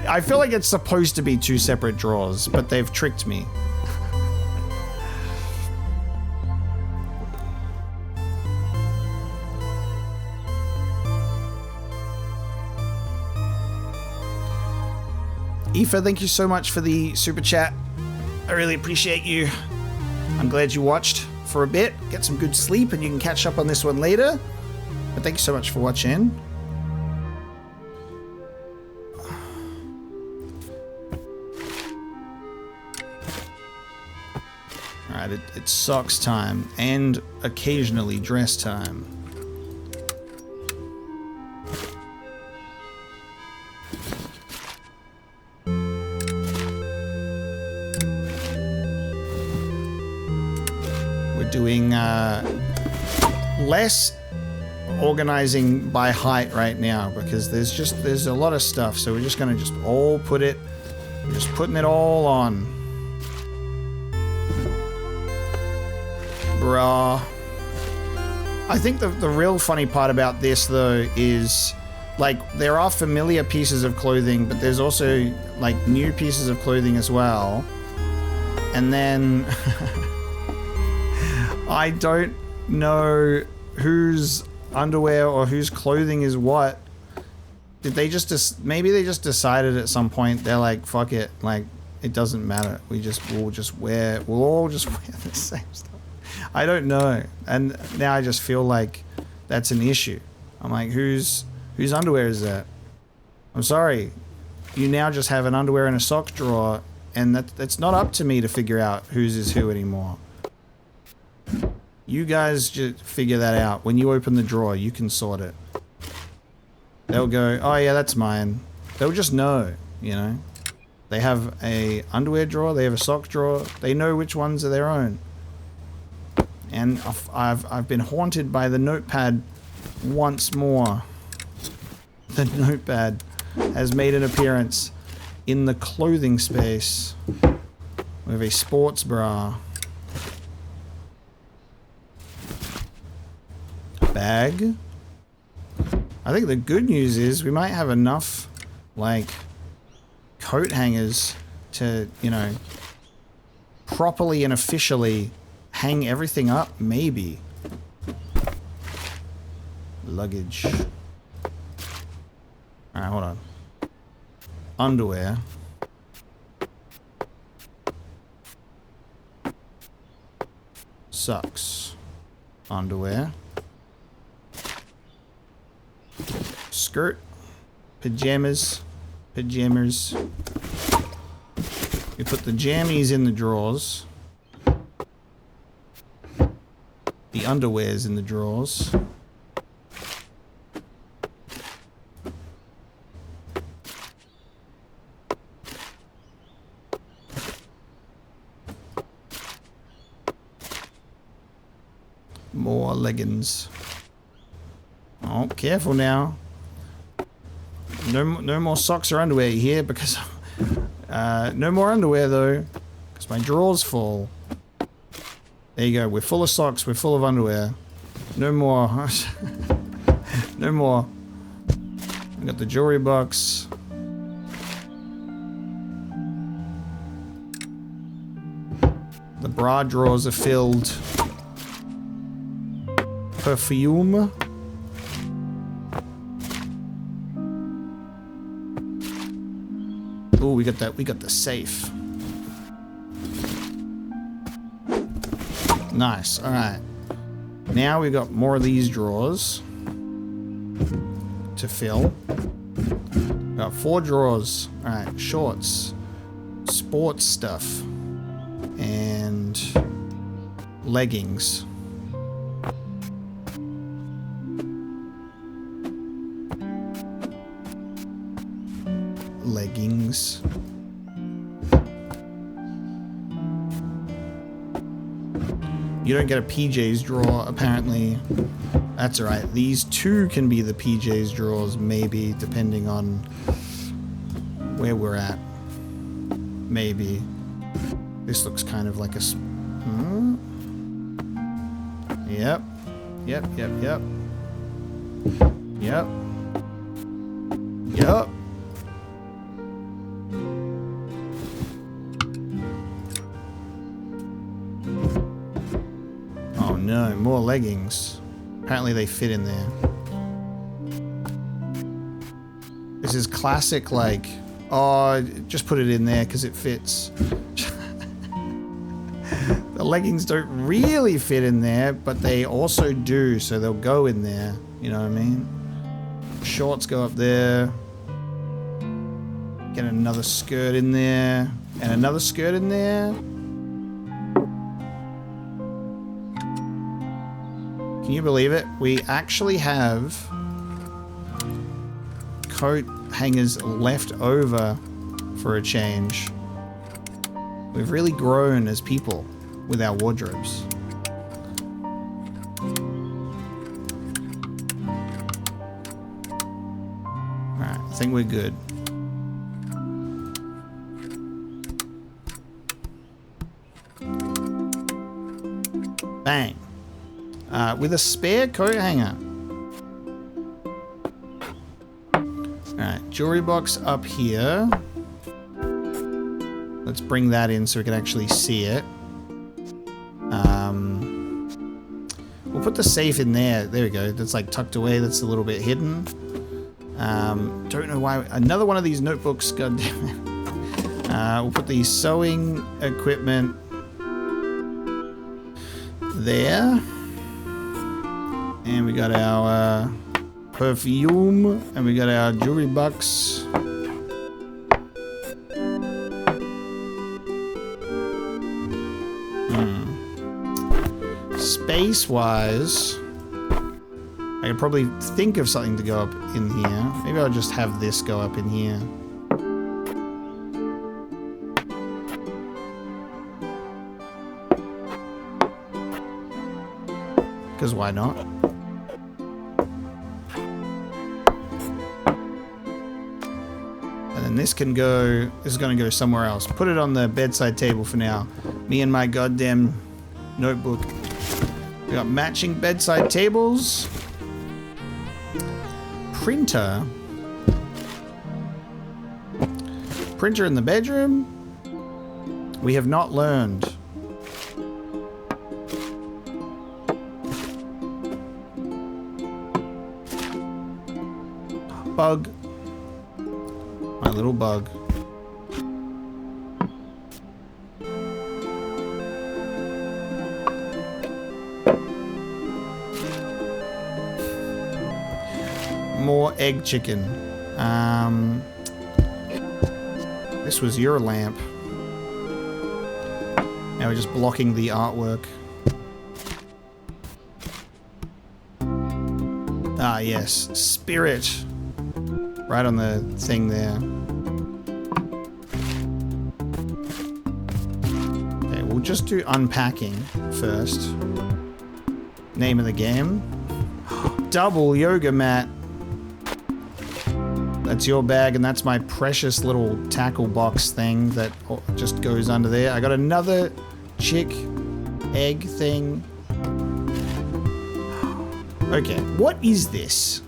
I feel like it's supposed to be 2 separate drawers, but they've tricked me. Aoife, thank you so much for the super chat. I really appreciate you. I'm glad you watched for a bit. Get some good sleep and you can catch up on this one later. But thank you so much for watching. Alright, it's socks time and occasionally dress time. less organizing by height right now because there's a lot of stuff, so we're just gonna just all put it, just putting it all on. Bruh. I think the real funny part about this though is like there are familiar pieces of clothing, but there's also like new pieces of clothing as well. And then I don't know whose underwear or whose clothing is what. Did they just maybe they just decided at some point they're like, fuck it, like it doesn't matter. We'll all just wear the same stuff. I don't know. And now I just feel like that's an issue. I'm like, whose underwear is that? I'm sorry. You now just have an underwear and a sock drawer, and that's not up to me to figure out whose is who anymore. You guys just figure that out. When you open the drawer, you can sort it. They'll go, oh yeah, that's mine. They'll just know, you know. They have a underwear drawer, they have a sock drawer. They know which ones are their own. And I've been haunted by the notepad once more. The notepad has made an appearance in the clothing space. We have a sports bra. Bag. I think the good news is we might have enough, like, coat hangers to, you know, properly and officially hang everything up, maybe. Luggage. Alright, hold on. Underwear. Socks. Underwear. Skirt. Pajamas. Pajamas. We put the jammies in the drawers. The underwear's in the drawers. More leggings. Oh, careful now. No more socks or underwear here because no more underwear though, because my drawers full. There you go. We're full of socks. We're full of underwear. No more. No more. We got the jewelry box. The bra drawers are filled. Perfume. Oh, we got that. We got the safe. Nice. All right. Now we've got more of these drawers to fill. Got 4 drawers. All right. Shorts, sports stuff, and leggings. Leggings. You don't get a PJs drawer, apparently. That's alright. These 2 can be the PJs drawers, maybe, depending on where we're at. Maybe. This looks kind of like a... Yep. Yep, yep, yep. Yep. Yep. No, more leggings. Apparently they fit in there. This is classic, like, oh, just put it in there because it fits. The leggings don't really fit in there, but they also do, so they'll go in there. You know what I mean? Shorts go up there. Get another skirt in there. And another skirt in there. Can you believe it? We actually have coat hangers left over for a change. We've really grown as people with our wardrobes. think we're good. Bang. With a spare coat hanger. Alright, jewelry box up here. Let's bring that in so we can actually see it. We'll put the safe in there. There we go. That's like tucked away. That's a little bit hidden. Don't know why. Another one of these notebooks. God damn it. We'll put the sewing equipment there. And we got our perfume. And we got our jewelry box. Space-wise, I could probably think of something to go up in here. Maybe I'll just have this go up in here. Because why not? And then this can go... This is going to go somewhere else. Put it on the bedside table for now. Me and my goddamn notebook. We got matching bedside tables. Printer. Printer in the bedroom. We have not learned. Bug. My little bug. More egg chicken. This was your lamp. Now we're just blocking the artwork. Ah, yes. Spirit. Right on the thing there. Okay, we'll just do unpacking first. Name of the game. Double yoga mat. That's your bag, and that's my precious little tackle box thing that just goes under there. I got another chick egg thing. Okay, what is this?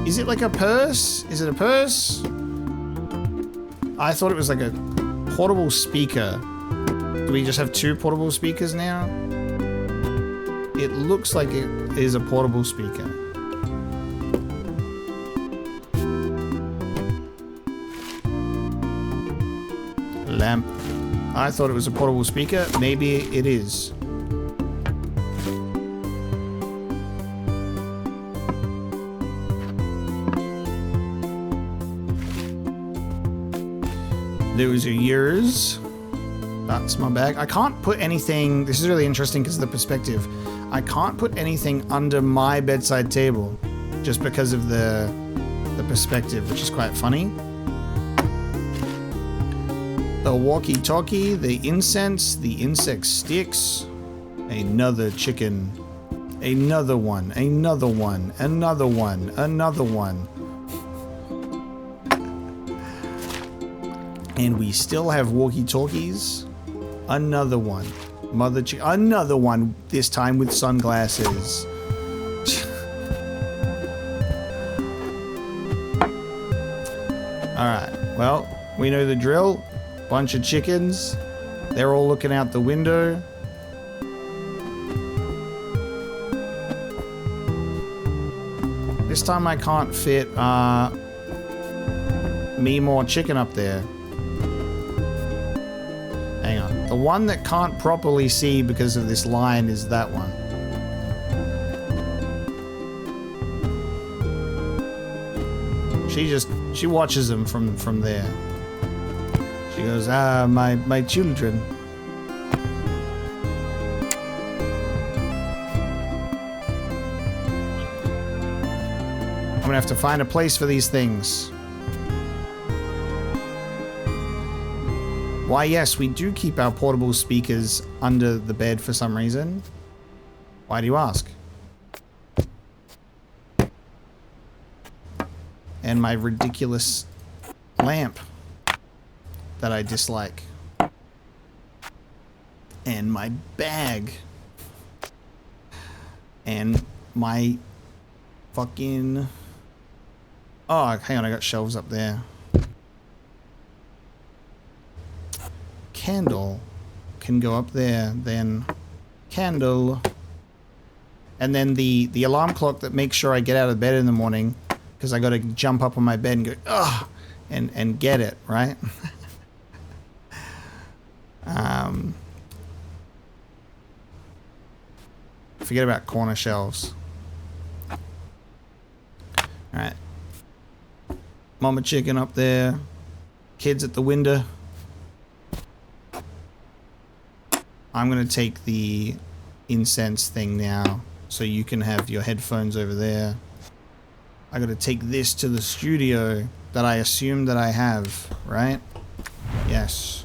Is it like a purse? Is it a purse? I thought it was like a portable speaker. Do we just have two portable speakers now? It looks like it is a portable speaker. Lamp. I thought it was a portable speaker. Maybe it is. Those are yours. That's my bag. I can't put anything... This is really interesting because of the perspective. I can't put anything under my bedside table just because of the perspective, which is quite funny. The walkie-talkie, the incense, the insect sticks, another chicken, another one, another one, another one, another one. And we still have walkie-talkies. Another one. Another one, this time with sunglasses. Alright, well, we know the drill. Bunch of chickens. They're all looking out the window. This time I can't fit me more chicken up there. Hang on. The one that can't properly see because of this line is that one. She watches them from there. She goes, my children. I'm gonna have to find a place for these things. Why, yes, we do keep our portable speakers under the bed for some reason. Why do you ask? and my ridiculous lamp that I dislike. And my bag. And my fucking... Oh, hang on, I got shelves up there. Candle can go up there, then candle. And then the alarm clock that makes sure I get out of bed in the morning, because I got to jump up on my bed and go, ugh, and get it, right? Forget about corner shelves. Alright. Mama chicken up there. Kids at the window. I'm going to take the incense thing now, so you can have your headphones over there. I got to take this to the studio that I assume that I have, right? Yes.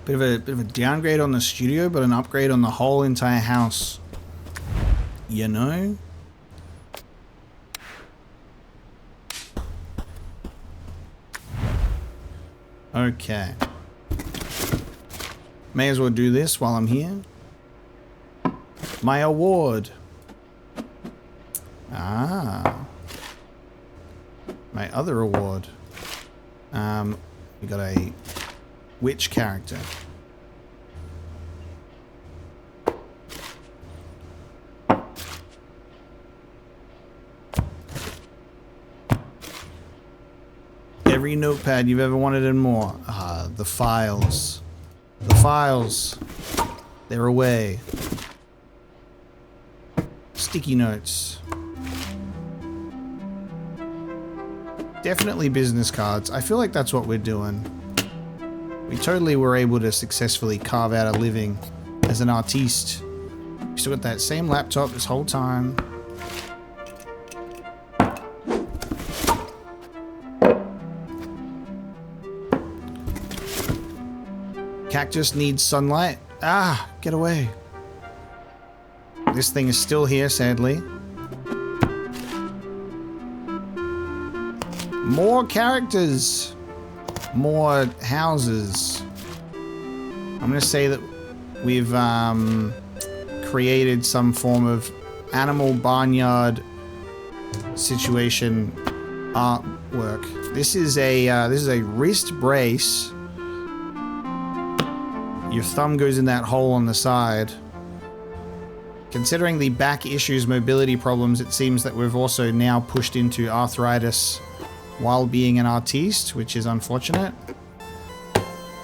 Bit of a downgrade on the studio, but an upgrade on the whole entire house. You know? Okay. May as well do this while I'm here. My award. Ah. My other award. We got a witch character. Every notepad you've ever wanted and more. Ah, the files. The files. They're away. Sticky notes. Definitely business cards. I feel like that's what we're doing. We totally were able to successfully carve out a living as an artiste. We still got that same laptop this whole time. Cactus needs sunlight. Ah, get away. This thing is still here, sadly. More characters. More houses. I'm going to say that we've created some form of animal barnyard situation artwork. This is a wrist brace. Your thumb goes in that hole on the side. Considering the back issues, mobility problems, it seems that we've also now pushed into arthritis while being an artiste, which is unfortunate.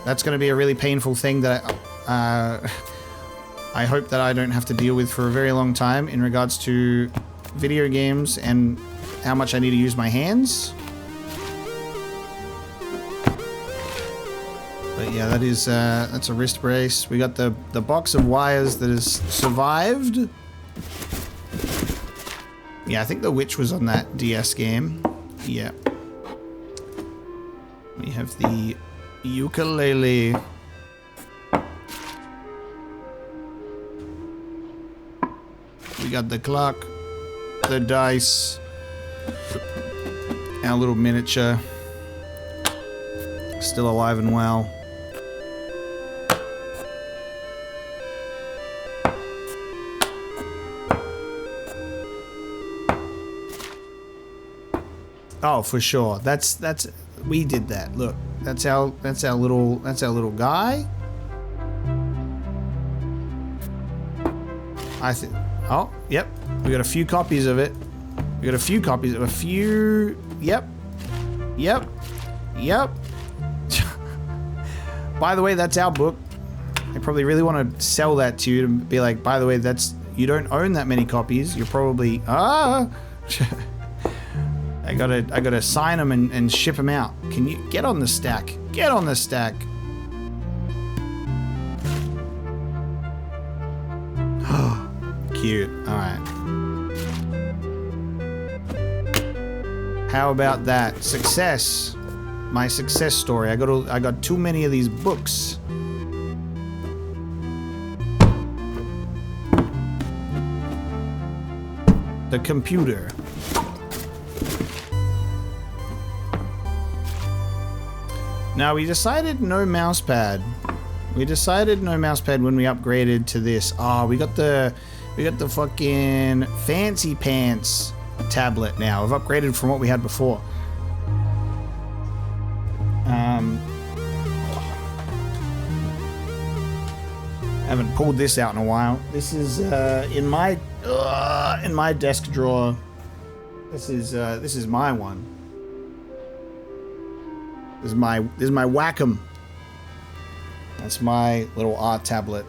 That's going to be a really painful thing that I hope that I don't have to deal with for a very long time in regards to video games and how much I need to use my hands. But yeah, that is that's a wrist brace. We got the box of wires that has survived. Yeah, I think the witch was on that DS game. Yeah. We have the ukulele. We got the clock, the dice, our little miniature, still alive and well. Oh, for sure. That's we did that. Look, that's our little guy. I think. Oh, yep. We got a few copies of it. We got a few copies of a few. Yep. Yep. Yep. By the way, that's our book. I probably really want to sell that to you to be like, by the way, that's you don't own that many copies. You're probably I gotta sign them and ship them out. Can you get on the stack? Get on the stack. Cute. All right. How about that? Success. My success story. I got too many of these books. The computer. Now we decided no mouse pad. We decided no mouse pad when we upgraded to this. Oh, we got the fucking fancy pants tablet now. We've upgraded from what we had before. Haven't pulled this out in a while. This is in my desk drawer. This is my one. This is my Wacom. That's my little art tablet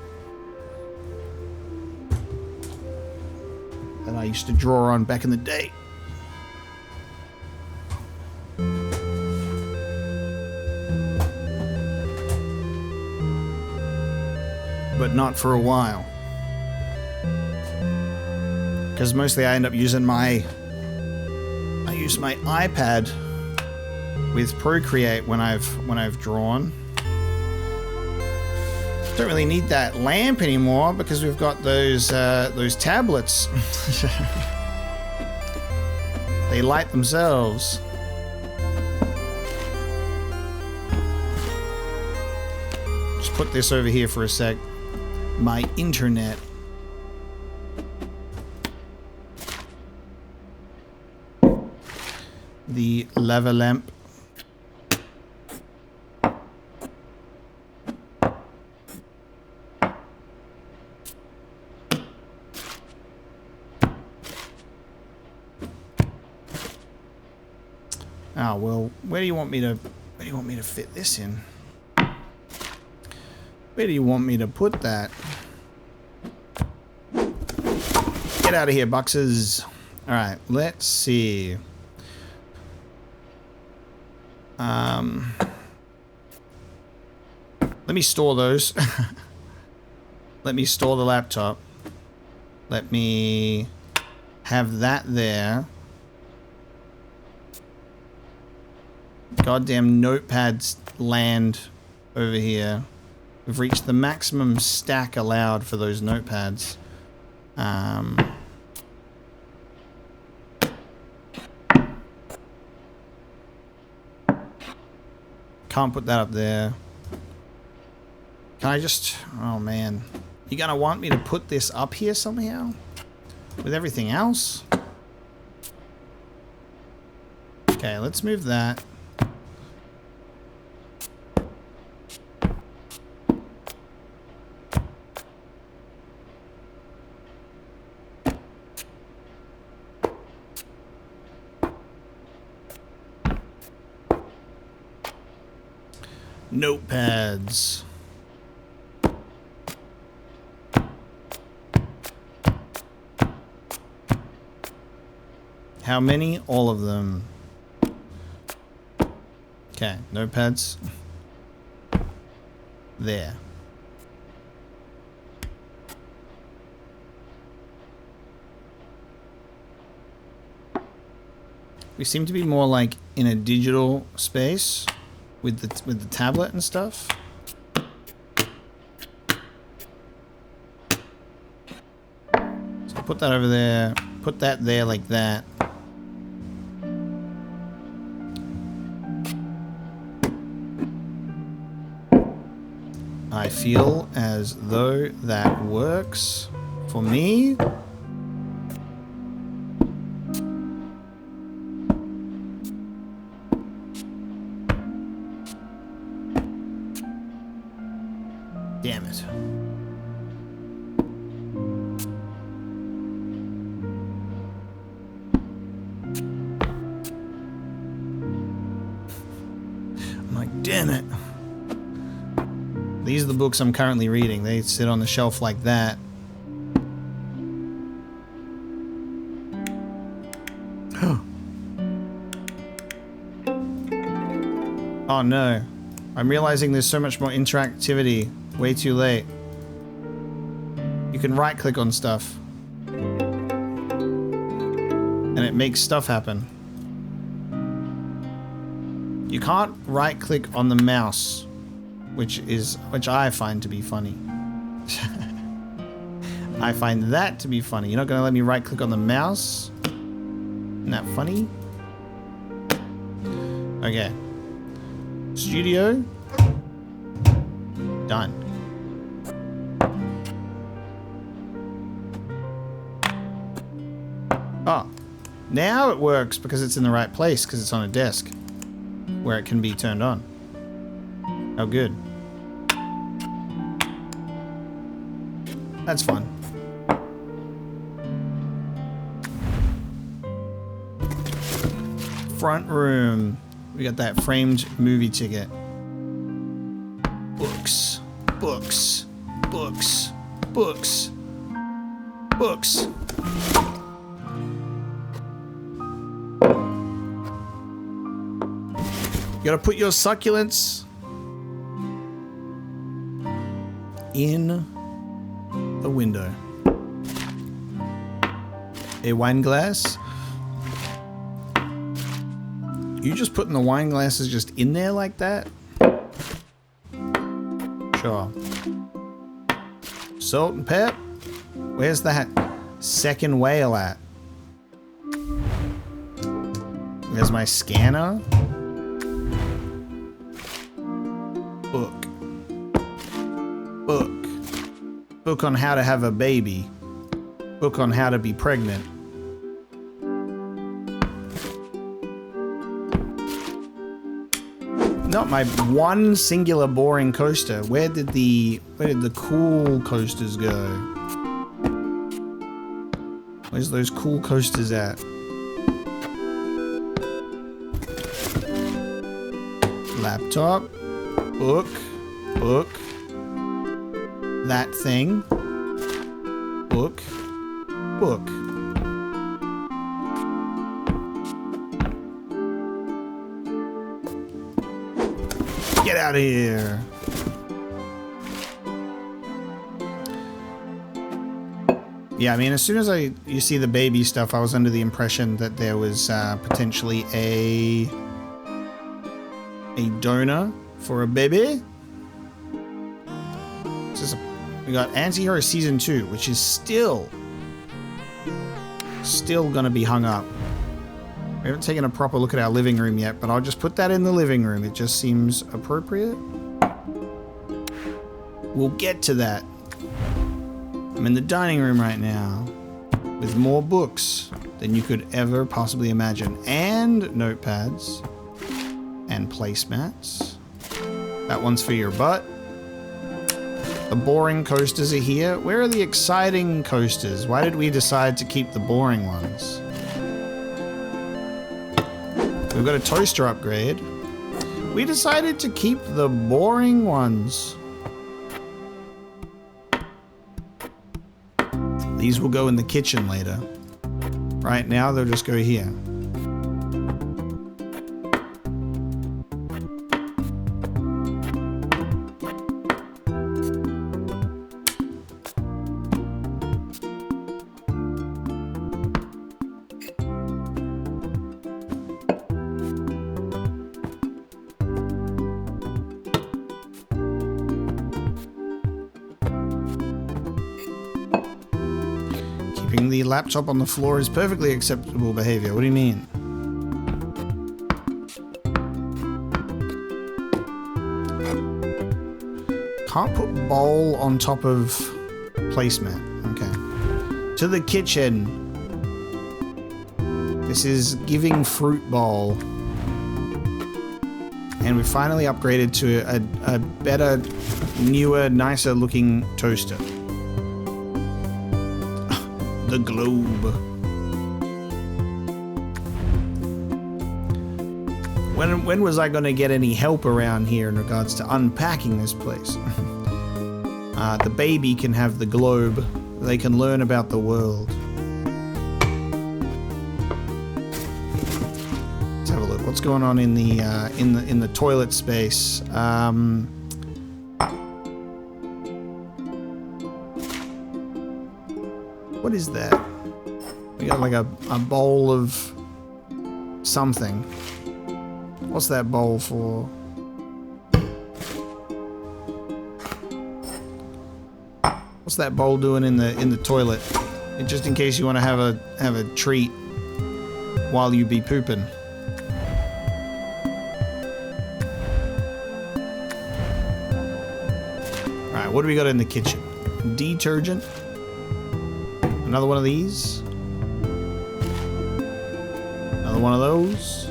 that I used to draw on back in the day. But not for a while. Because mostly I end up using I use my iPad with Procreate when I've drawn. Don't really need that lamp anymore because we've got those tablets. They light themselves. Just put this over here for a sec. My internet. The lava lamp. Oh, well, where do you want me to fit this in? Where do you want me to put that? Get out of here, boxes. All right, let's see. Let me store those. Let me store the laptop. Let me have that there. Goddamn notepads land over here. We've reached the maximum stack allowed for those notepads. Can't put that up there. Can I just... Oh, man. You gonna want me to put this up here somehow? With everything else? Okay, let's move that. Notepads. How many? All of them. Okay, notepads. There. We seem to be more like in a digital space with the tablet and stuff. So put that over there. Put that there like that. I feel as though that works for me. Damn it. I'm like, damn it. These are the books I'm currently reading. They sit on the shelf like that. Oh no. I'm realizing there's so much more interactivity. Way too late. You can right click on stuff. And it makes stuff happen. You can't right click on the mouse. Which I find to be funny. I find that to be funny. You're not going to let me right click on the mouse? funny? Okay. Studio. Done. Oh. Now it works because it's in the right place, because it's on a desk where it can be turned on. Oh, good. That's fun. Front room. We got that framed movie ticket. Books. Books. Books. Books. Books. You gotta put your succulents in the window. A wine glass. You just putting the wine glasses just in there like that? Sure. Salt and pep. Where's that second whale at? There's my scanner. Book. Book. Book on how to have a baby. Book on how to be pregnant. Not my one singular boring coaster. Where did the cool coasters go? Where's those cool coasters at? Laptop. Book. Book. That thing. Book. Book. Get out of here. Yeah, I mean, as soon as you see the baby stuff, I was under the impression that there was potentially a donor for a baby. We got Anti-Hero Season 2, which is still gonna be hung up. We haven't taken a proper look at our living room yet, but I'll just put that in the living room. It just seems appropriate. We'll get to that. I'm in the dining room right now with more books than you could ever possibly imagine, and notepads and placemats. That one's for your butt. The boring coasters are here. Where are the exciting coasters? Why did we decide to keep the boring ones? We've got a toaster upgrade. We decided to keep the boring ones. These will go in the kitchen later. Right now, they'll just go here. Keeping the laptop on the floor is perfectly acceptable behavior. What do you mean? Can't put bowl on top of placemat. Okay. To the kitchen. This is giving fruit bowl. And we finally upgraded to a better, newer, nicer looking toaster. The globe. When was I going to get any help around here in regards to unpacking this place? The baby can have the globe. They can learn about the world. Let's have a look. What's going on in the toilet space? What is that? We got like a bowl of something. What's that bowl for? What's that bowl doing in the toilet? Just in case you want to have a treat. while you be pooping. Alright, what do we got in the kitchen? Detergent. Another one of these. Another one of those.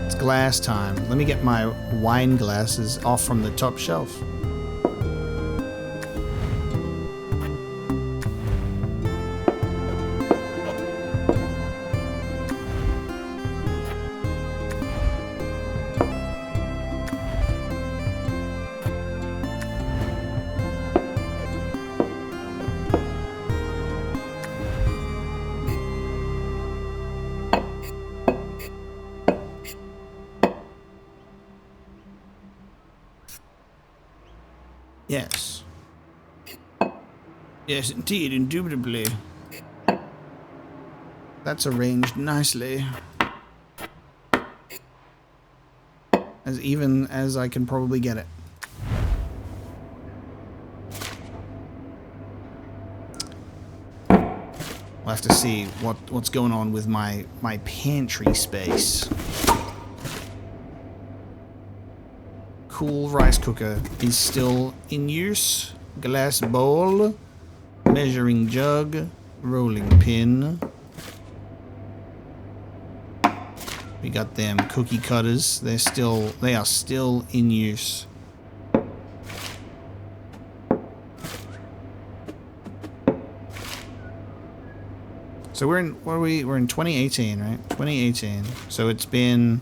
It's glass time. Let me get my wine glasses off from the top shelf. Yes. Yes, indeed, indubitably. That's arranged nicely. As even as I can probably get it. We'll have to see what's going on with my pantry space. Cool rice cooker is still in use. Glass bowl, measuring jug, rolling pin. We got them cookie cutters. They are still in use. So we're in, we're in 2018, right? 2018. So it's been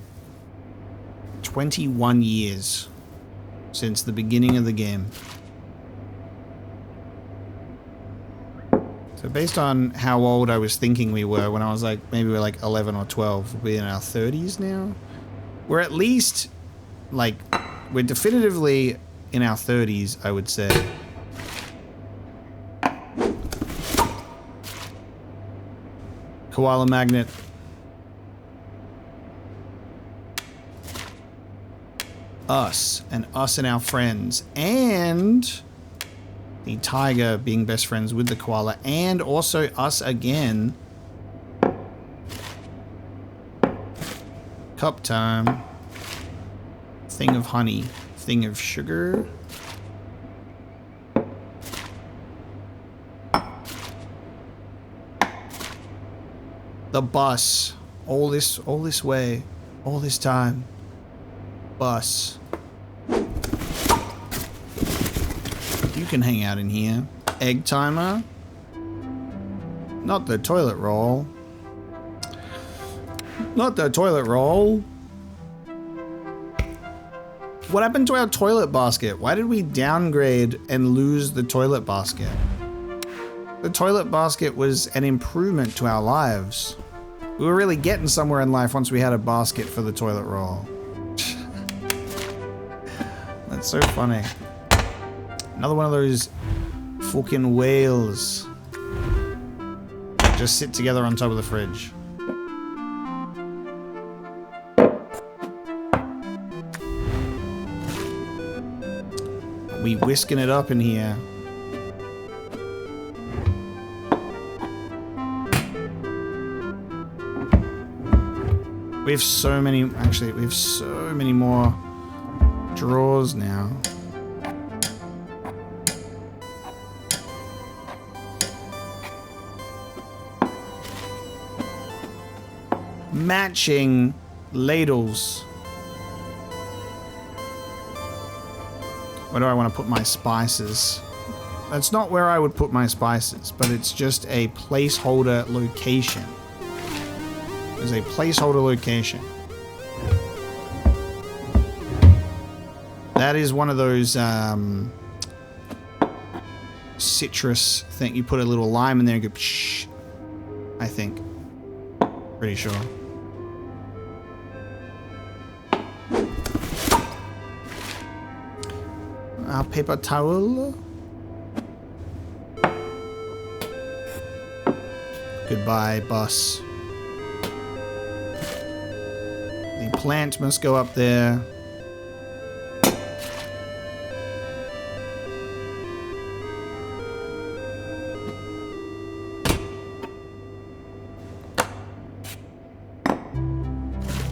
21 years since the beginning of the game. So based on how old I was thinking we were when I was like, maybe we're like 11 or 12, we're in our 30s now. We're at least, like, we're definitively in our 30s, I would say. Koala magnet. Us and our friends, and the tiger being best friends with the koala, and also us again. Cup time. Thing of honey. Thing of sugar. The bus. All this way. All this time. Bus. You can hang out in here. Egg timer. Not the toilet roll. Not the toilet roll. What happened to our toilet basket? Why did we downgrade and lose the toilet basket? The toilet basket was an improvement to our lives. We were really getting somewhere in life once we had a basket for the toilet roll. That's so funny. Another one of those fucking whales. Just sit together on top of the fridge. We whisking it up in here. We have so many, actually, we have so many more drawers now. Matching ladles. Where do I want to put my spices? That's not where I would put my spices, but it's just a placeholder location. There's a placeholder location. That is one of those citrus thing. You put a little lime in there and go psh, I think. Pretty sure. Our paper towel. Goodbye, bus. The plant must go up there.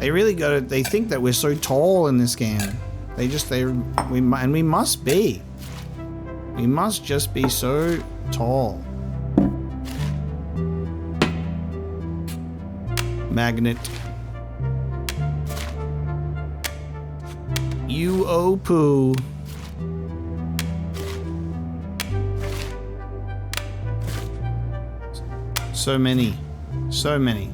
They really they think that we're so tall in this game. We must be. We must just be so tall. Magnet. You oh poo. So many. So many.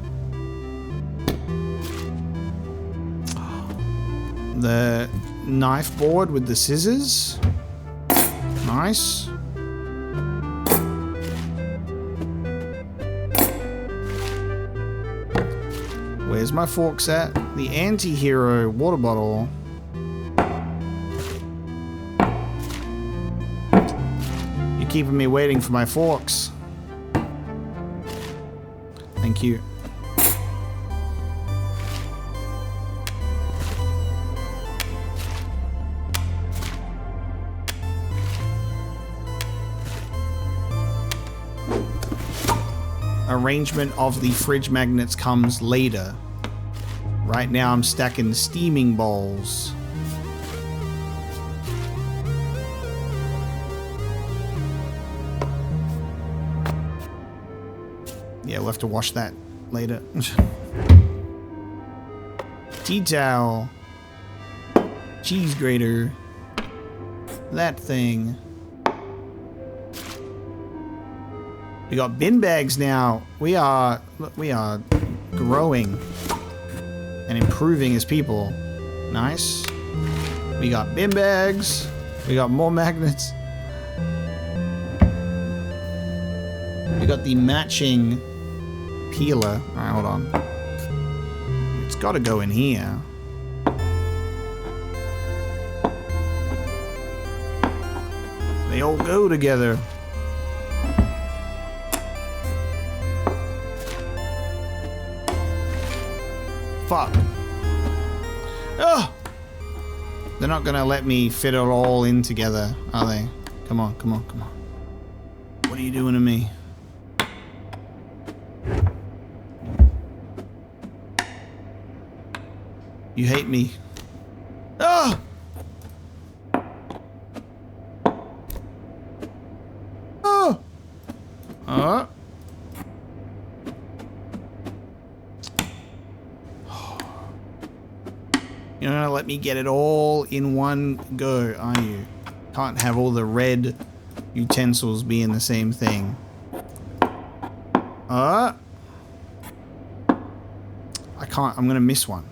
The knife board with the scissors. Nice. Where's my forks at? The anti-hero water bottle. You're keeping me waiting for my forks. Thank you. Arrangement of the fridge magnets comes later. Right now I'm stacking steaming bowls. Yeah, we'll have to wash that later. Tea towel. Cheese grater. That thing. We got bin bags now. We are growing and improving as people. Nice. We got bin bags. We got more magnets. We got the matching peeler. Alright, hold on. It's got to go in here. They all go together. Fuck. Oh! They're not gonna let me fit it all in together, are they? Come on, come on, come on. What are you doing to me? You hate me. Oh! Oh! Oh! You're not gonna let me get it all in one go, are you? Can't have all the red utensils being the same thing. I can't. I'm gonna miss one.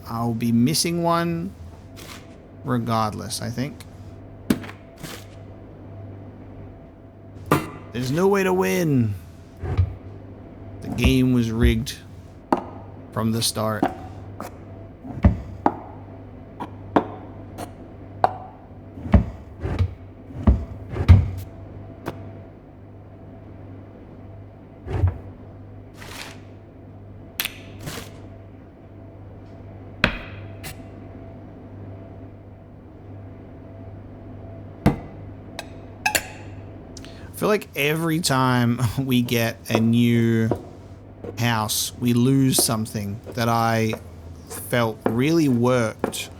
I'll be missing one regardless, I think. There's no way to win. The game was rigged from the start. I feel like every time we get a new house, we lose something that I felt really worked.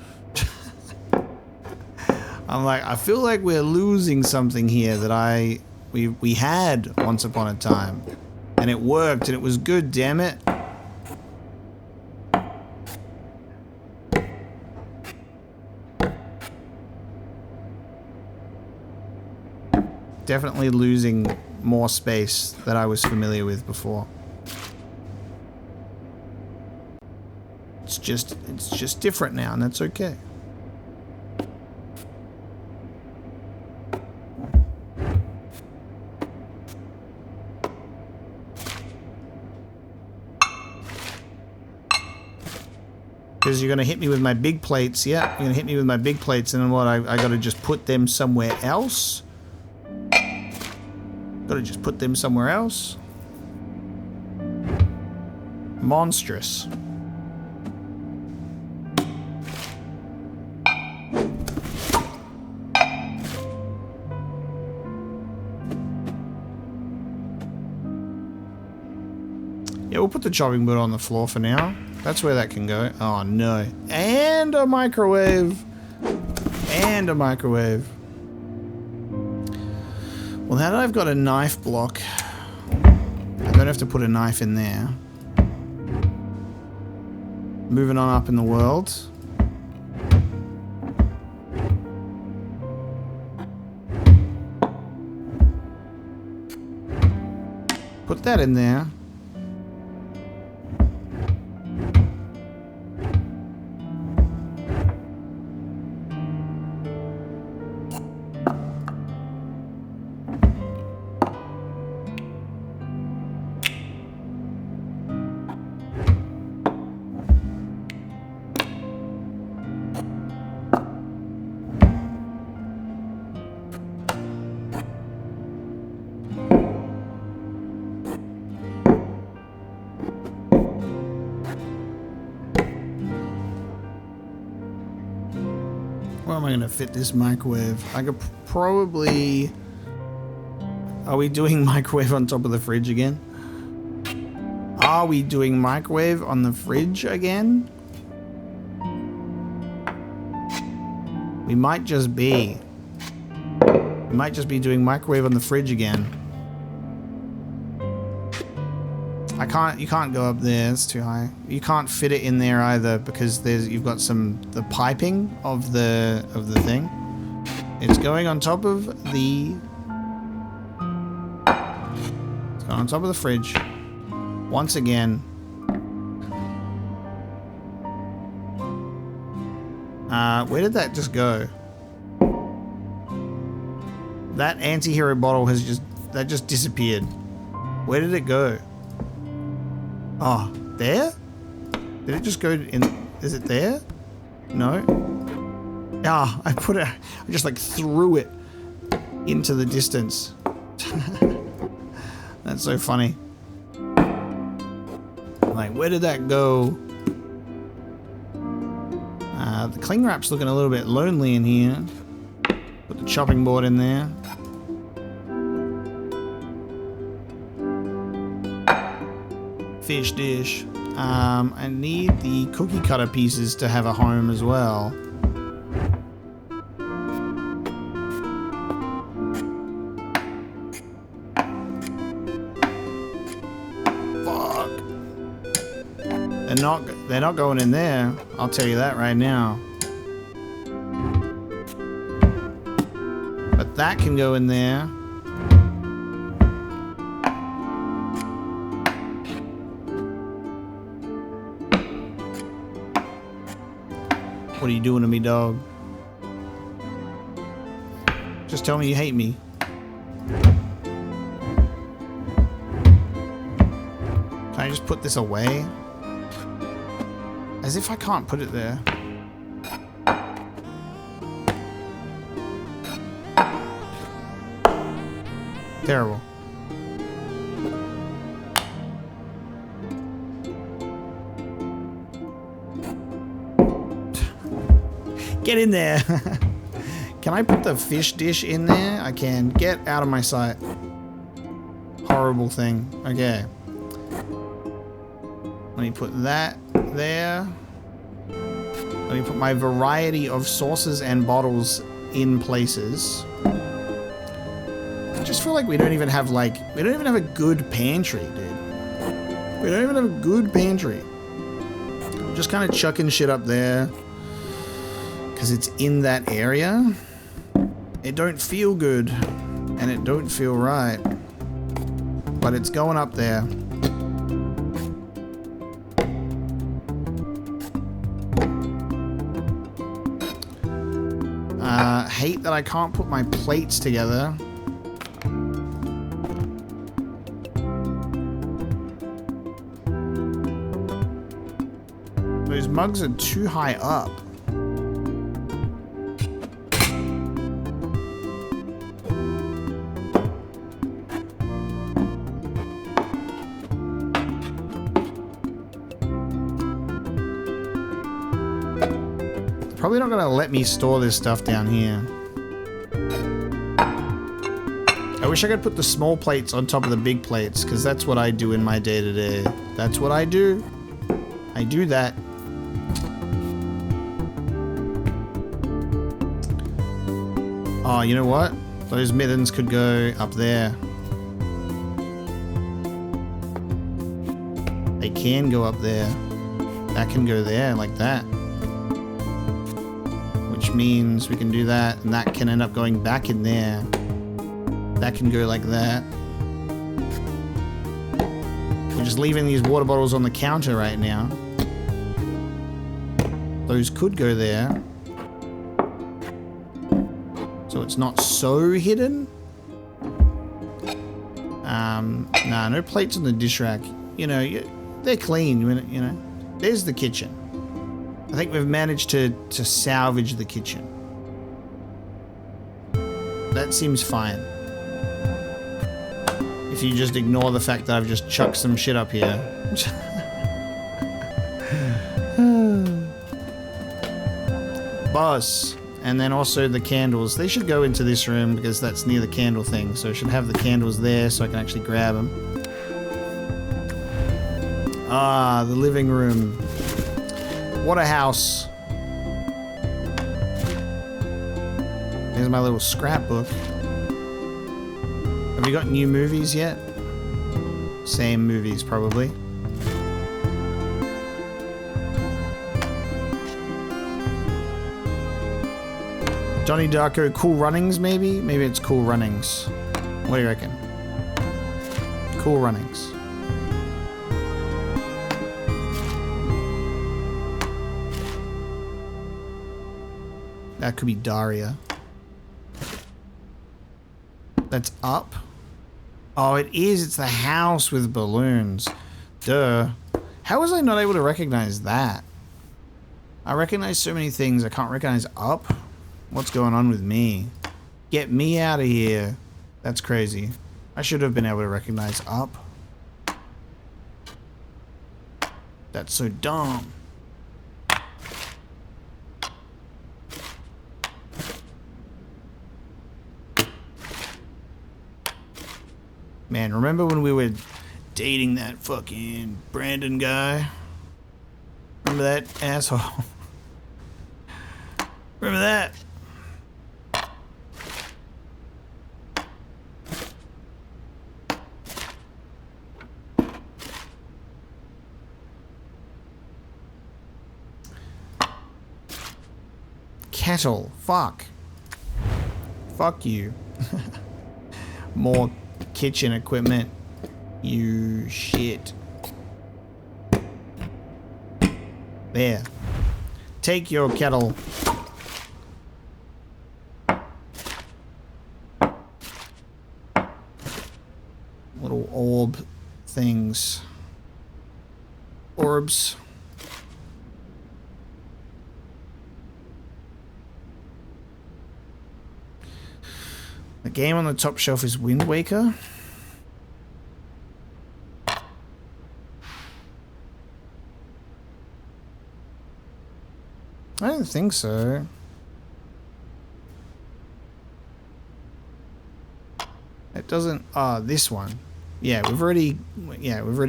I'm like, I feel like we're losing something here that we had once upon a time. And it worked and it was good, damn it. Definitely losing more space that I was familiar with before. It's just different now, and that's okay. Because you're gonna hit me with my big plates, yeah. You're gonna hit me with my big plates, and then what? I gotta just put them somewhere else. Gotta just put them somewhere else. Monstrous. Yeah, we'll put the chopping board on the floor for now. That's where that can go. Oh no. And a microwave. And a microwave. Well, now that I've got a knife block, I don't have to put a knife in there. Moving on up in the world. Put that in there. Where am I going to fit this microwave? I could probably... Are we doing microwave on top of the fridge again? Are we doing microwave on the fridge again? We might just be. We might just be doing microwave on the fridge again. You can't go up there, it's too high. You can't fit it in there either because you've got the piping of the thing. It's going on top of the... It's going on top of the fridge. Once again. Where did that just go? That anti-hero bottle has just disappeared. Where did it go? Oh, there? Did it just go in? Is it there? No. Ah, I just like threw it into the distance. That's so funny. Like, where did that go? The cling wrap's looking a little bit lonely in here. Put the chopping board in there. Fish dish. I need the cookie cutter pieces to have a home as well. Fuck. They're not going in there. I'll tell you that right now. But that can go in there. What are you doing to me, dog? Just tell me you hate me. Can I just put this away? As if I can't put it there. Terrible. Get in there. Can I put the fish dish in there? I can. Get out of my sight. Horrible thing. Okay. Let me put that there. Let me put my variety of sauces and bottles in places. I just feel like we don't even have a good pantry, dude. We don't even have a good pantry. Just kind of chucking shit up there. Because it's in that area. It don't feel good. And it don't feel right. But it's going up there. Hate that I can't put my plates together. Those mugs are too high up. Probably not gonna let me store this stuff down here. I wish I could put the small plates on top of the big plates, because that's what I do in my day-to-day. That's what I do. I do that. Oh, you know what? Those mittens could go up there. They can go up there. That can go there, like that. Which means we can do that, and that can end up going back in there. That can go like that. We're just leaving these water bottles on the counter right now. Those could go there. So it's not so hidden. Nah, no plates on the dish rack. You know, they're clean, you know. There's the kitchen. I think we've managed to salvage the kitchen. That seems fine. If you just ignore the fact that I've just chucked some shit up here. Boss. And then also the candles. They should go into this room because that's near the candle thing. So I should have the candles there so I can actually grab them. Ah, the living room. What a house. Here's my little scrapbook. Have you got new movies yet? Same movies, probably. Donnie Darko, Cool Runnings, maybe? Maybe it's Cool Runnings. What do you reckon? Cool Runnings. That could be Daria. That's up. Oh, it is. It's the house with balloons. Duh. How was I not able to recognize that? I recognize so many things. I can't recognize up. What's going on with me? Get me out of here. That's crazy. I should have been able to recognize up. That's so dumb. Man, remember when we were dating that fucking Brandon guy? Remember that asshole? Remember that? Kettle. Fuck. Fuck you. More kitchen equipment. You shit. There. Take your kettle. Little orb things. Orbs. The game on the top shelf is Wind Waker. I don't think so. It doesn't. Ah, this one. Yeah, we've already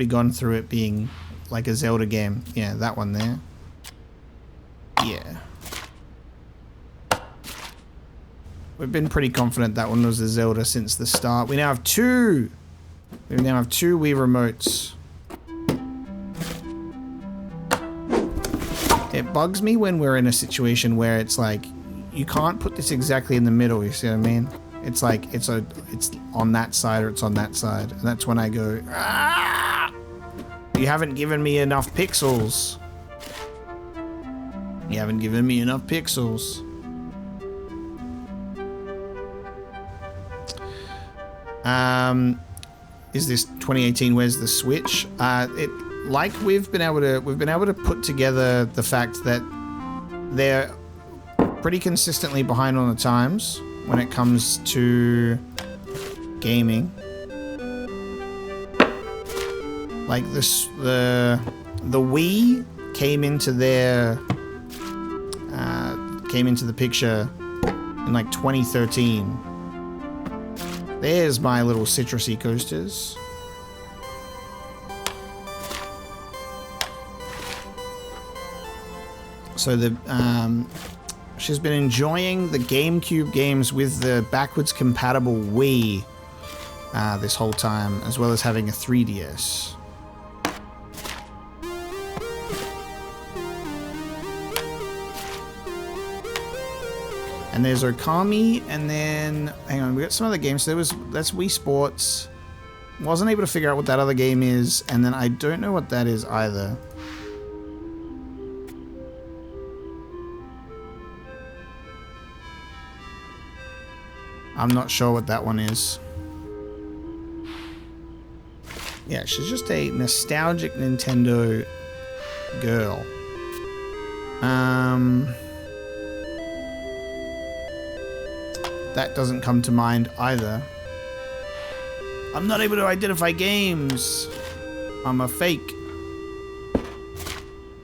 gone through it being like a Zelda game. Yeah, that one there. Yeah. We've been pretty confident that one was a Zelda since the start. We now have two. We now have two Wii remotes. It bugs me when we're in a situation where it's like, you can't put this exactly in the middle, you see what I mean? It's like, it's on that side or it's on that side. And that's when I go, ah! You haven't given me enough pixels. You haven't given me enough pixels. Is this 2018? Where's the Switch? Like we've been able to put together the fact that they're pretty consistently behind on the times when it comes to gaming. Like this, the Wii came into the picture in like 2013. There's my little citrusy coasters. So she's been enjoying the GameCube games with the backwards compatible Wii this whole time, as well as having a 3DS. And there's Okami, and then hang on, we got some other games. That's Wii Sports. Wasn't able to figure out what that other game is, and then I don't know what that is either. I'm not sure what that one is. Yeah, she's just a nostalgic Nintendo girl. That doesn't come to mind either. I'm not able to identify games. I'm a fake.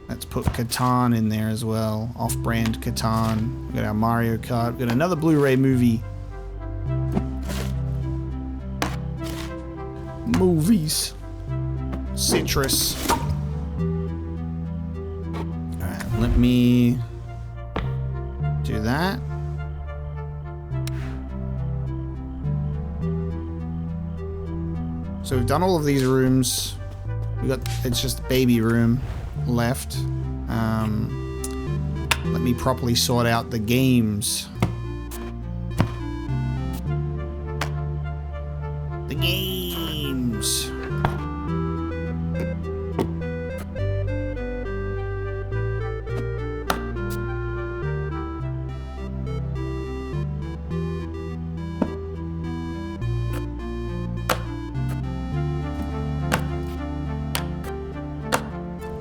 Let's put Catan in there as well. Off-brand Catan. We got our Mario Kart. We got another Blu-ray movie. Movies. Citrus. Alright, let me do that. So we've done all of these rooms. It's just the baby room left. Let me properly sort out the games. The games.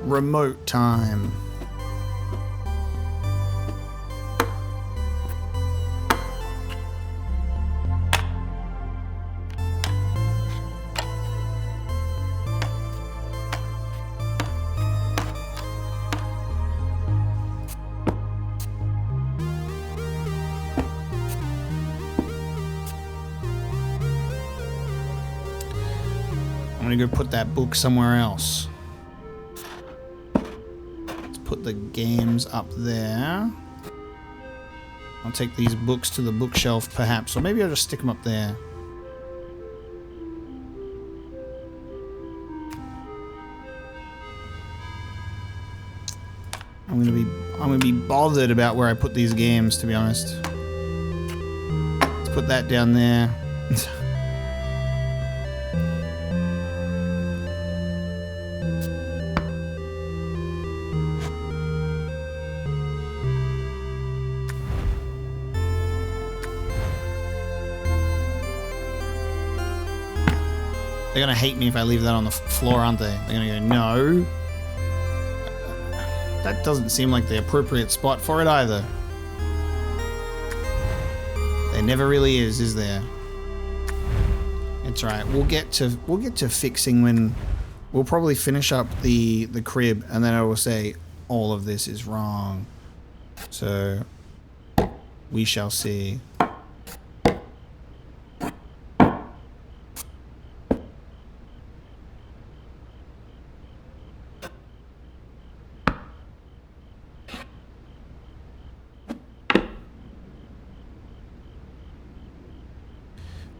Remote time. I'm gonna go put that book somewhere else. Put the games up there. I'll take these books to the bookshelf perhaps, or maybe I'll just stick them up there. I'm gonna be bothered about where I put these games, to be honest. Let's put that down there. They're gonna hate me if I leave that on the floor, aren't they? They're gonna go, no. That doesn't seem like the appropriate spot for it either. There never really is there? It's right. We'll get to fixing when we'll probably finish up the crib, and then I will say all of this is wrong. So we shall see.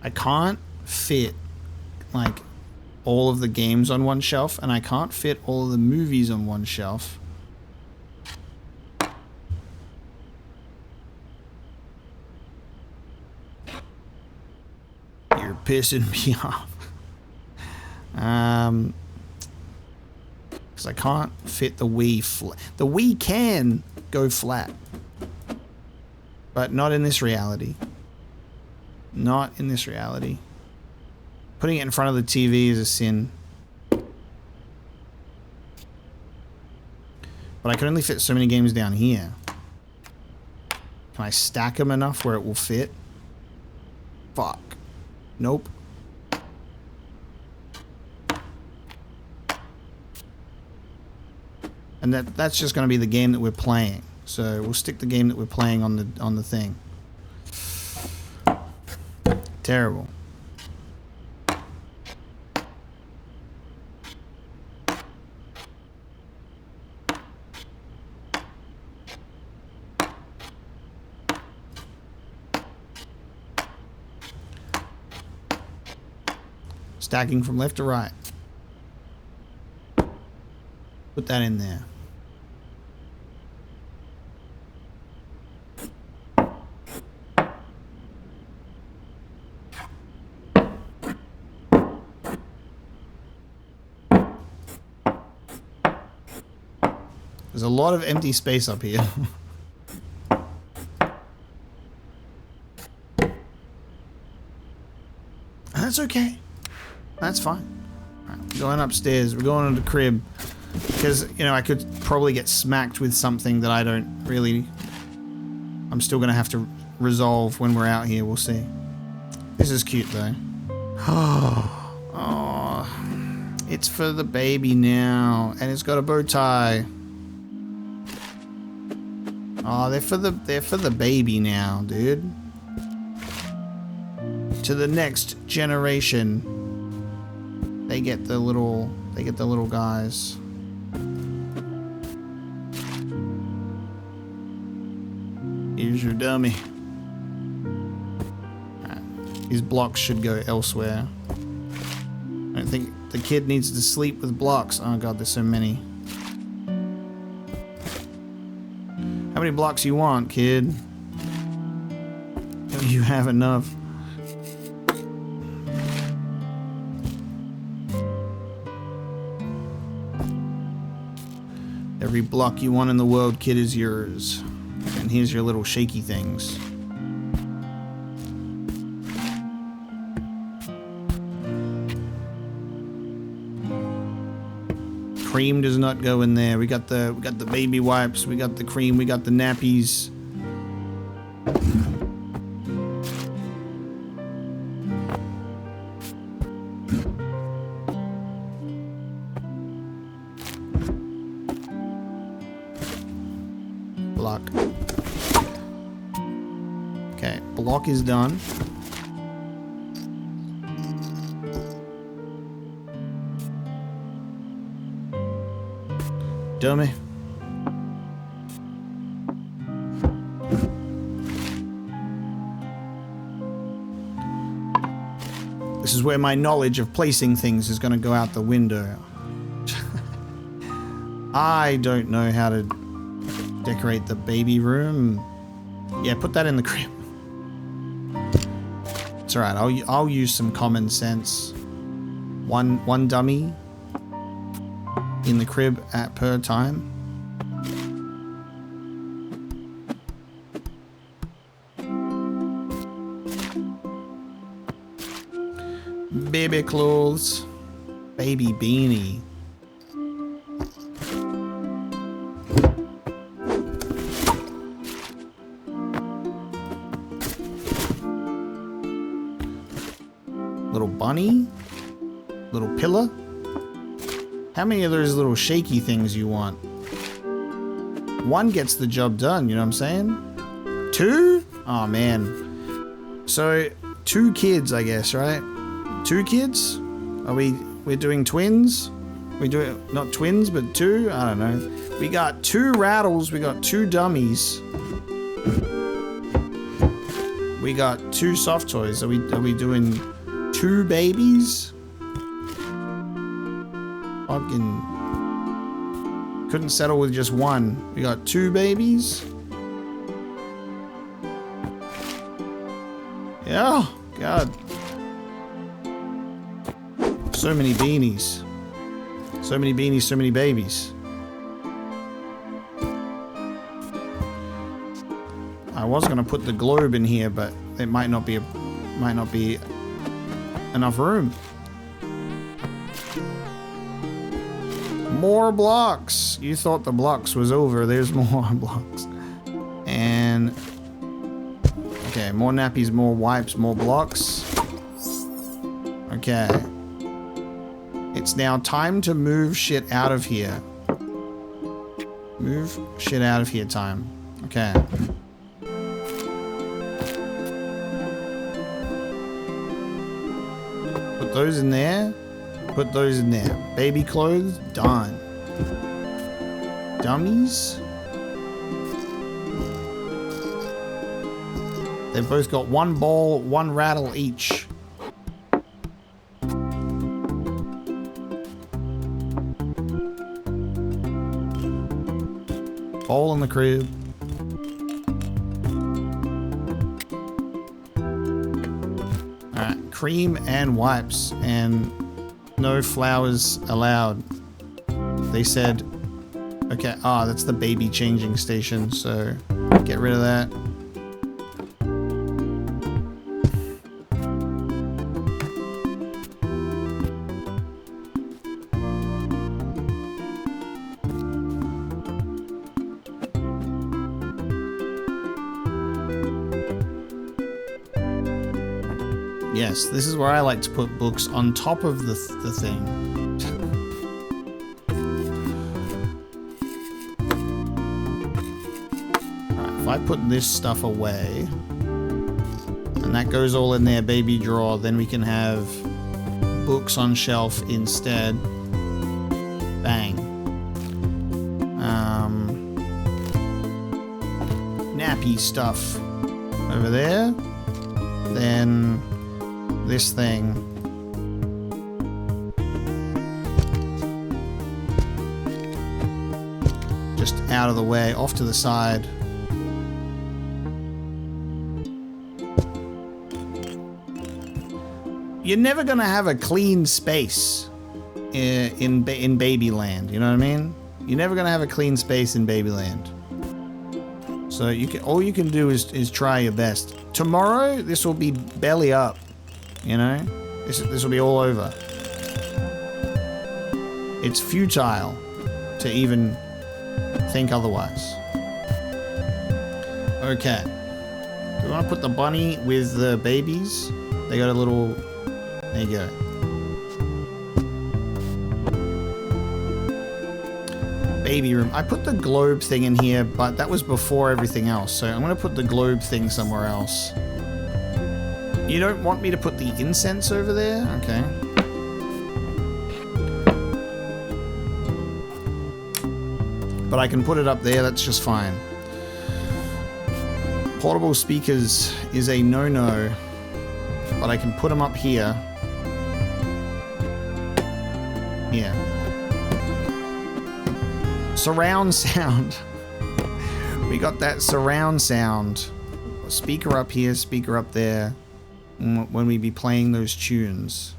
I can't fit like all of the games on one shelf, and I can't fit all of the movies on one shelf. You're pissing me off. Because I can't fit the Wii flat. The Wii can go flat, but not in this reality. Not in this reality. Putting it in front of the TV is a sin. But I can only fit so many games down here. Can I stack them enough where it will fit? Fuck. Nope. And that's just going to be the game that we're playing. So we'll stick the game that we're playing on the thing. Terrible. stacking from left to right. Put that in there. There's a lot of empty space up here. That's okay. That's fine. Right, we're going upstairs. We're going into the crib. Because, you know, I could probably get smacked with something that I don't really... I'm still going to have to resolve when we're out here. We'll see. This is cute, though. Oh, it's for the baby now. And it's got a bow tie. Oh, they're for the baby now, dude. To the next generation. They get the little guys. Here's your dummy. Right. These blocks should go elsewhere. I don't think the kid needs to sleep with blocks. Oh god, there's so many. How many blocks you want, kid? You have enough. Every block you want in the world, kid, is yours. And here's your little shaky things. Cream does not go in there. We got the baby wipes, we got the cream, we got the nappies. Block. Okay, block is done. Dummy. This is where my knowledge of placing things is going to go out the window. I don't know how to decorate the baby room. Yeah, put that in the crib. It's alright, I'll use some common sense. One dummy in the crib per time. Baby clothes. Baby beanie. Little bunny. Little pillow. How many of those little shaky things you want? One gets the job done, you know what I'm saying? Two? Oh man. So, 2 kids, I guess, right? 2 kids? We're doing twins? We do it, not twins, but 2? I don't know. We got 2 rattles, we got 2 dummies. We got 2 soft toys. Are we doing 2 babies? Fucking couldn't settle with just 1. We got 2 babies. Yeah, God. So many beanies. So many beanies, so many babies. I was gonna put the globe in here, but it might not be enough room. More blocks. You thought the blocks was over. There's more blocks. And okay, more nappies, more wipes, more blocks. Okay. It's now time to move shit out of here. Move shit out of here time. Okay. Put those in there. Put those in there. Baby clothes, done. Dummies. They've both got 1 ball, 1 rattle each. Hole in the crib. Alright, cream and wipes, and no flowers allowed. They said, okay, that's the baby changing station, so get rid of that. Yes, this is where I like to put books on top of the thing. Alright, if I put this stuff away, and that goes all in their baby drawer, then we can have books on shelf instead. Bang. Nappy stuff over there. Then this thing. Just out of the way, off to the side. You're never gonna have a clean space in Babyland, you know what I mean? You're never gonna have a clean space in Babyland. So all you can do is try your best. Tomorrow, this will be belly up. You know, this will be all over. It's futile to even think otherwise. Okay. Do we want to put the bunny with the babies? They got a little... There you go. Baby room. I put the globe thing in here, but that was before everything else. So I'm going to put the globe thing somewhere else. You don't want me to put the incense over there? Okay. But I can put it up there, that's just fine. Portable speakers is a no-no, but I can put them up here. Yeah. Surround sound. We got that surround sound. Speaker up here, speaker up there. When we be playing those tunes.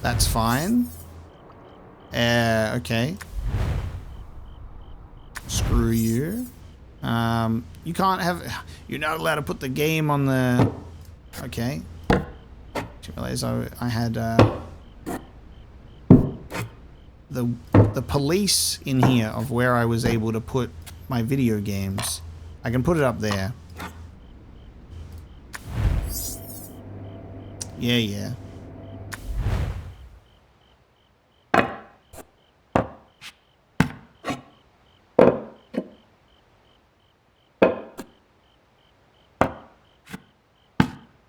That's fine. Okay. Screw you. You can't have... You're not allowed to put the game on the... Okay. Didn't realize I had... the police in here of where I was able to put my video games. I can put it up there. Yeah.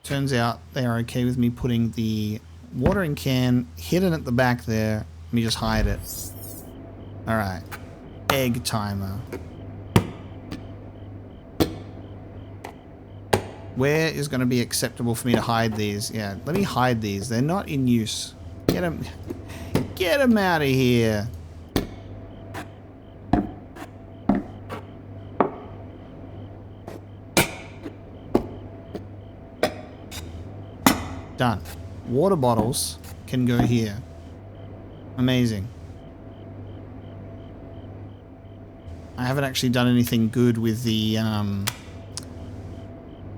Turns out they are okay with me putting the watering can hidden at the back there. Let me just hide it. Alright. Egg timer. Where is going to be acceptable for me to hide these? Yeah, let me hide these. They're not in use. Get them out of here. Done. Water bottles can go here. Amazing. I haven't actually done anything good with the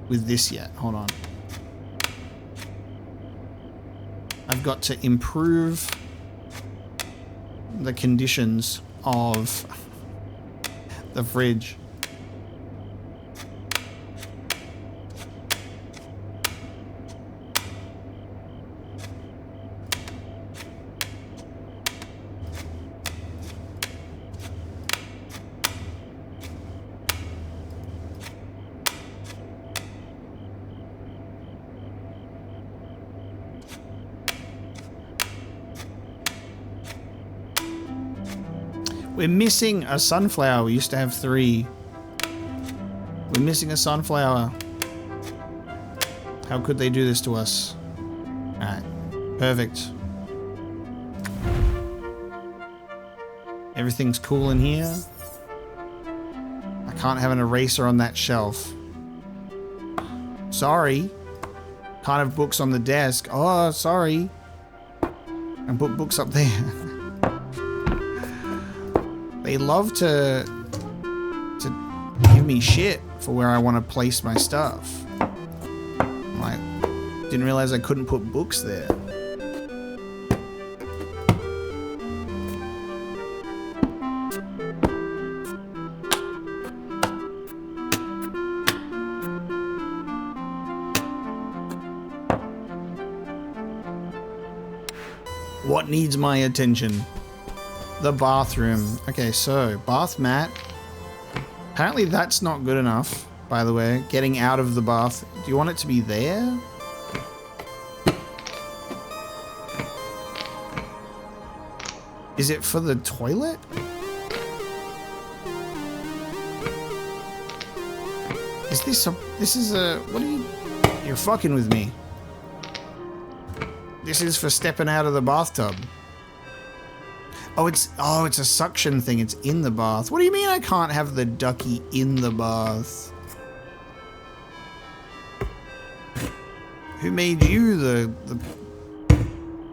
with this yet. Hold on. I've got to improve the conditions of the fridge. We're missing a sunflower. We used to have 3. We're missing a sunflower. How could they do this to us? Alright. Perfect. Everything's cool in here. I can't have an eraser on that shelf. Sorry. Can't have books on the desk. Oh, sorry. And put books up there. They love to give me shit for where I want to place my stuff. Like, didn't realize I couldn't put books there. What needs my attention? The bathroom. Okay, so bath mat. Apparently that's not good enough, by the way. Getting out of the bath. Do you want it to be there? Is it for the toilet? Is this a... This is a... What are you... You're fucking with me. This is for stepping out of the bathtub. Oh, it's a suction thing. It's in the bath. What do you mean I can't have the ducky in the bath? Who made you the...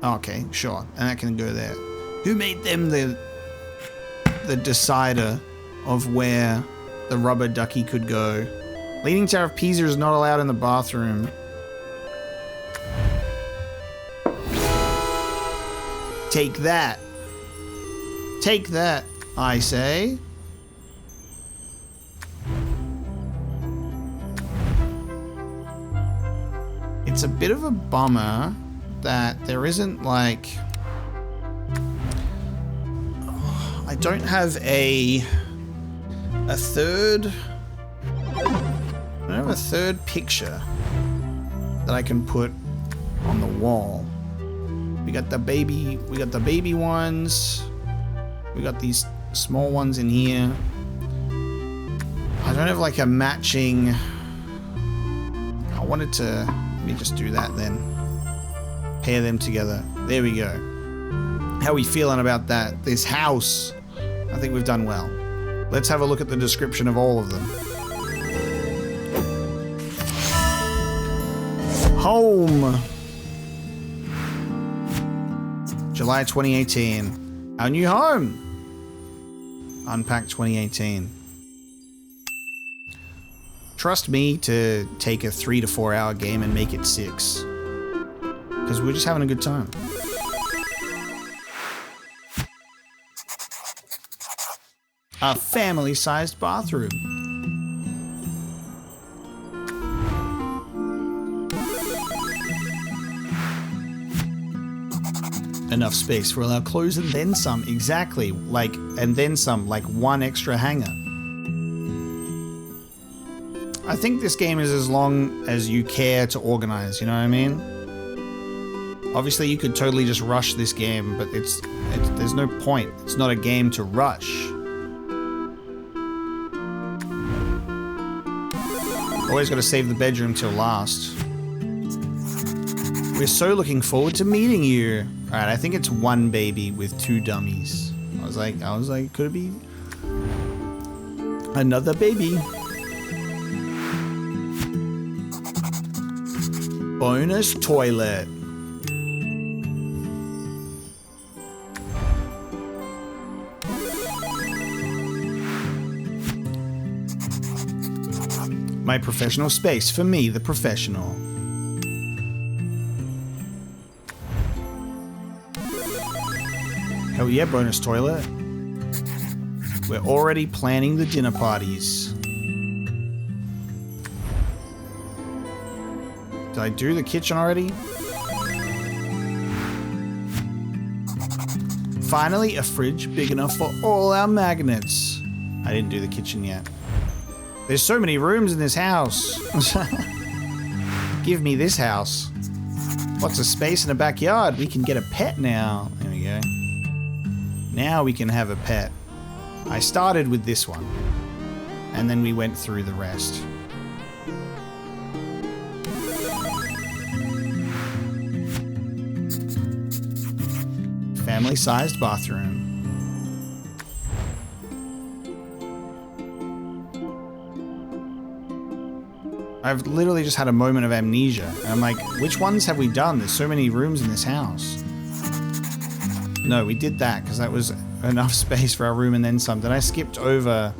Oh, okay, sure. And that can go there. Who made them the decider of where the rubber ducky could go? Leaning Tower of Pisa is not allowed in the bathroom. Take that. Take that, I say. It's a bit of a bummer that there isn't like... I don't have a third... I don't have a third picture that I can put on the wall. We got the baby ones. We got these small ones in here. I don't have like a matching... I wanted to... Let me just do that then. Pair them together. There we go. How are we feeling about that? This house. I think we've done well. Let's have a look at the description of all of them. Home. July 2018. Our new home. Unpack 2018. Trust me to take a 3 to 4 hour game and make it 6. Because we're just having a good time. A family-sized bathroom. Enough space for all our clothes and then some. Exactly. Like, and then some. Like one extra hanger. I think this game is as long as you care to organize, you know what I mean? Obviously you could totally just rush this game, but there's no point. It's not a game to rush. Always gotta save the bedroom till last. We're so looking forward to meeting you. Alright, I think it's one baby with 2 dummies. I was like, could it be another baby? Bonus toilet. My professional space for me, the professional. Hell yeah, bonus toilet. We're already planning the dinner parties. Did I do the kitchen already? Finally, a fridge big enough for all our magnets. I didn't do the kitchen yet. There's so many rooms in this house. Give me this house. Lots of space in the backyard. We can get a pet now. There we go. Now we can have a pet. I started with this one. And then we went through the rest. Family-sized bathroom. I've literally just had a moment of amnesia. And I'm like, which ones have we done? There's so many rooms in this house. No, we did that because that was enough space for our room and then some. Then I skipped over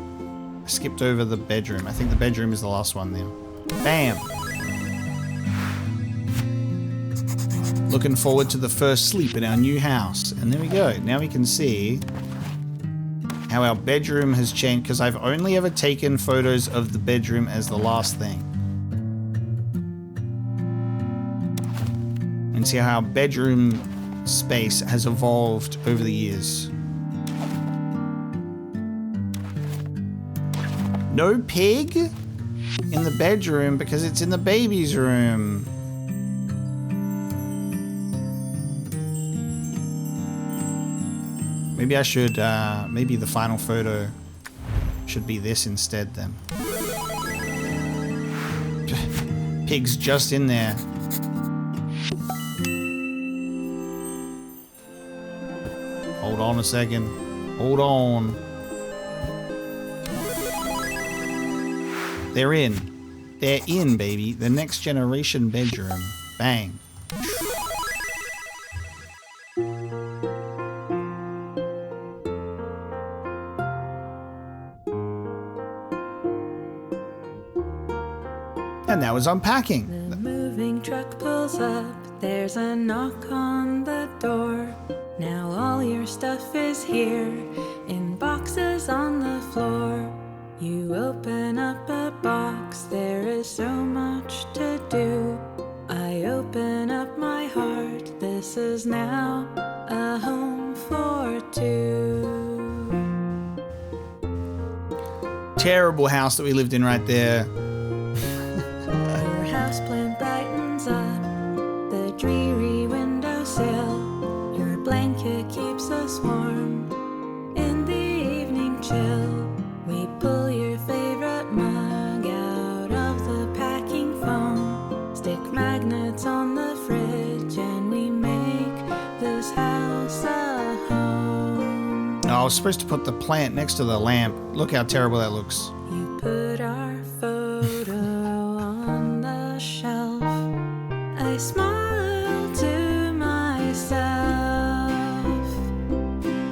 the bedroom. I think the bedroom is the last one then. Bam. Looking forward to the first sleep in our new house. And there we go. Now we can see how our bedroom has changed because I've only ever taken photos of the bedroom as the last thing. And see how our bedroom space has evolved over the years. No pig in the bedroom because it's in the baby's room. Maybe I should, maybe the final photo should be this instead then. Pig's just in there. Hold on a second. Hold on. They're in. They're in, baby. The next generation bedroom. Bang. And that was unpacking. The moving truck pulls up. There's a knock on the door. Now all your stuff is here in boxes on the floor. You open up a box, there is so much to do. I open up my heart, this is now a home for two. Terrible house that we lived in right there. Your houseplant brightens up the dreary windowsill. Your blanket keeps us warm in the evening chill. We pull your favorite mug out of the packing foam, stick magnets on the fridge, and we make this house a home. Oh, I was supposed to put the plant next to the lamp. Look how terrible that looks. You put our photo on the shelf. I smile to myself.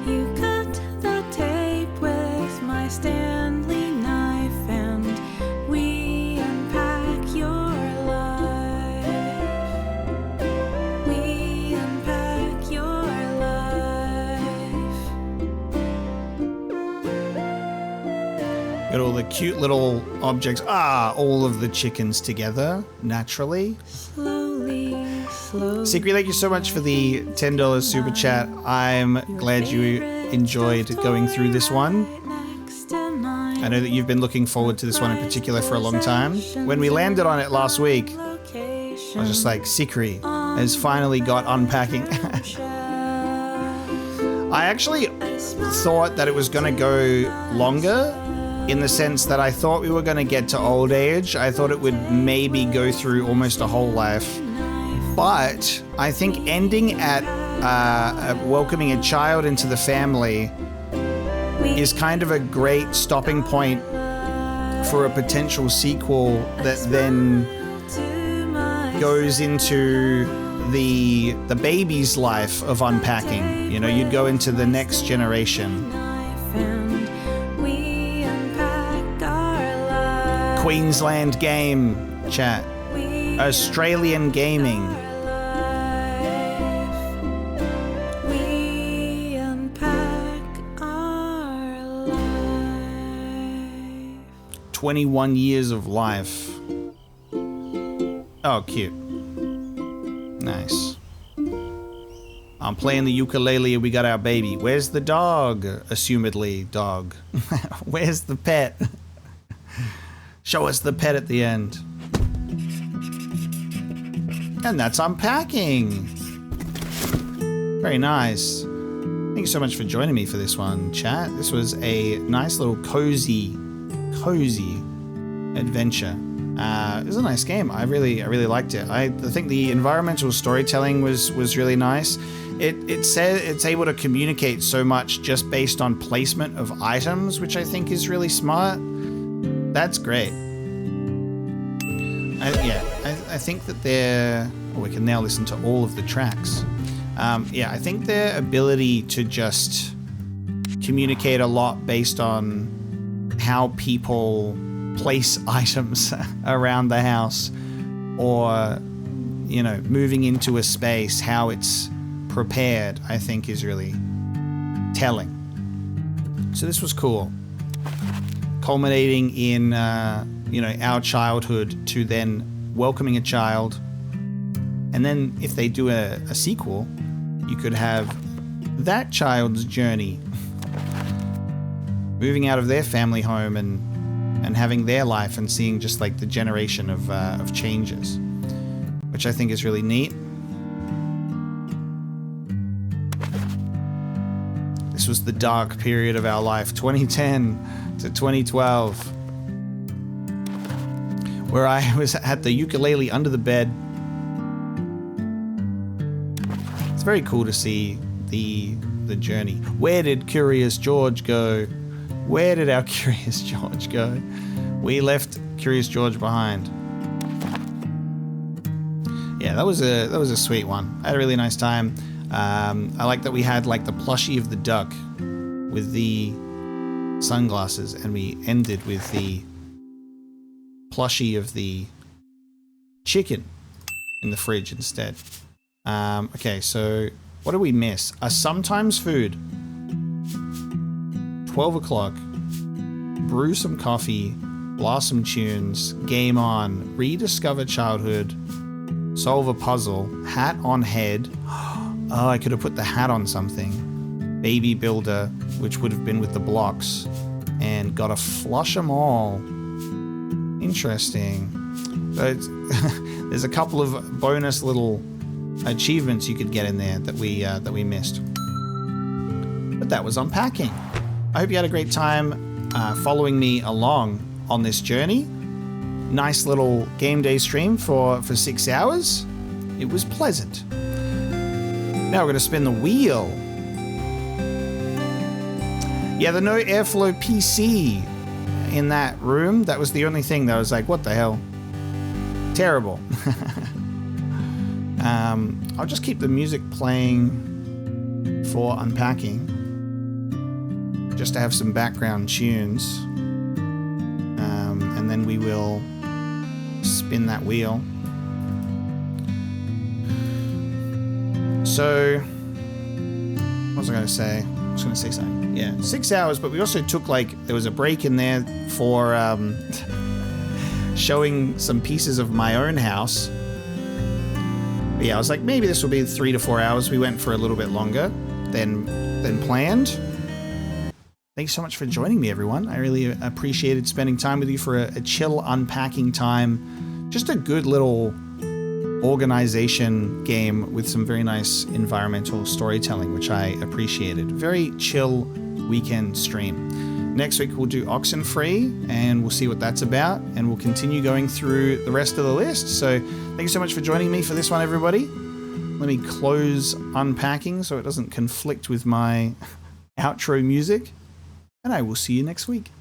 You cut the tape with my Stanley knife, and we unpack your life. We unpack your life. Got all the cute little objects. All of the chickens together, naturally. Slowly, slowly. Secret, thank you so much for the $10 super chat. I'm glad you enjoyed going through this one. I know that you've been looking forward to this one in particular for a long time. When we landed on it last week, I was just like, Sikri has finally got unpacking. I actually thought that it was going to go longer, in the sense that I thought we were going to get to old age. I thought it would maybe go through almost a whole life. But I think ending at welcoming a child into the family is kind of a great stopping point for a potential sequel that then goes into the baby's life of unpacking. You know, you'd go into the next generation. Queensland game chat. Australian gaming. We unpack our life. 21 years of life. Oh, cute. Nice. I'm playing the ukulele and we got our baby. Where's the dog? Assumedly, dog. Where's the pet? Show us the pet at the end. And that's unpacking. Very nice. Thank you so much for joining me for this one, chat. This was a nice little cozy adventure. It was a nice game. I really liked it. I think the environmental storytelling was really nice. It said it's able to communicate so much just based on placement of items, which I think is really smart. That's great. I think that we can now listen to all of the tracks. I think their ability to just communicate a lot based on how people place items around the house, or, you know, moving into a space, how it's prepared, I think is really telling. So this was cool. Culminating in, our childhood to then welcoming a child. And then if they do a sequel, you could have that child's journey. Moving out of their family home and having their life and seeing just like the generation of changes, which I think is really neat. This was the dark period of our life, 2010 to 2012, where I had the ukulele under the bed. It's very cool to see the journey. Where did Curious George go? Where did our Curious George go? We left Curious George behind. Yeah, that was a sweet one. I had a really nice time. I like that we had like the plushie of the duck with the sunglasses, and we ended with the plushie of the chicken in the fridge instead. Okay, so what did we miss? A sometimes food. 12 o'clock. Brew some coffee. Blast some tunes. Game on. Rediscover childhood. Solve a puzzle. Hat on head. Oh, I could have put the hat on something. Baby builder, which would have been with the blocks. And gotta flush them all. Interesting. But there's a couple of bonus little achievements you could get in there that we missed. But that was unpacking. I hope you had a great time following me along on this journey. Nice little game day stream for 6 hours. It was pleasant. Now we're going to spin the wheel. Yeah, the no airflow PC in that room, that was the only thing that I was like, what the hell? Terrible. I'll just keep the music playing for unpacking, just to have some background tunes. And then we will spin that wheel. So, what was I going to say? I was going to say something. Yeah, 6 hours, but we also took there was a break in there for showing some pieces of my own house. But yeah, I was like, maybe this will be 3 to 4 hours. We went for a little bit longer than planned. Thanks so much for joining me, everyone. I really appreciated spending time with you for a chill unpacking time. Just a good little organization game with some very nice environmental storytelling, which I appreciated. Very chill weekend stream. Next week we'll do Oxenfree, and we'll see what that's about, and we'll continue going through the rest of the list. So thank you so much for joining me for this one, everybody. Let me close unpacking so it doesn't conflict with my outro music, and I will see you next week.